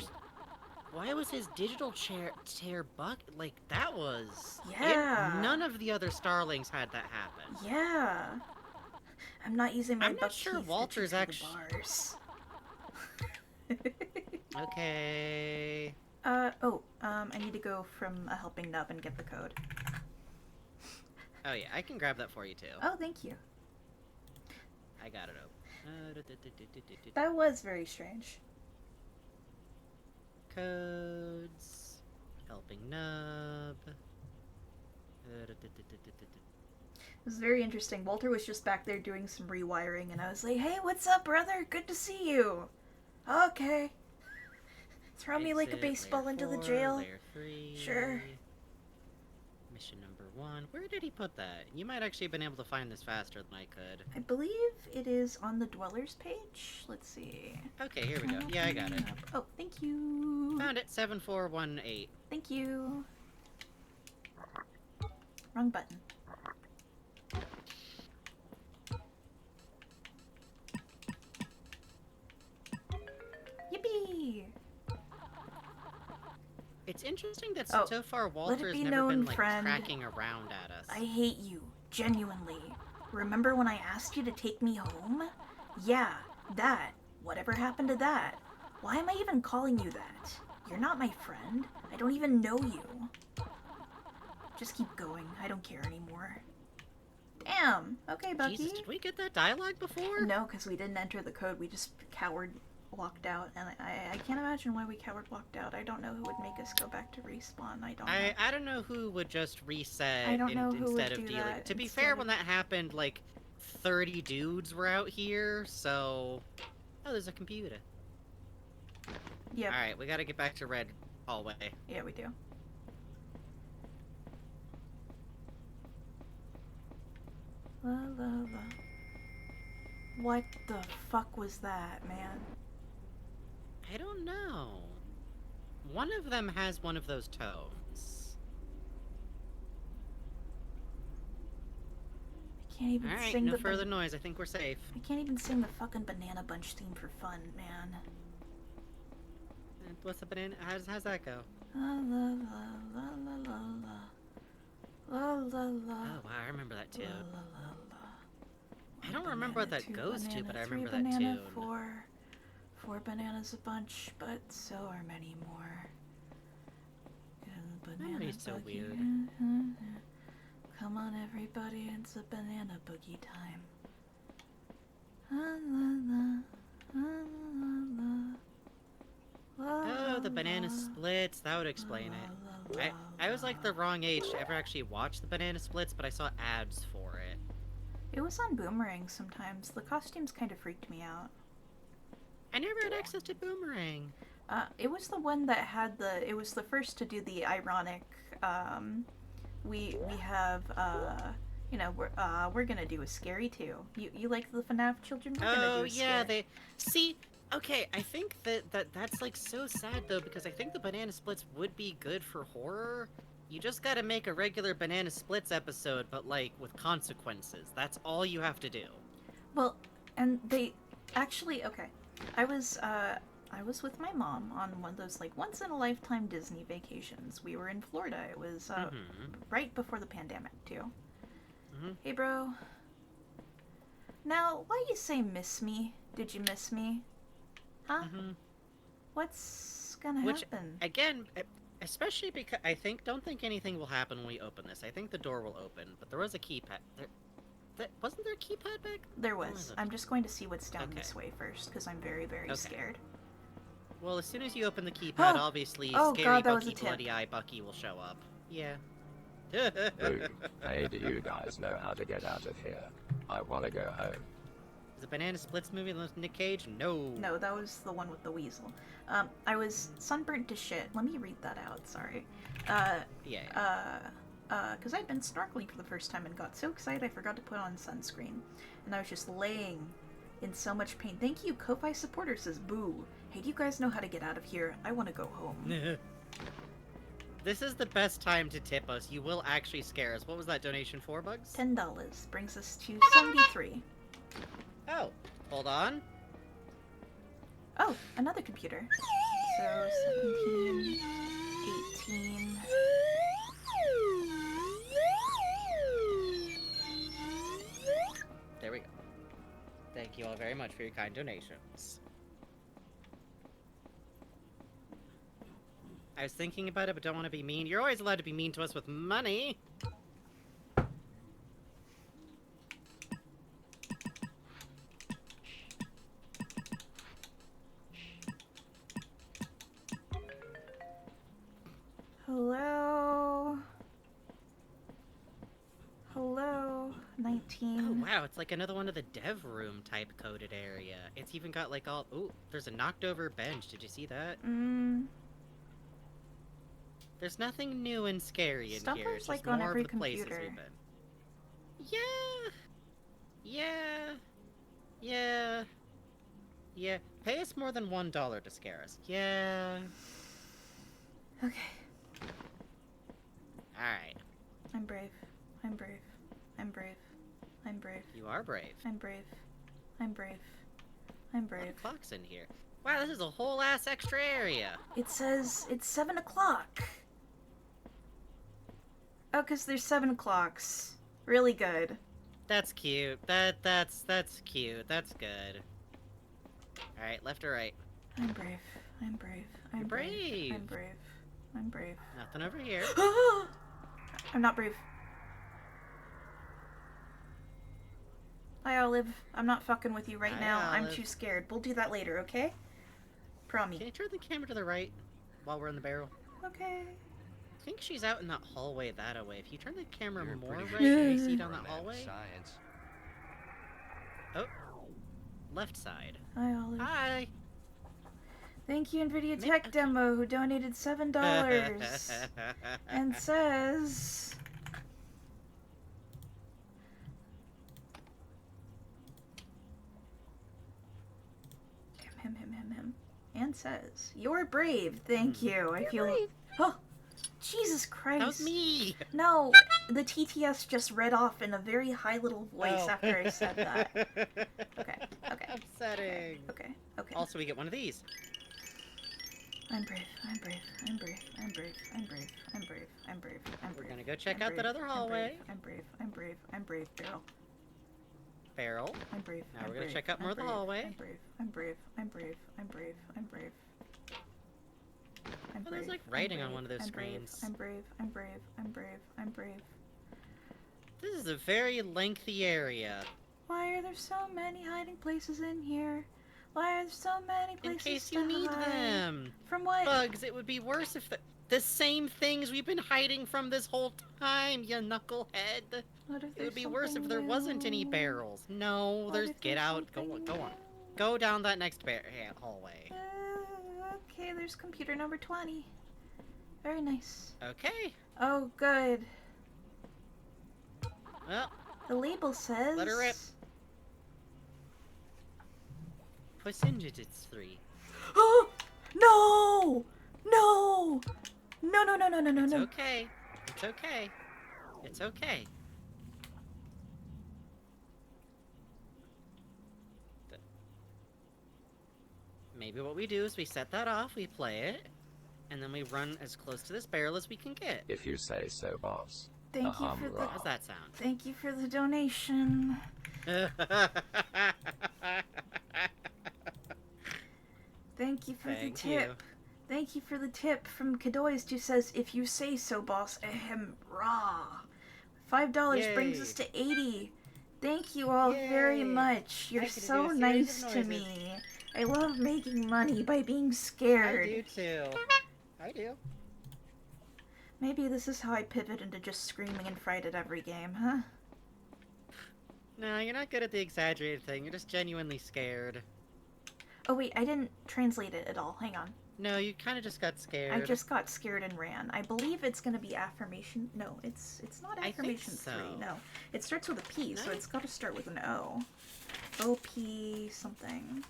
Why was his digital tear Buck... Like, that was... Yeah. None of the other Starlings had that happen. Yeah. I'm not using my I'm not buck sure teeth to Walter's chew through actu- the bars. Okay... I need to go from a helping nub and get the code. Oh yeah, I can grab that for you too. Oh, thank you. I got it open. That was very strange. Codes... Helping nub... It was very interesting. Walter was just back there doing some rewiring, and I was like, "Hey, what's up, brother? Good to see you." Okay. Throw me like a Exit, baseball layer into the 4, jail. Layer 3. Sure. Mission number 1. Where did he put that? You might actually have been able to find this faster than I could. I believe it is on the Dwellers page. Let's see. Okay, here we go. Yeah, I got it. Oh, thank you. Found it. 7418. Thank you. Wrong button. Yippee! It's interesting that Oh, so far let it Walter's be never known, been like friend. tracking around at us. I hate you, genuinely. Remember when I asked you to take me home? Yeah, that. Whatever happened to that? Why am I even calling you that? You're not my friend. I don't even know you. Just keep going. I don't care anymore. Damn. Okay, Bucky. Jesus, did we get that dialogue before? No, because we didn't enter the code. We just cowered walked out, and I can't imagine why we coward walked out. I don't know who would make us go back to respawn. I don't know. I don't know who would just reset I don't know who instead would of do dealing. that To be instead fair, of- when that happened, like 30 dudes were out here, so oh, there's a computer. Yep. All right, we got to get back to red hallway. Yeah, we do. La la la. What the fuck was that, man? I don't know. One of them has one of those tones. I can't even All right, sing no the further noise. I think we're safe. I can't even sing the fucking Banana Bunch theme for fun, man. What's the banana? How's that go? La la la la la la la la la. Oh wow, I remember that tune. La, la, la, la. I don't remember what that Two goes to, banana, but I three remember that banana, tune. Four bananas a bunch, but so are many more. Memory's so weird. Come on, everybody, it's a banana boogie time. La, la, la, la, la, la, Oh, the banana la, splits. That would explain la, it. la, I was like la. the wrong age to ever actually watch the banana splits, but I saw ads for it. It was on Boomerang sometimes. The costumes kind of freaked me out. I never had access to Boomerang. It was the one that had it was the first to do the ironic, we have, you know, we're gonna do a scary too. You like the FNAF children? We're gonna do Oh a yeah, scary. okay, I think that's like so sad though, because I think the banana splits would be good for horror. You just gotta make a regular banana splits episode, but like with consequences. That's all you have to do. Well, and they actually, okay. I was with my mom on one of those like once in a lifetime Disney vacations. We were in Florida. It was right before the pandemic too. Hey, bro. Now, why you say miss me? Did you miss me? Huh? What's gonna happen? Again, especially because don't think anything will happen when we open this. I think the door will open, but there was a keypad. Wasn't there a keypad back? There Where was. it? I'm just going to see what's down Okay. this way first, because I'm very, very scared. Well, as soon as you open the keypad, obviously, Oh, scary God, that was Bucky, a tip. bloody eye Bucky will show up. Yeah. Boo. Hey, do you guys know how to get out of here? I want to go home. Is the Banana Splits movie with Nick Cage? No. No, that was the one with the weasel. I was sunburnt to shit. Let me read that out, sorry. Yeah. Because I'd been snorkeling for the first time and got so excited I forgot to put on sunscreen. And I was just laying in so much pain. Thank you, Ko-Fi supporter says, boo. Hey, do you guys know how to get out of here? I want to go home. This is the best time to tip us. You will actually scare us. What was that donation for, Bugs? $10 brings us to 73. Oh, hold on. Oh, another computer. So 17, 18. There we go. Thank you all very much for your kind donations. I was thinking about it, but don't want to be mean. You're always allowed to be mean to us with money. Hello? Hello? 19. Oh, wow, it's like another one of the dev room type coded area. It's even got like all... Ooh, there's a knocked over bench. Did you see that? There's nothing new and scary in Stuff here. is, It's like, just on more every of the places computer. we've been. Yeah. Yeah. Yeah. Yeah. Pay us more than $1 to scare us. Yeah. Okay. Alright. I'm brave. I'm brave. I'm brave. I'm brave. You are brave. I'm brave. I'm brave. I'm A lot brave. of clocks in here. Wow, this is a whole ass extra area. It says it's 7 o'clock. Oh, 'cause there's 7 o'clocks. Really good. That's cute. That's cute. That's good. Alright, left or right? I'm brave. I'm brave. I'm You're brave. I'm brave. I'm brave. Nothing over here. I'm not brave. Hi, Olive. I'm not fucking with you right Hi, now. I'm Olive. too scared. We'll do that later, okay? Promi. Can you turn the camera to the right while we're in the barrel? Okay. I think she's out in that hallway that way. If you turn the camera You're more pretty right, good can you shape see for down a that man of hallway? Science. Oh, left side. Hi, Olive. Hi. Thank you, NVIDIA Ma- Tech Demo, who donated $7 and says... Him. And says, "You're brave, thank you. I feel... brave. Oh, Jesus Christ. That was me. No, the TTS just read off in a very high little voice Oh. after I said that. Okay. Upsetting. Okay. Also, we get one of these. I'm brave. We're gonna go check out that other hallway. I'm brave, Barrel. Barrel. I'm brave. Now we're gonna check out more of the hallway. I'm brave. Oh, there's like writing on one of those screens. I'm brave. This is a very lengthy area. Why are there so many hiding places in here? Why are there so many In places case to you need hide? them. From what? Bugs, it would be worse if the same things we've been hiding from this whole time, you knucklehead. What if It would be there's worse if something there wasn't any new? barrels. No, What there's... if Get there's out. Go something on. new? Go down that next hallway. Okay, there's computer number 20. Very nice. Okay. Oh, good. Well, The label says... Let her rip. Puss in Digits 3. Oh! No! No! It's No. okay. It's okay. It's okay. Maybe what we do is we set that off, we play it, and then we run as close to this barrel as we can get. If you say so, boss. Thank you for the... Rah. How's that sound? Thank you for the donation. Thank you for the tip. you. Thank you for the tip from Kadoist, who says, "If you say so, boss." Ahem, rah. $5 brings Yay. us to 80. Thank you all very Yay. much. You're I get to do so a series nice of to noises. me. I love making money by being I scared. do too. I do. Maybe this is how I pivot into just screaming and fright at every game, huh? No, you're not good at the exaggerated thing. You're just genuinely scared. Oh wait, I didn't translate it at all. Hang on. No, you kind of just got scared. I just got scared and ran. I believe it's gonna be affirmation. No, it's not I think affirmation so. 3. No, it starts with a P, so No? it's got to start with an O. OP something.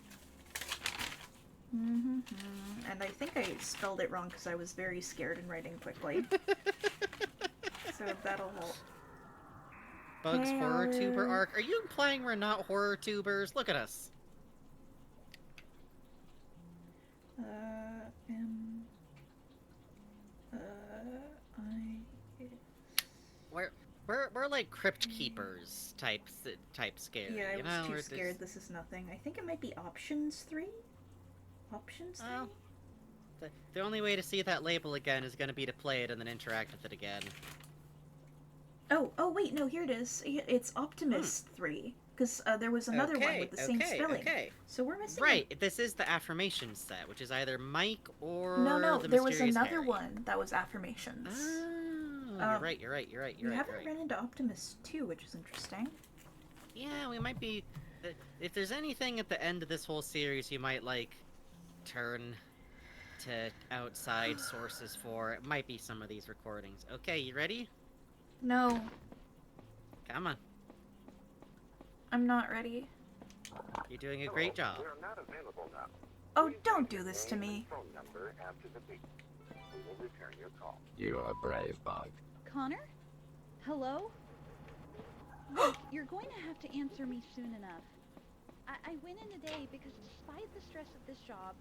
And I think I spelled it wrong because I was very scared and writing quickly. So that'll help. Bugs Hey, horror tuber Oliver. arc. Are you implying we're not horror tubers? Look at us. We're like crypt keepers type scared. Yeah, I you was know? too We're scared. just- This is nothing. I think it might be options 3? Options 3? Well, the only way to see that label again is going to be to play it and then interact with it again. Oh, wait, no, here it is. It's Optimus 3. Because there was another one with the same spelling. Okay. So we're missing... Right, this is the affirmation set, which is either Mike or No, the there was Mysterious another Harry. one that was affirmations. Oh, you're right. You haven't run into Optimus 2, which is interesting. Yeah, we might be... If there's anything at the end of this whole series you might, like, turn to outside sources for, it might be some of these recordings. Okay, you ready? No, Come on. I'm not ready. You're doing a great job. We're not available now. Oh, don't do this to me. Phone number after the beep. We will return your call. You are brave, Bug. Connor? Hello? Look, you're going to have to answer me soon enough. I went in today because despite the stress of this job,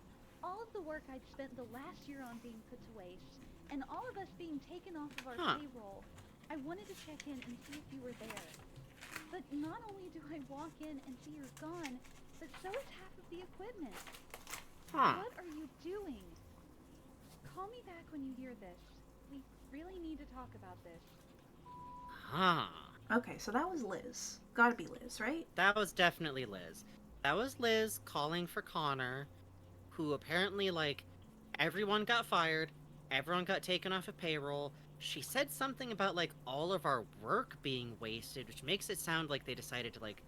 all of the work I'd spent the last year on being put to waste, and all of us being taken off of our payroll, I wanted to check in and see if you were there. But not only do I walk in and see you're gone, but so is half of the equipment. What are you doing? Call me back when you hear this. We really need to talk about this. Okay, so that was Liz. Gotta be Liz, right? That was definitely Liz. That was Liz calling for Connor, who apparently, like, everyone got fired, everyone got taken off of payroll. She said something about, like, all of our work being wasted, which makes it sound like they decided to, like,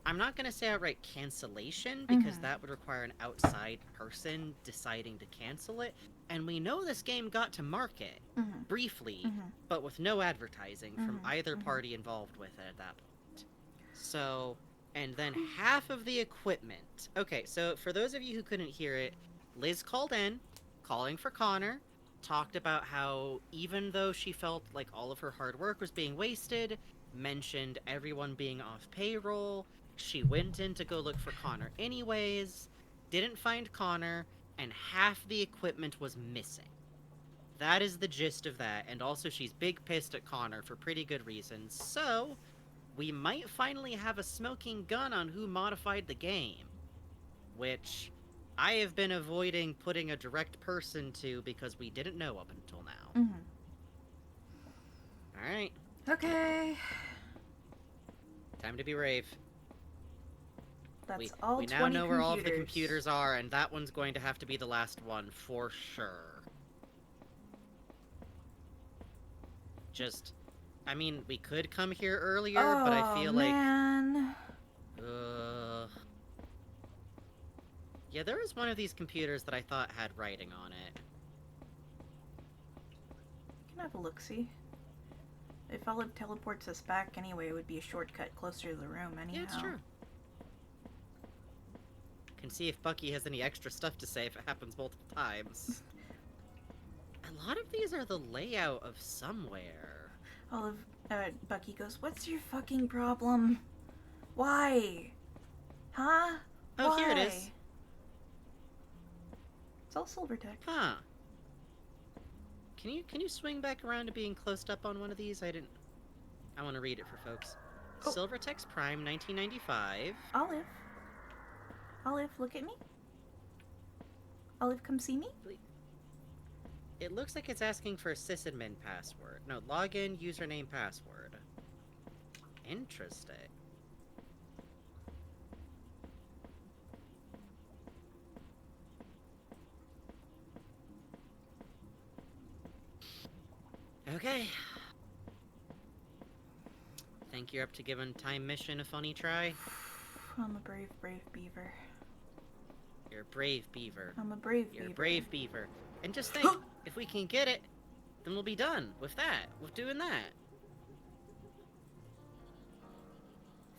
I'm not gonna say outright cancellation, because that would require an outside person deciding to cancel it. And we know this game got to market, briefly, but with no advertising from either party involved with it at that point. So, and then half of the equipment. Okay, so for those of you who couldn't hear it, Liz called in, calling for Connor, talked about how even though she felt like all of her hard work was being wasted, mentioned everyone being off payroll, she went in to go look for Connor anyways, didn't find Connor, and half the equipment was missing. That is the gist of that, and also she's big pissed at Connor for pretty good reasons, so we might finally have a smoking gun on who modified the game. Which I have been avoiding putting a direct person to because we didn't know up until now. Alright. Okay. Time to be brave. That's all 20 We now know where all of the computers are, and that one's going to have to be the last one, for sure. Just, I mean, we could come here earlier, but I feel man. Yeah, there was one of these computers that I thought had writing on it. Can I have a look-see? If Olive teleports us back anyway, it would be a shortcut closer to the room anyhow. Yeah, it's true. Can see if Bucky has any extra stuff to say if it happens multiple times. A lot of these are the layout of somewhere. Bucky goes, "What's your fucking problem? Why? Huh? Oh, Why?" here it is. It's all silver tech. Huh. Can you swing back around to being closed up on one of these? I want to read it for folks. Oh. Silvertex Prime 1995. Olive, look at me. Olive, come see me. It looks like it's asking for a sysadmin password. No, login, username, password. Interesting. Okay. Think you're up to giving Time Mission a funny try? I'm a brave, brave beaver. You're a brave beaver. I'm a brave beaver. You're a brave beaver. And just think, if we can get it, then we'll be done with that. With doing that.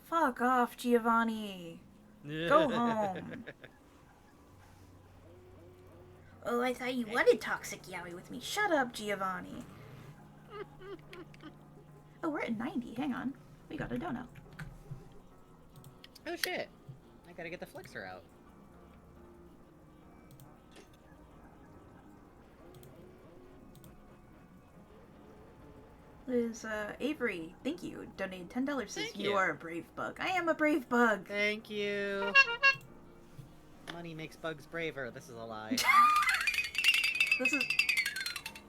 Fuck off, Giovanni. Go home. Oh, I thought you wanted Toxic Yaoi with me. Shut up, Giovanni. Oh, we're at 90. Hang on. We got a dono. Oh shit. I gotta get the flexor out. Liz, Avery, thank you. Donated $10. Says Thank you you. are a brave bug. I am a brave bug. Thank you. Money makes bugs braver. This is a lie.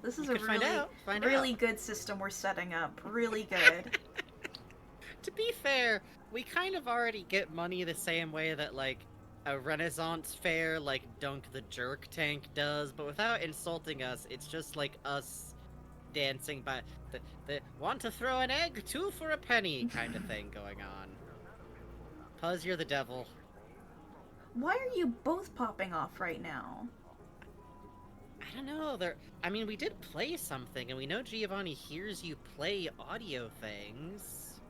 This is You a could find out. Find really out. good system we're setting up. Really good. To be fair, we kind of already get money the same way that, like, a Renaissance fair like Dunk the Jerk tank does, but without insulting us, it's just like us dancing by the want to throw an egg, 2 for a penny kind of thing going on. Puzz, you're the devil. Why are you both popping off right now? I don't know, I mean, we did play something, and we know Giovanni hears you play audio things.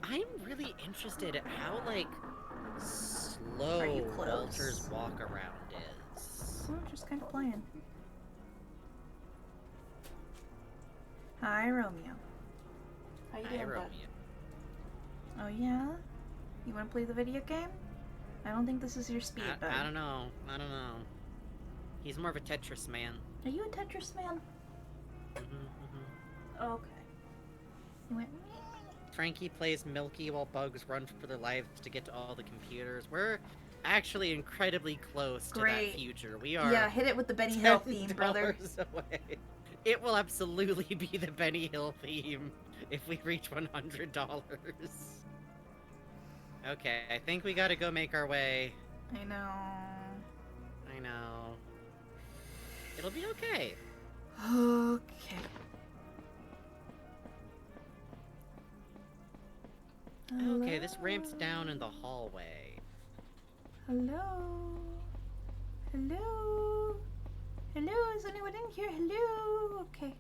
I'm really interested at how, like, Are slow you close? Walter's walk around is. I'm just kind of playing. Hi, Romeo. How you Hi, doing, bud? Romeo. Oh yeah? You want to play the video game? I don't think this is your speed, bud. I don't know. He's more of a Tetris man. Are you a Tetris man? Oh, okay. You went. Frankie plays Milky while bugs run for their lives to get to all the computers. We're actually incredibly close to that future. We are. Yeah, hit it with the Benny Hill theme, brother. $10 away. It will absolutely be the Benny Hill theme if we reach $100. Okay, I think we gotta go make our way. I know. I know. It'll be okay. Okay. Okay, this ramps down in the hallway. Hello? Hello? Hello? Is anyone in here? Hello? Okay.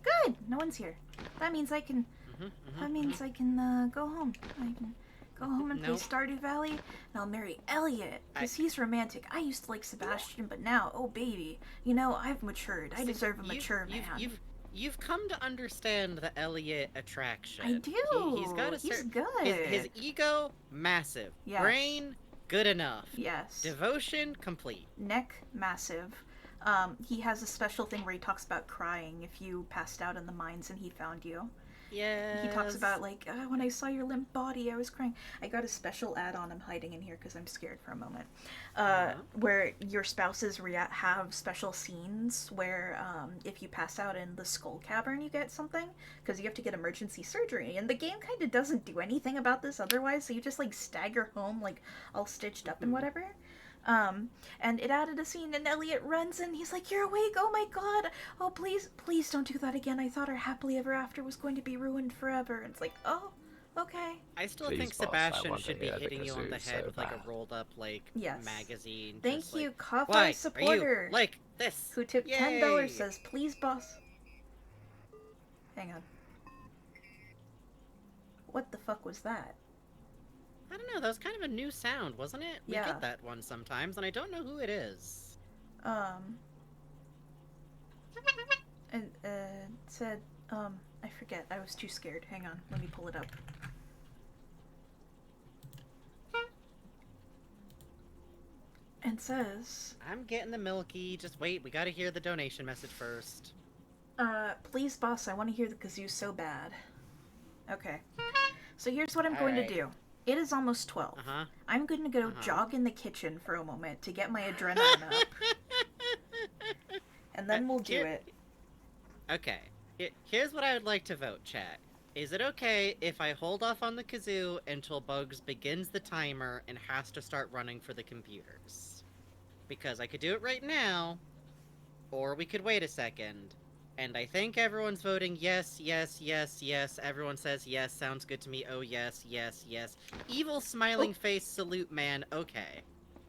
Good! No one's here. That means I can... I can go home. I can go home and play Nope. Stardew Valley, and I'll marry Elliot, because he's romantic. I used to like Sebastian, but now, oh baby, you know, I've matured. I deserve a mature man. You've come to understand the Elliot attraction. I do. He's got a He's certain... good. His ego, massive. Yes. Brain, good enough. Yes. Devotion, complete. Neck, massive. He has a special thing where he talks about crying if you passed out in the mines and he found you. Yeah. He talks about, like, when I saw your limp body, I was crying. I got a special add-on I'm hiding in here because I'm scared for a moment. Where your spouses have special scenes where if you pass out in the skull cavern, you get something. Because you have to get emergency surgery. And the game kind of doesn't do anything about this otherwise, so you just, like, stagger home, like, all stitched up and whatever. And it added a scene and Elliot runs and he's like, "You're awake, oh my god, oh please don't do that again, I thought our happily ever after was going to be ruined forever." And it's like, oh, okay. I still Please, think boss, I Sebastian want to should be hear the hitting you on the kazoo head so with like bad. a rolled up like Yes. magazine. Thank just, you, like, Coffee why supporter, are you like this? who tipped Yay! $10, says, "Please, boss." Hang on. What the fuck was that? I don't know, that was kind of a new sound, wasn't it? We Yeah. get that one sometimes, and I don't know who it is. And it said, I forget, I was too scared. Hang on, let me pull it up. And says, I'm getting the milky, just wait, we gotta hear the donation message first. "Please, boss, I want to hear the kazoo so bad." Okay. So here's what I'm going to do. It is almost 12. Uh-huh. I'm going to go jog in the kitchen for a moment to get my adrenaline up. And then we'll do it. Okay. Here's what I would like to vote, chat. Is it okay if I hold off on the kazoo until Bugs begins the timer and has to start running for the computers? Because I could do it right now, or we could wait a second. And I think everyone's voting yes, yes, yes, yes. Everyone says yes, sounds good to me. Oh, yes, yes, yes. Evil smiling face salute man. Okay.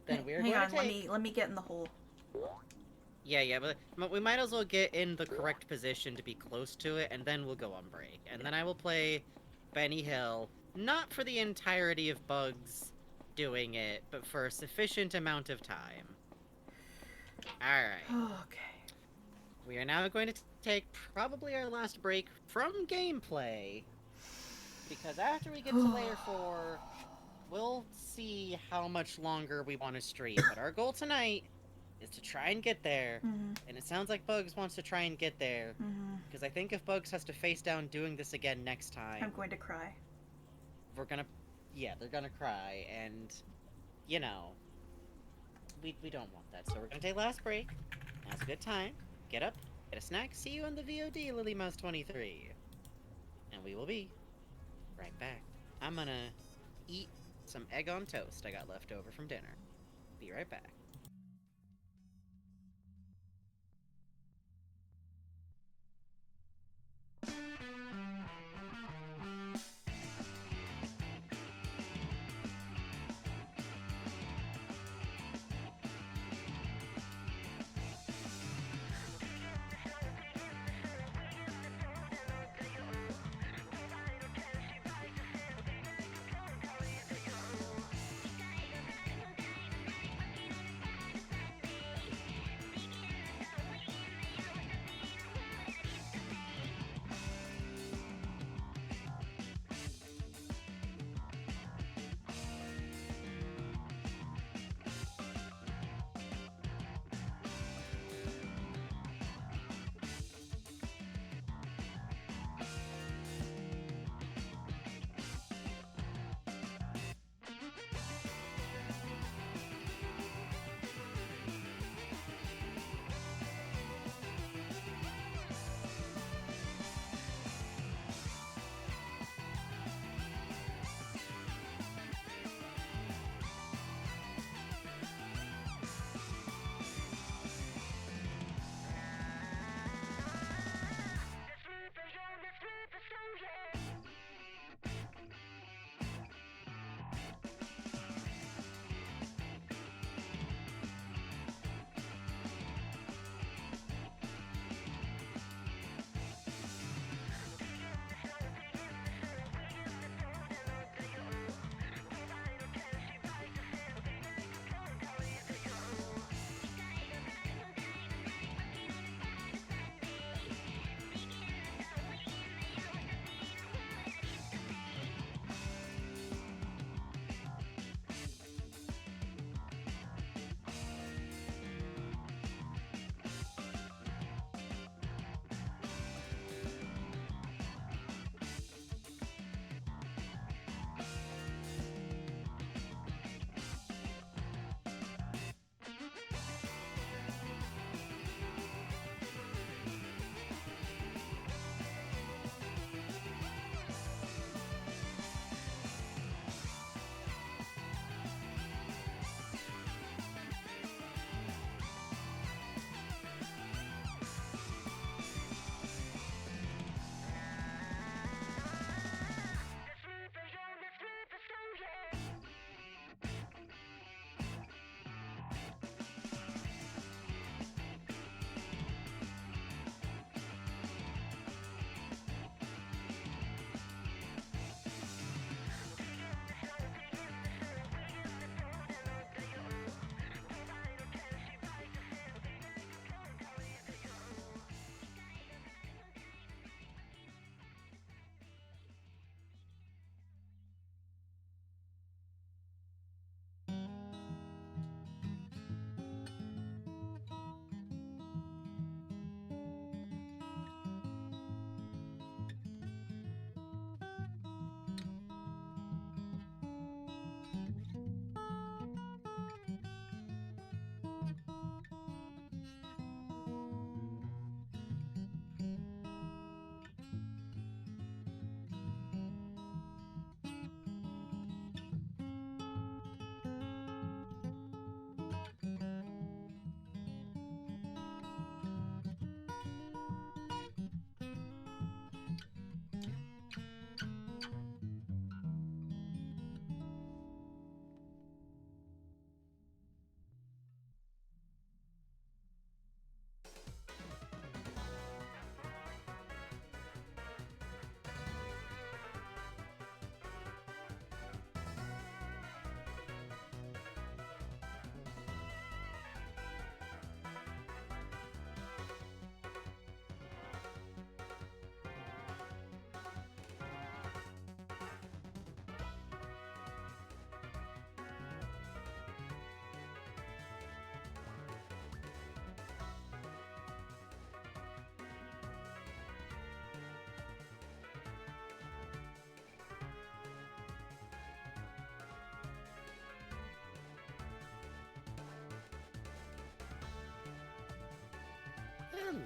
Then we're Hang going on, to take... let me get in the hole. Yeah, but we might as well get in the correct position to be close to it, and then we'll go on break. And then I will play Benny Hill, not for the entirety of Bugs doing it, but for a sufficient amount of time. Alright. Okay. We are now going to take probably our last break from gameplay, because after we get to Layer 4, we'll see how much longer we want to stream. But our goal tonight is to try and get there, and it sounds like Bugs wants to try and get there, because I think if Bugs has to face down doing this again next time... I'm going to cry. We're gonna... Yeah, they're gonna cry, and... You know... We don't want that, so we're gonna take last break. Now's a good time. Get up, get a snack, see you in the VOD, LilyMouse23. And we will be right back. I'm gonna eat some egg on toast I got left over from dinner. Be right back.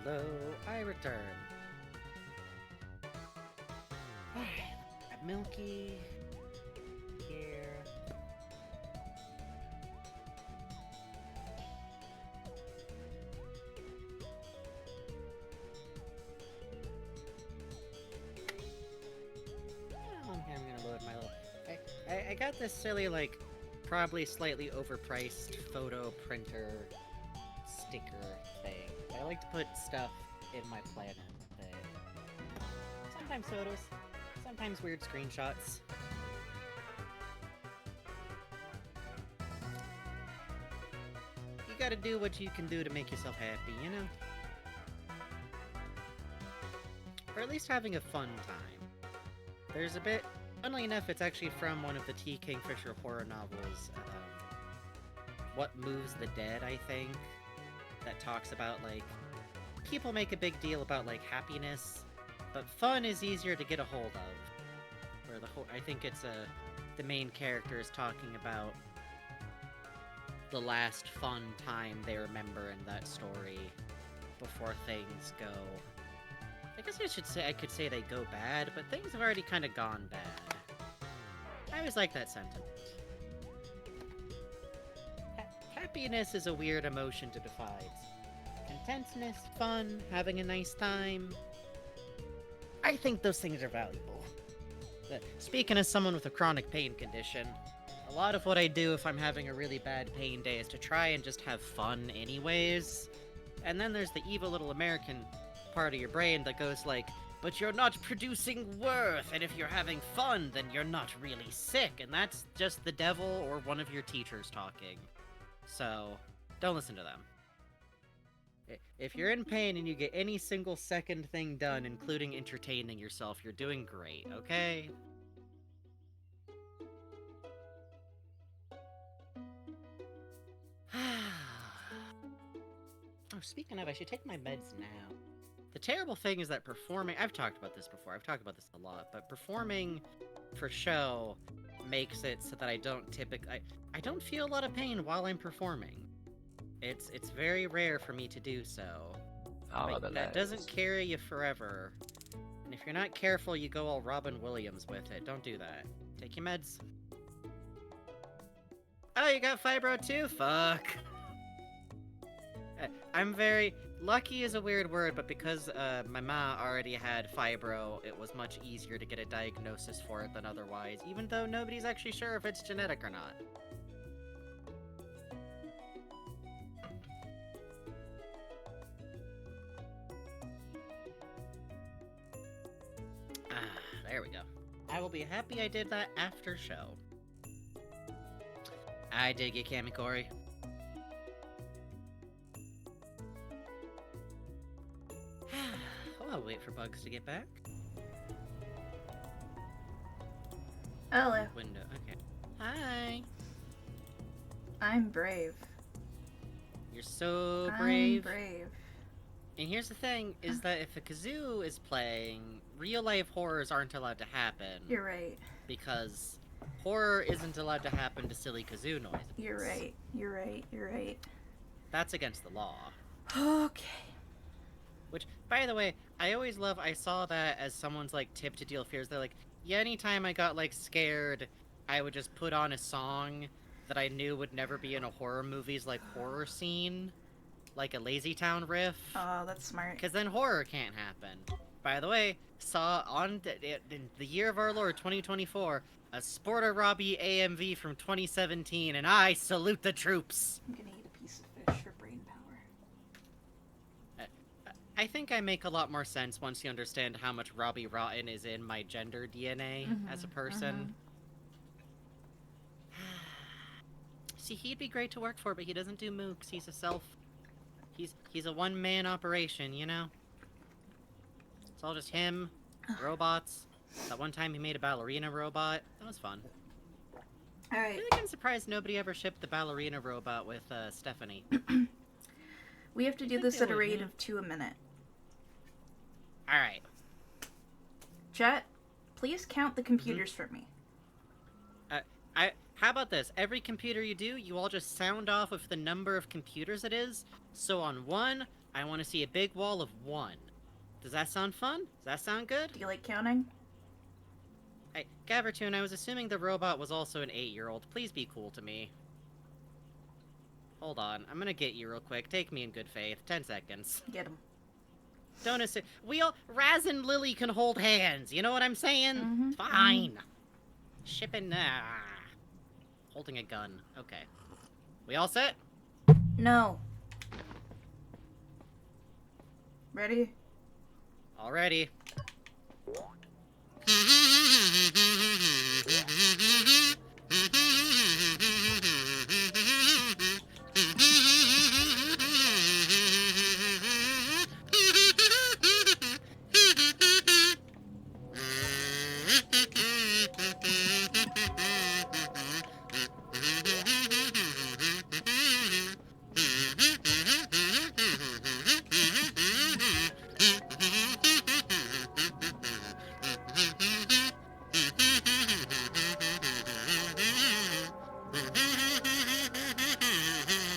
Hello, I return. Got Milky here. I'm gonna load my little. I got this silly, like, probably slightly overpriced photo printer sticker thing. I like to put stuff in my planet thing. Sometimes photos, sometimes weird screenshots. You gotta do what you can do to make yourself happy, you know? Or at least having a fun time. There's a bit, funnily enough, it's actually from one of the T. Kingfisher horror novels, What Moves the Dead, I think, that talks about, like, people make a big deal about, like, happiness, but fun is easier to get a hold of. Where I think it's the main character is talking about the last fun time they remember in that story before things go. I guess I could say they go bad, but things have already kind of gone bad. I always like that sentiment. Happiness is a weird emotion to define. Contentness, fun, having a nice time. I think those things are valuable. Speaking as someone with a chronic pain condition, a lot of what I do if I'm having a really bad pain day is to try and just have fun anyways. And then there's the evil little American part of your brain that goes like, but you're not producing worth, and if you're having fun, then you're not really sick, and that's just the devil or one of your teachers talking. So, don't listen to them. If you're in pain and you get any single second thing done, including entertaining yourself, you're doing great, okay? Oh, speaking of, I should take my meds now. The terrible thing is that performing... I've talked about this before, I've talked about this a lot, but performing for show makes it so that I don't typically... I don't feel a lot of pain while I'm performing. It's very rare for me to do so. But that doesn't carry you forever. And if you're not careful, you go all Robin Williams with it. Don't do that. Take your meds. Oh, you got fibro too? Fuck. I'm very... Lucky is a weird word, but because my ma already had fibro, it was much easier to get a diagnosis for it than otherwise, even though nobody's actually sure if it's genetic or not. There we go. I will be happy I did that after show. I dig you, Cammy Corey. I'll wait for Bugs to get back. Hello. Window, okay. Hi! I'm brave. You're so brave. I'm brave. And here's the thing, is that if a kazoo is playing, real-life horrors aren't allowed to happen. You're right. Because horror isn't allowed to happen to silly kazoo noises. You're right. You're right. You're right. That's against the law. Okay. Which, by the way, I always love, I saw that as someone's, like, tip to deal fears. They're like, yeah, anytime I got, like, scared, I would just put on a song that I knew would never be in a horror movie's, like, horror scene. Like a Lazy Town riff. Oh, that's smart. Because then horror can't happen. By the way, saw on in the year of our Lord 2024 a Sporter Robbie AMV from 2017, and I salute the troops. I'm gonna eat a piece of fish for brain power. I think I make a lot more sense once you understand how much Robbie Rotten is in my gender DNA as a person. See, he'd be great to work for, but he doesn't do mooks. He's a He's a one-man operation, you know? It's all just him, robots. That one time he made a ballerina robot. That was fun. Alright. I think I'm surprised nobody ever shipped the ballerina robot with Stephanie. We have to do this at a rate of 2 a minute. Alright. Chat, please count the computers for me. How about this? Every computer you do, you all just sound off of the number of computers it is. So on 1, I want to see a big wall of 1. Does that sound fun? Does that sound good? Do you like counting? Hey, Gavertoon, I was assuming the robot was also an 8-year-old. Please be cool to me. Hold on, I'm gonna get you real quick. Take me in good faith. 10 seconds. Get him. Don't assume. Raz and Lily can hold hands, you know what I'm saying? Mhm, Fine. Shipping, holding a gun. Okay. We all set? No. Ready? Already.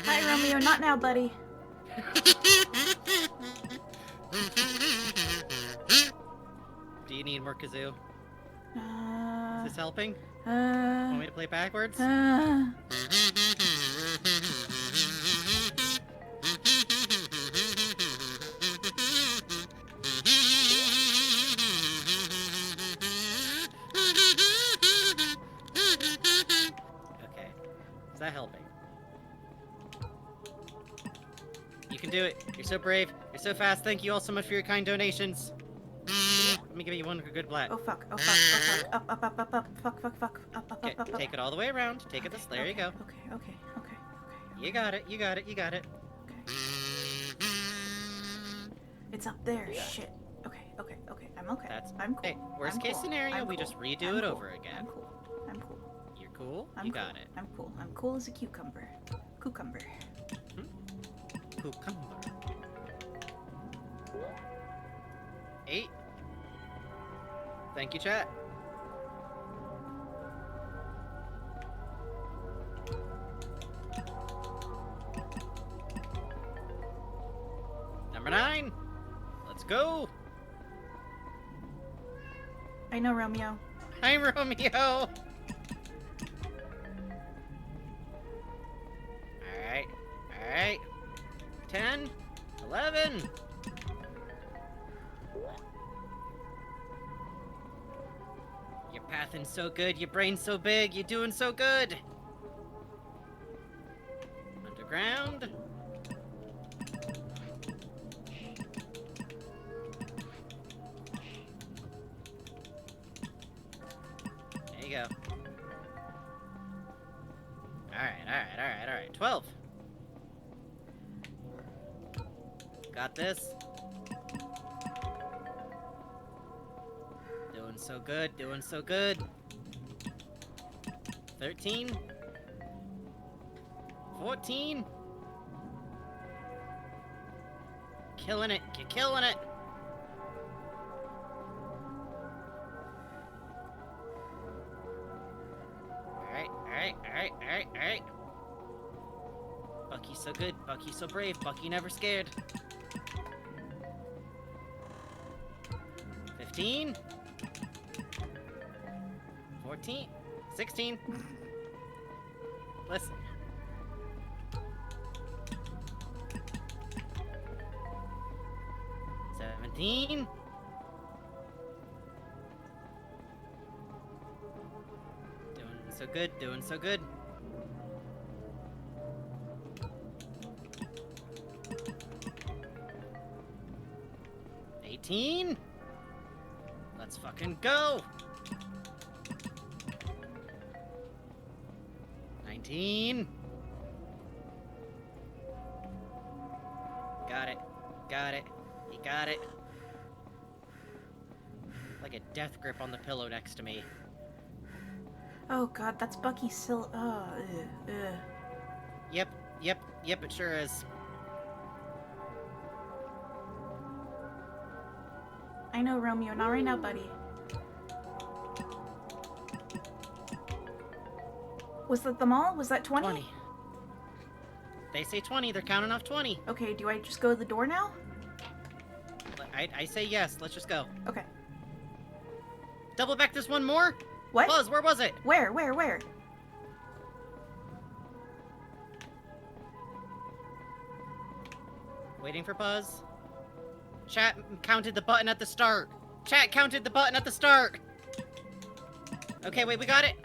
Hi, Romeo. Not now, buddy. Do you need more kazoo? Uh. Is this helping? Want me to play backwards? Okay, is that helping? You can do it. You're so brave. You're so fast. Thank you all so much for your kind donations. Let me give you one good black. Oh fuck, oh fuck, oh fuck, up, fuck, Okay, up. take it all the way around. Take it this. There you go. Okay. You got it. You got it. You got it. It's up there, shit. Okay. I'm okay. I'm cool. Hey, worst case scenario, we just redo it over again. I'm cool. You're cool? You got it. I'm cool. I'm cool as a cucumber. Cucumber. Cucumber. 8. Thank you, chat. Number 9. Let's go. I know, Romeo. Hi, Romeo. Alright. 10. 11. You're pathing so good, your brain's so big, you're doing so good. Underground. There you go. Alright. 12. Got this. Doing so good. 13. 14. Killing it. You're killing it. Alright. Bucky's so good. Bucky's so brave. Bucky never scared. 15. 14. 16. Listen. 17. Doing so good. 18. Let's fucking go. 19. Got it. You got it. Like a death grip on the pillow next to me. Oh god, that's Bucky still. Yep, it sure is. I know, Romeo. Not right now, buddy. Was that them all? Was that 20? They say 20. They're counting off 20. Okay, do I just go to the door now? I say yes. Let's just go. Okay. Double back this one more? What? Buzz, where was it? Where? Waiting for Buzz. Chat counted the button at the start. Chat counted the button at the start. Okay, wait, we got it.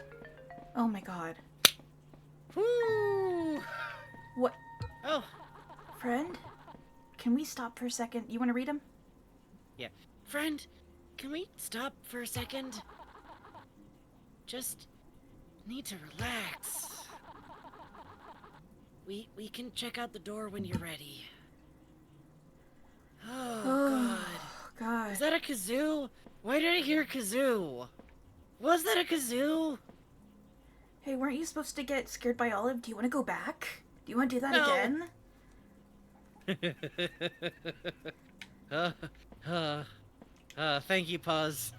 Oh my god. Whoo! What? Oh, Friend? Can we stop for a second? You want to read them? yeah. Friend, can we stop for a second? Just need to relax. We can check out the door when you're ready. Oh, God. God. Is that a kazoo? Why did I hear kazoo? Was that a kazoo? Hey, weren't you supposed to get scared by Olive? Do you want to go back? Do you want to do that again? Thank you, Puzz.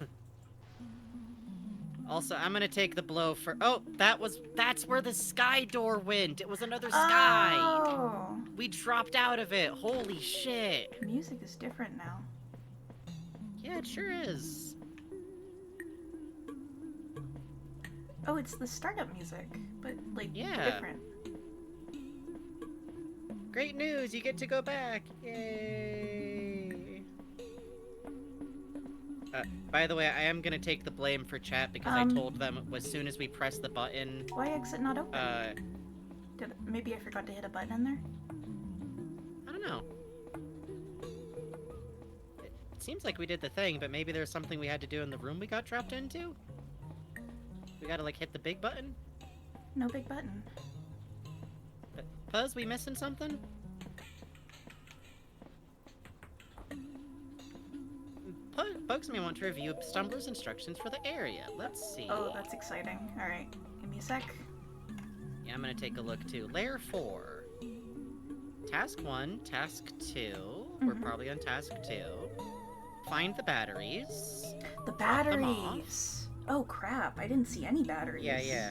Also, I'm gonna take the blow for— oh, that's where the sky door went. It was another sky. Oh. We dropped out of it. Holy shit. The music is different now. Yeah, it sure is. Oh, it's the startup music, but like Yeah. different. Great news, you get to go back. Yay. By the way, I am gonna take the blame for chat because I told them as soon as we press the button. Why exit not open? Maybe I forgot to hit a button in there? I don't know. It seems like we did the thing, but maybe there's something we had to do in the room we got trapped into? We gotta, like, hit the big button? No big button. Puzz, we missing something? Bugs may want to review Stumbler's instructions for the area. Let's see. Oh, that's exciting. Alright, give me a sec. Yeah, I'm gonna take a look too. Layer 4. Task 1, Task 2. We're probably on Task 2. Find the batteries. The Drop them off. batteries! Oh crap, I didn't see any batteries. Yeah.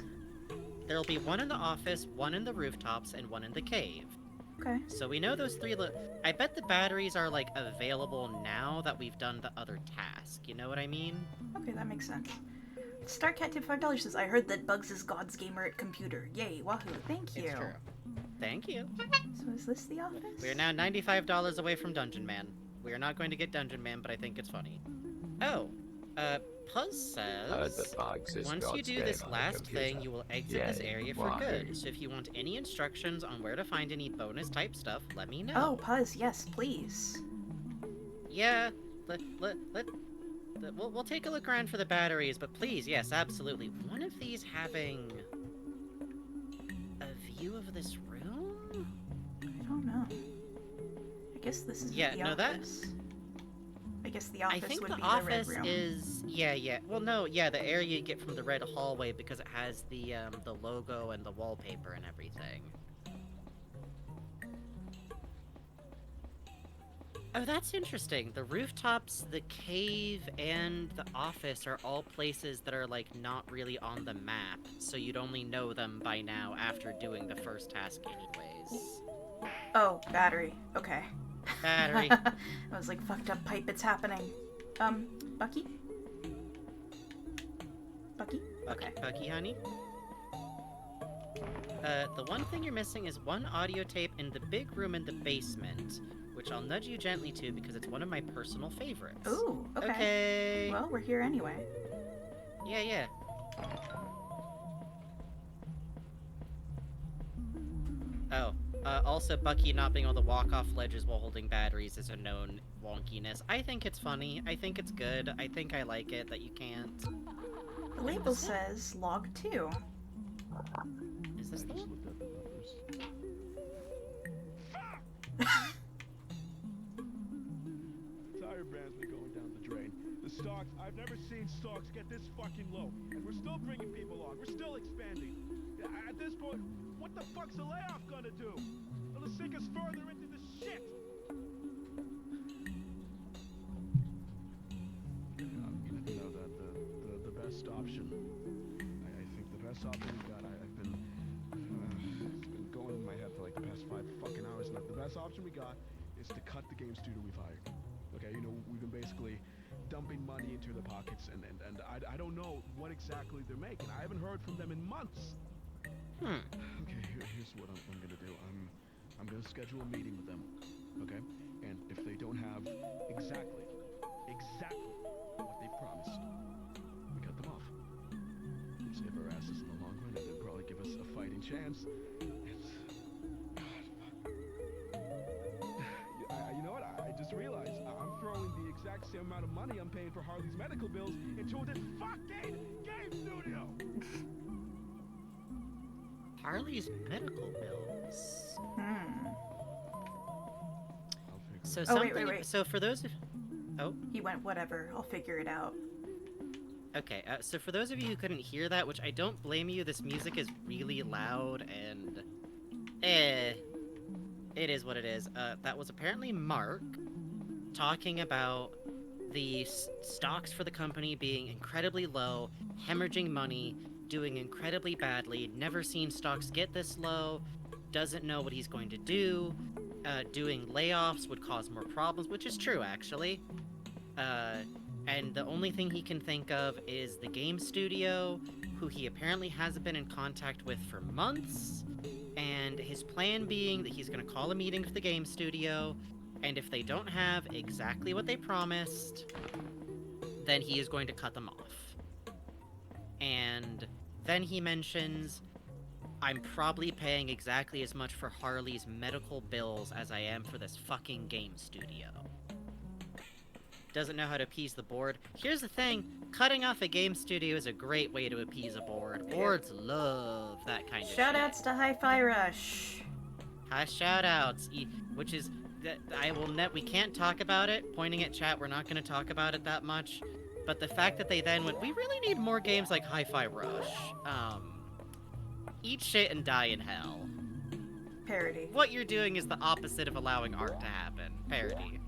There'll be one in the office, one in the rooftops, and one in the cave. Okay. So we know those three. I bet the batteries are like available now that we've done the other task. You know what I mean? Okay, that makes sense. StarCat tip $5 says, I heard that Bugs is God's gamer at computer. Yay, wahoo, thank you. It's true. Thank you. So is this the office? We are now $95 away from Dungeon Man. We are not going to get Dungeon Man, but I think it's funny. Oh, Puzz says, once you do this last thing, you will exit this area for good. So if you want any instructions on where to find any bonus type stuff, let me know. Oh, Puzz, yes, please. Yeah, we'll take a look around for the batteries, but please, yes, absolutely. One of these having a view of this room? I don't know. I guess this is the office. I guess the office would be the red room. I think the office is... Yeah. Well, no, yeah, the area you get from the red hallway because it has the logo and the wallpaper and everything. Oh, that's interesting. The rooftops, the cave, and the office are all places that are, like, not really on the map, so you'd only know them by now after doing the first task anyways. Oh, battery. Okay. Battery. I was like, fucked up pipe, it's happening. Bucky? Bucky? Okay. Bucky, honey? The one thing you're missing is one audio tape in the big room in the basement, which I'll nudge you gently to because it's one of my personal favorites. Ooh, okay. Okay. Well, we're here anyway. Yeah. Oh, also Bucky not being able to walk off ledges while holding batteries is a known wonkiness. I think it's funny. I think it's good. I think I like it that you can't. The label says log 2. Is this the one? Tire brands been going down the drain. The stocks, I've never seen stocks get this fucking low. And we're still bringing people on. We're still expanding. At this point, what the fuck's a layoff gonna do? It'll sink us further into the shit. You know that the best option. I think the best option we've got. I've been it's been going in my head for like the past option we got is to cut the game studio we've hired. Okay, you know, we've been basically dumping money into their pockets, and I don't know what exactly they're making. I haven't heard from them in months. Okay, here's what I'm gonna do. I'm gonna schedule a meeting with them, okay? And if they don't have exactly what they promised, we cut them off. It'll save our asses in the long run, and it'll probably give us a fighting chance. You know what? I just realized I'm throwing the exact same amount of money I'm paying for Harley's medical bills into this fucking game studio. Harley's medical bills. So Oh, something. wait. So for those of, He went, whatever, I'll figure it out. Okay, so for those of you who couldn't hear that, which I don't blame you, this music is really loud and, it is what it is. That was apparently Mark talking about the stocks for the company being incredibly low, hemorrhaging money, doing incredibly badly, never seen stocks get this low, doesn't know what he's going to do, doing layoffs would cause more problems, which is true, actually. And the only thing he can think of is the game studio, who he apparently hasn't been in contact with for months, and his plan being that he's going to call a meeting with the game studio, and if they don't have exactly what they promised, then he is going to cut them off. And then he mentions, I'm probably paying exactly as much for Harley's medical bills as I am for this fucking game studio. Doesn't know how to appease the board. Here's the thing, cutting off a game studio is a great way to appease a board. Boards love that kind of shit. Shoutouts to Hi-Fi Rush. Hi, shoutouts, which is, we can't talk about it. Pointing at chat, we're not going to talk about it that much. But the fact that they then went, we really need more games like Hi-Fi Rush. Eat shit and die in hell. Parody. What you're doing is the opposite of allowing art to happen. Parody.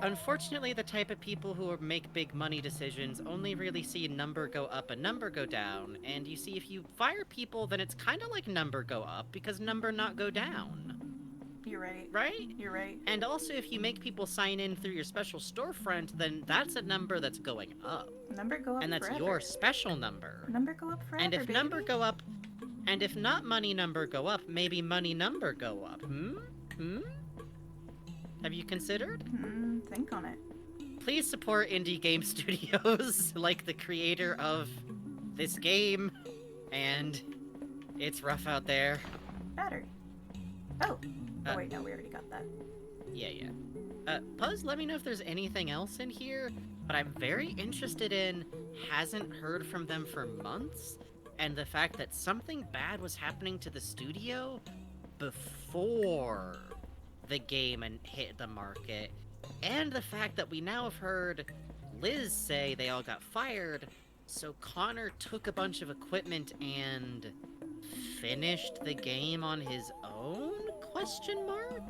Unfortunately, the type of people who make big money decisions only really see number go up and number go down, and you see if you fire people, then it's kind of like number go up, because number not go down. You're right. Right? You're right. And also, if you make people sign in through your special storefront, then that's a number that's going up. Number go up and that's forever. your special number. Number go up forever, And if baby. number go up, and if not money number go up, maybe money number go up. Have you considered? Think on it. Please support indie game studios like the creator of this game, and it's rough out there. Battery. Oh. Oh wait, no, we already got that. Yeah. Puzz, let me know if there's anything else in here, but I'm very interested in hasn't heard from them for months, and the fact that something bad was happening to the studio before the game and hit the market, and the fact that we now have heard Liz say they all got fired, so Connor took a bunch of equipment and finished the game on his own? Question mark?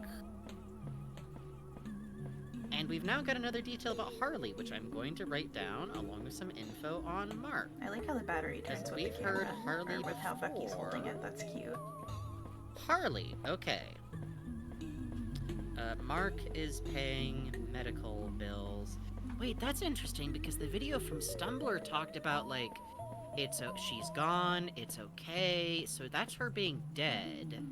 And we've now got another detail about Harley, which I'm going to write down along with some info on Mark. I like how the battery turns with we've the camera, heard Harley or with how Becky's before. holding it. That's cute. Harley, okay. Mark is paying medical bills. Wait, that's interesting because the video from Stumbler talked about, like, she's gone, it's okay, so that's her being dead.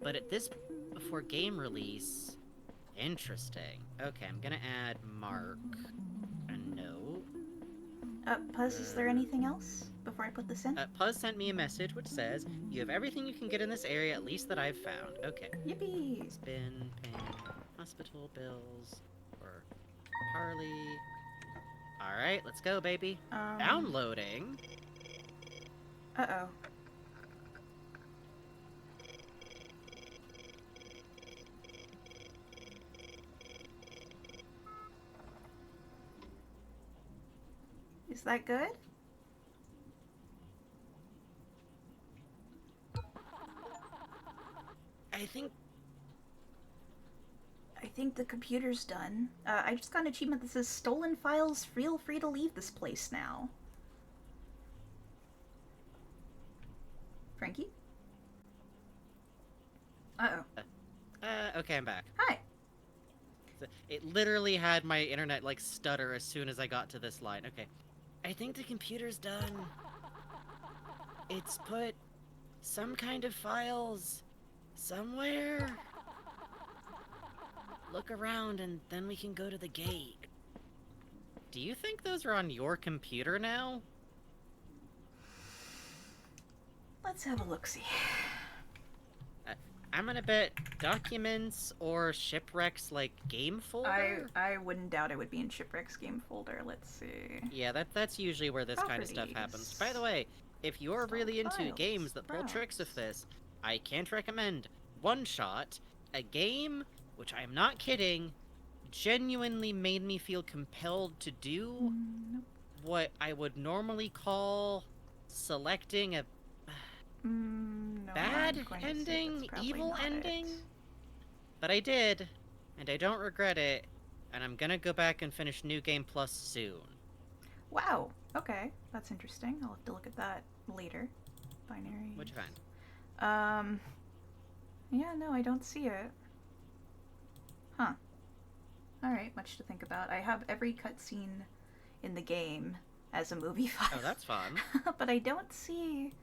But at this, before game release, interesting. Okay, I'm gonna add Mark a note. Puzz, is there anything else before I put this in? Puzz sent me a message which says, you have everything you can get in this area, at least that I've found. Okay. Yippee! He's been paying hospital bills for Harley. Alright, let's go, baby. Downloading. Uh-oh. Is that good? I think the computer's done. I just got an achievement that says stolen files, feel free to leave this place now. Frankie? Okay, I'm back. Hi. It literally had my internet, like, stutter as soon as I got to this line. Okay. I think the computer's done. It's put some kind of files somewhere. Look around and then we can go to the gate. Do you think those are on your computer now? Let's have a look-see. I'm gonna bet documents or Shipwreck's, like, game folder? I wouldn't doubt it would be in Shipwreck's game folder. Let's see. Yeah, that's usually where this kind of stuff happens. By the way, if you're Install really into files. games that pull tricks Browse. with this, I can't recommend One Shot, a game, which I'm not kidding, genuinely made me feel compelled to do Nope. what I would normally call selecting a No, bad I'm going to say ending, that's probably evil not ending. it. But I did, and I don't regret it, and I'm gonna go back and finish New Game Plus soon. Wow. Okay, that's interesting. I'll have to look at that later. Binary. What'd you find? Yeah, no, I don't see it. Huh. Alright, much to think about. I have every cutscene in the game as a movie file. Oh, that's fun. But I don't see,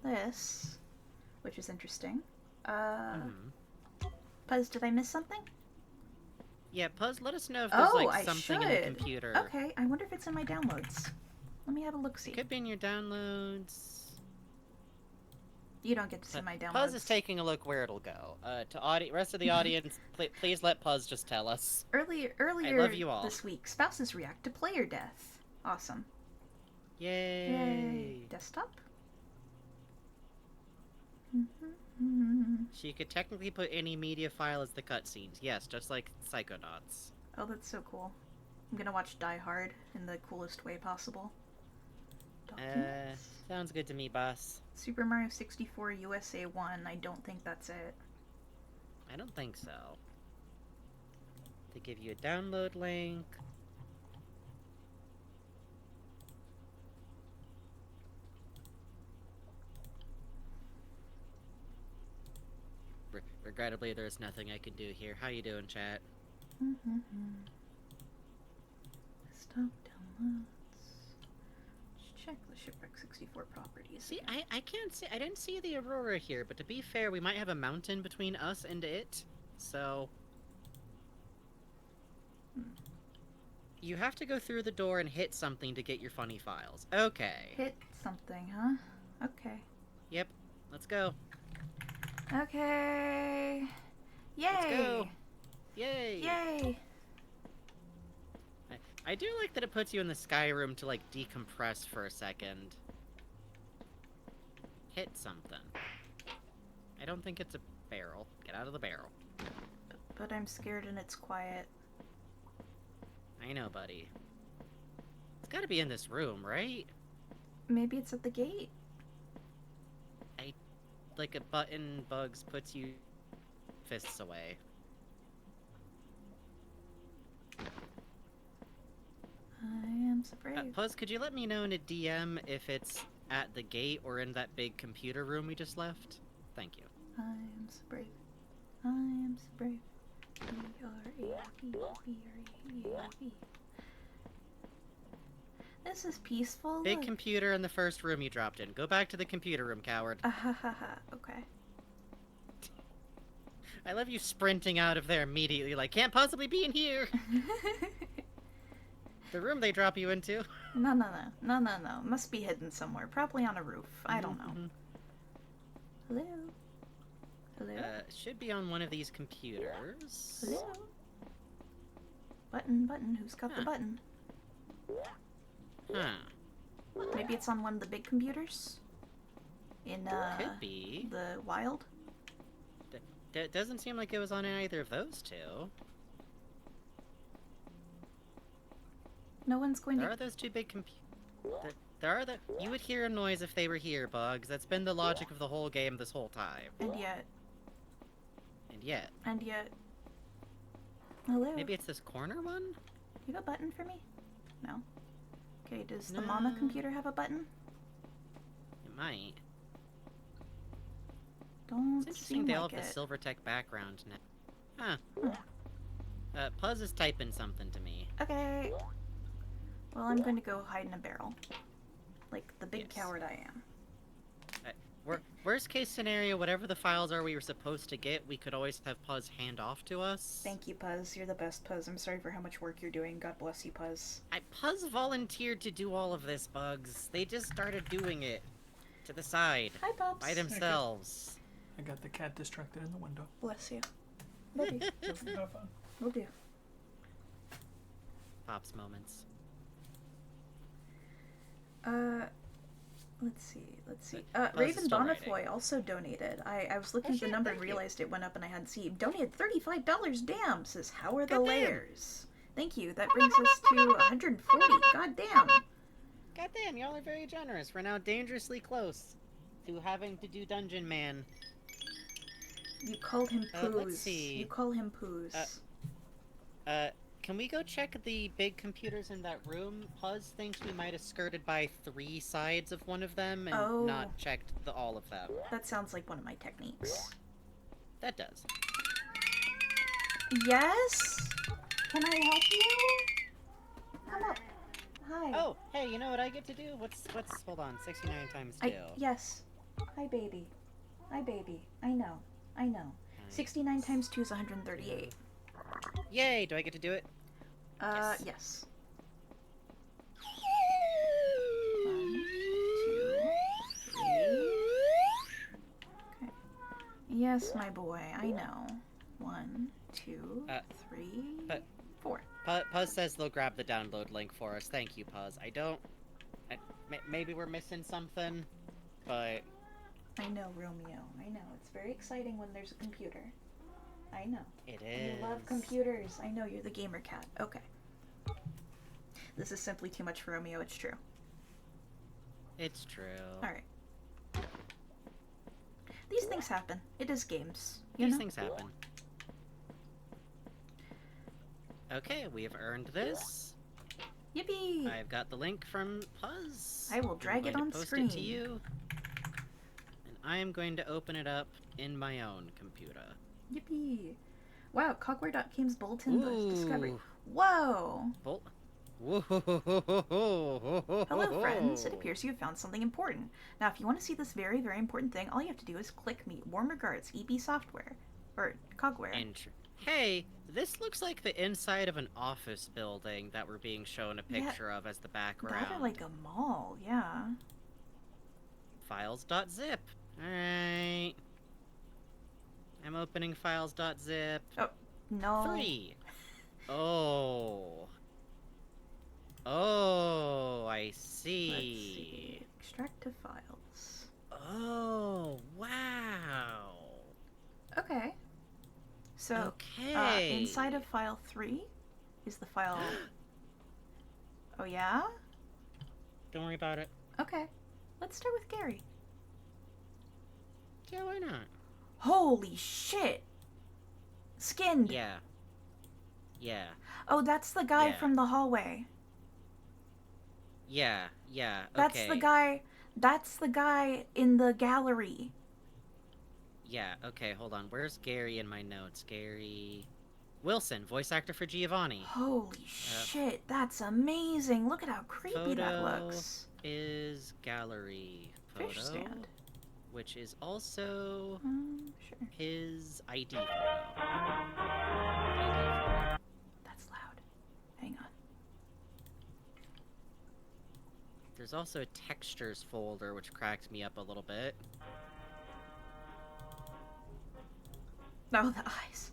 this, which is interesting. Puzz, did I miss something? Yeah, Puzz, let us know if there's, like, I something should. in the computer. Okay, I wonder if it's in my downloads. Let me have a look-see. Could be in your downloads. You don't get to see my downloads. Puzz is taking a look where it'll go. Rest of the audience, please let Puzz just tell us. Earlier I love you all. this week, spouses react to player death. Awesome. Yay. Yay. Desktop? She could technically put any media file as the cutscenes. Yes, just like Psychonauts. Oh, that's so cool. I'm gonna watch Die Hard in the coolest way possible. Documents. Sounds good to me, boss. Super Mario 64 USA 1. I don't think that's it. I don't think so. They give you a download link. Regrettably, there's nothing I can do here. How you doing, chat? Desktop downloads. Let's check the Shipwreck 64 properties. See, I can't see. I didn't see the Aurora here, but to be fair, we might have a mountain between us and it. So you have to go through the door and hit something to get your funny files. Okay. Hit something, huh? Okay. Yep. Let's go. Okay. Yay! Let's go. Yay! Yay! I do like that it puts you in the sky room to, like, decompress for a second. Hit something. I don't think it's a barrel. Get out of the barrel. But I'm scared and it's quiet. I know, buddy. It's gotta be in this room, right? Maybe it's at the gate. Like a button bugs puts you fists away. I am so brave. Puzz, could you let me know in a DM if it's at the gate or in that big computer room we just left? Thank you. I am so brave. I am so brave. B-R-A-V-E-R-A-V. This is peaceful. Big Look. computer in the first room you dropped in. Go back to the computer room, coward. Okay. I love you sprinting out of there immediately, like, can't possibly be in here! The room they drop you into. No. Must be hidden somewhere. Probably on a roof. I don't know. Hello? Hello? Should be on one of these computers. Hello? Button. Who's got the button? Huh. Maybe it's on one of the big computers? In, Could be. the wild? Doesn't seem like it was on either of those two. No one's going There to... are those two big There are the... You would hear a noise if they were here, Bugs. That's been the logic of the whole game this whole time. And yet... Hello? Maybe it's this corner one? You have a button for me? No. Okay, does the mama computer have a button? It might. Don't It's interesting seem they all like have the it. silver tech background now. Huh. Puzz is typing something to me. Okay. Well, I'm going to go hide in a barrel. Like the big Yes. coward I am. Worst case scenario, whatever the files are we were supposed to get, we could always have Puzz hand off to us. Thank you, Puzz. You're the best, Puzz. I'm sorry for how much work you're doing. God bless you, Puzz. Puzz volunteered to do all of this, Bugs. They just started doing it. To the side. Hi, Pops. By themselves. I got the cat distracted in the window. Bless you. Love you. Have fun. Will do. Pops moments. Let's see. Puzz is Raven still Bonafoy writing. also donated. I was looking at the shit, number and thank you. realized it went up and I hadn't seen. Donated $35. Damn, says, how are the Goddamn. layers? Thank you. That brings us to 140. God damn. Goddamn, y'all are very generous. We're now dangerously close to having to do Dungeon Man. You called him Poos. Let's see. You call him Poos. Can we go check the big computers in that room? Puzz thinks we might have skirted by 3 sides of one of them and Oh. not checked all of them. That sounds like one of my techniques. That does. Yes? Can I help you? Come up. Hi. Oh, hey, you know what I get to do? What's hold on, 69 times 2. Yes. Hi, baby. Hi, baby. I know. 69 times 2 is 138. Yay, do I get to do it? Yes. 1, 2, 3. Okay. Yes, my boy, I know. 1, 2, 3, but- 4. Puzz says they'll grab the download link for us. Thank you, Puzz. Maybe we're missing something, but... I know, Romeo. I know. It's very exciting when there's a computer. I know. It And is. you love computers. I know, you're the gamer cat. Okay. This is simply too much for Romeo. It's true. It's true. Alright. These things happen. It is games. You These know? things happen. Okay, we have earned this. Yippee! I've got the link from Puzz. I will drag I'm it going on to post screen. it to you. And I am going to open it up in my own computer. Yippee! Wow, Cogware.game's bulletin was discovery. Ooh. Whoa! Whoa. Hello, friends. It appears you have found something important. Now, if you want to see this very, very important thing, all you have to do is click me. Warm regards, EB Software. Or Cogware. Hey, this looks like the inside of an office building that we're being shown a picture of as the background. That or like a mall, yeah. Files.zip. Alright. I'm opening files.zip. Oh, no. 3. Oh. Oh, I see. Let's see. Extract to files. Oh, wow. Okay. So, Okay. inside of file 3 is the file... Oh, yeah? Don't worry about it. Okay. Let's start with Gary. Yeah, why not? Holy shit! Skinned! Yeah. Yeah. Oh, that's the guy Yeah. from the hallway. Yeah. Yeah. That's Okay. the guy... That's the guy in the gallery. Yeah, okay, hold on. Where's Gary in my notes? Gary... Wilson, voice actor for Giovanni. Holy shit, that's amazing. Look at how creepy that Photo looks. is gallery photo, Fish stand. which is also Sure. his ID photo. That's loud. Hang on. There's also a textures folder, which cracks me up a little bit. Oh, the eyes.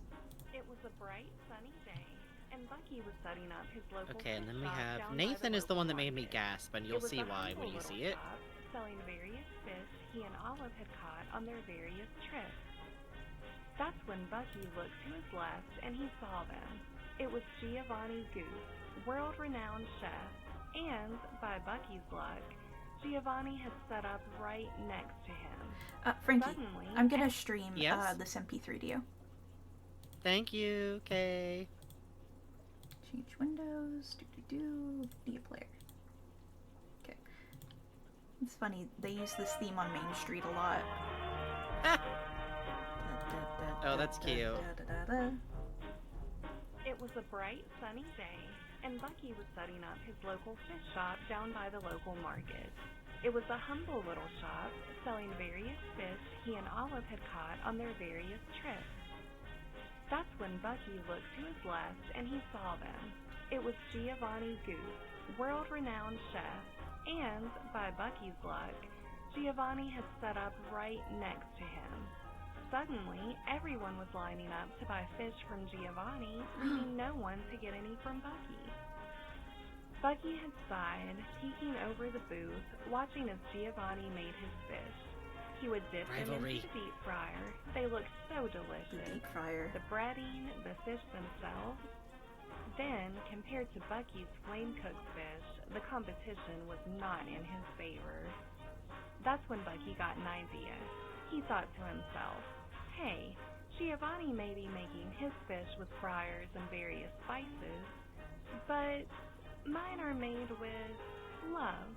It was a bright, sunny day, and Bucky was setting up his local Okay, and then we fish shop have... down by Nathan is the local one that made me market. gasp, and It you'll was see a why when humble you little see it. shop selling various fish he and Olive had caught on their various trips. That's when Bucky looked to his left and he saw them. It was Giovanni Goose, world-renowned chef, and by Bucky's luck, Giovanni had set up right next to him. Frankie, Suddenly, I'm gonna stream Yes? this MP3 to you. Thank you, Kay. Change windows, media player. Okay. It's funny, they use this theme on Main Street a lot. Oh, that's cute. It was a bright, sunny day, and Bucky was setting up his local fish shop down by the local market. It was a humble little shop, selling various fish he and Olive had caught on their various trips. That's when Bucky looked to his left and he saw them. It was Giovanni Goose, world-renowned chef, and, by Bucky's luck, Giovanni had set up right next to him. Suddenly, everyone was lining up to buy fish from Giovanni, leaving no one to get any from Bucky. Bucky had sighed, peeking over the booth, watching as Giovanni made his fish. He would dip them into the deep fryer. They looked so delicious. The deep fryer. The breading, the fish themselves. Then, compared to Bucky's flame-cooked fish, the competition was not in his favor. That's when Bucky got an idea. He thought to himself, hey, Giovanni may be making his fish with fryers and various spices, but mine are made with love.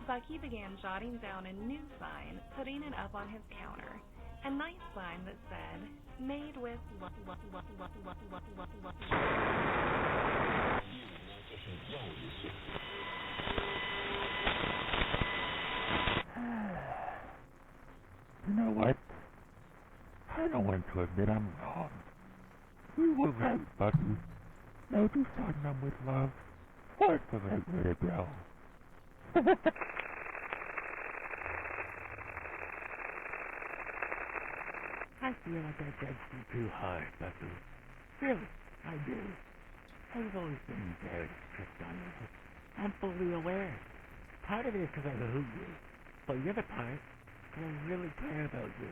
Bucky began jotting down a new sign, putting it up on his counter. A nice sign that said, made with love. You know what? I don't want to admit I'm wrong. You were right, Bucky. No, do starting them with love. What's the right way to go? I feel like I judged you too hard, Bucky. Really, I do. I've always been very strict on you. I'm fully aware. Part of it is because I love you, but the other part, I really care about you.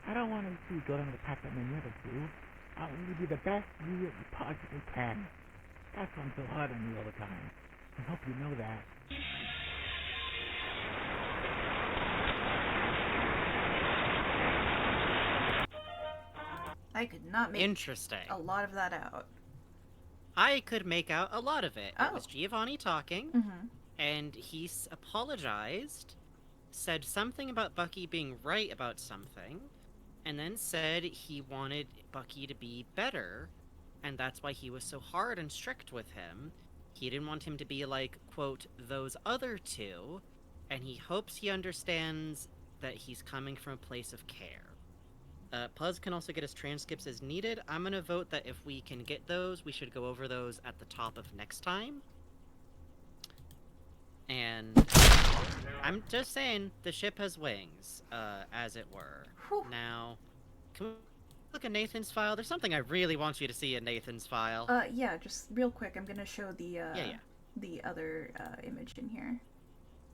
I don't want to see you go down the path that many others do. I want you to be the best you possibly can. That's why I'm so hard on you all the time. I hope you know that. I could not make Interesting. a lot of that out. I could make out a lot of it. Oh. It was Giovanni talking, Mm-hmm. and he apologized, said something about Bucky being right about something, and then said he wanted Bucky to be better, and that's why he was so hard and strict with him. He didn't want him to be like, quote, those other two, and he hopes he understands that he's coming from a place of care. Puzz can also get his transcripts as needed. I'm gonna vote that if we can get those, we should go over those at the top of next time. And I'm just saying, the ship has wings, as it were. Whew. Now, can we look at Nathan's file? There's something I really want you to see in Nathan's file. Yeah, just real quick, I'm gonna show the, Yeah. the other, image in here.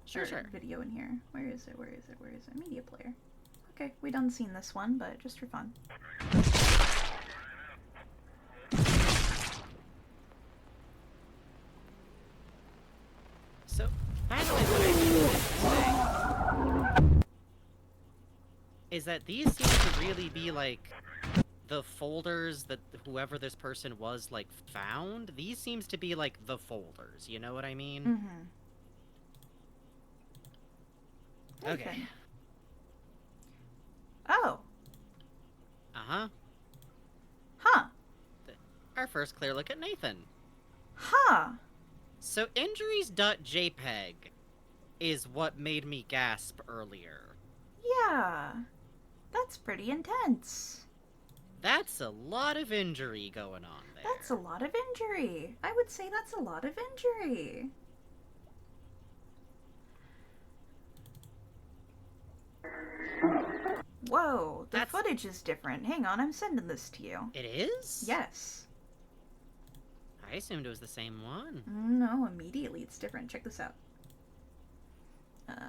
Sure, Or sure. video in here. Where is it? Where is it? Where is it? Media player. Okay, we done seen this one, but just for fun. So, by the way, what I think is that these seem to really be, like, the folders that whoever this person was, like, found. These seems to be, like, the folders, you know what I mean? Mm-hmm. Okay. Oh. Uh-huh. Huh. Our first clear look at Nathan. Huh. So injuries.jpg is what made me gasp earlier. Yeah. That's pretty intense. That's a lot of injury going on there. That's a lot of injury. I would say that's a lot of injury. Whoa, the footage is different. Hang on, I'm sending this to you. It is? Yes. I assumed it was the same one. No, immediately it's different. Check this out. Oh.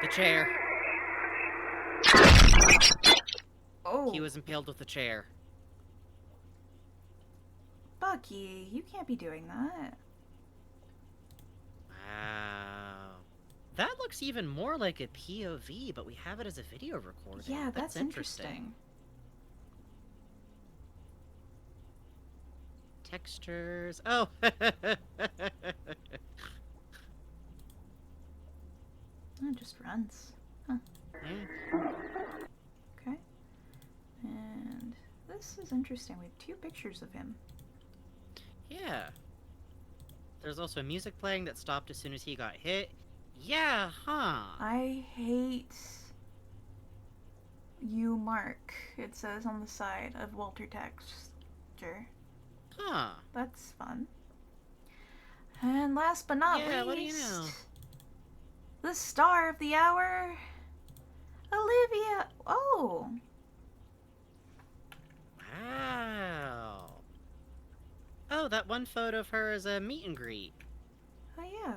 The chair. Oh. He was impaled with the chair. Bucky, you can't be doing that. Wow. That looks even more like a POV, but we have it as a video recording. Yeah, that's interesting. Textures. Oh! It just runs. Huh. Yeah. Okay. And this is interesting. We have 2 pictures of him. Yeah. There's also music playing that stopped as soon as he got hit. Yeah, huh? I hate you, Mark. It says on the side of Walter Texture. Huh. That's fun. And last but not least, what do you know? the star of the hour, Olivia. Oh. Wow. Oh, that one photo of her is a meet and greet. Oh yeah.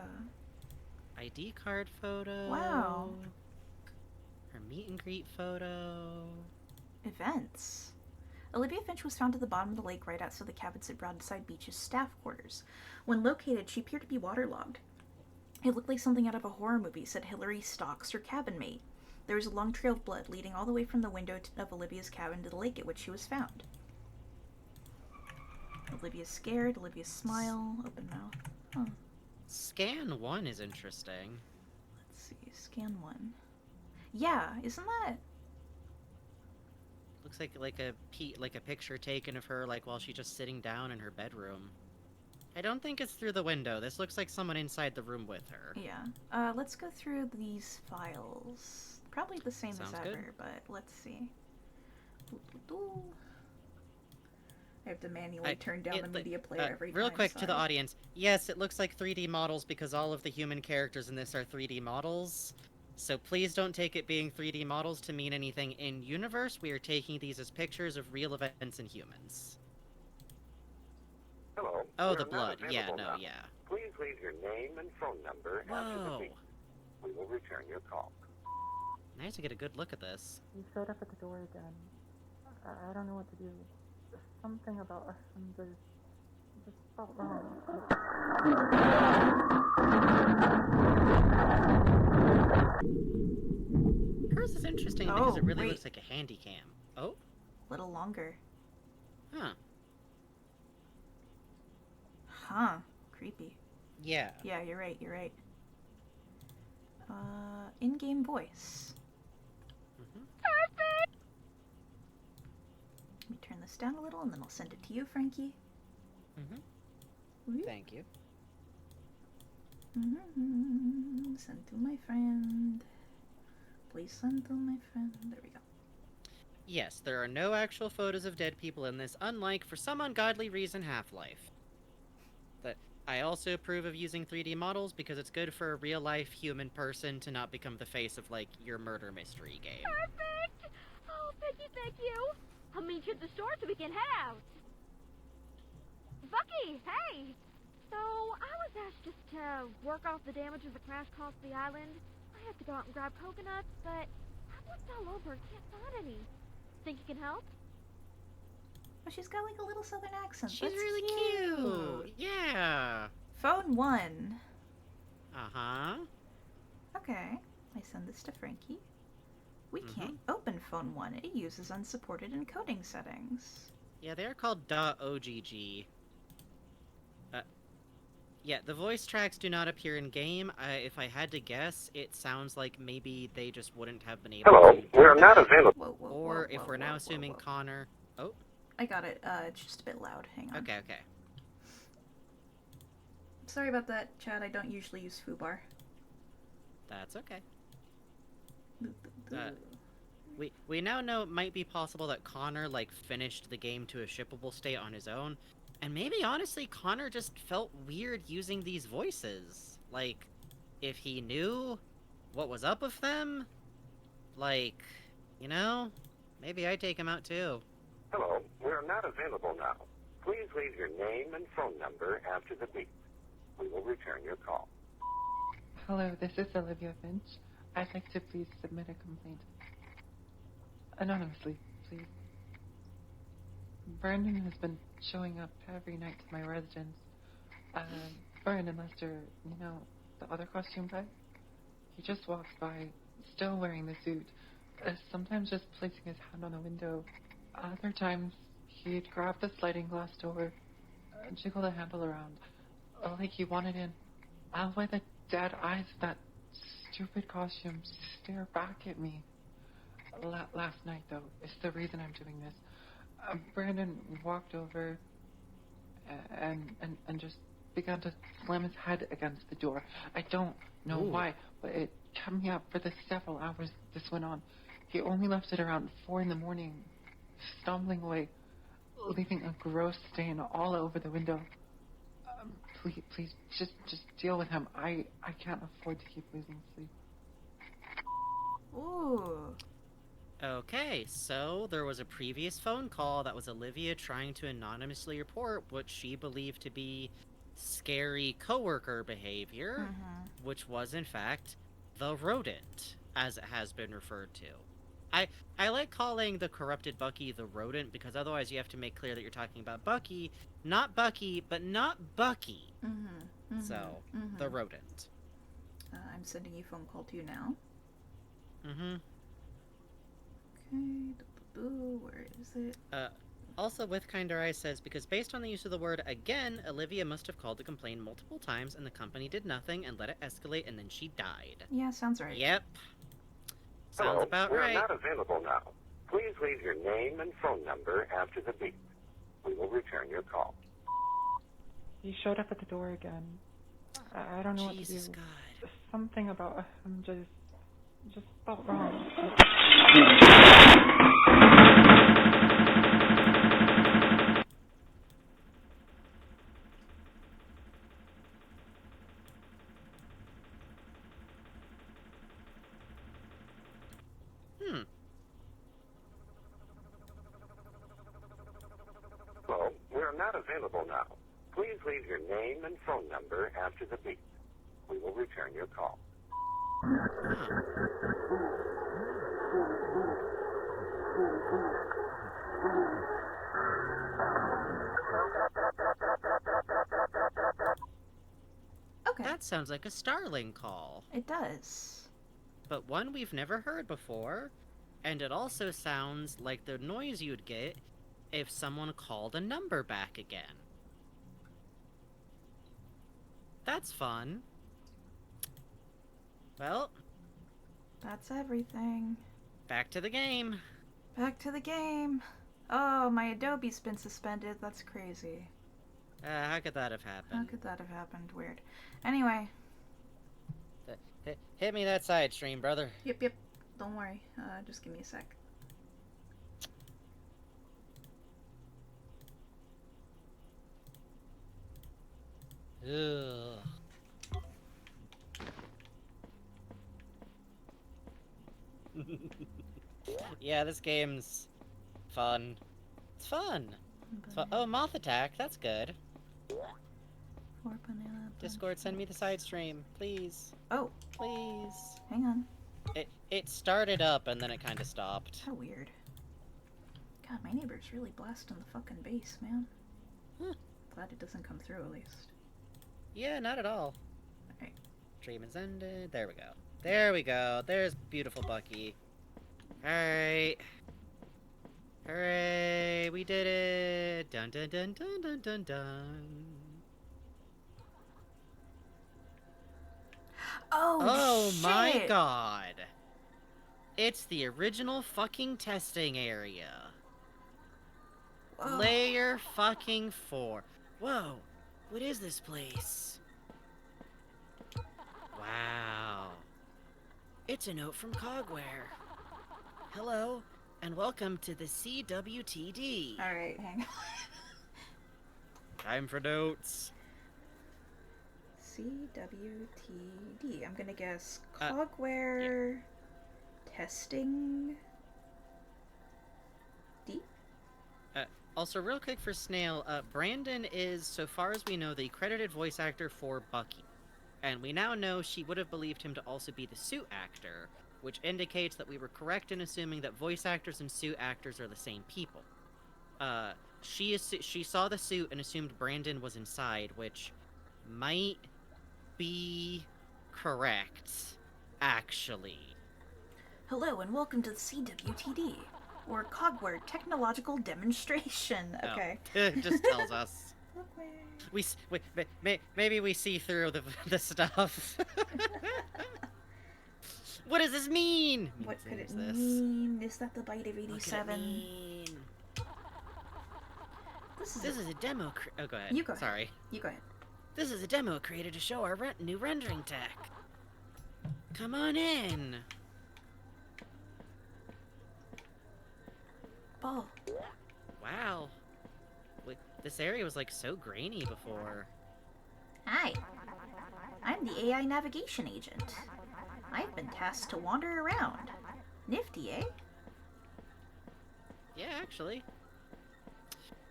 ID card photo. Wow. Her meet and greet photo. Events. Olivia Finch was found at the bottom of the lake right outside the cabins at Broadside Beach's staff quarters. When located, she appeared to be waterlogged. It looked like something out of a horror movie, said Hillary Stocks, her cabin mate. There was a long trail of blood leading all the way from the window of Olivia's cabin to the lake at which she was found. Olivia's scared, Olivia's smile, open mouth. Huh. Scan 1 is interesting. Let's see, scan 1. Yeah, isn't that... Looks like a picture taken of her like while she's just sitting down in her bedroom. I don't think it's through the window. This looks like someone inside the room with her. Yeah. Let's go through these files. Probably the same Sounds as good. ever, but let's see. I have to manually turn down the media player every time. Real quick to the sorry. audience. Yes, it looks like 3D models because all of the human characters in this are 3D models. So please don't take it being 3D models to mean anything in universe. We are taking these as pictures of real events and humans. Hello. Oh, We the are not blood. Yeah, available no, now. yeah. Please leave your name and phone number after the Whoa. beep. We will return your call. Nice to get a good look at this. He showed up at the door again. I don't know what to do. Something about our sons just felt wrong. Hers is interesting because it really looks like a handy cam. Oh? A little longer. Huh. Huh. Creepy. Yeah. Yeah, you're right, you're right. In-game voice. Perfect! Let me turn this down a little and then I'll send it to you, Frankie. Thank you. Send to my friend. Please send to my friend. There we go. Yes, there are no actual photos of dead people in this, unlike, for some ungodly reason, Half-Life. But I also approve of using 3D models because it's good for a real-life human person to not become the face of, like, your murder mystery game. Perfect! Oh, thank you. I'll meet you at the store so we can head out. Bucky, hey! So, I was asked just to work off the damages that crash caused the island. I had to go out and grab coconuts, but I've looked all over and can't find any. Think you can help? Oh, she's got like a little southern accent. She's That's really cute. Yeah. Phone 1. Uh-huh. Okay. I send this to Frankie. We can't open phone 1. It uses unsupported encoding settings. Yeah, they're called .ogg. Yeah, the voice tracks do not appear in-game. If I had to guess, it sounds like maybe they just wouldn't have been able Hello. to do We are not that. available. Or if we're now assuming Connor... Oh, I got it. It's just a bit loud. Hang on. okay. Sorry about that, Chad. I don't usually use foobar. That's okay. We now know it might be possible that Connor, like, finished the game to a shippable state on his own. And maybe, honestly, Connor just felt weird using these voices. Like, if he knew what was up with them, like, you know, maybe I'd take him out too. Hello. We are not available now. Please leave your name and phone number after the beep. We will return your call. Hello, this is Olivia Finch. I'd like to please submit a complaint. Anonymously, please. Brandon has been showing up every night to my residence. Brandon Lester, you know, the other costume guy? He just walks by, still wearing the suit, sometimes just placing his hand on a window. Other times, he'd grab the sliding glass door, jiggle the handle around, like he wanted in. I'll let the dead eyes of that stupid costume stare back at me. Last night, though, is the reason I'm doing this. Brandon walked over and just began to slam his head against the door. I don't know why, but it kept me up for the several hours this went on. He only left it around 4 in the morning, stumbling away, leaving a gross stain all over the window. Please, just deal with him. I can't afford to keep losing sleep. Ooh. Okay, so there was a previous phone call that was Olivia trying to anonymously report what she believed to be scary coworker behavior, which was in fact the rodent, as it has been referred to. I like calling the corrupted Bucky the rodent because otherwise you have to make clear that you're talking about Bucky, but not Bucky. So, the rodent. I'm sending you a phone call to you now. Okay, where is it? Also, with Kinder Eyes says, because based on the use of the word again, Olivia must have called to complain multiple times and the company did nothing and let it escalate and then she died. Yeah, sounds right. Yep. Sounds Hello, about we're right. not available now. Please leave your name and phone number after the beep. We will return your call. He showed up at the door again. I don't know what to do. Jesus God. Something about him just felt wrong. Well, we're not available now. Please leave your name and phone number after the beep. We will return your call. Okay. That sounds like a Starling call. It does. But one we've never heard before, and it also sounds like the noise you'd get if someone called a number back again. That's fun. Well, that's everything. Back to the game. Back to the game. Oh, my Adobe's been suspended. That's crazy. How could that have happened? How could that have happened? Weird. Anyway. Hit me that side stream, brother. Yep. Don't worry. Just give me a sec. Ugh. Yeah, this game's fun. It's fun. Oh, moth attack. That's good. Discord, send me the side stream, please. Oh. Please. Hang on. It started up and then it kind of stopped. How weird. God, my neighbor's really blasting the fucking bass, man. Huh. Glad it doesn't come through, at least. Yeah, not at all. Alright. Stream is ended. There we go. There we go. There's beautiful Bucky. Alright. Hooray! We did it! Dun dun dun dun dun dun dun. Oh shit. My god! It's the original fucking testing area. Whoa. Layer fucking 4. Whoa! What is this place? Wow. It's a note from Cogware. Hello, and welcome to the CWTD. Alright, hang on. Time for notes. CWTD. I'm gonna guess Cogware testing D? Also, real quick for Snail, Brandon is, so far as we know, the credited voice actor for Bucky. And we now know she would have believed him to also be the suit actor, which indicates that we were correct in assuming that voice actors and suit actors are the same people. She saw the suit and assumed Brandon was inside, which might be correct, actually. Hello and welcome to the CWTD, or Cogware Technological Demonstration. Okay. It just tells us. Maybe we see through the stuff. What does this mean? What could it mean? Is that the bite of 87? This is a demo. Oh, go ahead. You go ahead. Sorry. You go ahead. This is a demo created to show our new rendering tech. Come on in. Ball. Wow. This area was like so grainy before. Hi. I'm the AI navigation agent. I've been tasked to wander around. Nifty, eh? Yeah, actually.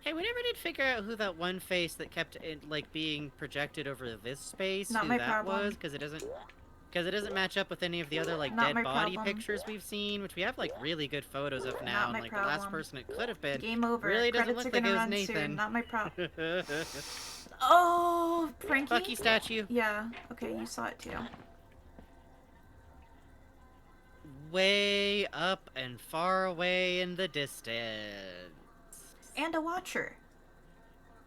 Hey, we never did figure out who that one face that kept like being projected over this space, Not who my that problem. was, because it doesn't match up with any of the other like Not dead my body problem. pictures we've seen, which we have like really good photos of now. Not my And like the last problem. person it could have been Game over. really doesn't Credits look are like it gonna was run Nathan. soon. Not my problem. Oh, Frankie? Bucky statue. Yeah. Okay, you saw it too. Way up and far away in the distance. And a watcher.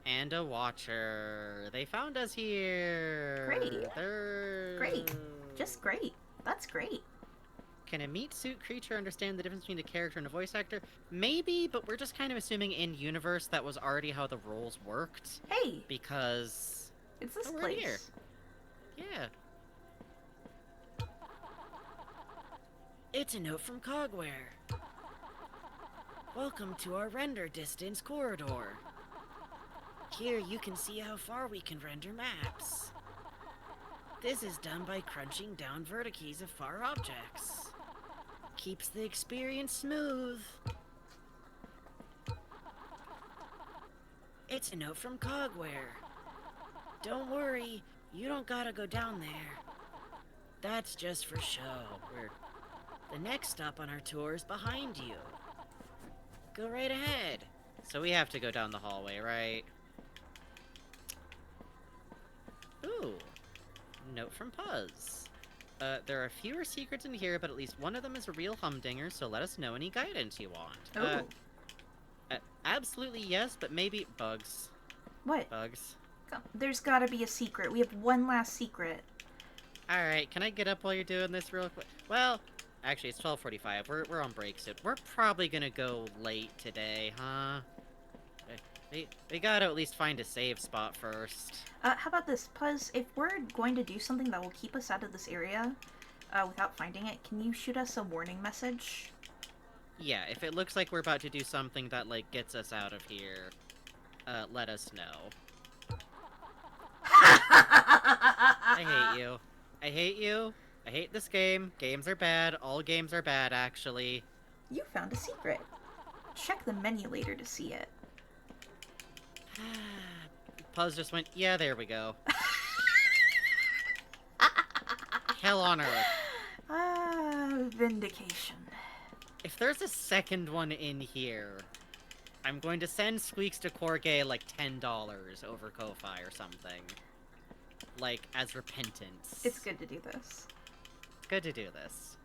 And a watcher. They found us here. Great. They're... Great. Just great. That's great. Can a meat suit creature understand the difference between a character and a voice actor? Maybe, but we're just kind of assuming in universe that was already how the roles worked. Hey! Because... It's this we're place. here. Yeah. It's a note from Cogware. Welcome to our render distance corridor. Here you can see how far we can render maps. This is done by crunching down vertices of far objects. Keeps the experience smooth. It's a note from Cogware. Don't worry, you don't gotta go down there. That's just for show. The next stop on our tour is behind you. Go right ahead. So we have to go down the hallway, right? Ooh. Note from Puzz. There are fewer secrets in here, but at least one of them is a real humdinger, so let us know any guidance you want. Absolutely yes, but maybe bugs. What? Bugs. There's gotta be a secret. We have one last secret. Alright, can I get up while you're doing this real quick? Well, actually, it's 12:45. We're on break soon. We're probably gonna go late today, huh? We gotta at least find a save spot first. How about this? Puzz, if we're going to do something that will keep us out of this area, without finding it, can you shoot us a warning message? Yeah, if it looks like we're about to do something that, like, gets us out of here, let us know. I hate you. I hate you. I hate this game. Games are bad. All games are bad, actually. You found a secret. Check the menu later to see it. Puzz just went, yeah, there we go. Hell on earth. Vindication. If there's a second one in here, I'm going to send Squeaks to Corgay like $10 over Ko-Fi or something. Like, as repentance. It's good to do this. It's good to do this.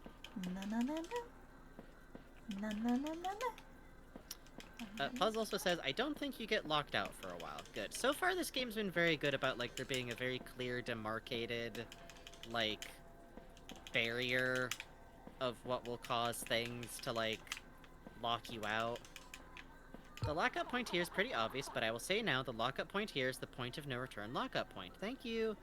Na na na na. Na na na na na. Puzz also says, I don't think you get locked out for a while. Good. So far, this game's been very good about, like, there being a very clear, demarcated, like, barrier of what will cause things to, like, lock you out. The lockup point here is pretty obvious, but I will say now, the lockup point here is the point of no return lockup point. Thank you.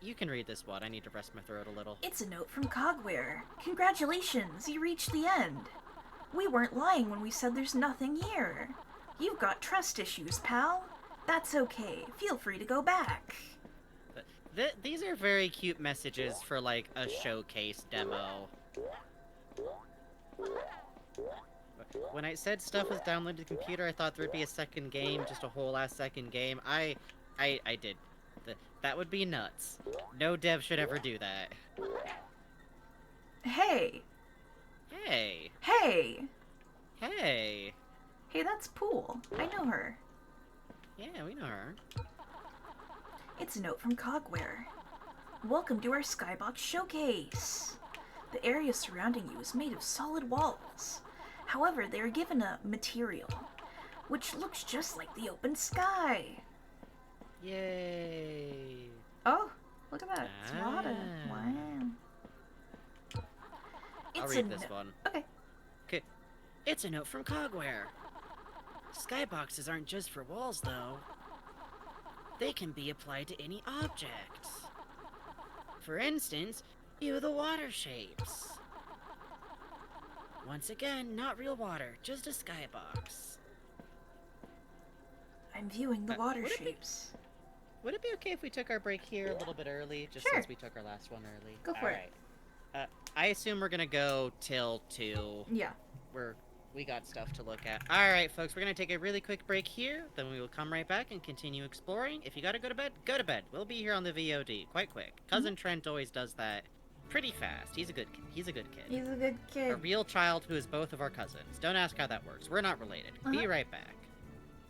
You can read this one. I need to rest my throat a little. It's a note from Cogware. Congratulations, you reached the end. We weren't lying when we said there's nothing here. You've got trust issues, pal. That's okay. Feel free to go back. These are very cute messages for, like, a showcase demo. When I said stuff was downloaded to the computer, I thought there'd be a second game, just a whole ass second game. I did. That would be nuts. No dev should ever do that. Hey. Hey. Hey. Hey. Hey, that's Pool. I know her. Yeah, we know her. It's a note from Cogware. Welcome to our Skybox showcase. The area surrounding you is made of solid walls. However, they are given a material, which looks just like the open sky. Yay! Oh, look at that. It's water. Wow. I'll read this one. Okay. Okay. It's a note from Cogware. Skyboxes aren't just for walls, though. They can be applied to any objects. For instance, view the water shapes. Once again, not real water, just a skybox. I'm viewing the water would it shapes. Would it be okay if we took our break here a little bit early, just Sure. since we took our last one early? Go for it. Alright. I assume we're gonna go till 2. Yeah. We got stuff to look at. Alright, folks, we're gonna take a really quick break here, then we will come right back and continue exploring. If you gotta go to bed, go to bed. We'll be here on the VOD, quite quick. Cousin Trent always does that pretty fast. He's a good kid. He's a good kid. He's a good kid. A real child who is both of our cousins. Don't ask how that works. We're not related. Be right back.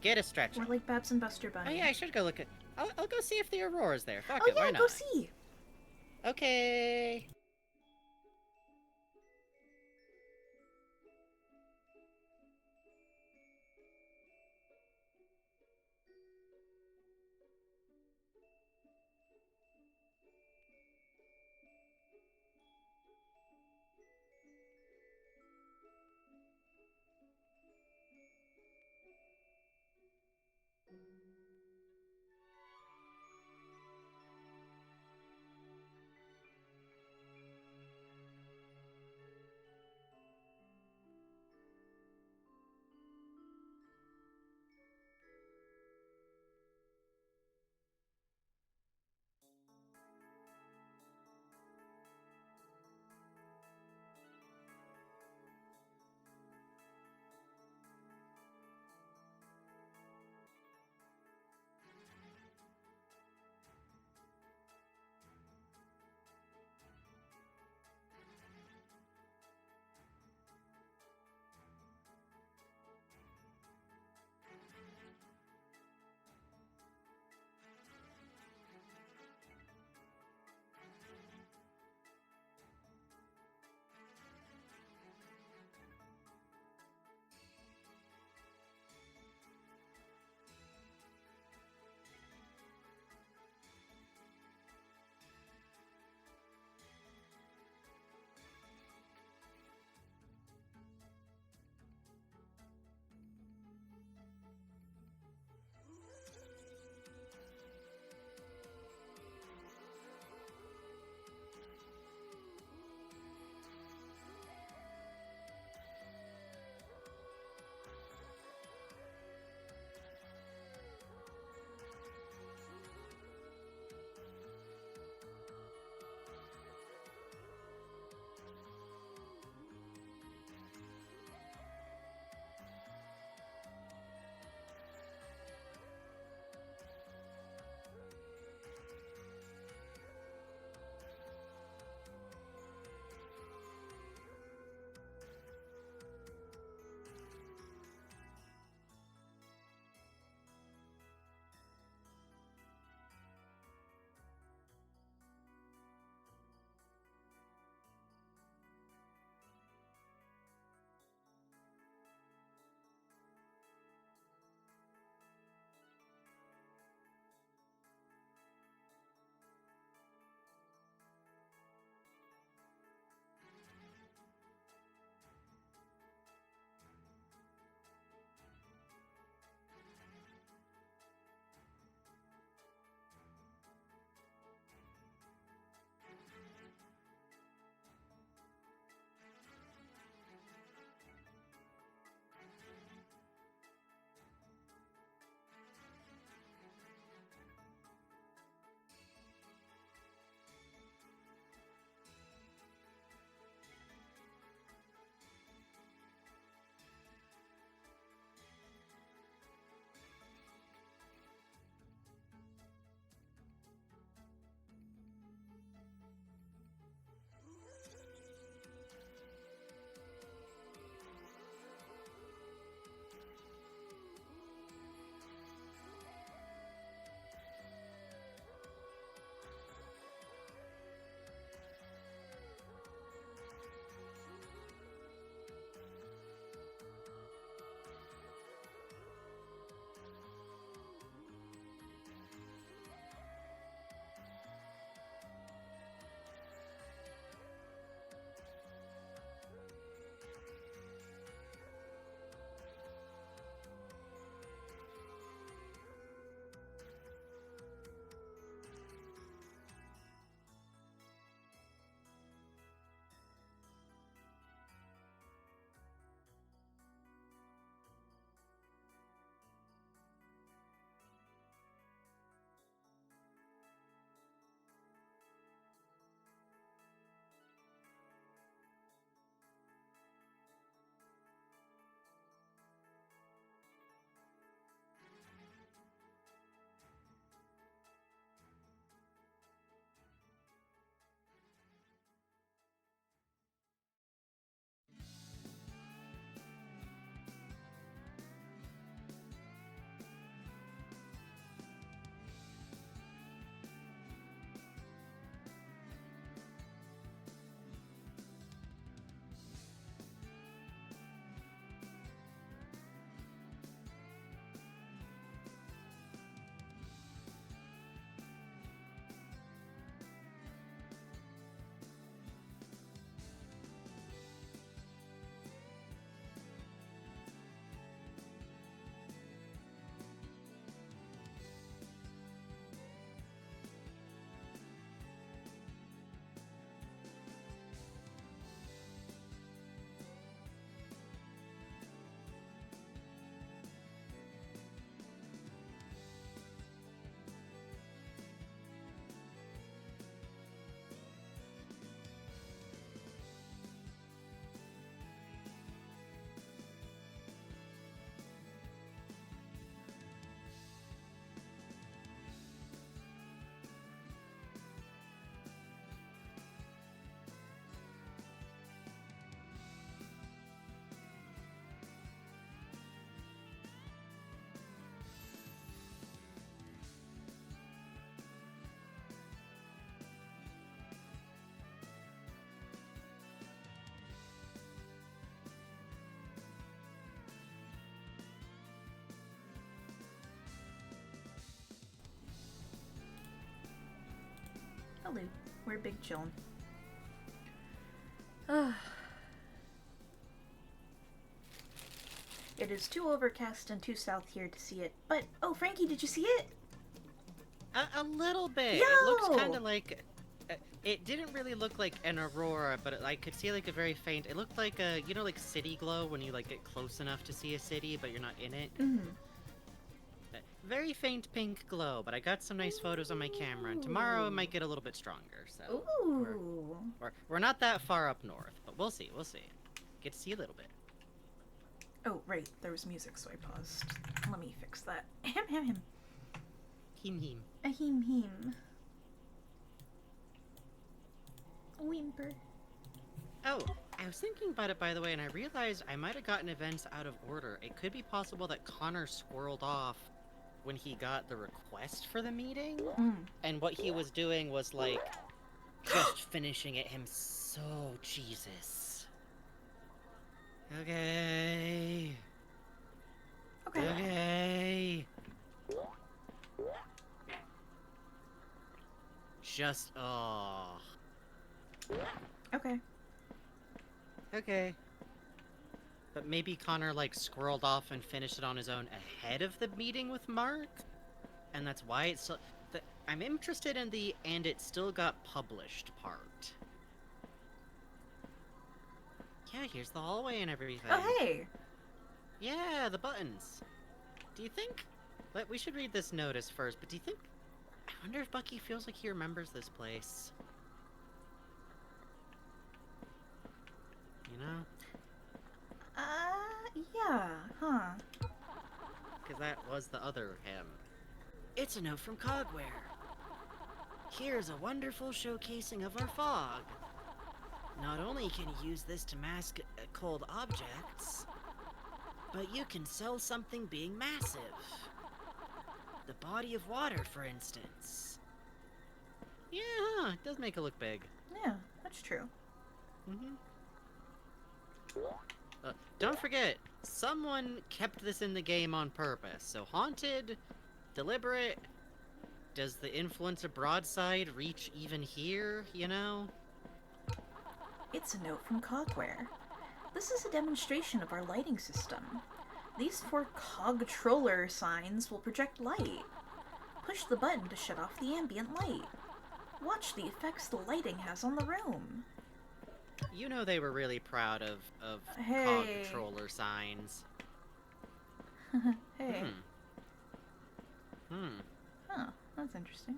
Get a stretch. We're like Babs and Buster Bunny. Oh yeah, I should go look at... I'll go see if the Aurora's there. Fuck Oh it, why yeah, not? go see. Okay. Hello. We're big chillin'. Ugh. It is too overcast and too south here to see it. But, oh, Frankie, did you see it? A little bit. Yo! It looks kind of like... it didn't really look like an aurora, but I could see like a very faint... It looked like a, you know, like city glow when you like get close enough to see a city, but you're not in it. Mm-hmm. Very faint pink glow, but I got some nice photos on my camera, and tomorrow it might get a little bit stronger, so... Ooh. We're not that far up north, but we'll see, we'll see. Get to see a little bit. Oh, right, there was music, so I paused. Let me fix that. Ahem, hem, hem. Him, him. A him, him. Whimper. Oh, I was thinking about it, by the way, and I realized I might have gotten events out of order. It could be possible that Connor squirreled off when he got the request for the meeting, and what he was doing was, like, just finishing it himself. Oh, Jesus. Okay. Okay. Just, oh. Okay. Okay. But maybe Connor, like, squirreled off and finished it on his own ahead of the meeting with Mark? And that's why it's so... I'm interested in the "and it still got published" part. Yeah, here's the hallway and everything. Oh, hey! Yeah, the buttons. Do you think... we should read this notice first, but do you think... I wonder if Bucky feels like he remembers this place. You know? Yeah, huh. Because that was the other him. It's a note from Cogware. Here's a wonderful showcasing of our fog. Not only can you use this to mask cold objects, but you can sell something being massive. The body of water, for instance. Yeah, huh? It does make it look big. Yeah, that's true. Mm-hmm. Don't forget, someone kept this in the game on purpose. So haunted, deliberate. Does the influence of broadside reach even here, you know? It's a note from Cogware. This is a demonstration of our lighting system. These 4 Cogtroller signs will project light. Push the button to shut off the ambient light. Watch the effects the lighting has on the room. You know they were really proud of Hey. Cogtroller signs. Hey. Hmm. Huh, that's interesting.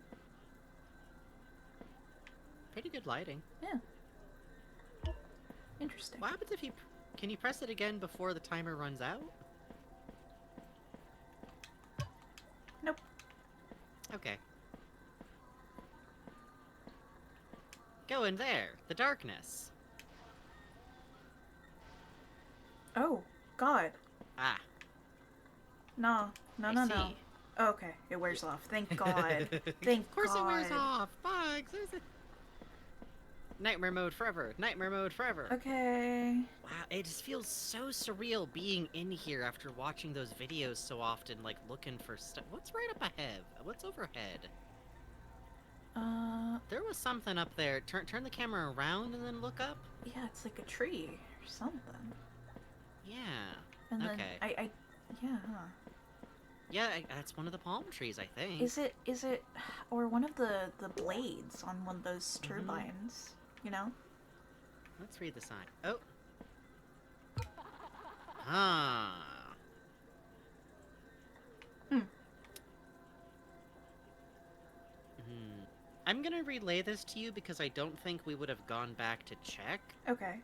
Pretty good lighting. Yeah. Interesting. What happens if you... Can you press it again before the timer runs out? Nope. Okay. Go in there. The darkness. Oh, God. Ah. No. No, I no, see. no. Okay, it wears off. Thank God. Thank Of course God. it wears off. Bugs. Nightmare mode forever. Nightmare mode forever. Okay. Wow, it just feels so surreal being in here after watching those videos so often, like looking for stuff. What's right up ahead? What's overhead? There was something up there. Turn the camera around and then look up. Yeah, it's like a tree or something. Yeah. And then okay. yeah, huh. Yeah, that's one of the palm trees, I think. Is it, or one of the blades on one of those turbines, you know? Let's read the sign. Oh. Ah. I'm gonna relay this to you because I don't think we would have gone back to check. Okay.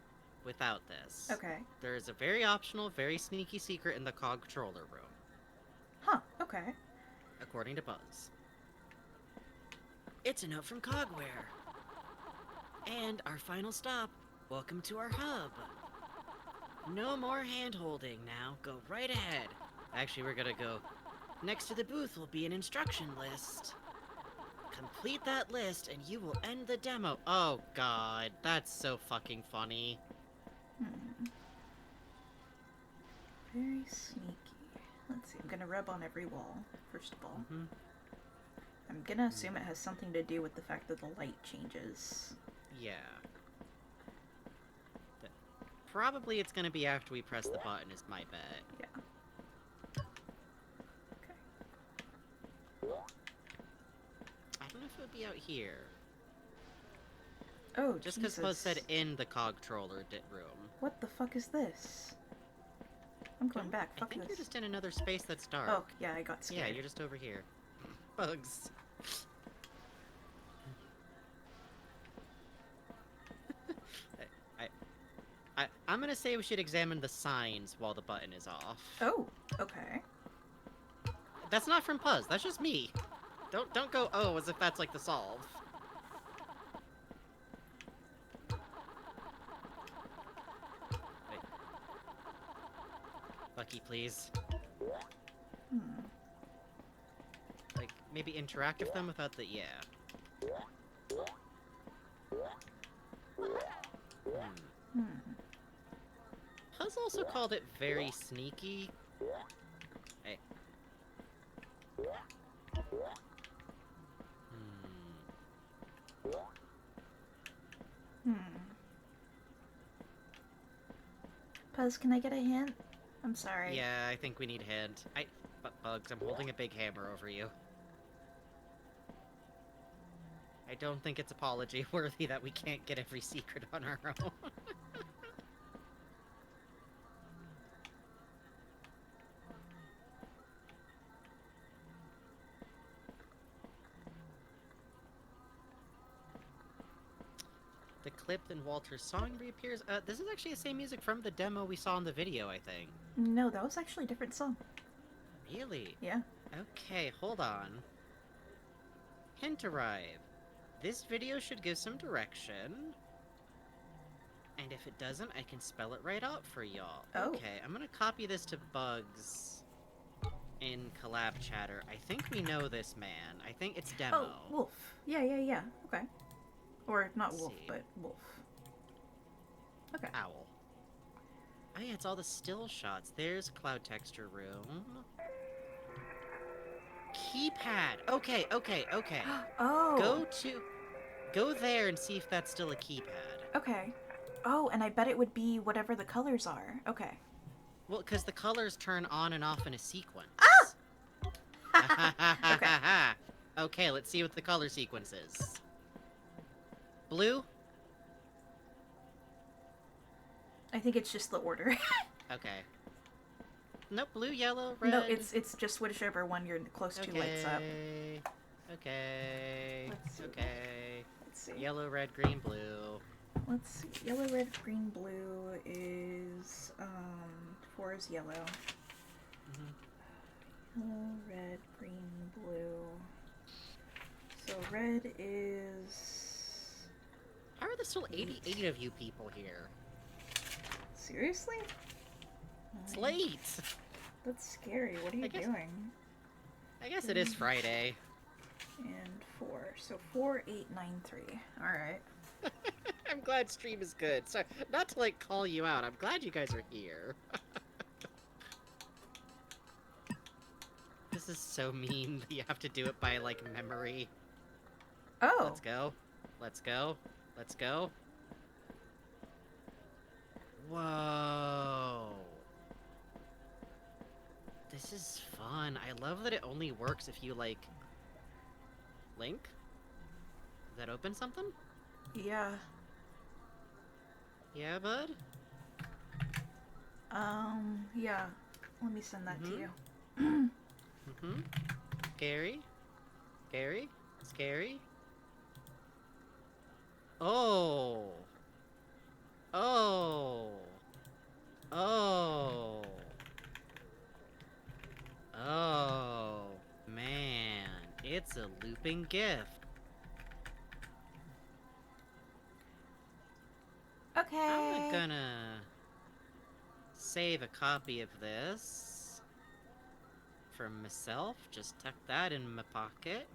Without this. Okay. There is a very optional, very sneaky secret in the Cogtroller room. Huh, okay. According to Buzz. It's a note from Cogware. And our final stop. Welcome to our hub. No more hand-holding now. Go right ahead. Actually, we're gonna go... Next to the booth will be an instruction list. Complete that list and you will end the demo. Oh god, that's so fucking funny. Very sneaky. Let's see, I'm gonna rub on every wall, first of all. I'm gonna assume it has something to do with the fact that the light changes. Yeah. Probably it's gonna be after we press the button, is my bet. Yeah. I don't know if it would be out here. Oh, just because Buzz said in the cog-troller room. What the fuck is this? I'm going back. Fuck I think this. you're just in another space that's dark. Oh, yeah, I got scared. Yeah, you're just over here. Bugs. I'm gonna say we should examine the signs while the button is off. Oh, okay. That's not from Puzz, that's just me. Don't go, oh, as if that's like the solve. Wait. Bucky, please. Like, maybe interact with them without the, yeah. Puzz also called it very sneaky. Hey. Puzz, can I get a hint? I'm sorry. Yeah, I think we need a hint. But Bugs, I'm holding a big hammer over you. I don't think it's apology worthy that we can't get every secret on our own. The clip in Walter's song reappears. This is actually the same music from the demo we saw in the video, I think. No, that was actually a different song. Really? Yeah. Okay, hold on. Hint arrive. This video should give some direction. And if it doesn't, I can spell it right out for y'all. Oh. Okay, I'm gonna copy this to Bugs in collab chatter. I think we know this man. I think it's Demo. Oh, Wolf. Yeah. Okay. Or not Let's Wolf, see. but Wolf. Okay. Owl. Oh yeah, it's all the still shots. There's cloud texture room. Keypad! Okay. Oh! Go there and see if that's still a keypad. Okay. Oh, and I bet it would be whatever the colors are. Okay. Well, because the colors turn on and off in a sequence. Ah! Okay. Okay, let's see what the color sequence is. Blue? I think it's just the order. Okay. Nope, blue, yellow, red. No, it's just whichever one you're close to lights up. Okay. Let's see. Okay. Let's see. Yellow, red, green, blue. Let's see. Yellow, red, green, blue is 4 is yellow. Yellow, red, green, blue. So red is... How are there still 88 of you people here? Seriously? It's late! That's scary. What are you doing? I guess it is Friday. And 4. So 4, 8, 9, 3. Alright. I'm glad stream is good. So, not to, like, call you out, I'm glad you guys are here. This is so mean that you have to do it by, like, memory. Oh! Let's go. Let's go. Let's go. Whoa. This is fun. I love that it only works if you, like... Link? Does that open something? Yeah. Yeah, bud? Yeah. Let me send that to you. Mm-hmm. Scary? Scary? Scary? Oh! Oh! Oh! Oh! Man, it's a looping gift. Okay. I'm gonna save a copy of this for myself. Just tuck that in my pocket.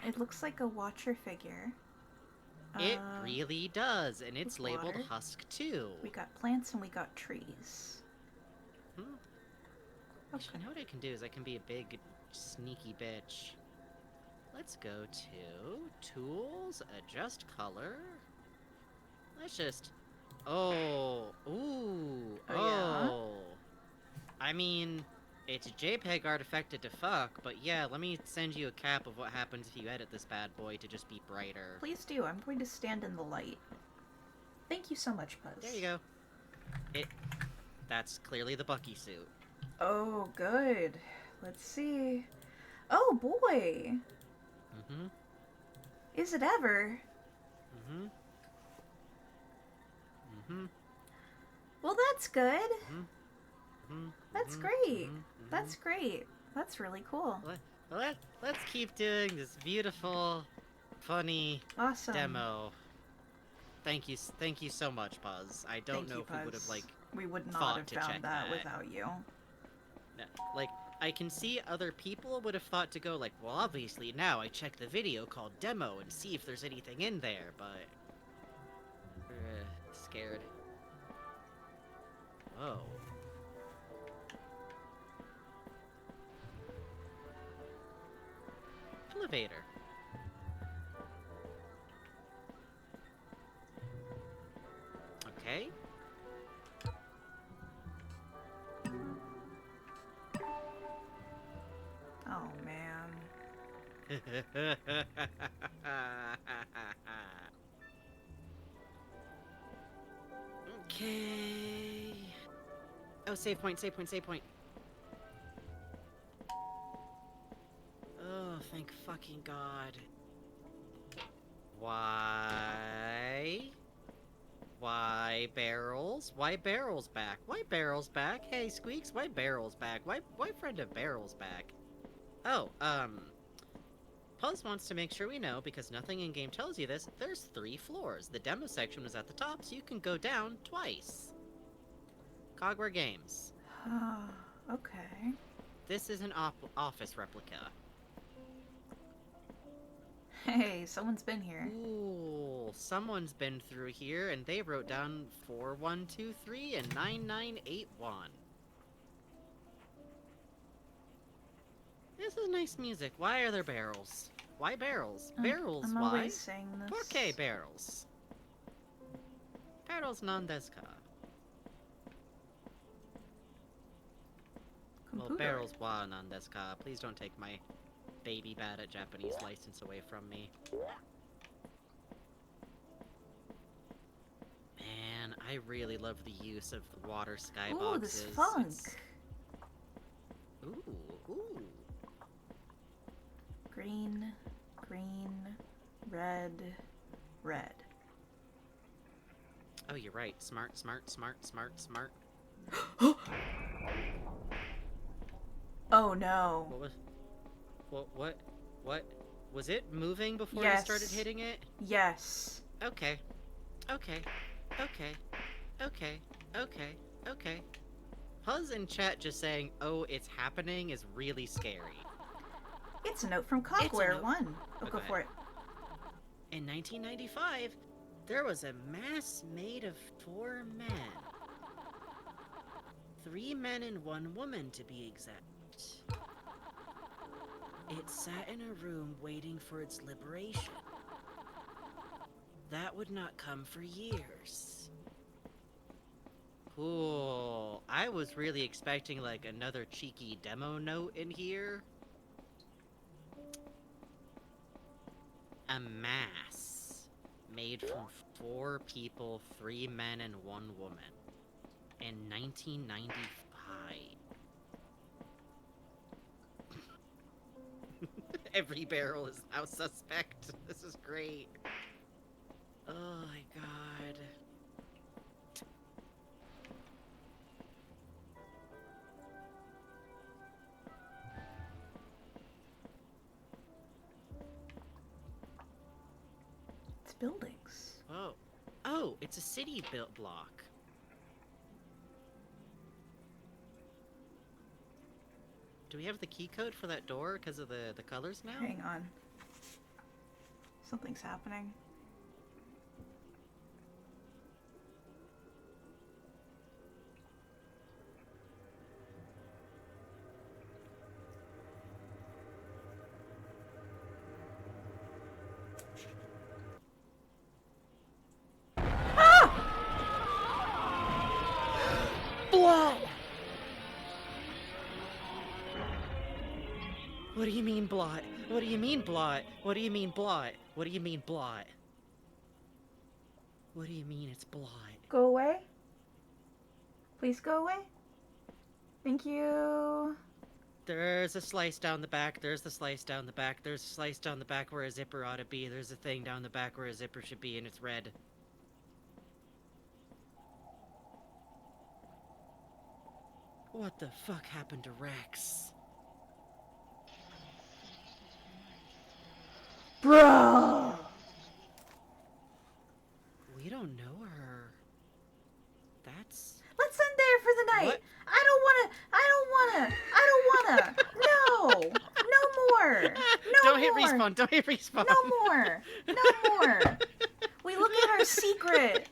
It looks like a Watcher figure. It really does, and it's with labeled water. Husk too. We got plants and we got trees. Actually, you know what I can do is I can be a big, sneaky bitch. Let's go to Tools, Adjust Color. Let's just... Oh, ooh, Oh, yeah? I mean, it's JPEG artifacted to fuck, but yeah, let me send you a cap of what happens if you edit this bad boy to just be brighter. Please do. I'm going to stand in the light. Thank you so much, Buzz. There you go. That's clearly the Bucky suit. Oh, good. Let's see. Oh, boy! Mm-hmm. Is it ever? Mm-hmm. Mm-hmm. Well, that's good. Mm-hmm. That's great. That's great. That's really cool. Let's keep doing this beautiful, funny Awesome. demo. Thank you so much, Buzz. I don't know if we would have, like, we would not thought have to found check that without you. No, like, I can see other people would have thought to go like, well, obviously now I check the video called demo and see if there's anything in there, but... scared. Whoa. Elevator. Okay. Oh, man. Okay. Oh, save point, save point, save point. Oh, thank fucking God. Why? Why barrels? Why barrels back? Why barrels back? Hey, Squeaks, why barrels back? Why friend of barrels back? Oh, Puzz wants to make sure we know, because nothing in-game tells you this, there's 3 floors. The demo section was at the top, so you can go down twice. Cogware Games. Okay. This is an office replica. Hey, someone's been here. Ooh, someone's been through here, and they wrote down 4123 and 9981. This is nice music. Why are there barrels? Why barrels? Barrels, I'm why? always saying this. Porque barrels? Barrels non desu ka? Well, barrels wa non desu ka. Please don't take my baby bad at Japanese license away from me. Man, I really love the use of the water skyboxes. Ooh, this funk. Ooh, ooh. Green, green, red, red. Oh, you're right. Smart, smart, smart, smart, smart. Oh no. What was... What? Was it moving before Yes. you started hitting it? Yes. Okay. Okay. Okay. Okay. Okay. Okay. Puzz in chat just saying, oh, it's happening is really scary. It's a note from Cogware 1. Oh, go for it. In 1995, there was a mass made of 4 men. 3 men and 1 woman, to be exact. It sat in a room waiting for its liberation. That would not come for years. Cool. I was really expecting, like, another cheeky demo note in here. A mass made from 4 people, 3 men and 1 woman in 1995. Every barrel is now suspect. This is great. Oh my god. It's buildings. Oh. Oh, it's a city built block. Do we have the key code for that door because of the colors now? Hang on. Something's happening. What do you mean blot? What do you mean blot? What do you mean blot? What do you mean blot? What do you mean it's blot? Go away. Please go away. Thank you. There's a slice down the back, there's the slice down the back, there's a slice down the back where a zipper ought to be, there's a thing down the back where a zipper should be, and it's red. What the fuck happened to Rex? Bro! We don't know her. That's... Let's end there for the night. What? I don't wanna. No. No more. No don't more. hit respawn, don't hit respawn. No more. No more. We look at our secret.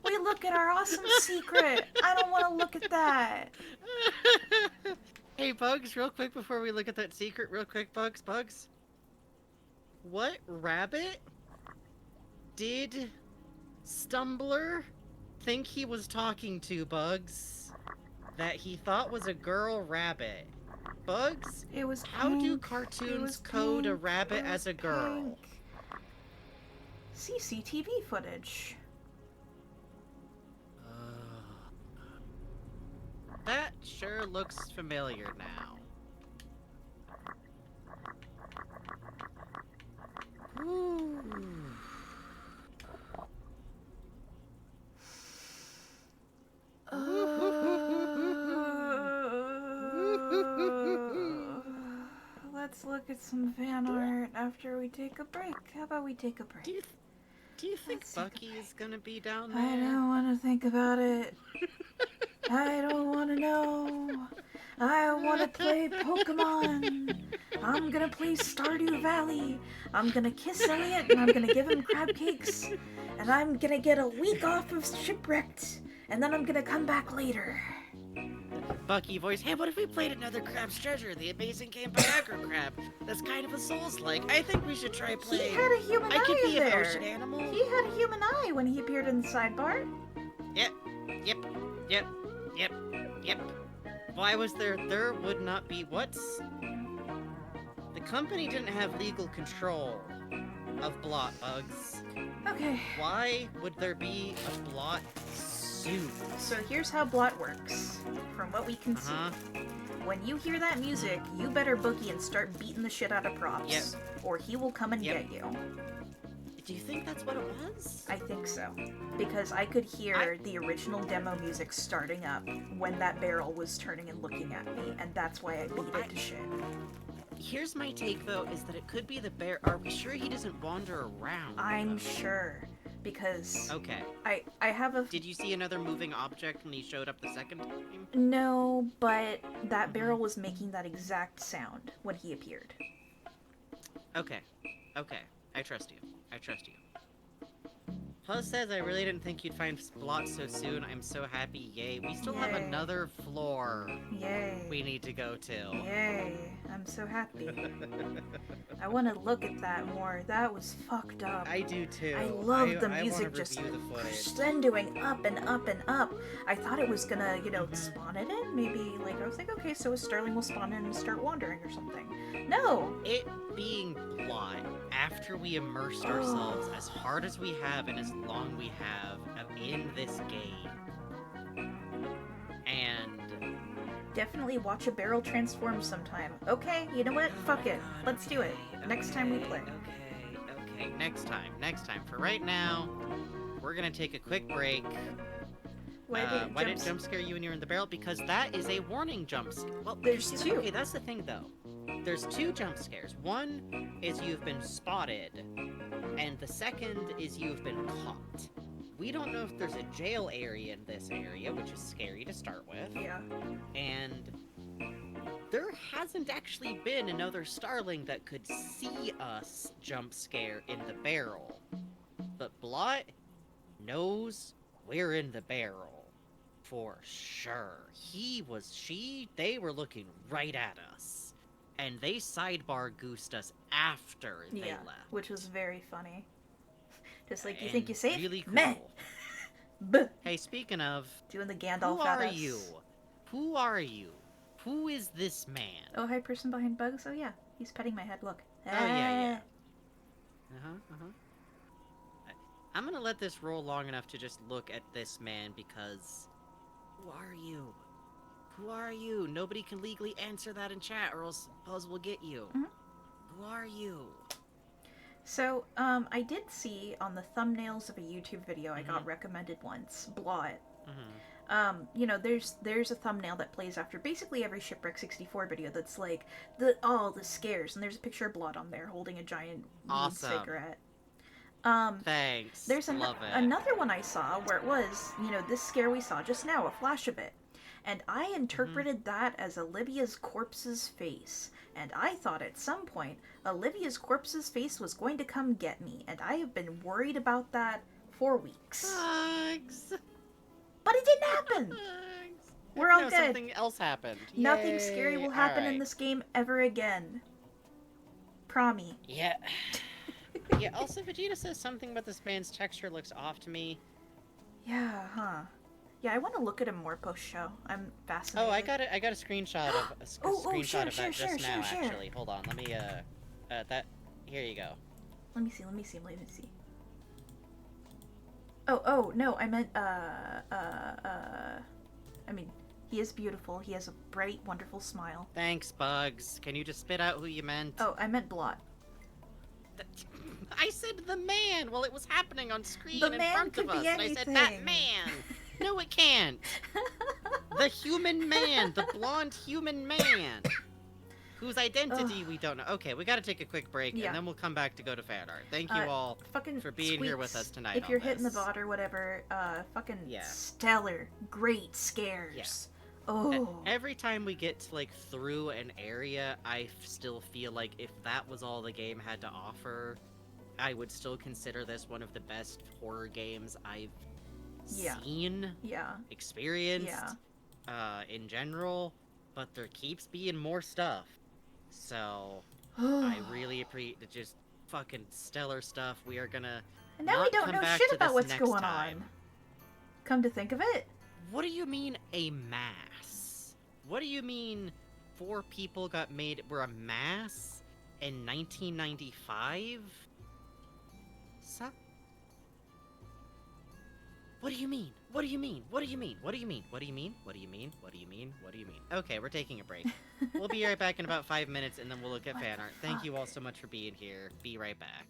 We look at our awesome secret. I don't want to look at that. Hey, Bugs, real quick before we look at that secret, real quick, Bugs. What rabbit did Stumbler think he was talking to, Bugs? That he thought was a girl rabbit. Bugs? It was How pink. do It cartoons was code a pink. rabbit It as a was girl? pink. CCTV footage. That sure looks familiar now. Ooh. Let's look at some fan art after we take a break. How about we take a break? Do you think Bucky is gonna be down there? I don't want to think about it. I don't want to know. I want to play Pokemon. I'm gonna play Stardew Valley. I'm gonna kiss Elliot and I'm gonna give him crab cakes. And I'm gonna get a week off of Shipwrecked. And then I'm gonna come back later. Bucky voice, hey, what if we played another Crab's Treasure, the amazing game by Aggro Crab? That's kind of a Souls-like. I think we should try playing. He had a human I eye could in be an there. ocean animal. He had a human eye when he appeared in the sidebar. Yep. Why was there would not be what's? The company didn't have legal control of blot, Bugs. Okay. Why would there be a blot suit? So here's how Blot works, from what we can see. When you hear that music, you better boogie and start beating the shit out of props, or he will come and get you. Do you think that's what it was? I think so, because I could hear the original demo music starting up when that barrel was turning and looking at me, and that's why I beat it to shit. Here's my take, though, is that it could be the bear. Are we sure he doesn't wander around? I'm sure, because... Okay. I have a... Did you see another moving object when he showed up the second time? No, but that barrel was making that exact sound when he appeared. Okay. I trust you. Plus says, I really didn't think you'd find Blot so soon. I'm so happy. Yay. We still have another floor. Yay. We need to go to. Yay. I'm so happy. I want to look at that more. That was fucked up. I do too. I love the I music wanna just review the footage. crescendoing up and up and up. I thought it was gonna, spawn it in. Maybe, I was like, okay, so a Sterling will spawn in and start wandering or something. No! It being Blot, after we immersed ourselves as hard as we have and as long we have in this game, and definitely watch a barrel transform sometime. Okay, you know what? Fuck it. Let's do it. Next time we play. Okay, next time. For right now, we're gonna take a quick break. Why did it jump scare you when you were in the barrel? Because that is a warning jump scare. Well, there's two. Okay, that's the thing, though. There's two jump scares. One is you've been spotted, and the second is you've been caught. We don't know if there's a jail area in this area, which is scary to start with. Yeah. And there hasn't actually been another Starling that could see us jump scare in the barrel. But Blot knows we're in the barrel. For sure. They were looking right at us. And they sidebar goosed us after they left. Which was very funny. Just like, you And think you're safe? really cool. Meh. Hey, speaking of... Doing the Gandalf Who at are us. you? Who are you? Who is this man? Oh, hi, person behind bugs. Oh yeah, he's petting my head. Look. Oh yeah. I'm gonna let this roll long enough to just look at this man because... Who are you? Who are you? Nobody can legally answer that in chat or else Buzz will get you. Who are you? So, I did see on the thumbnails of a YouTube video I got recommended once, Blot. You know, there's a thumbnail that plays after basically every Shipwrecked 64 video that's like, the scares, and there's a picture of Blot on there holding a giant weed cigarette. Thanks. There's Love it. another one I saw where it was, you know, this scare we saw just now, a flash of it. And I interpreted that as Olivia's corpse's face. And I thought at some point, Olivia's corpse's face was going to come get me. And I have been worried about that for weeks. Bugs. But it didn't happen! Bugs. We're all no, good. Something else happened. Nothing Yay. scary will happen in Alright. this game ever again. Promi. Yeah. Yeah, also Vegeta says something about this man's texture looks off to me. Yeah, huh. Yeah, I want to look at him more post-show. I'm fascinated. Oh, I got a screenshot of share, of that just now. share. Actually, hold on. Let me that. Here you go. Let me see. Oh, no, I meant, I mean, he is beautiful. He has a bright, wonderful smile. Thanks, Bugs. Can you just spit out who you meant? Oh, I meant Blot. I said the man while it was happening on screen The in man front could of us. be And I said that anything. man. No, it can't. The human man, the blonde human man, whose identity we don't know. Okay, we got to take a quick break, and then we'll come back to go to fan art. Thank you all for being here with us tonight. If you're hitting the VOD or whatever, stellar, great scares. Yeah. Oh. Every time we get to, like, through an area, I still feel like if that was all the game had to offer, I would still consider this one of the best horror games I've seen, experienced, in general, but there keeps being more stuff. So, I really appreciate just fucking stellar stuff. We are gonna And now we don't know shit about what's going on. Come to think of it. What do you mean a mass? What do you mean 4 people were a mass in 1995? What do you mean? What do you mean? What do you mean? What do you mean? What do you mean? What do you mean? What do you mean? What do you mean? Okay, we're taking a break. We'll be right back in about 5 minutes, and then we'll look at fan art. Thank you all so much for being here. Be right back.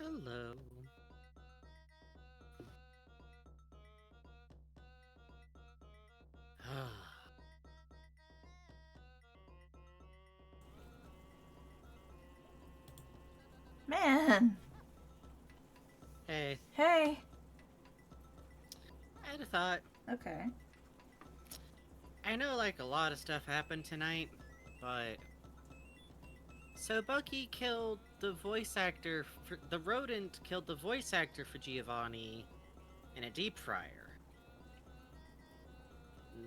Hello. Man. Hey. Hey. I had a thought. Okay. I know, like, a lot of stuff happened tonight, but... So Bucky killed the voice actor for... The rodent killed the voice actor for Giovanni in a deep fryer.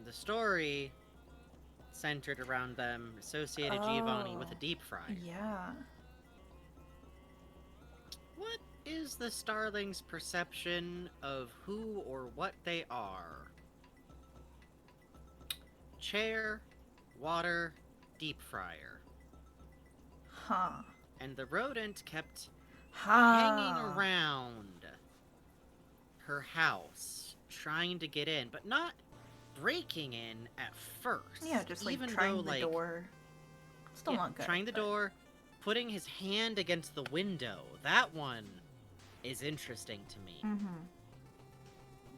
The story centered around them associated Giovanni with a deep fryer. Yeah. What is the Starling's perception of who or what they are? Chair, water, deep fryer. Huh. And the rodent kept hanging around her house, trying to get in, but not breaking in at first. Yeah, just like even trying though, the like, door. Still not good. Trying the door, putting his hand against the window. That one is interesting to me. Mm-hmm.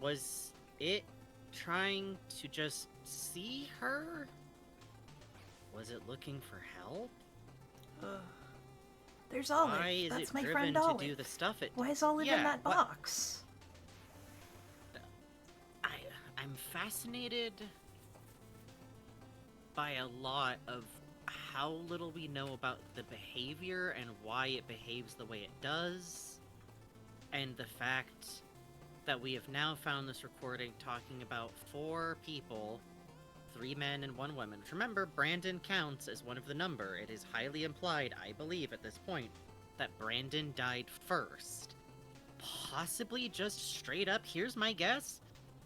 Was it trying to just see her? Was it looking for help? There's Olive. Why is That's it my driven friend to Olive. do the stuff it... Why is Olive in that box? I'm fascinated by a lot of how little we know about the behavior and why it behaves the way it does, and the fact that we have now found this recording talking about 4 people, 3 men and 1 woman. Remember, Brandon counts as one of the number. It is highly implied, I believe at this point, that Brandon died first. Possibly just straight up, here's my guess,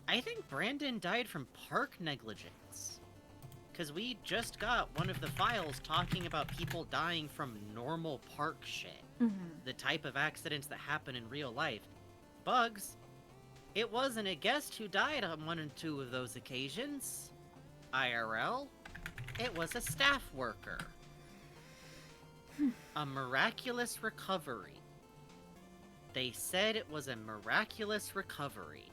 I think Brandon died from park negligence. Because we just got one of the files talking about people dying from normal park shit. Mm-hmm. The type of accidents that happen in real life. Bugs, it wasn't a guest who died on 1 and 2 of those occasions. IRL, it was a staff worker. A miraculous recovery. They said it was a miraculous recovery.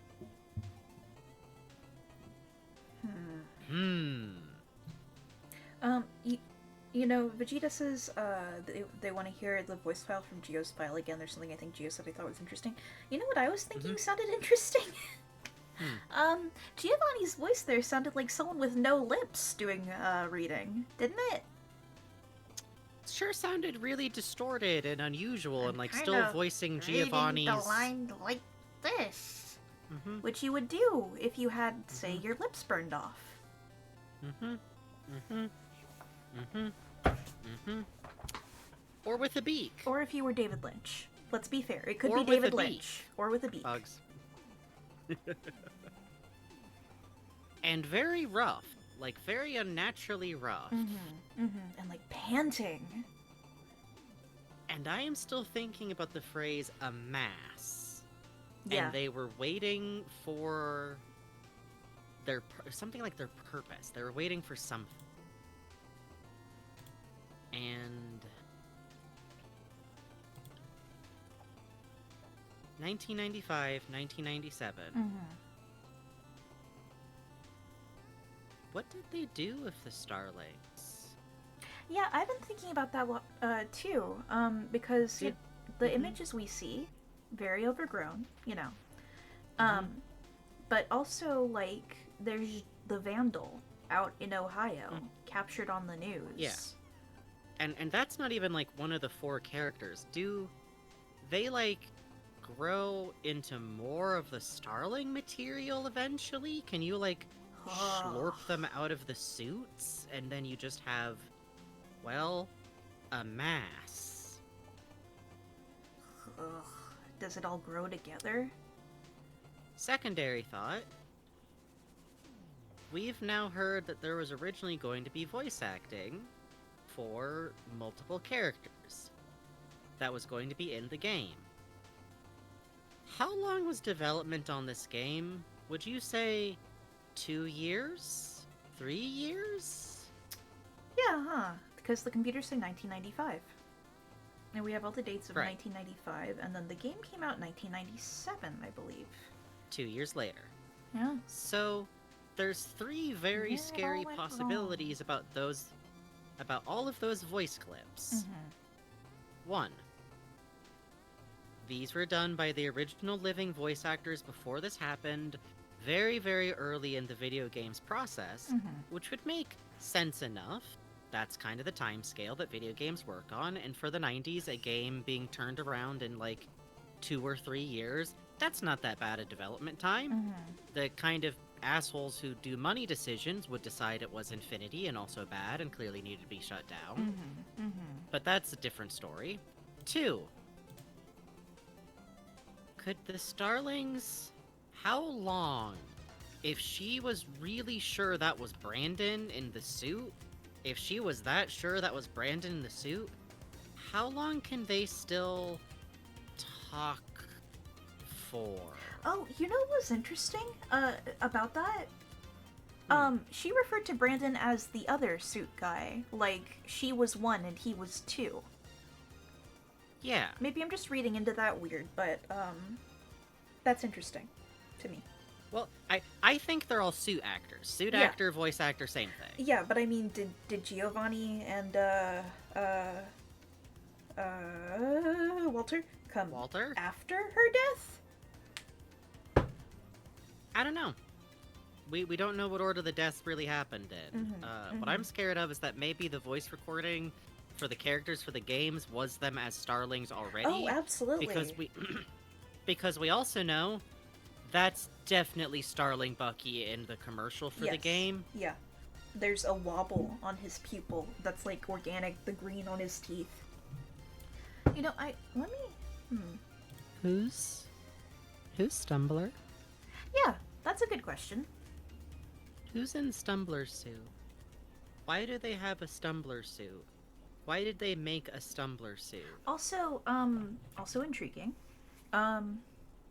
You know, Vegeta says they want to hear the voice file from Geo's file again. There's something I think Geo said I thought was interesting. You know what I was thinking sounded interesting? Giovanni's voice there sounded like someone with no lips doing reading, didn't it? Sure sounded really distorted and unusual and like kind still of voicing reading Giovanni's... the line like this. Which you would do if you had, say, your lips burned off. Or with a beak. Or if you were David Lynch. Let's be fair. It could Or be with David a Lynch. Or with a beak. Bugs. And very rough. Like, very unnaturally rough. And like panting. And I am still thinking about the phrase, a mass. Yeah. And they were waiting for their, something like their purpose. They were waiting for something. And 1995, 1997. What did they do with the Starlings? Yeah, I've been thinking about that too. Because the images we see, very overgrown, you know. But also, like, there's the Vandal out in Ohio, captured on the news. Yeah. And that's not even, like, one of the 4 characters. Do they, like, grow into more of the Starling material eventually? Can you, like, slurp them out of the suits? And then you just have, well, a mass. Ugh. Does it all grow together? Secondary thought. We've now heard that there was originally going to be voice acting for multiple characters that was going to be in the game. How long was development on this game? Would you say 2 years? 3 years? Yeah, huh? Because the computers say 1995. And we have all the dates of Right. 1995, and then the game came out in 1997, I believe. 2 years later. Yeah. So, there's 3 very Yeah, it scary all went possibilities about all of those voice clips. Mm-hmm. 1. These were done by the original living voice actors before this happened, very, very early in the video game's process, Mm-hmm. which would make sense enough. That's kind of the time scale that video games work on, and for the 90s, a game being turned around in like 2 or 3 years, that's not that bad a development time. Mm-hmm. The kind of assholes who do money decisions would decide it was Infinity and also bad and clearly needed to be shut down. Mm-hmm. Mm-hmm. But that's a different story. 2. Could the Starlings... How long? If she was really sure that was Brandon in the suit, if she was that sure that was Brandon in the suit, how long can they still talk for? Oh, you know what was interesting about that? She referred to Brandon as the other suit guy. Like, she was 1 and he was 2. Yeah. Maybe I'm just reading into that weird, but, that's interesting to me. Well, I think they're all suit actors. Suit Yeah. actor, voice actor, same thing. Yeah, but I mean, did Giovanni and, Walter come Walter? after her death? I don't know. We don't know what order the deaths really happened in. What I'm scared of is that maybe the voice recording for the characters for the games was them as Starlings already. Oh, absolutely. Because we also know that's definitely Starling Bucky in the commercial for the Yes. game. Yeah. There's a wobble on his pupil that's like organic, the green on his teeth. You know, Who's Stumbler? Yeah, that's a good question. Who's in Stumbler's suit? Why do they have a Stumbler suit? Why did they make a Stumbler suit? Also intriguing.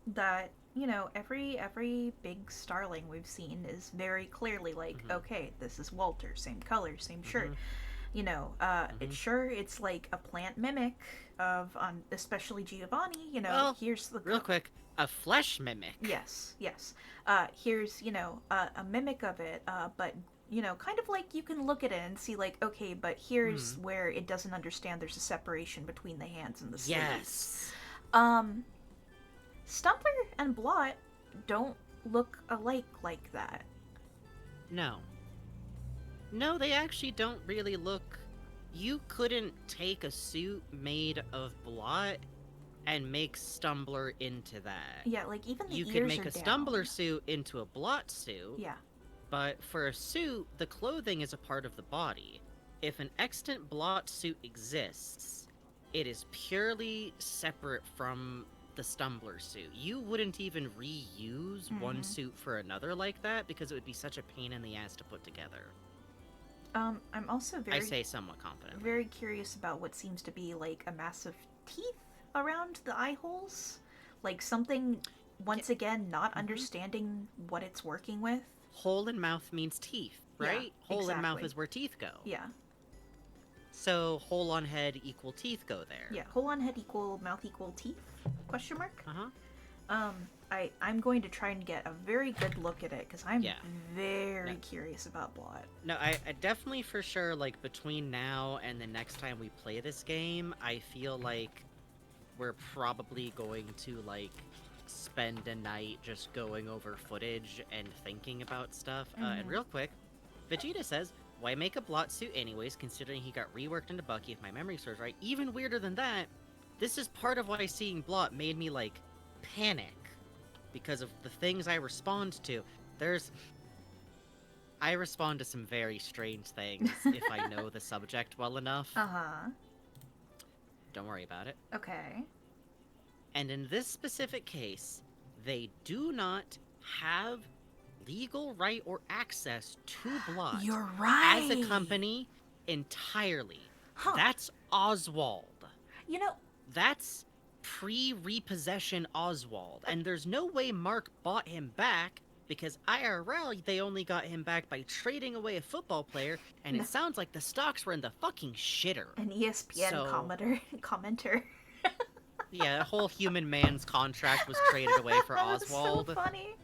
That, you know, every big Starling we've seen is very clearly like, okay, this is Walter, same color, same shirt. You know, it's like a plant mimic of, especially Giovanni, you know, Well, here's the... real quick, a flesh mimic. Yes. Here's, you know, a mimic of it, but, you know, kind of like you can look at it and see like, okay, but here's where it doesn't understand there's a separation between the hands and the sleeves. Yes. Stumbler and Blot don't look alike like that. No. No, they actually don't really look... You couldn't take a suit made of Blot and make Stumbler into that. Yeah, like even the You ears could make are a down. Stumbler suit into a Blot suit. Yeah. But for a suit, the clothing is a part of the body. If an extant Blot suit exists, it is purely separate from the Stumbler suit. You wouldn't even reuse one suit for another like that because it would be such a pain in the ass to put together. I'm also I say somewhat confident. very curious about what seems to be like a massive teeth around the eye holes. Like something, once again, not understanding what it's working with. Hole in mouth means teeth, right? Yeah, hole in mouth exactly. is where teeth go. Yeah. So hole on head equal teeth go there. Yeah, hole on head equal mouth equal teeth? Question mark? Uh-huh. I'm going to try and get a very good look at it, because I'm very No. curious about Blot. No, I definitely for sure, like, between now and the next time we play this game, I feel like we're probably going to, like, spend a night just going over footage and thinking about stuff. And real quick, Vegeta says, why make a Blot suit anyways, considering he got reworked into Bucky, if my memory serves right? Even weirder than that, this is part of why seeing Blot made me, like, panic. Because of the things I respond to. I respond to some very strange things if I know the subject well enough. Uh-huh. Don't worry about it. Okay. And in this specific case, they do not have legal right or access to Blot. You're right. As a company, entirely. Huh. That's Oswald. You know... That's pre-repossession Oswald. And there's no way Mark bought him back because IRL, they only got him back by trading away a football player, and it sounds like the stocks were in the fucking shitter. An ESPN commenter. Yeah, a whole human man's contract was traded away for Oswald. That was so funny.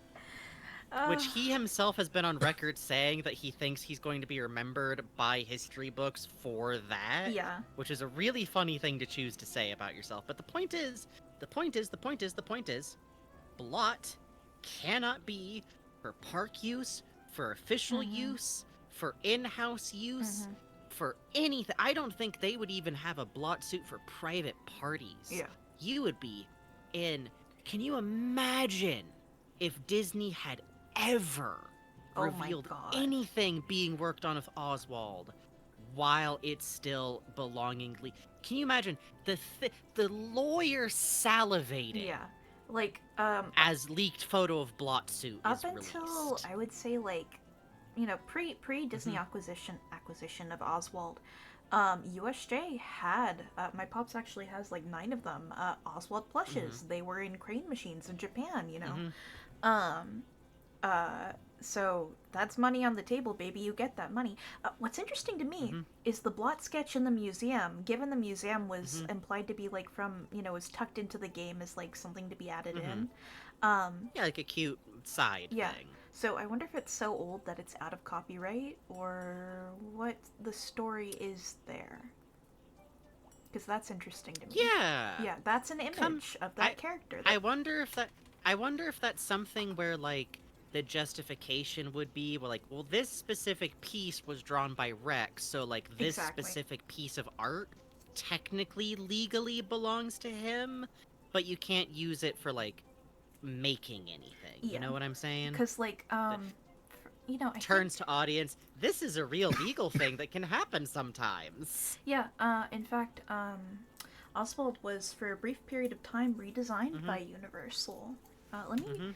Which he himself has been on record saying that he thinks he's going to be remembered by history books for that. Yeah. Which is a really funny thing to choose to say about yourself. But the point is, blot cannot be for park use, for official use, for in-house use, for anything. I don't think they would even have a blot suit for private parties. Yeah. You would be in... Can you imagine if Disney had ever revealed anything being worked on with Oswald while it's still belongingly... Can you imagine the lawyer salivating? Yeah. Like, as leaked photo of blot suit up is until, released. I would say, like, you know, pre-Disney acquisition of Oswald, USJ had, my pops actually has like 9 of them, Oswald plushes. They were in crane machines in Japan, you know. So that's money on the table, baby. You get that money. What's interesting to me is the blot sketch in the museum, given the museum was implied to be like from, you know, was tucked into the game as like something to be added in. Yeah, like a cute side thing. So I wonder if it's so old that it's out of copyright, or what the story is there. Because that's interesting to me. Yeah. Yeah, that's an image of that character. I wonder if that's something where like the justification would be, well, like, well, this specific piece was drawn by Rex, so like this specific piece of art technically legally belongs to him, but you can't use it for like making anything. You know what I'm saying? Because like you know, turns to audience, this is a real legal thing that can happen sometimes. Yeah, in fact, Oswald was for a brief period of time redesigned by Universal. Let me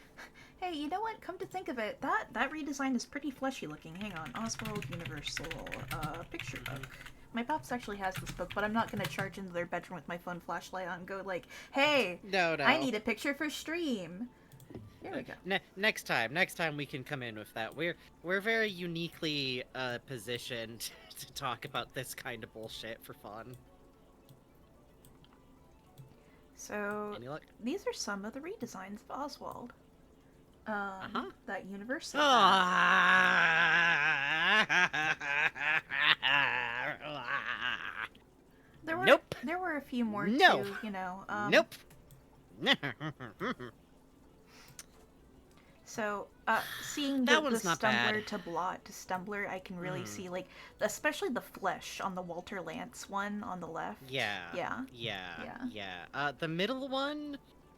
Hey, you know what? Come to think of it, that redesign is pretty fleshy looking. Hang on, Oswald Universal picture book. My pops actually has this book, but I'm not gonna charge into their bedroom with my phone flashlight on and go like, hey, no. I need a picture for stream. Here we go. Next time we can come in with that. We're very uniquely positioned to talk about this kind of bullshit for fun. So these are some of the redesigns of Oswald. That Universal. There were a few more too, you know. Nope. So, seeing the Stumbler to blot to Stumbler, I can really see, like, especially the flesh on the Walter Lance one on the left. Yeah. Yeah. The middle one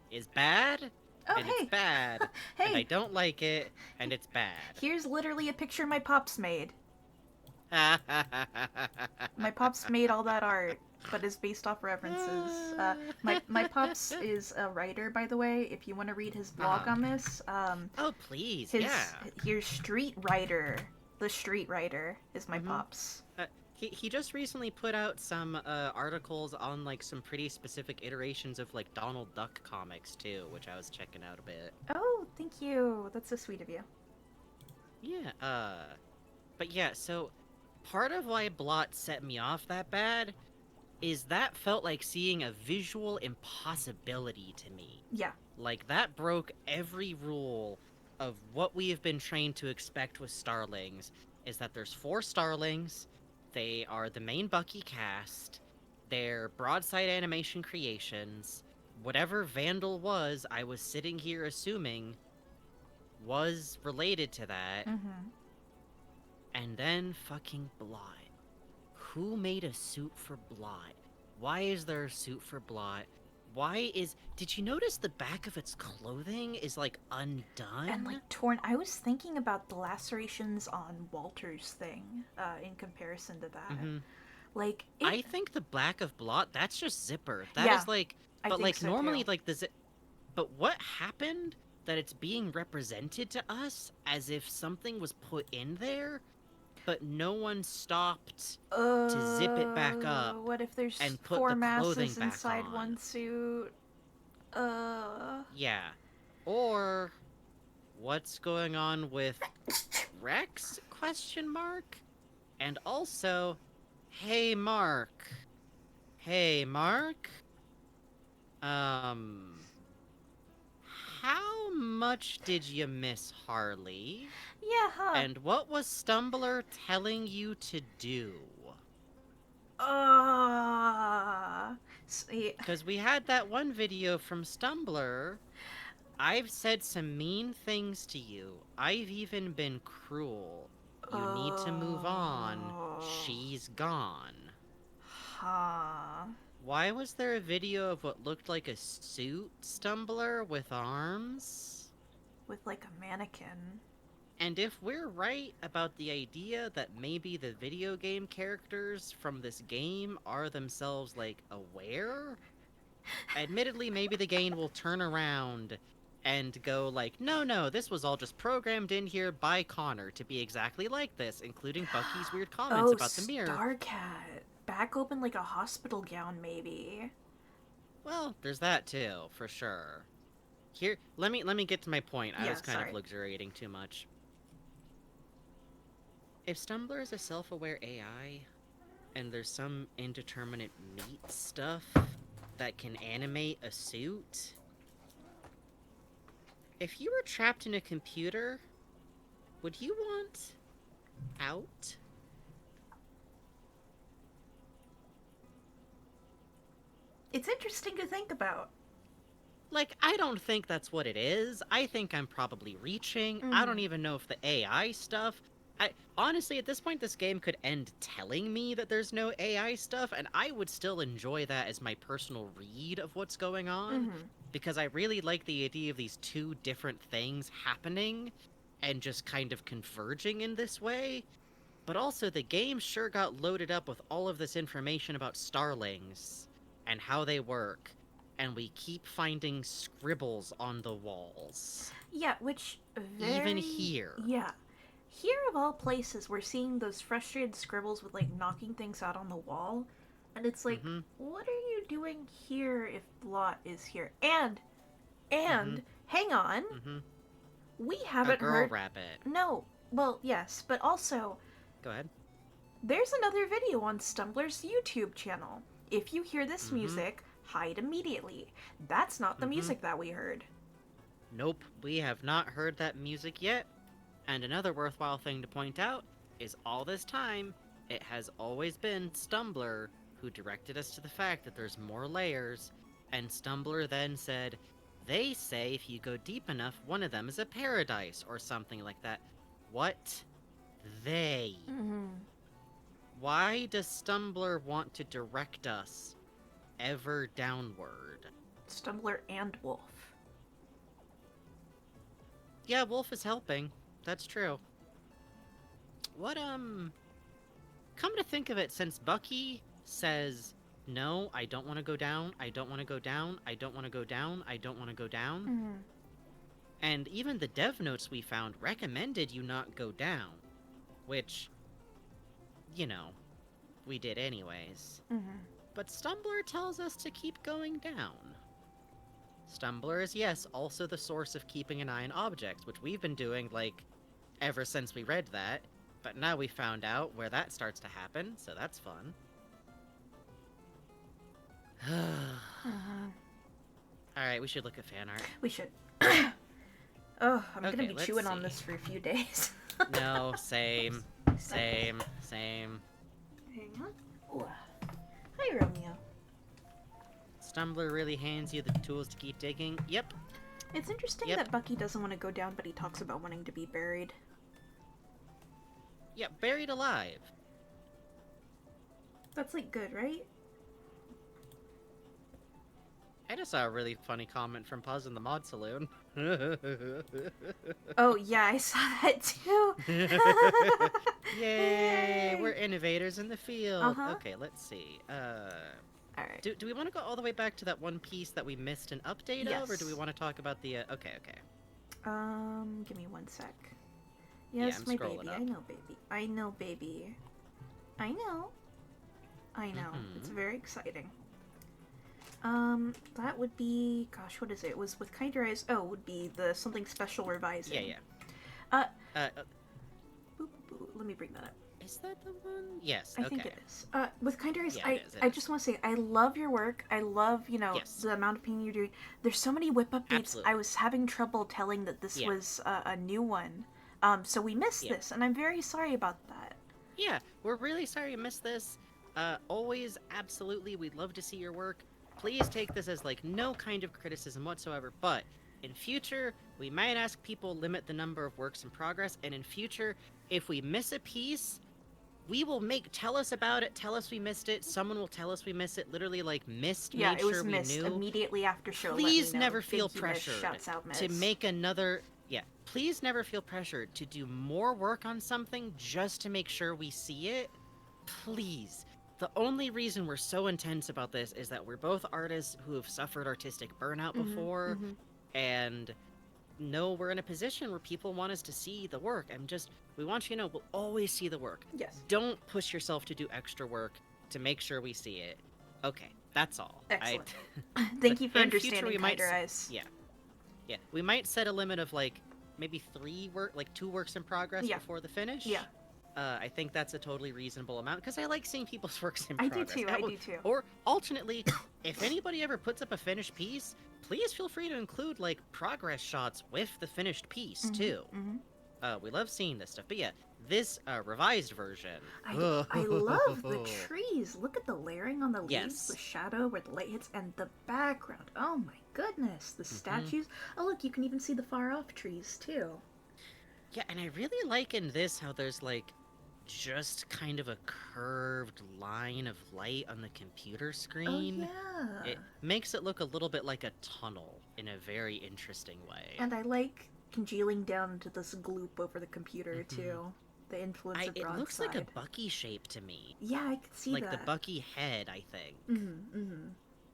is bad. Oh, and it's bad. Hey. And I don't like it, and it's bad. Here's literally a picture my pops made. My pops made all that art, but is based off references. My pops is a writer, by the way. If you want to read his blog on this, oh please, here's Street Writer. The Street Writer is my pops. He just recently put out some articles on like some pretty specific iterations of like Donald Duck comics too, which I was checking out a bit. Oh, thank you. That's so sweet of you. Yeah. But yeah, so part of why Blot set me off that bad is that felt like seeing a visual impossibility to me. Yeah. Like, that broke every rule of what we have been trained to expect with Starlings, is that there's 4 Starlings, they are the main Bucky cast, they're broadside animation creations, whatever Vandal was, I was sitting here assuming was related to that, and then fucking Blot. Who made a suit for Blot? Why is there a suit for Blot? Did you notice the back of its clothing is, like, undone? And, like, torn. I was thinking about the lacerations on Walter's thing, in comparison to that. Like, I think the back of Blot, that's just zipper. That is, like, but, like, so normally, too. Like, but what happened that it's being represented to us as if something was put in there, but no one stopped to zip it back up. What if there's and put 4 the masses back inside on. one suit? Yeah. Or what's going on with Rex? ? And also, hey Mark. Hey Mark. How much did you miss Harley? Yeah, huh? And what was Stumbler telling you to do? Because we had that one video from Stumbler. I've said some mean things to you. I've even been cruel. You need to move on. She's gone. Huh. Why was there a video of what looked like a suit Stumbler with arms? With like a mannequin. And if we're right about the idea that maybe the video game characters from this game are themselves, like, aware? Admittedly, maybe the game will turn around and go like, no, this was all just programmed in here by Connor to be exactly like this, including Bucky's weird comments about the mirror. Starcat. Back open like a hospital gown, maybe. Well, there's that too, for sure. Here, let me get to my point. I was kind of luxuriating too much. If Stumbler is a self-aware AI, and there's some indeterminate meat stuff that can animate a suit, if you were trapped in a computer, would you want out? It's interesting to think about. Like, I don't think that's what it is. I think I'm probably reaching. I don't even know if the AI stuff... honestly, at this point, this game could end telling me that there's no AI stuff, and I would still enjoy that as my personal read of what's going on, because I really like the idea of these two different things happening and just kind of converging in this way. But also, the game sure got loaded up with all of this information about starlings and how they work, and we keep finding scribbles on the walls. Yeah, which even here. Yeah. Here, of all places, we're seeing those frustrated scribbles with, like, knocking things out on the wall. And it's like, what are you doing here if Blot is here? And, hang on. We haven't heard... rabbit. No. Well, yes, but also... Go ahead. There's another video on Stumbler's YouTube channel. If you hear this music, hide immediately. That's not the music that we heard. Nope, we have not heard that music yet. And another worthwhile thing to point out is all this time, it has always been Stumbler who directed us to the fact that there's more layers, and Stumbler then said, they say if you go deep enough, one of them is a paradise, or something like that. What? They? Why does Stumbler want to direct us ever downward? Stumbler and Wolf. Yeah, Wolf is helping. That's true. What, come to think of it, since Bucky says, no, I don't want to go down, I don't want to go down, I don't want to go down, I don't want to go down. And even the dev notes we found recommended you not go down. Which, you know, we did anyways. But Stumbler tells us to keep going down. Stumbler is, yes, also the source of keeping an eye on objects, which we've been doing, like, ever since we read that. But now we found out where that starts to happen, so that's fun. Alright, we should look at fan art. We should. Oh, I'm gonna be chewing on this for a few days. No, same. Same. Same. Hang on. Ooh. Hi, Romeo. Stumbler really hands you the tools to keep digging. Yep. It's interesting that Bucky doesn't want to go down, but he talks about wanting to be buried. Yeah, buried alive. That's, like, good, right? I just saw a really funny comment from Puz in the Mod Saloon. Oh, yeah, I saw that too. Yay! We're innovators in the field. Okay, let's see. Alright. Do we want to go all the way back to that one piece that we missed an update of, or do we want to talk about the... Okay. Give me one sec. Yes, yeah, my baby. I know, baby. I know, baby. I know. It's very exciting. That would be, gosh, what is it? It was with Kinder Eyes. Oh, it would be the something special revising. Yeah. Boop, boop, let me bring that up. Is that the one? Yes. I think it is. With Kinder Eyes, I just want to say I love your work. I love, the amount of painting you're doing. There's so many whip updates. Absolutely. I was having trouble telling that this was a new one. So we missed this, and I'm very sorry about that. Yeah, we're really sorry you missed this. Always, absolutely, we'd love to see your work. Please take this as, no kind of criticism whatsoever, but in future, we might ask people limit the number of works in progress, and in future, if we miss a piece, we will tell us about it, tell us we missed it, someone will tell us we missed it, literally, missed, yeah, made it was sure we missed knew. immediately after show. Please let me know. never feel Thank you, miss. pressured Shouts out, miss. to make another... Yeah, please never feel pressured to do more work on something just to make sure we see it. Please. The only reason we're so intense about this is that we're both artists who have suffered artistic burnout before, and know we're in a position where people want us to see the work, and we want you to know we'll always see the work. Yes. Don't push yourself to do extra work to make sure we see it. Okay, that's all. Excellent. Thank you for understanding, Kinder Eyes. Yeah. Yeah, we might set a limit of maybe 2 works in progress before the finish. Yeah. I think that's a totally reasonable amount, because I like seeing people's works in I progress. do too. Or, alternately, if anybody ever puts up a finished piece, please feel free to include, progress shots with the finished piece, too. We love seeing this stuff. But yeah, this revised version... I love the trees. Look at the layering on the leaves, the shadow where the light hits, and the background. Oh my goodness, the statues. Oh look, you can even see the far-off trees, too. Yeah, and I really like in this how there's, just kind of a curved line of light on the computer screen. Oh, yeah. It makes it look a little bit like a tunnel in a very interesting way. And I like congealing down into this gloop over the computer, too. The influence of broadside. It looks like a Bucky shape to me. Yeah, I can see that. Like the Bucky head, I think.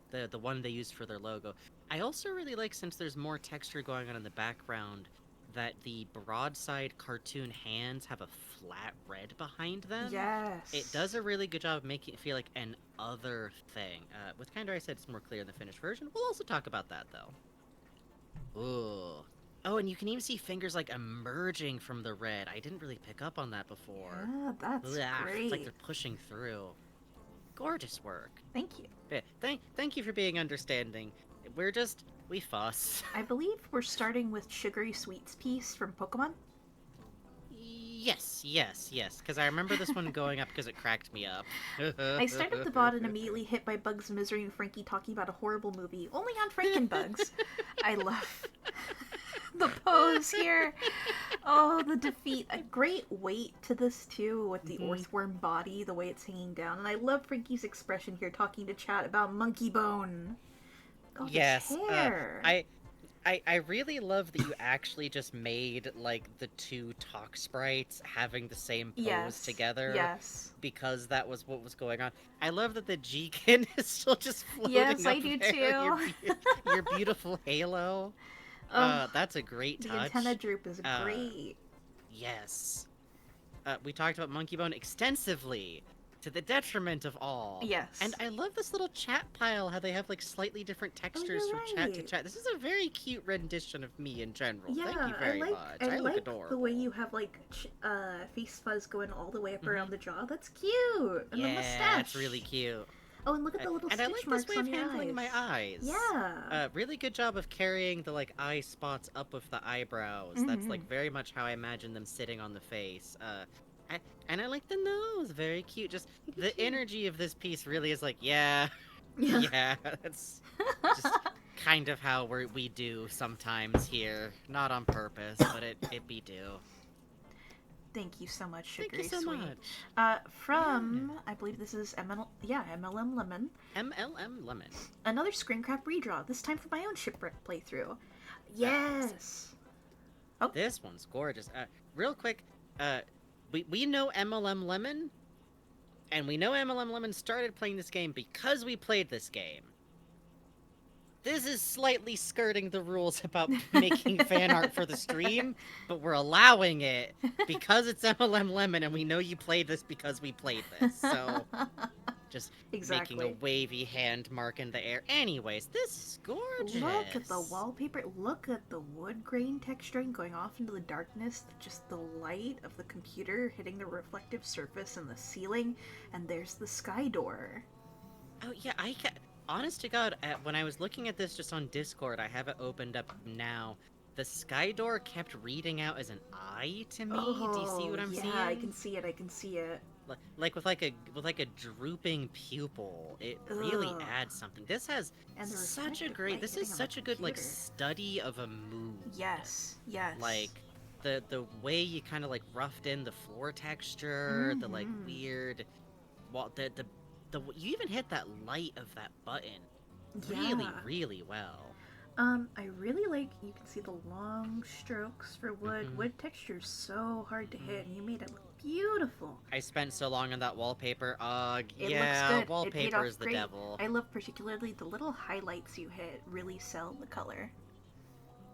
The one they used for their logo. I also really like, since there's more texture going on in the background, that the broadside cartoon hands have a flat red behind them. Yes. It does a really good job of making it feel like an other thing. With Kinder, I said it's more clear in the finished version. We'll also talk about that, though. Ooh. Oh, and you can even see fingers, emerging from the red. I didn't really pick up on that before. Yeah, that's great. It's like they're pushing through. Gorgeous work. Thank you. Yeah, thank you for being understanding. We fuss. I believe we're starting with Sugary Sweets piece from Pokemon. Yes, because I remember this one going up because it cracked me up. I started the VOD and immediately hit by Bugs, Misery, and Frankie talking about a horrible movie, only on Frankenbugs. I love the pose here. Oh, the defeat. A great weight to this, too, with the earthworm body, the way it's hanging down. And I love Frankie's expression here, talking to chat about Monkey Bone. Oh, yes, hair. I really love that you actually just made, the 2 talk sprites having the same pose together. Yes. Because that was what was going on. I love that the G-Kin is still just floating Yes, I up do there. too. Your beautiful halo. That's a great touch. The antenna droop is great. Yes. We talked about Monkey Bone extensively, to the detriment of all. Yes. And I love this little chat pile, how they have slightly different textures from chat to chat. This is a very cute rendition of me in general. Yeah, Thank you very much. I like adorable. the way you have face fuzz going all the way up around the jaw. That's cute. And the mustache. That's really cute. Oh, and look at the little stitch marks on your eyes. And I like this way of handling my eyes. Yeah. Really good job of carrying the eye spots up with the eyebrows. That's very much how I imagine them sitting on the face. And I like the nose. Very cute. Just the energy of this piece really is yeah, that's just kind of how we do sometimes here. Not on purpose, but it be do. Thank you so much, Sugary Thank you so Sweet. much. I believe this is MLM Lemon. MLM Lemon. Another Screencraft redraw, this time for my own Shipwrecked playthrough. Yes! Oh. This one's gorgeous. Real quick, we know MLM Lemon, and we know MLM Lemon started playing this game because we played this game. This is slightly skirting the rules about making fan art for the stream, but we're allowing it because it's MLM Lemon, and we know you played this because we played this. So, just Exactly. making a wavy hand mark in the air. Anyways, this is gorgeous. Look at the wallpaper. Look at the wood grain texturing going off into the darkness. Just the light of the computer hitting the reflective surface in the ceiling. And there's the sky door. Oh, yeah, honest to God, when I was looking at this just on Discord, I have it opened up now. The sky door kept reading out as an eye to me. Do you see what I'm seeing? Yeah, I can see it. I can see it. Like with like a drooping pupil. It really adds something. This has such a great. This is such a good like study of a mood. Yes. Yes. Like the way you kind of like roughed in the floor texture, the like weird, well, the you even hit that light of that button really, really well. I really like, you can see the long strokes for wood. Wood texture is so hard to hit, and you made it look beautiful. I spent so long on that wallpaper. It yeah, looks good. wallpaper is the great. devil. I love particularly the little highlights you hit really sell the color.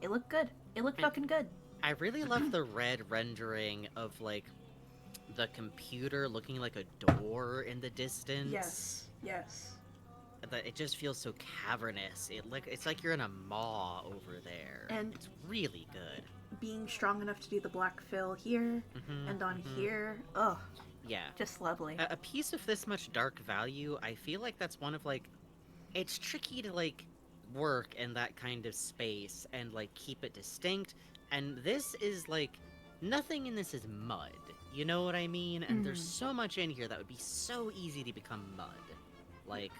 It looked good. It looked fucking good. I really love the red rendering of like the computer looking like a door in the distance. Yes. Yes. It just feels so cavernous. It's like you're in a maw over there. And it's really good. Being strong enough to do the black fill here and on here. Ugh. Yeah. Just lovely. A piece of this much dark value, I feel like that's one of like, it's tricky to like work in that kind of space and like keep it distinct. And this is like, nothing in this is mud. You know what I mean? And there's so much in here that would be so easy to become mud. Like,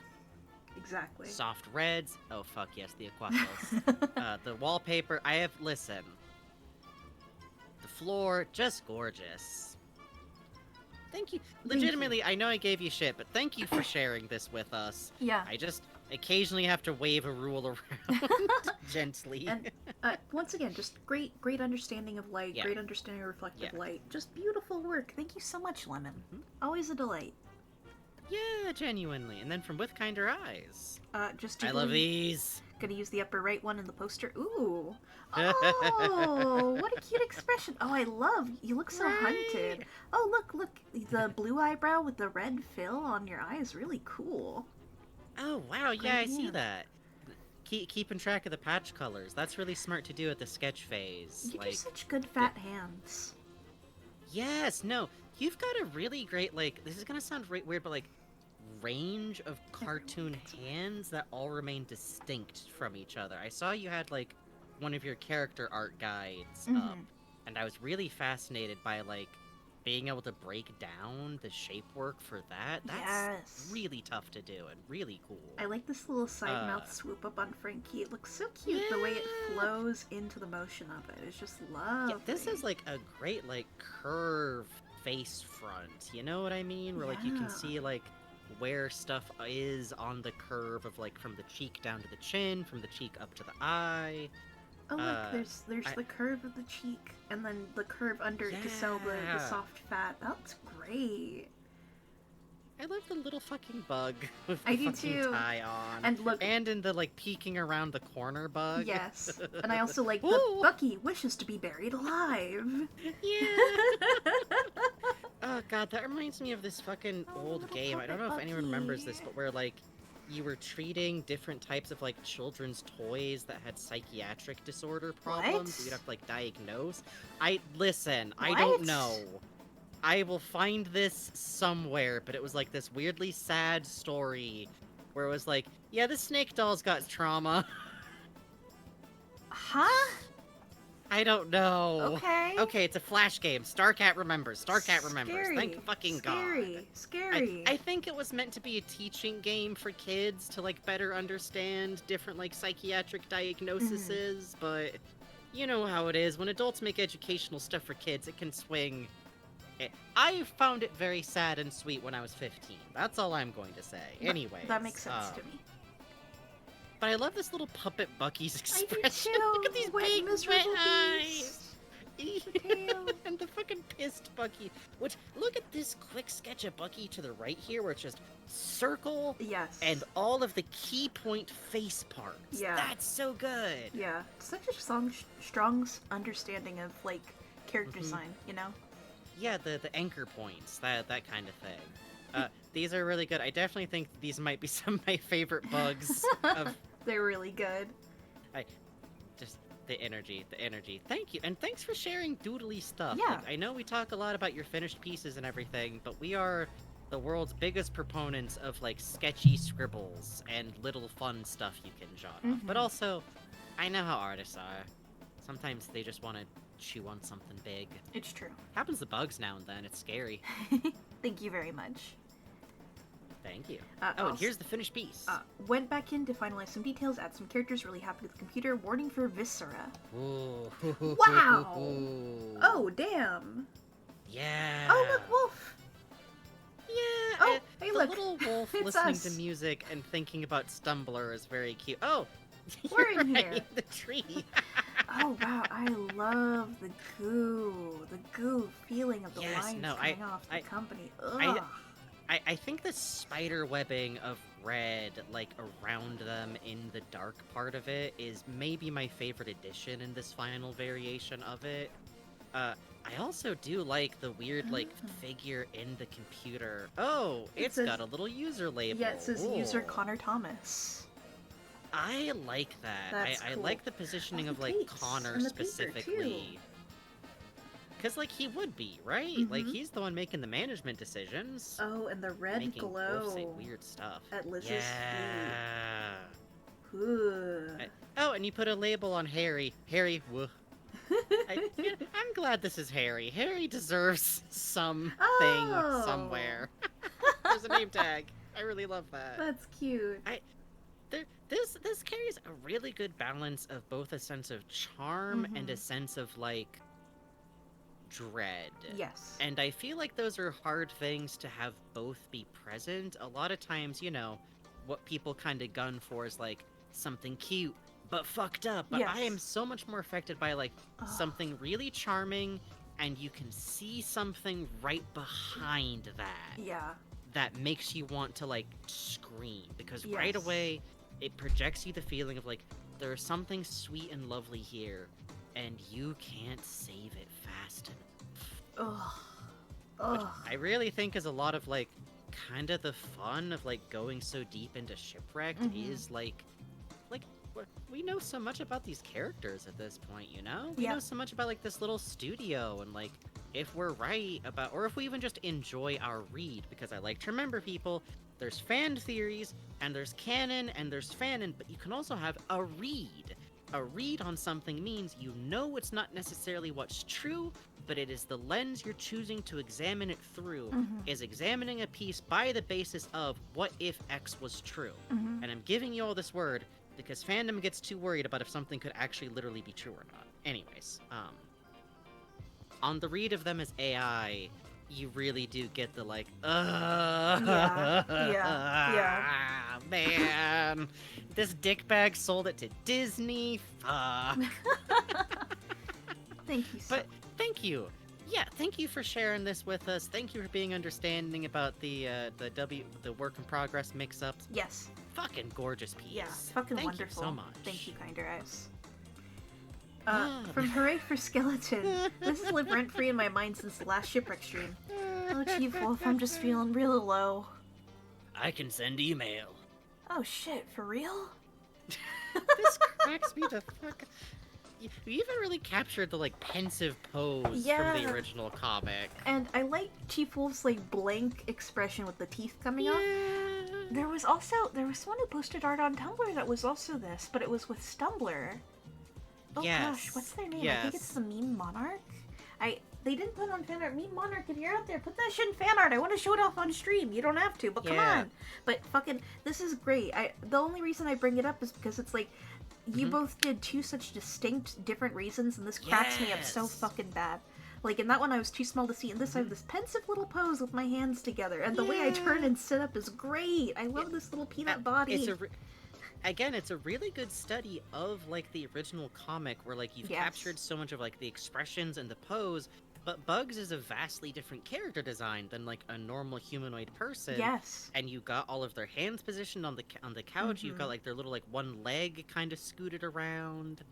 exactly. Soft reds. Oh, fuck yes, the aquapils. The wallpaper. Listen. The floor, just gorgeous. Thank you. Legitimately, I know I gave you shit, but thank you for sharing this with us. Yeah. I just occasionally have to wave a rule around gently. And once again, just great understanding of light, great understanding of reflective light. Just beautiful work. Thank you so much, Lemon. Always a delight. Yeah, genuinely. And then from With Kinder Eyes. I love these. Gonna use the upper right one in the poster. Ooh. Oh, what a cute expression. Oh, you look so hunted. Oh, look. The blue eyebrow with the red fill on your eye is really cool. Oh, wow. Yeah, I see that. Keeping track of the patch colors. That's really smart to do at the sketch phase. You do such good fat hands. Yes, no. You've got a really great, like, this is gonna sound weird, but, like, range of cartoon hands that all remain distinct from each other. I saw you had, like, one of your character art guides up, and I was really fascinated by, like, being able to break down the shape work for that. That's really tough to do and really cool. I like this little side mouth swoop up on Frankie. It looks so cute the way it flows into the motion of it. It's just lovely. Yeah, this is, like, a great, like, curve face front. You know what I mean? Where, like, you can see, like, where stuff is on the curve of, like, from the cheek down to the chin, from the cheek up to the eye. Oh, look, there's the curve of the cheek, and then the curve under it to sell the soft fat. That's great. I love the little fucking bug with I the do fucking too. tie on. And look, and in the, like, peeking around the corner bug. Yes. And I also like the Bucky wishes to be buried alive. Yeah. Oh, God, that reminds me of this fucking old game. I don't know if anyone remembers this, but where, like, you were treating different types of, like, children's toys that had psychiatric disorder problems. You'd have to, like, diagnose. Listen, I don't know. I will find this somewhere, but it was, like, this weirdly sad story where it was like, yeah, the snake doll's got trauma. Huh? I don't know. Okay. Okay, it's a Flash game. Starcat remembers. Starcat remembers. Thank fucking God. Scary. I think it was meant to be a teaching game for kids to, like, better understand different, like, psychiatric diagnoses, but you know how it is. When adults make educational stuff for kids, it can swing. I found it very sad and sweet when I was 15. That's all I'm going to say. Anyways. That makes sense to me. But I love this little puppet Bucky's expression. I do too. Look at these big wet eyes. And the fucking pissed Bucky. Which, look at this quick sketch of Bucky to the right here, where it's just circle. Yes. And all of the key point face parts. Yeah. That's so good. Yeah. Such a strong understanding of, like, character design, you know? Yeah, the anchor points, that kind of thing. These are really good. I definitely think these might be some of my favorite bugs. They're really good. Just the energy. Thank you, and thanks for sharing doodly stuff. Yeah. Like, I know we talk a lot about your finished pieces and everything, but we are the world's biggest proponents of like sketchy scribbles and little fun stuff you can jot off. But also, I know how artists are. Sometimes they just want to chew on something big. It's true. Happens to bugs now and then. It's scary. Thank you very much. Thank you. Also, and here's the finished piece. Went back in to finalize some details, add some characters, really happy with the computer. Warning for Viscera. Ooh. Wow! Oh, damn. Yeah. Oh, look, Wolf! Yeah. Oh, hey, the look. little wolf It's listening us. to music and thinking about Stumbler is very cute. Oh, We're you're in right, here. in the tree. Oh, wow, I love the goo feeling of the Yes, lines no, coming off the company. Ugh. I think the spider webbing of red, like, around them in the dark part of it is maybe my favorite addition in this final variation of it. I also do like the weird, like, figure in the computer. Oh, it's says- got a little user label. Yeah, it says user Ooh. Connor Thomas. I like that. That's I cool. like the positioning Oh, of, the like, plates Connor and the paper, specifically. Because, like, he would be, right? Like, he's the one making the management decisions. Oh, and the red Making glow Wolf say weird stuff. at Liz's Yeah. feet. Ooh. Oh, and you put a label on Harry. Harry, woof. I'm glad this is Harry. Harry deserves something Oh. somewhere. There's a name tag. I really love that. That's cute. This carries a really good balance of both a sense of charm and a sense of, like, dread. Yes. And I feel like those are hard things to have both be present. A lot of times, you know, what people kind of gun for is, like, something cute but fucked up. But I am Yes. so much more affected by, like, something really charming, and you can see something right behind that. Yeah. That makes you want to, like, scream. Because right Yes. away, it projects you the feeling of, like, there's something sweet and lovely here, and you can't save it fast enough. Ugh. Which Ugh. I really think is a lot of, like, kind of the fun of, like, going so deep into Shipwrecked is, like, we know so much about these characters at this point, you know? We know so much about, like, this little studio, and, like, if we're right about, or if we even just enjoy our read, because I like to remember, people, there's fan theories, and there's canon, and there's fanon, but you can also have a read. A read on something means you know it's not necessarily what's true, but it is the lens you're choosing to examine it through, is examining a piece by the basis of what if X was true. And I'm giving you all this word because fandom gets too worried about if something could actually literally be true or not. Anyways, on the read of them as AI, you really do get the, like, yeah. Man, this dickbag sold it to Disney. Fuck. Thank you so But thank you. Yeah, thank you for sharing this with us. Thank you for being understanding about the work in progress mix-ups. Yes. Fucking gorgeous piece. Yeah, fucking thank wonderful. You so much. Thank you, Kinder Eyes. From Hooray for Skeleton. This has lived rent-free in my mind since the last Shipwreck stream. Oh, Chief Wolf, I'm just feeling really low. I can send email. Oh shit, for real? This cracks me the fuck. You even really captured the, like, pensive pose from the original comic. And I like Chief Wolf's, like, blank expression with the teeth coming off. There was someone who posted art on Tumblr that was also this, but it was with Stumbler. Oh gosh, what's their name? I think it's the Meme Monarch. They didn't put on fan art. Meme Monarch, if you're out there, put that shit in fan art. I want to show it off on stream. You don't have to, but come on. But fucking, this is great. The only reason I bring it up is because it's like, you both did two such distinct, different reasons, and this cracks me up so fucking bad. Like, in that one I was too small to see, and this I have this pensive little pose with my hands together, and the way I turn and sit up is great. I love this little peanut body. Again, it's a really good study of, like, the original comic, where, like, you've captured so much of, like, the expressions and the pose, but Bugs is a vastly different character design than, like, a normal humanoid person. Yes. And you got all of their hands positioned on the couch. You've got, like, their little, like, one leg kind of scooted around.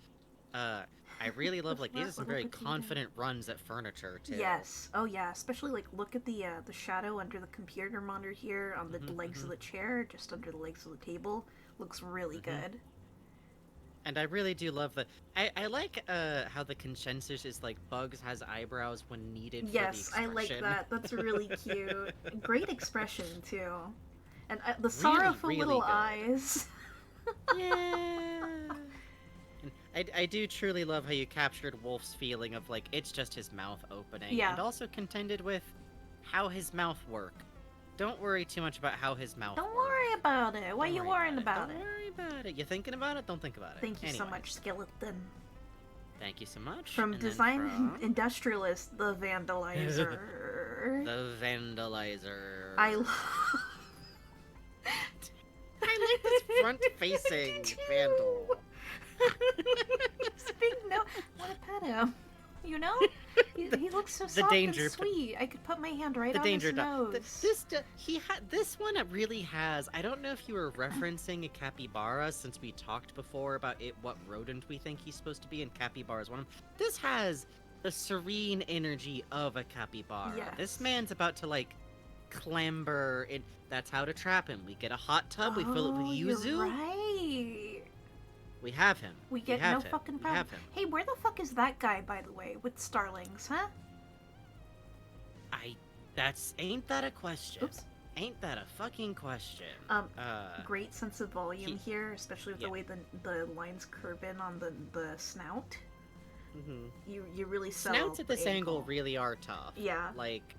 I really love, like, these are some Little very bit confident runs at furniture, too. Yes. Oh yeah. Especially like look at the shadow under the computer monitor here on the legs of the chair, just under the legs of the table. Looks really good. And I really do love the... I like how the consensus is, like, Bugs has eyebrows when needed for the Yes, I expression. like that. That's really cute. Great expression, too. And the sorrowful really little good. eyes. Yeah. I do truly love how you captured Wolf's feeling of, like, it's just his mouth opening. Yeah. And also contended with how his mouth works. Don't worry too much about how his mouth Don't worry about it. Why are you worrying about it? Don't worry about it. You thinking about it? Don't think about it. Thank you so Anyway, much, Skeleton. Thank you so much. From And then Design from Industrialist, the Vandalizer. the Vandalizer. I like this front-facing Vandal. It's a big no. I want to pet him. You know? He looks so The soft danger- and sweet. I could put my hand right The on danger his dog. nose. This one really has. I don't know if you were referencing a capybara since we talked before about what rodent we think he's supposed to be, and capybara is one of them. This has the serene energy of a capybara. Yes. This man's about to like clamber in. That's how to trap him. We get a hot tub. We fill it with yuzu. You're right. We have him. We get have no him. fucking We problem. have him. Hey, where the fuck is that guy, by the way, with starlings, huh? Ain't that a question? Oops. Ain't that a fucking question? Great sense of volume here, especially with the yeah. way the lines curve in on the snout. Mm-hmm. You really sell Snouts at the this angle really are tough. Yeah. Like,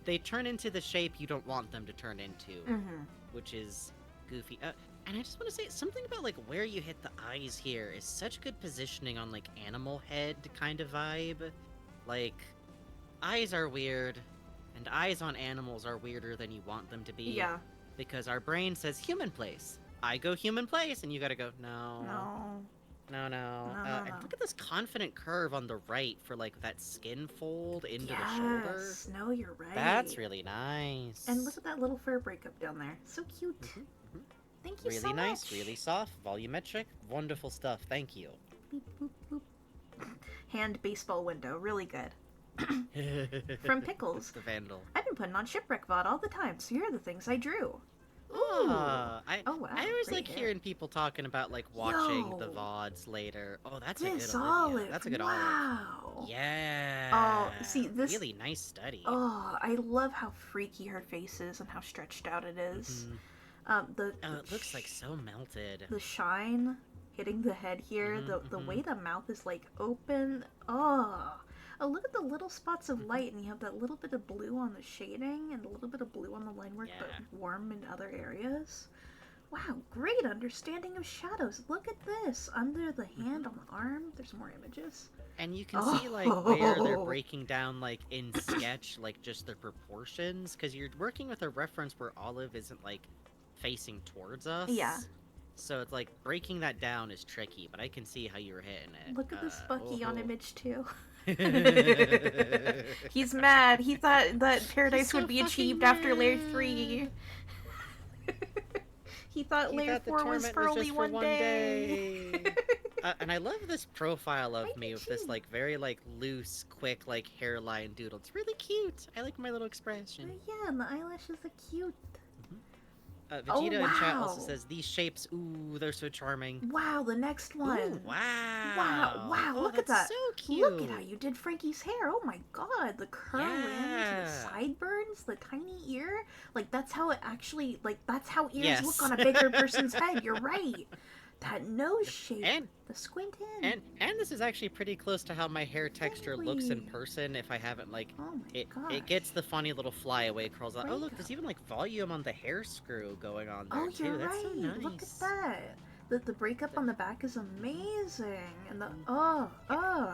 they turn into the shape you don't want them to turn into, Mm-hmm. which is goofy. And I just want to say something about like where you hit the eyes here is such good positioning on like animal head kind of vibe. Like, eyes are weird, and eyes on animals are weirder than you want them to be. Yeah. Because our brain says human place. I go human place, and you gotta go, no. No. No. No. And look at this confident curve on the right for like that skin fold into Yes. the shoulder. No, you're right. That's really nice. And look at that little fur breakup down there. So cute. Thank you really so nice, much. really soft, volumetric, wonderful stuff. Thank you. Boop, boop, boop. Hand baseball window. Really good. From Pickles. The Vandal. I've been putting on Shipwreck VOD all the time, so here are the things I drew. I wow, always great like hair. hearing people talking about like watching the Yo. VODs later. Oh, that's a good This Olivia. olive. That's a good wow. olive. Yeah. Oh, see, this... really nice study. Oh, I love how freaky her face is and how stretched out it is. It looks like so melted. The shine hitting the head here, the way the mouth is like open. Oh, look at the little spots of light, and you have that little bit of blue on the shading and a little bit of blue on the line work, but warm in other areas. Wow, great understanding of shadows. Look at this. Under the hand, on the arm, there's more images. And you can see like where they're breaking down like in sketch, like just the proportions, because you're working with a reference where Olive isn't like facing towards us. Yeah. So it's like breaking that down is tricky, but I can see how you were hitting it. Look at this Bucky on oh. image 2. He's mad. He thought that Paradise would be achieved after Layer 3. He thought Layer 4 was for only one day. And I love this profile of me with this like very like loose, quick like hairline doodle. It's really cute. I like my little expression. Yeah, and the eyelashes are cute. Vegeta in chat also wow. says these shapes. Ooh, they're so charming. Wow, the next one. Ooh, wow. Wow, Oh, look at that's that. So cute. Look at how you did Frankie's hair. Oh my god, the curl in, the sideburns, the tiny ear. Like that's how it actually, like that's how ears look on a bigger person's head. You're right. That nose shape, and the squint in. And this is actually pretty close to how my hair texture looks in person if I haven't like it gets the funny little flyaway curls out. Oh look, there's even like volume on the hair screw going on there too. You're That's right. so nice. Look at that. The breakup on the back is amazing. And the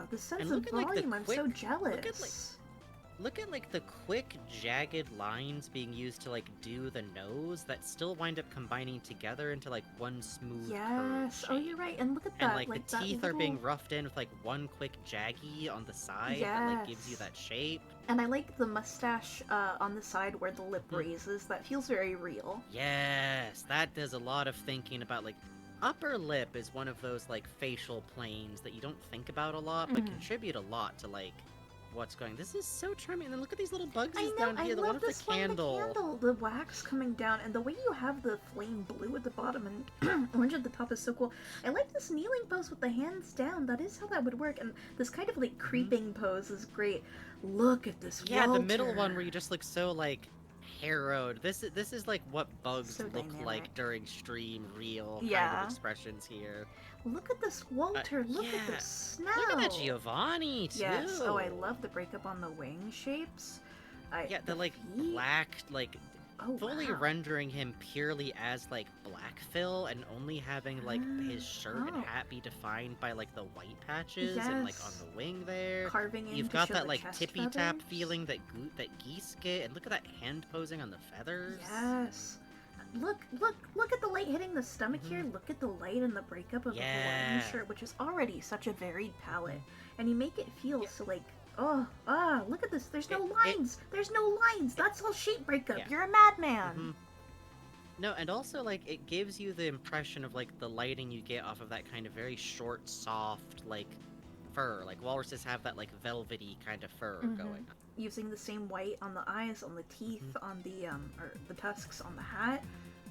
the sense And of look at, like, the volume, I'm so quick- jealous. Look at like the quick jagged lines being used to like do the nose that still wind up combining together into like one smooth Yes. curve Oh, shape. you're right. And look at And that. like the that teeth are being little- roughed in with like one quick jaggy on the side that like gives you Yes. that shape. And I like the mustache on the side where the lip raises. That feels very real. Yes, that does a lot of thinking about like upper lip is one of those, like, facial planes that you don't think about a lot, but contribute a lot to, like, what's going. This is so charming. And then look at these little bugs down here. The one with the candle. The wax coming down, and the way you have the flame blue at the bottom and orange at the top is so cool. I like this kneeling pose with the hands down. That is how that would work. And this kind of like creeping pose is great. Look at this. Yeah, Walter. the middle one where you just look so like harrowed. This is like what bugs So look dynamic. like during stream real kind Yeah. of expressions here. Look at this Walter. Look at this snow. Look at that Giovanni too. Yes. Oh, I love the breakup on the wing shapes. Yeah, the like black, like fully wow. rendering him purely as like black fill and only having like his shirt and hat be defined by like the white patches and like on Yes. the wing there. Carving in You've to got show that the like chest tippy tap feathers. feeling that geese get, and look at that hand posing on the feathers. Yes. Look at the light hitting the stomach here. Look at the light and the breakup of the Hawaiian Yeah. shirt, which is already such a varied palette. And you make it feel so like, look at this. There's no lines. There's no lines. That's all shape breakup. Yeah. You're a madman. No, and also, like, it gives you the impression of, like, the lighting you get off of that kind of very short, soft, like, fur. Like, walruses have that, like, velvety kind of fur going on. Using the same white on the eyes, on the teeth, on the or the tusks on the hat.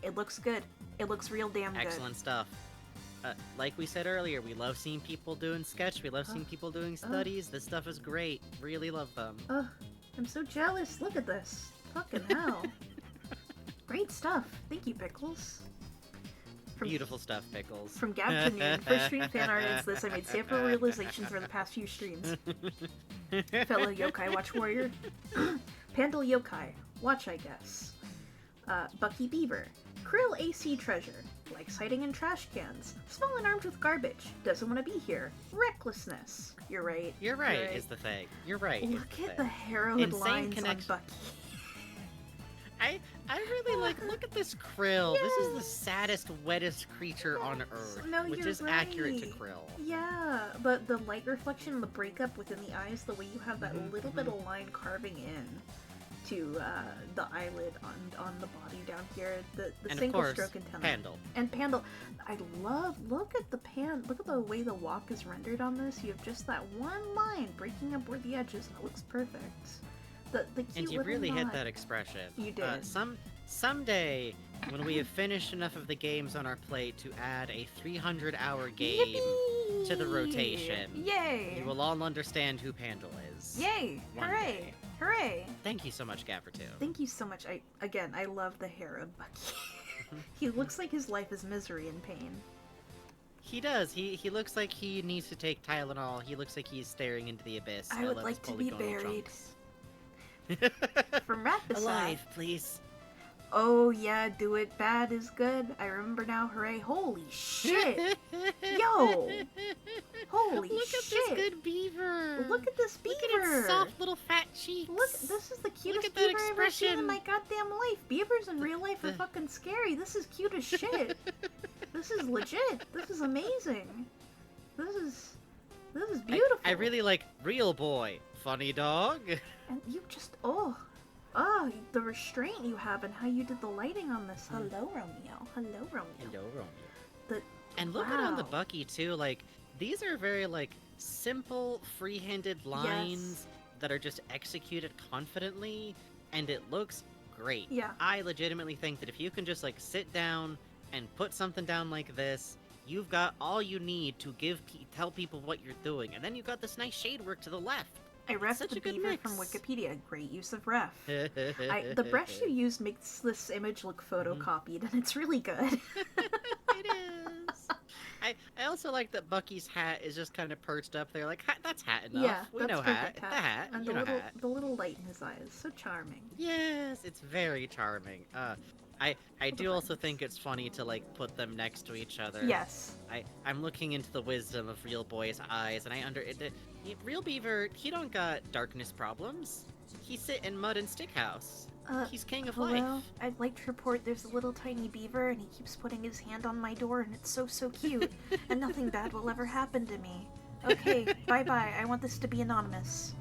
It looks good. It looks real damn good. Excellent stuff. Like we said earlier, we love seeing people doing sketch. We love seeing people doing studies. This stuff is great. Really love them. Ugh, I'm so jealous. Look at this. Fucking hell. Great stuff. Thank you, Pickles. Beautiful stuff, Pickles. From Gab to Noon, first stream fan art is this. I made sample realizations for the past few streams. Fellow Yokai Watch Warrior. Pandal Yokai. Watch, I guess. Bucky Beaver. Krill AC Treasure. Likes hiding in trash cans. Small and armed with garbage. Doesn't want to be here. Recklessness. You're right. You're right, is the thing. You're right. Look at the harrowed lines on Bucky. I really look at this krill. This is the saddest, wettest creature on Earth, No, which you're is accurate to right. krill. Yeah, but the light reflection, the breakup within the eyes, the way you have that little bit of line carving in to the eyelid on the body down here, the And single of course, stroke antenna. Pandal. And Pandal, I love, look at the way the walk is rendered on this. You have just that one line breaking up where the edges, and it looks perfect. The cute And you little really hit nod. that expression. You did. Someday, when we have finished enough of the games on our plate to add a 300-hour game to the rotation, Yay! you will all understand who Pandal is. Yay! One Hooray! day. Hooray! Thank you so much, Gaffer2. Thank you so much. I love the hair of Bucky. He looks like his life is misery and pain. He does. He looks like he needs to take Tylenol. He looks like he's staring into the abyss. I would love like his to be polygonal buried. chunks. From Rapicide. Alive, please. Oh yeah, do it bad is good. I remember now, hooray. Holy shit! Yo! Holy Look shit! at this good beaver! Look at this beaver! Look at its soft little fat cheeks! Look, this is the cutest at that beaver I've ever seen in expression. my goddamn life. Beavers in real life are fucking scary. This is cute as shit. This is legit. This is amazing. This is beautiful. I really like Real Boy. Funny dog. And you just, the restraint you have and how you did the lighting on this. Hello, Romeo. Hello, Romeo. Hello, Romeo. And look at on the Wow. Bucky too. Like these are very like simple, free-handed lines that are just executed confidently, and it looks great. Yeah. I legitimately think that if you can just like sit down and put something down like this, you've got all you need to tell people what you're doing, and then you've got this nice shade work to the left. I refed such the a good beaver mix. from Wikipedia. Great use of ref. The brush you used makes this image look photocopied, and it's really good. It is. I also like that Bucky's hat is just kind of perched up there, like that's hat enough. Yeah, we that's know hat. perfect The hat. And you know hat. the little light in his eyes, so charming. Yes, it's very charming. I do also think it's funny to like put them next to each other. Yes. I'm looking into the wisdom of Real Boy's eyes, and Real Beaver, he don't got darkness problems. He sit in mud and stick house. He's king of Hello? life. I'd like to report there's a little tiny beaver, and he keeps putting his hand on my door, and it's so cute. And nothing bad will ever happen to me. Okay, bye-bye. I want this to be anonymous.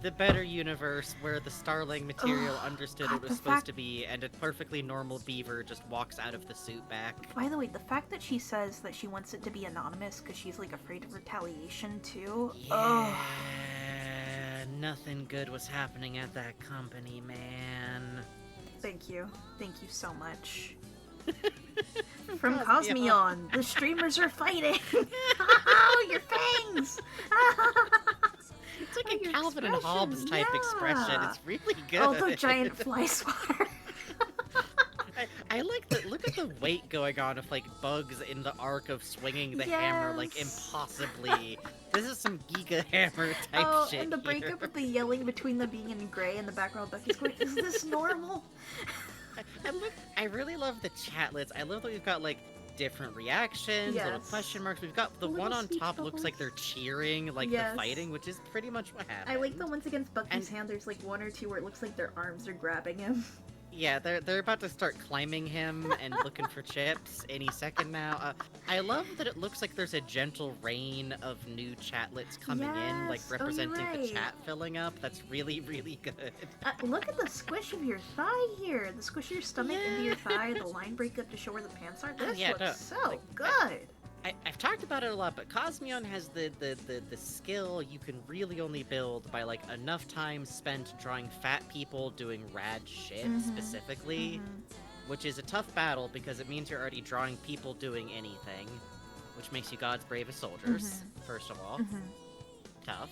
the better universe where the starling material understood God, it was the supposed fact- to be, and a perfectly normal beaver just walks out of the suit back. By the way, the fact that she says that she wants it to be anonymous because she's like afraid of retaliation too. Yeah, nothing good was happening at that company, man. Thank you so much. From Cosmion, the streamers are fighting. Oh, your fangs! It's like a your Calvin and Hobbes type expression. It's really good. Oh, the giant fly swatter. I like the look at the weight going on of like bugs in the arc of swinging the hammer like impossibly. This is some Giga Hammer type shit. And the breakup of the yelling between them being in gray in the background. Becky's going, "Is this normal?" I really love the chatlets. I love that we've got like different reactions, little question marks. We've got the Little one on speech top looks bubbles. like they're cheering, like the fighting, which is pretty much what happened. I like the ones against Bucky's hand. There's like one or two where it looks like their arms are grabbing him. Yeah, they're about to start climbing him and looking for chips any second now. I love that it looks like there's a gentle rain of new chatlets coming in, like representing the chat filling up. That's really, really good. Look at the squish of your thigh here. The squish of your stomach into your thigh, the line breakup to show where the pants are. This looks so good. I've talked about it a lot, but Cosmion has the skill you can really only build by like enough time spent drawing fat people doing rad shit specifically, which is a tough battle because it means you're already drawing people doing anything, which makes you God's bravest soldiers, first of all. Tough.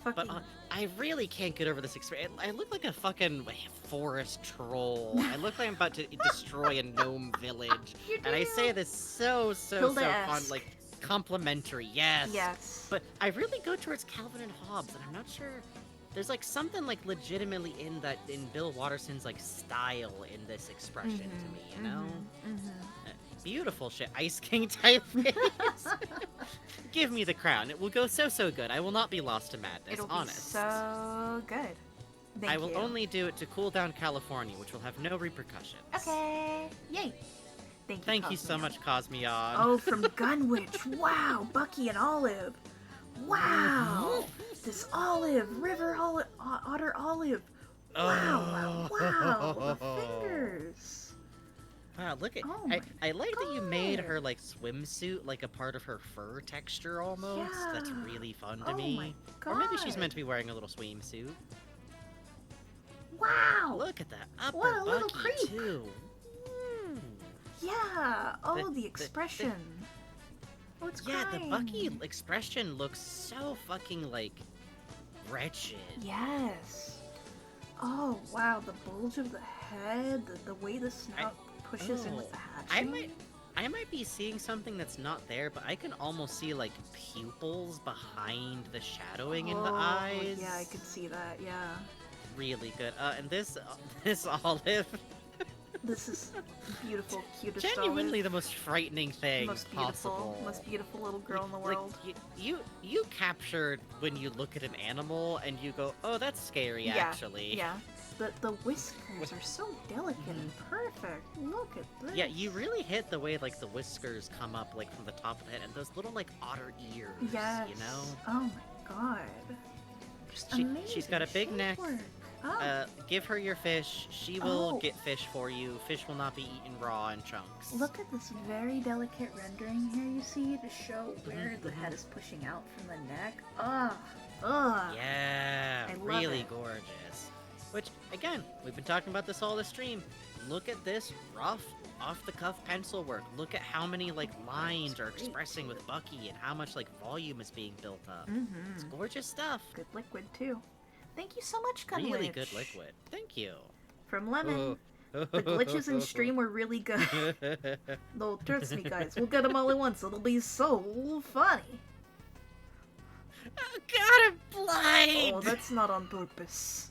But I really can't get over this experience. I look like a fucking forest troll. I look like I'm about to destroy a gnome village. And I say this so fun, like complimentary. Yes. Yes. But I really go towards Calvin and Hobbes, and I'm not sure. There's like something like legitimately in Bill Watterson's like style in this expression to me, you know? Beautiful shit, Ice King type face. Give me the crown. It will go so good. I will not be lost to madness, It'll honest. be so good. I will only do it to cool down California, which will have no repercussions. Okay. Yay. Thank you so much, Cosmion. Oh, from Gunwitch. Wow, Bucky and Olive. Wow. This Olive, River Olive, Otter Olive. Wow, wow. The fingers. Wow, look at I like that you made her like swimsuit like a part of her fur texture almost. Yeah. That's really fun to Oh me. my Or maybe she's God. meant to be wearing a little swimsuit. Wow. Look at that upper What a little Bucky creep. too. Yeah. Oh, the expression. Oh, it's Yeah, crying. the Bucky expression looks so fucking like wretched. Yes. Oh, wow. The bulge of the head, the way the snout pushes in with the hatching. I might be seeing something that's not there, but I can almost see like pupils behind the shadowing in the eyes. Yeah, I could see that. Yeah. Really good. And this Olive. This is beautiful, cutest Genuinely Olive. the most frightening thing possible. Most beautiful little girl in the Like, world. you captured when you look at an animal and you go, oh, that's scary, actually. Yeah. The whiskers are so delicate and perfect. Look at this. Yeah, you really hit the way like the whiskers come up like from the top of the head and those little like otter ears. Yes. You know. Oh my god. Just amazing. She's got a big shape neck. work. Oh. Give her your fish. She will Oh. get fish for you. Fish will not be eaten raw in chunks. Look at this very delicate rendering here you see to show where the head is pushing out from the neck. Ugh. Ugh. Yeah, I love really it. gorgeous. Which, again, we've been talking about this all the stream. Look at this rough, off-the-cuff pencil work. Look at how many, like, lines are expressing with Bucky and how much, like, volume is being built up. It's gorgeous stuff. Good liquid, too. Thank you so much, Gunwitch. Really good liquid. Thank you. From Lemon. The glitches in stream were really good. No, trust me, guys. We'll get them all at once. It'll be so funny. Oh, God, I'm blind! Oh, that's not on purpose.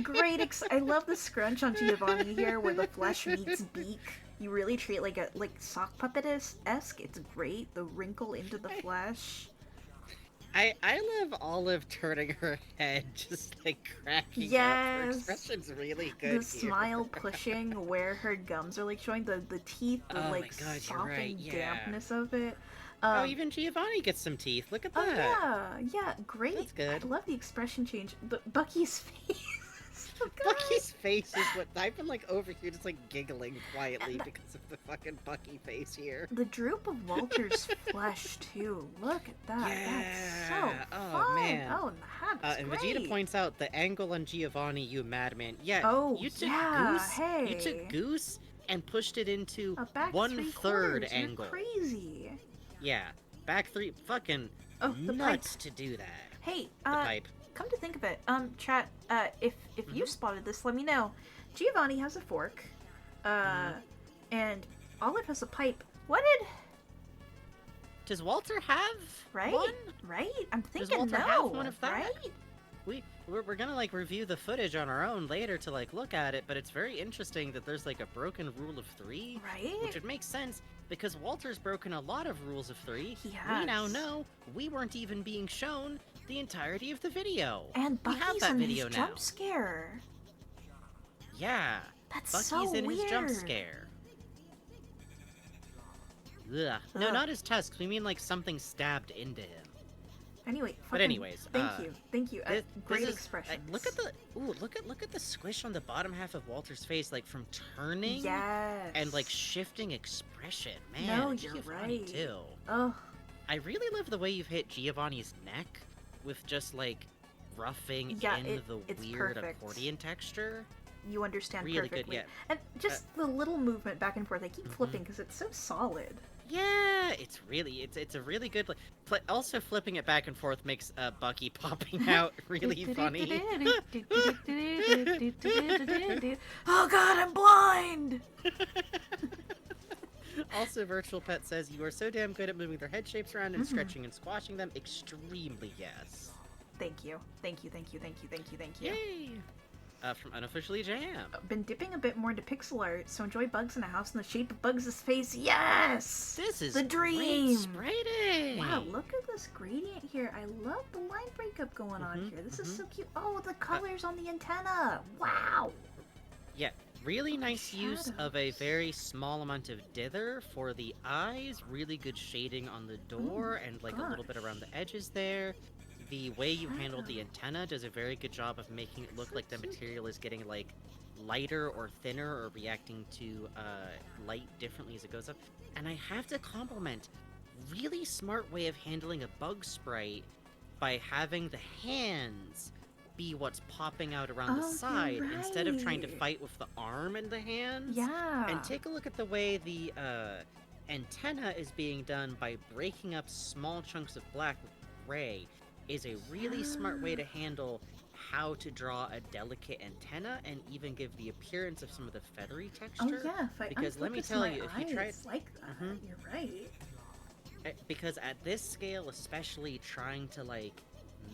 Great! I love the scrunch on Giovanni here, where the flesh meets beak. You really treat it like sock puppet-esque. It's great. The wrinkle into the flesh. I love Olive turning her head, just like cracking up. Her Yes. expression's really good. The here. smile pushing where her gums are like showing the teeth, the Oh my like God, you're soft right, and yeah. dampness of it. Oh, even Giovanni gets some teeth. Look at that. Oh, yeah, great. That's good. I love the expression change. But Bucky's face. Bucky's face is what I've been like over here just like giggling quietly because of the fucking Bucky face here. The droop of Walter's flesh too. Look at that. Yeah. That's so Oh, fun. man. Oh, that's And great. Vegeta points out the angle on Giovanni, you madman. Yeah, Oh, you took yeah, Goose. hey. You took Goose and pushed it into A back 1/3 angle. You're crazy. Yeah, back 3. Fucking the nuts to do that. Hey, The pipe. come to think of it, chat, if you spotted this, let me know. Giovanni has a fork, and Olive has a pipe. What did... Does Walter have Right? one? Right? I'm Does thinking Walter no, have one of that? right? We're gonna like review the footage on our own later to like look at it, but it's very interesting that there's like a broken rule of 3, Right? which would make sense because Walter's broken a lot of rules of 3. He We now has. know we weren't even being shown the entirety of the video. And we have Bucky's that in video his now. jump scare. Yeah, That's Bucky's so in his jump weird. scare. Ugh. No, Ugh. not his tusks. We mean like something stabbed into him. Anyway, But fucking- anyways, thank you. This Great is- expressions. look at the look at the squish on the bottom half of Walter's face, like from turning Yes. and like shifting expression. Man, No, and you're Giovanni, right. too. Oh, I really love the way you've hit Giovanni's neck with just like roughing Yeah, in the it's weird perfect. accordion texture. you understand Really good, perfectly. yeah. And just the little movement back and forth. I keep flipping because it's so solid. Yeah, it's a really good. Also, flipping it back and forth makes Bucky popping out really funny. Oh God, I'm blind. Also, Virtual Pet says, you are so damn good at moving their head shapes around and stretching and squashing them. Extremely yes. Thank you. Thank you. Yay! From Unofficially Jam. Been dipping a bit more into pixel art, so enjoy bugs in a house in the shape of Bugs' face. Yes! This is the dream! great spraying! Wow, look at this gradient here. I love the line breakup going on here. This is so cute. Oh, the colors on the antenna. Wow! Yeah, really nice use of a very small amount of dither for the eyes. Really good shading on the door and like a little bit around the edges there. The way you handled the antenna does a very good job of making it look like the material is getting like lighter or thinner or reacting to light differently as it goes up. And I have to compliment, really smart way of handling a bug sprite by having the hands be what's popping out around the side instead of trying to fight with the arm and the hands. Yeah. And take a look at the way the antenna is being done by breaking up small chunks of black with gray is a really smart way to handle how to draw a delicate antenna and even give the appearance of some of the feathery texture. Oh yeah, if I because let me unfocus tell my you, if you try eyes like that, you're right. because at this scale, especially trying to like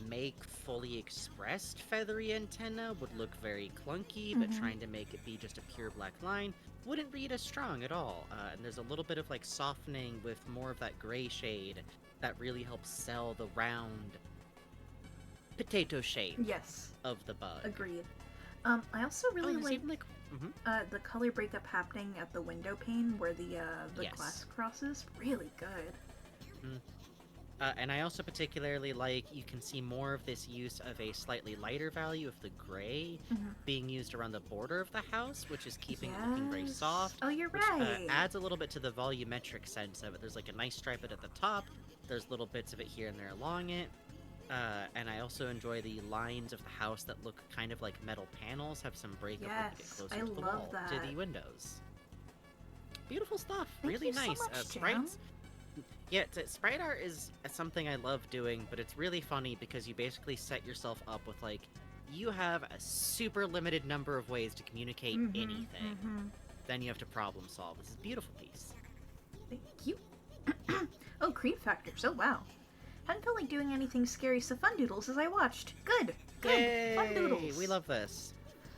make fully expressed feathery antenna would look very clunky, but trying to make it be just a pure black line wouldn't read as strong at all. And there's a little bit of like softening with more of that gray shade that really helps sell the round potato shape of the bug. Agreed. I also really like the color breakup happening at the window pane where the glass crosses. Really good. And I also particularly like, you can see more of this use of a slightly lighter value of the gray being used around the border of the house, which is keeping it looking very soft. Oh, you're which, right. Adds a little bit to the volumetric sense of it. There's like a nice stripe at the top. There's little bits of it here and there along it. And I also enjoy the lines of the house that look kind of like metal panels, have some breakup when you get closer to the wall, to the windows. Beautiful stuff. Thank really you so nice. much, Jam. Sprites. Yeah, sprite art is something I love doing, but it's really funny because you basically set yourself up with like, you have a super limited number of ways to communicate anything. Then you have to problem solve. This is a beautiful piece. Thank you. Oh, creep factors. Oh, wow. Hadn't felt like doing anything scary, so fun doodles as I watched. Good. Yay! Fun doodles. We love this.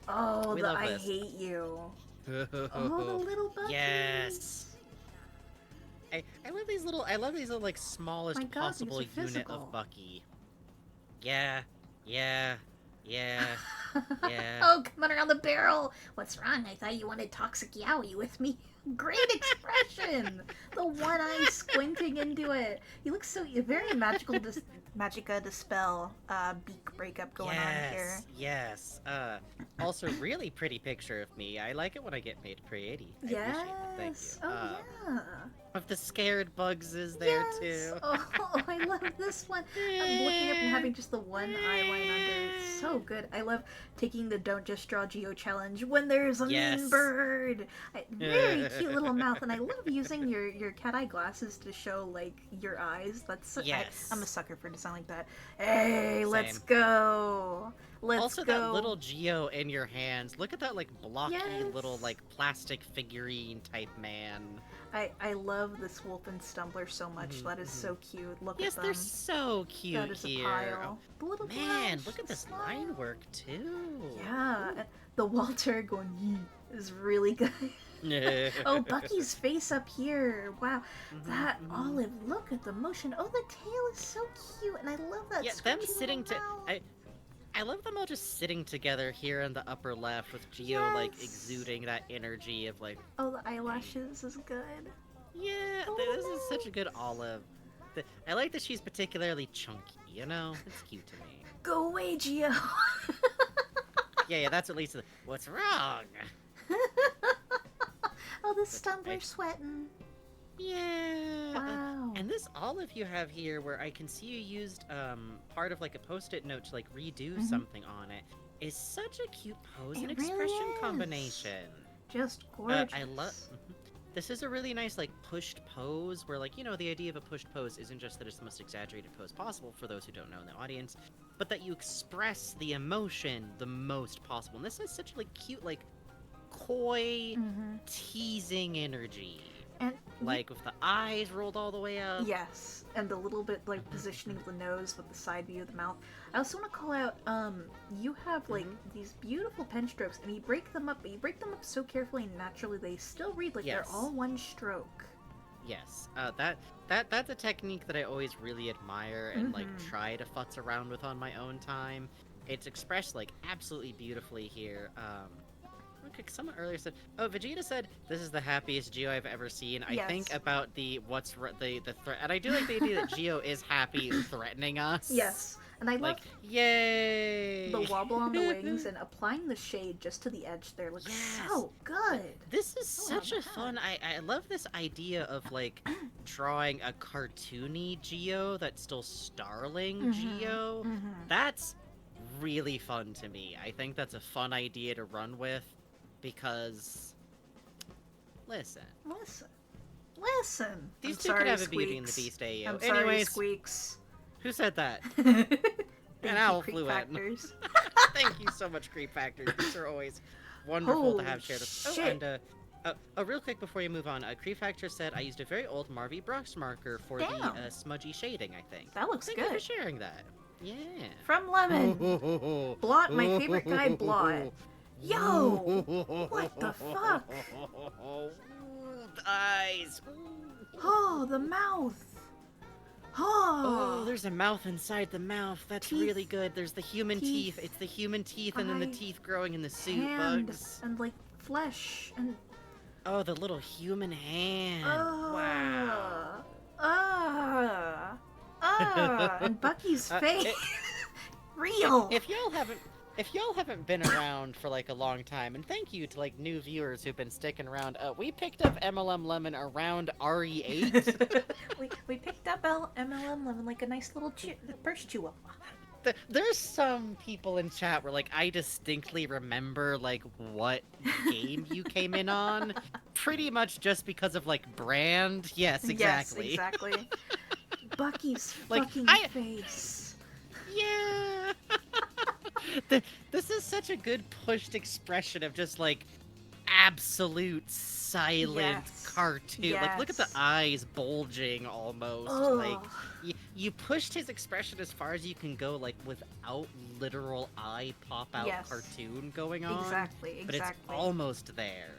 Oh, we the love I this. hate you. Oh, the little buttons. Yes. I love these little like smallest My God, these possible are unit physical. of Bucky. Yeah. Oh, coming around the barrel. What's wrong? I thought you wanted toxic yaoi with me. Great expression. the one eye squinting into it. He looks so very magical. Magica Dispel beak breakup going on here. Yes. Also, really pretty picture of me. I like it when I get made pretty. I Yes. appreciate it. Thank you. Oh yeah. Of the scared bugs is there Yes. too. Oh, I love this one. I'm looking up and having just the one eye line under. It's so good. I love taking the Don't Just Draw Geo challenge when there's a mean bird. Very cute little mouth, and I love using your cat eye glasses to show like your eyes. That's I'm a sucker for design like that. Hey, let's go. Let's go. That little Geo in your hands. Look at that like blocky little like plastic figurine type man. I love this wolf and Stumbler so much. That is so cute. Look at them. Yes, they're so cute That is here. a pile. The little Man, flash, look at this line work too. Yeah, the Walter going yeet is really good. Oh, Bucky's face up here. Wow, that olive. Look at the motion. Oh, the tail is so cute, and I love that. Yeah, them sitting I love them all just sitting together here in the upper left with Geo like exuding that energy of like. Oh, the eyelashes is good. Yeah, this is such a good olive. I like that she's particularly chunky. You know, it's cute to me. Go away, Geo. yeah, that's at least. What's wrong? Oh, the Stumbler sweating. Yeah. Wow. And this olive you have here, where I can see you used part of like a post-it note to like redo something on it, is such a cute pose and expression combination. Just gorgeous. I love. This is a really nice like pushed pose, where like the idea of a pushed pose isn't just that it's the most exaggerated pose possible for those who don't know in the audience, but that you express the emotion the most possible. And this is such like cute like coy teasing energy. And like with the eyes rolled all the way up. Yes, and the little bit like positioning of the nose with the side view of the mouth. I also want to call out, you have like these beautiful pen strokes, and you break them up, but you break them up so carefully and naturally they still read like they're all one stroke. Yes, that's a technique that I always really admire and like try to futz around with on my own time. It's expressed like absolutely beautifully here. Okay, someone earlier said, Vegeta said, this is the happiest Geo I've ever seen. I think about the threat, and I do like the idea that Geo is happy threatening us. Yes, and I love yay! The wobble on the wings and applying the shade just to the edge there looks so good. This is such a fun, I love this idea of like drawing a cartoony Geo that's still Starling Geo. That's really fun to me. I think that's a fun idea to run with. Because, listen. These two could have a Beauty and the Beast AO. I'm sorry, Anyways, Squeaks. Who said that? An owl flew in. Thank you so much, Creep Factors. These are always wonderful to have shared. Real quick before you move on, Creep Factor said I used a very old Marvy brush marker for the smudgy shading. I think that looks good. Thank you for sharing that. Yeah. From Lemon. Blot, my favorite guy, Blot. Yo! What the fuck? The eyes. Oh, the mouth. Oh, there's a mouth inside the mouth. That's really good. There's the human teeth. It's the human teeth, and then the teeth growing in the suit bugs. And like flesh and. Oh, the little human hand. Oh. Wow. And Bucky's face. Real. If y'all haven't been around for like a long time, and thank you to like new viewers who've been sticking around, we picked up MLM Lemon around RE8. we picked up MLM Lemon like a nice little purse chihuahua. There's some people in chat where like I distinctly remember like what game you came in on, pretty much just because of like brand. Yes, exactly. Yes, exactly. Bucky's fucking face. Yeah. This is such a good pushed expression of just like absolute silent cartoon. Like look at the eyes bulging almost. Ugh. Like you pushed his expression as far as you can go, like without literal eye pop out cartoon going on. Exactly. But it's almost there.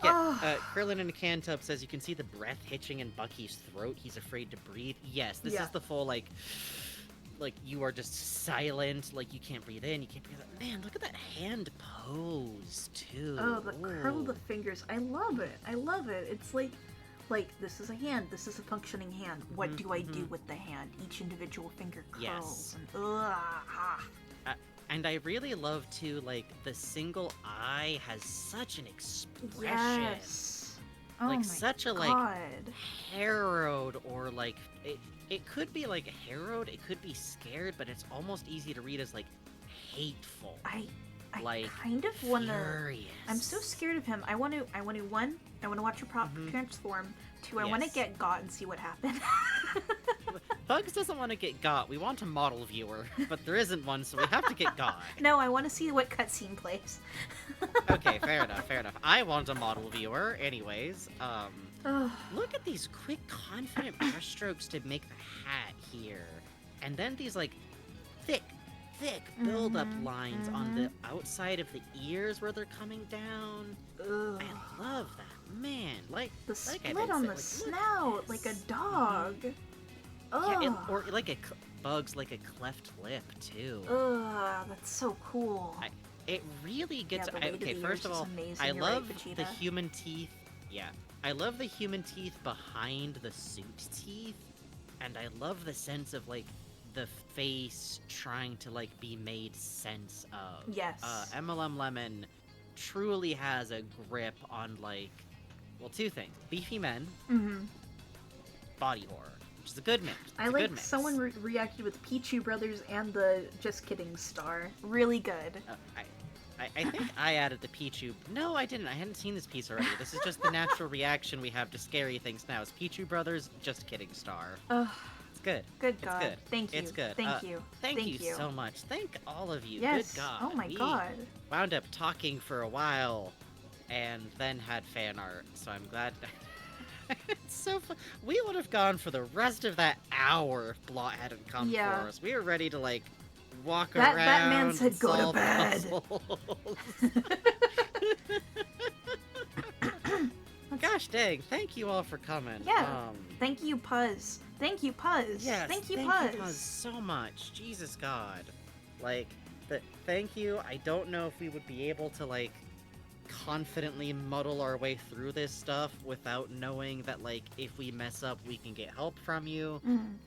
Yeah, Krillin in a can tub says you can see the breath hitching in Bucky's throat. He's afraid to breathe. Yes, this is the full like you are just silent, like you can't breathe in, you can't breathe out. Man, look at that hand pose too. Oh, the curl of the fingers. I love it. It's like Like, this is a hand, this is a functioning hand. What do I do with the hand? Each individual finger curls. Yes. And, and I really love, too, like, the single eye has such an expression. Yes. Oh like, my such a, God. like, harrowed, or, like, it could be, like, harrowed, it could be scared, but it's almost easy to read as, like, hateful. I like, kind of wanna. furious. I'm so scared of him. I want to one. I want to watch her transform. Two. I want to Yes. get got and see what happens. Bugs doesn't want to get got. We want a model viewer, but there isn't one, so we have to get got. No, I want to see what cutscene plays. Okay, fair enough, fair enough. I want a model viewer, anyways. Look at these quick, confident brushstrokes to make the hat here. And then these, like, thick build-up lines on the outside of the ears where they're coming down. Ugh. I love that, man. Like The like I split said, on the like, snout, like a dog. Ugh. Yeah, or like a bugs like a cleft lip too. Ugh, that's so cool. It really gets. Yeah, the weight of Okay, the first ears of is all, amazing. I You're right, love the Vegeta. human teeth. Yeah, I love the human teeth behind the suit teeth, and I love the sense of like the face trying to like be made sense of. Yes. MLM Lemon truly has a grip on like, well, two things: beefy men, body horror, which is a good mix. I like someone reacted with Pichu Brothers and the Just Kidding star. Really good. I think I added the Pichu. No, I didn't. I hadn't seen this piece already. This is just the natural reaction we have to scary things now. Is Pichu Brothers Just Kidding star? Ugh. It's good. Good It's God. good. Thank you. It's good. Thank you. Thank you you so much. Thank all of you. Yes. Good God. Oh my We God. wound up talking for a while, and then had fan art. So I'm glad. It's so fun. We would have gone for the rest of that hour if Blot hadn't come Yeah. for us. We were ready to like walk That around. man said, and "Go to solve bed." puzzles. Gosh dang! Thank you all for coming. Yeah. Thank you, Puzz. Thank you, Puzz. Yes, Thank you, thank Puzz. you, Puzz, so much. Jesus God. Like, thank you. I don't know if we would be able to, like, confidently muddle our way through this stuff without knowing that, like, if we mess up, we can get help from you.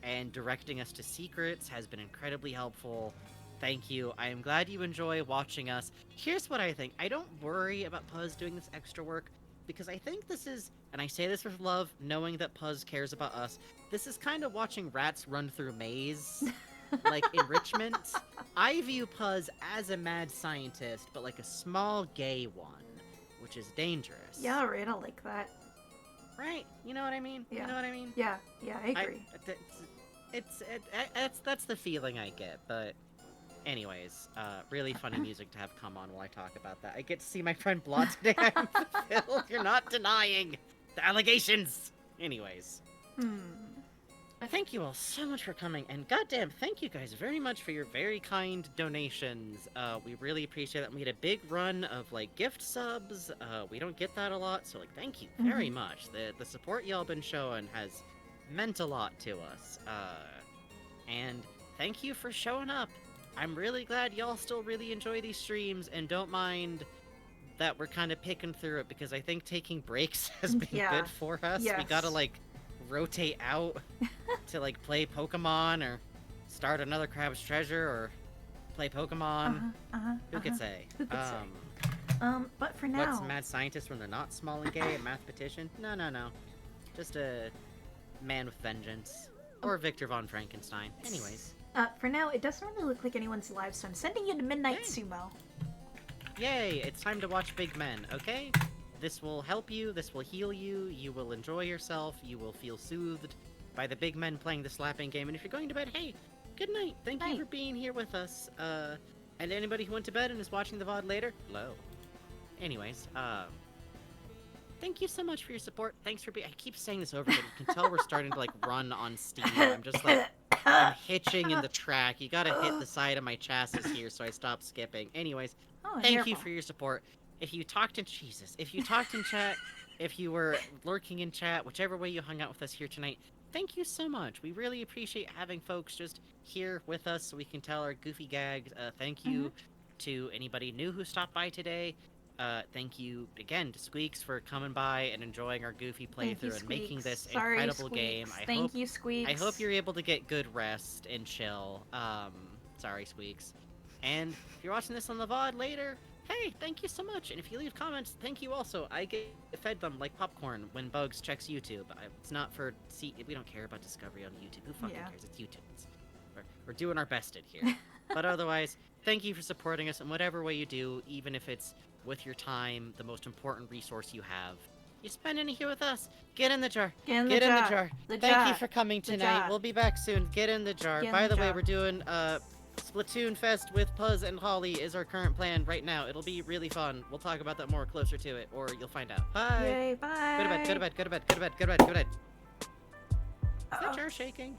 And directing us to secrets has been incredibly helpful. Thank you. I am glad you enjoy watching us. Here's what I think. I don't worry about Puzz doing this extra work, because I think this is, and I say this with love, knowing that Puzz cares about us, this is kind of watching rats run through maze, like enrichment. I view Puzz as a mad scientist, but like a small gay one, which is dangerous. Yeah, alright, I like that. Right? You know what I mean? Yeah. You know what I mean? Yeah, I agree. That's the feeling I get, but anyways, really funny music to have come on while I talk about that. I get to see my friend Blot today. I'm fulfilled. You're not denying the allegations. Anyways. Thank you all so much for coming, and goddamn, thank you guys very much for your very kind donations. We really appreciate that. We had a big run of, like, gift subs. We don't get that a lot, so, like, thank you very much. The support y'all been showing has meant a lot to us. And thank you for showing up. I'm really glad y'all still really enjoy these streams and don't mind that we're kind of picking through it, because I think taking breaks has been good for us. Yes. We gotta, like, rotate out to, like, play Pokemon or start another Crab's Treasure or play Pokemon. Who could say? Who could say? But for now... What's Mad Scientist when they're not small and gay? A mathematician? No. Just a man with vengeance. Or Victor von Frankenstein. Anyways. For now, it doesn't really look like anyone's live, so I'm sending you to Midnight Sumo. Yay! It's time to watch Big Men, okay? This will help you, this will heal you, you will enjoy yourself, you will feel soothed by the big men playing the slapping game, and if you're going to bed, hey, good night! Thank you for being here with us, and anybody who went to bed and is watching the VOD later, hello. Anyways, thank you so much for your support, thanks for being- I keep saying this over again, you can tell we're starting to, like, run on Steam, I'm just, like, I'm hitching in the track, you gotta hit the side of my chassis here so I stop skipping. Anyways, thank you for your support. If you talked in if you talked in chat, if you were lurking in chat, whichever way you hung out with us here tonight, thank you so much. We really appreciate having folks just here with us so we can tell our goofy gags. Thank you to anybody new who stopped by today. thank you again to Squeaks for coming by and enjoying our goofy Thank you, playthrough and making this Squeaks. Sorry, incredible Squeaks. game. Thank you, Squeaks. I hope you're able to get good rest and chill. Sorry, Squeaks. And if you're watching this on the VOD later, hey, thank you so much. And if you leave comments, thank you also. I get fed them like popcorn when Bugs checks YouTube. It's not for we don't care about Discovery on YouTube. Who fucking cares? It's YouTube. We're doing our best in here. But otherwise, thank you for supporting us in whatever way you do, even if it's with your time, the most important resource you have. You spending it here with us? Get in the jar. Get in the jar. Thank you for coming tonight. We'll be back soon. Get in the jar. By the way, we're doing Splatoon Fest with Puzz and Holly is our current plan right now. It'll be really fun. We'll talk about that more closer to it, or you'll find out. Bye. Yay, bye. Go to bed. Go to bed. Go to bed. Go to bed. Go to bed. Go to bed. Is that jar shaking?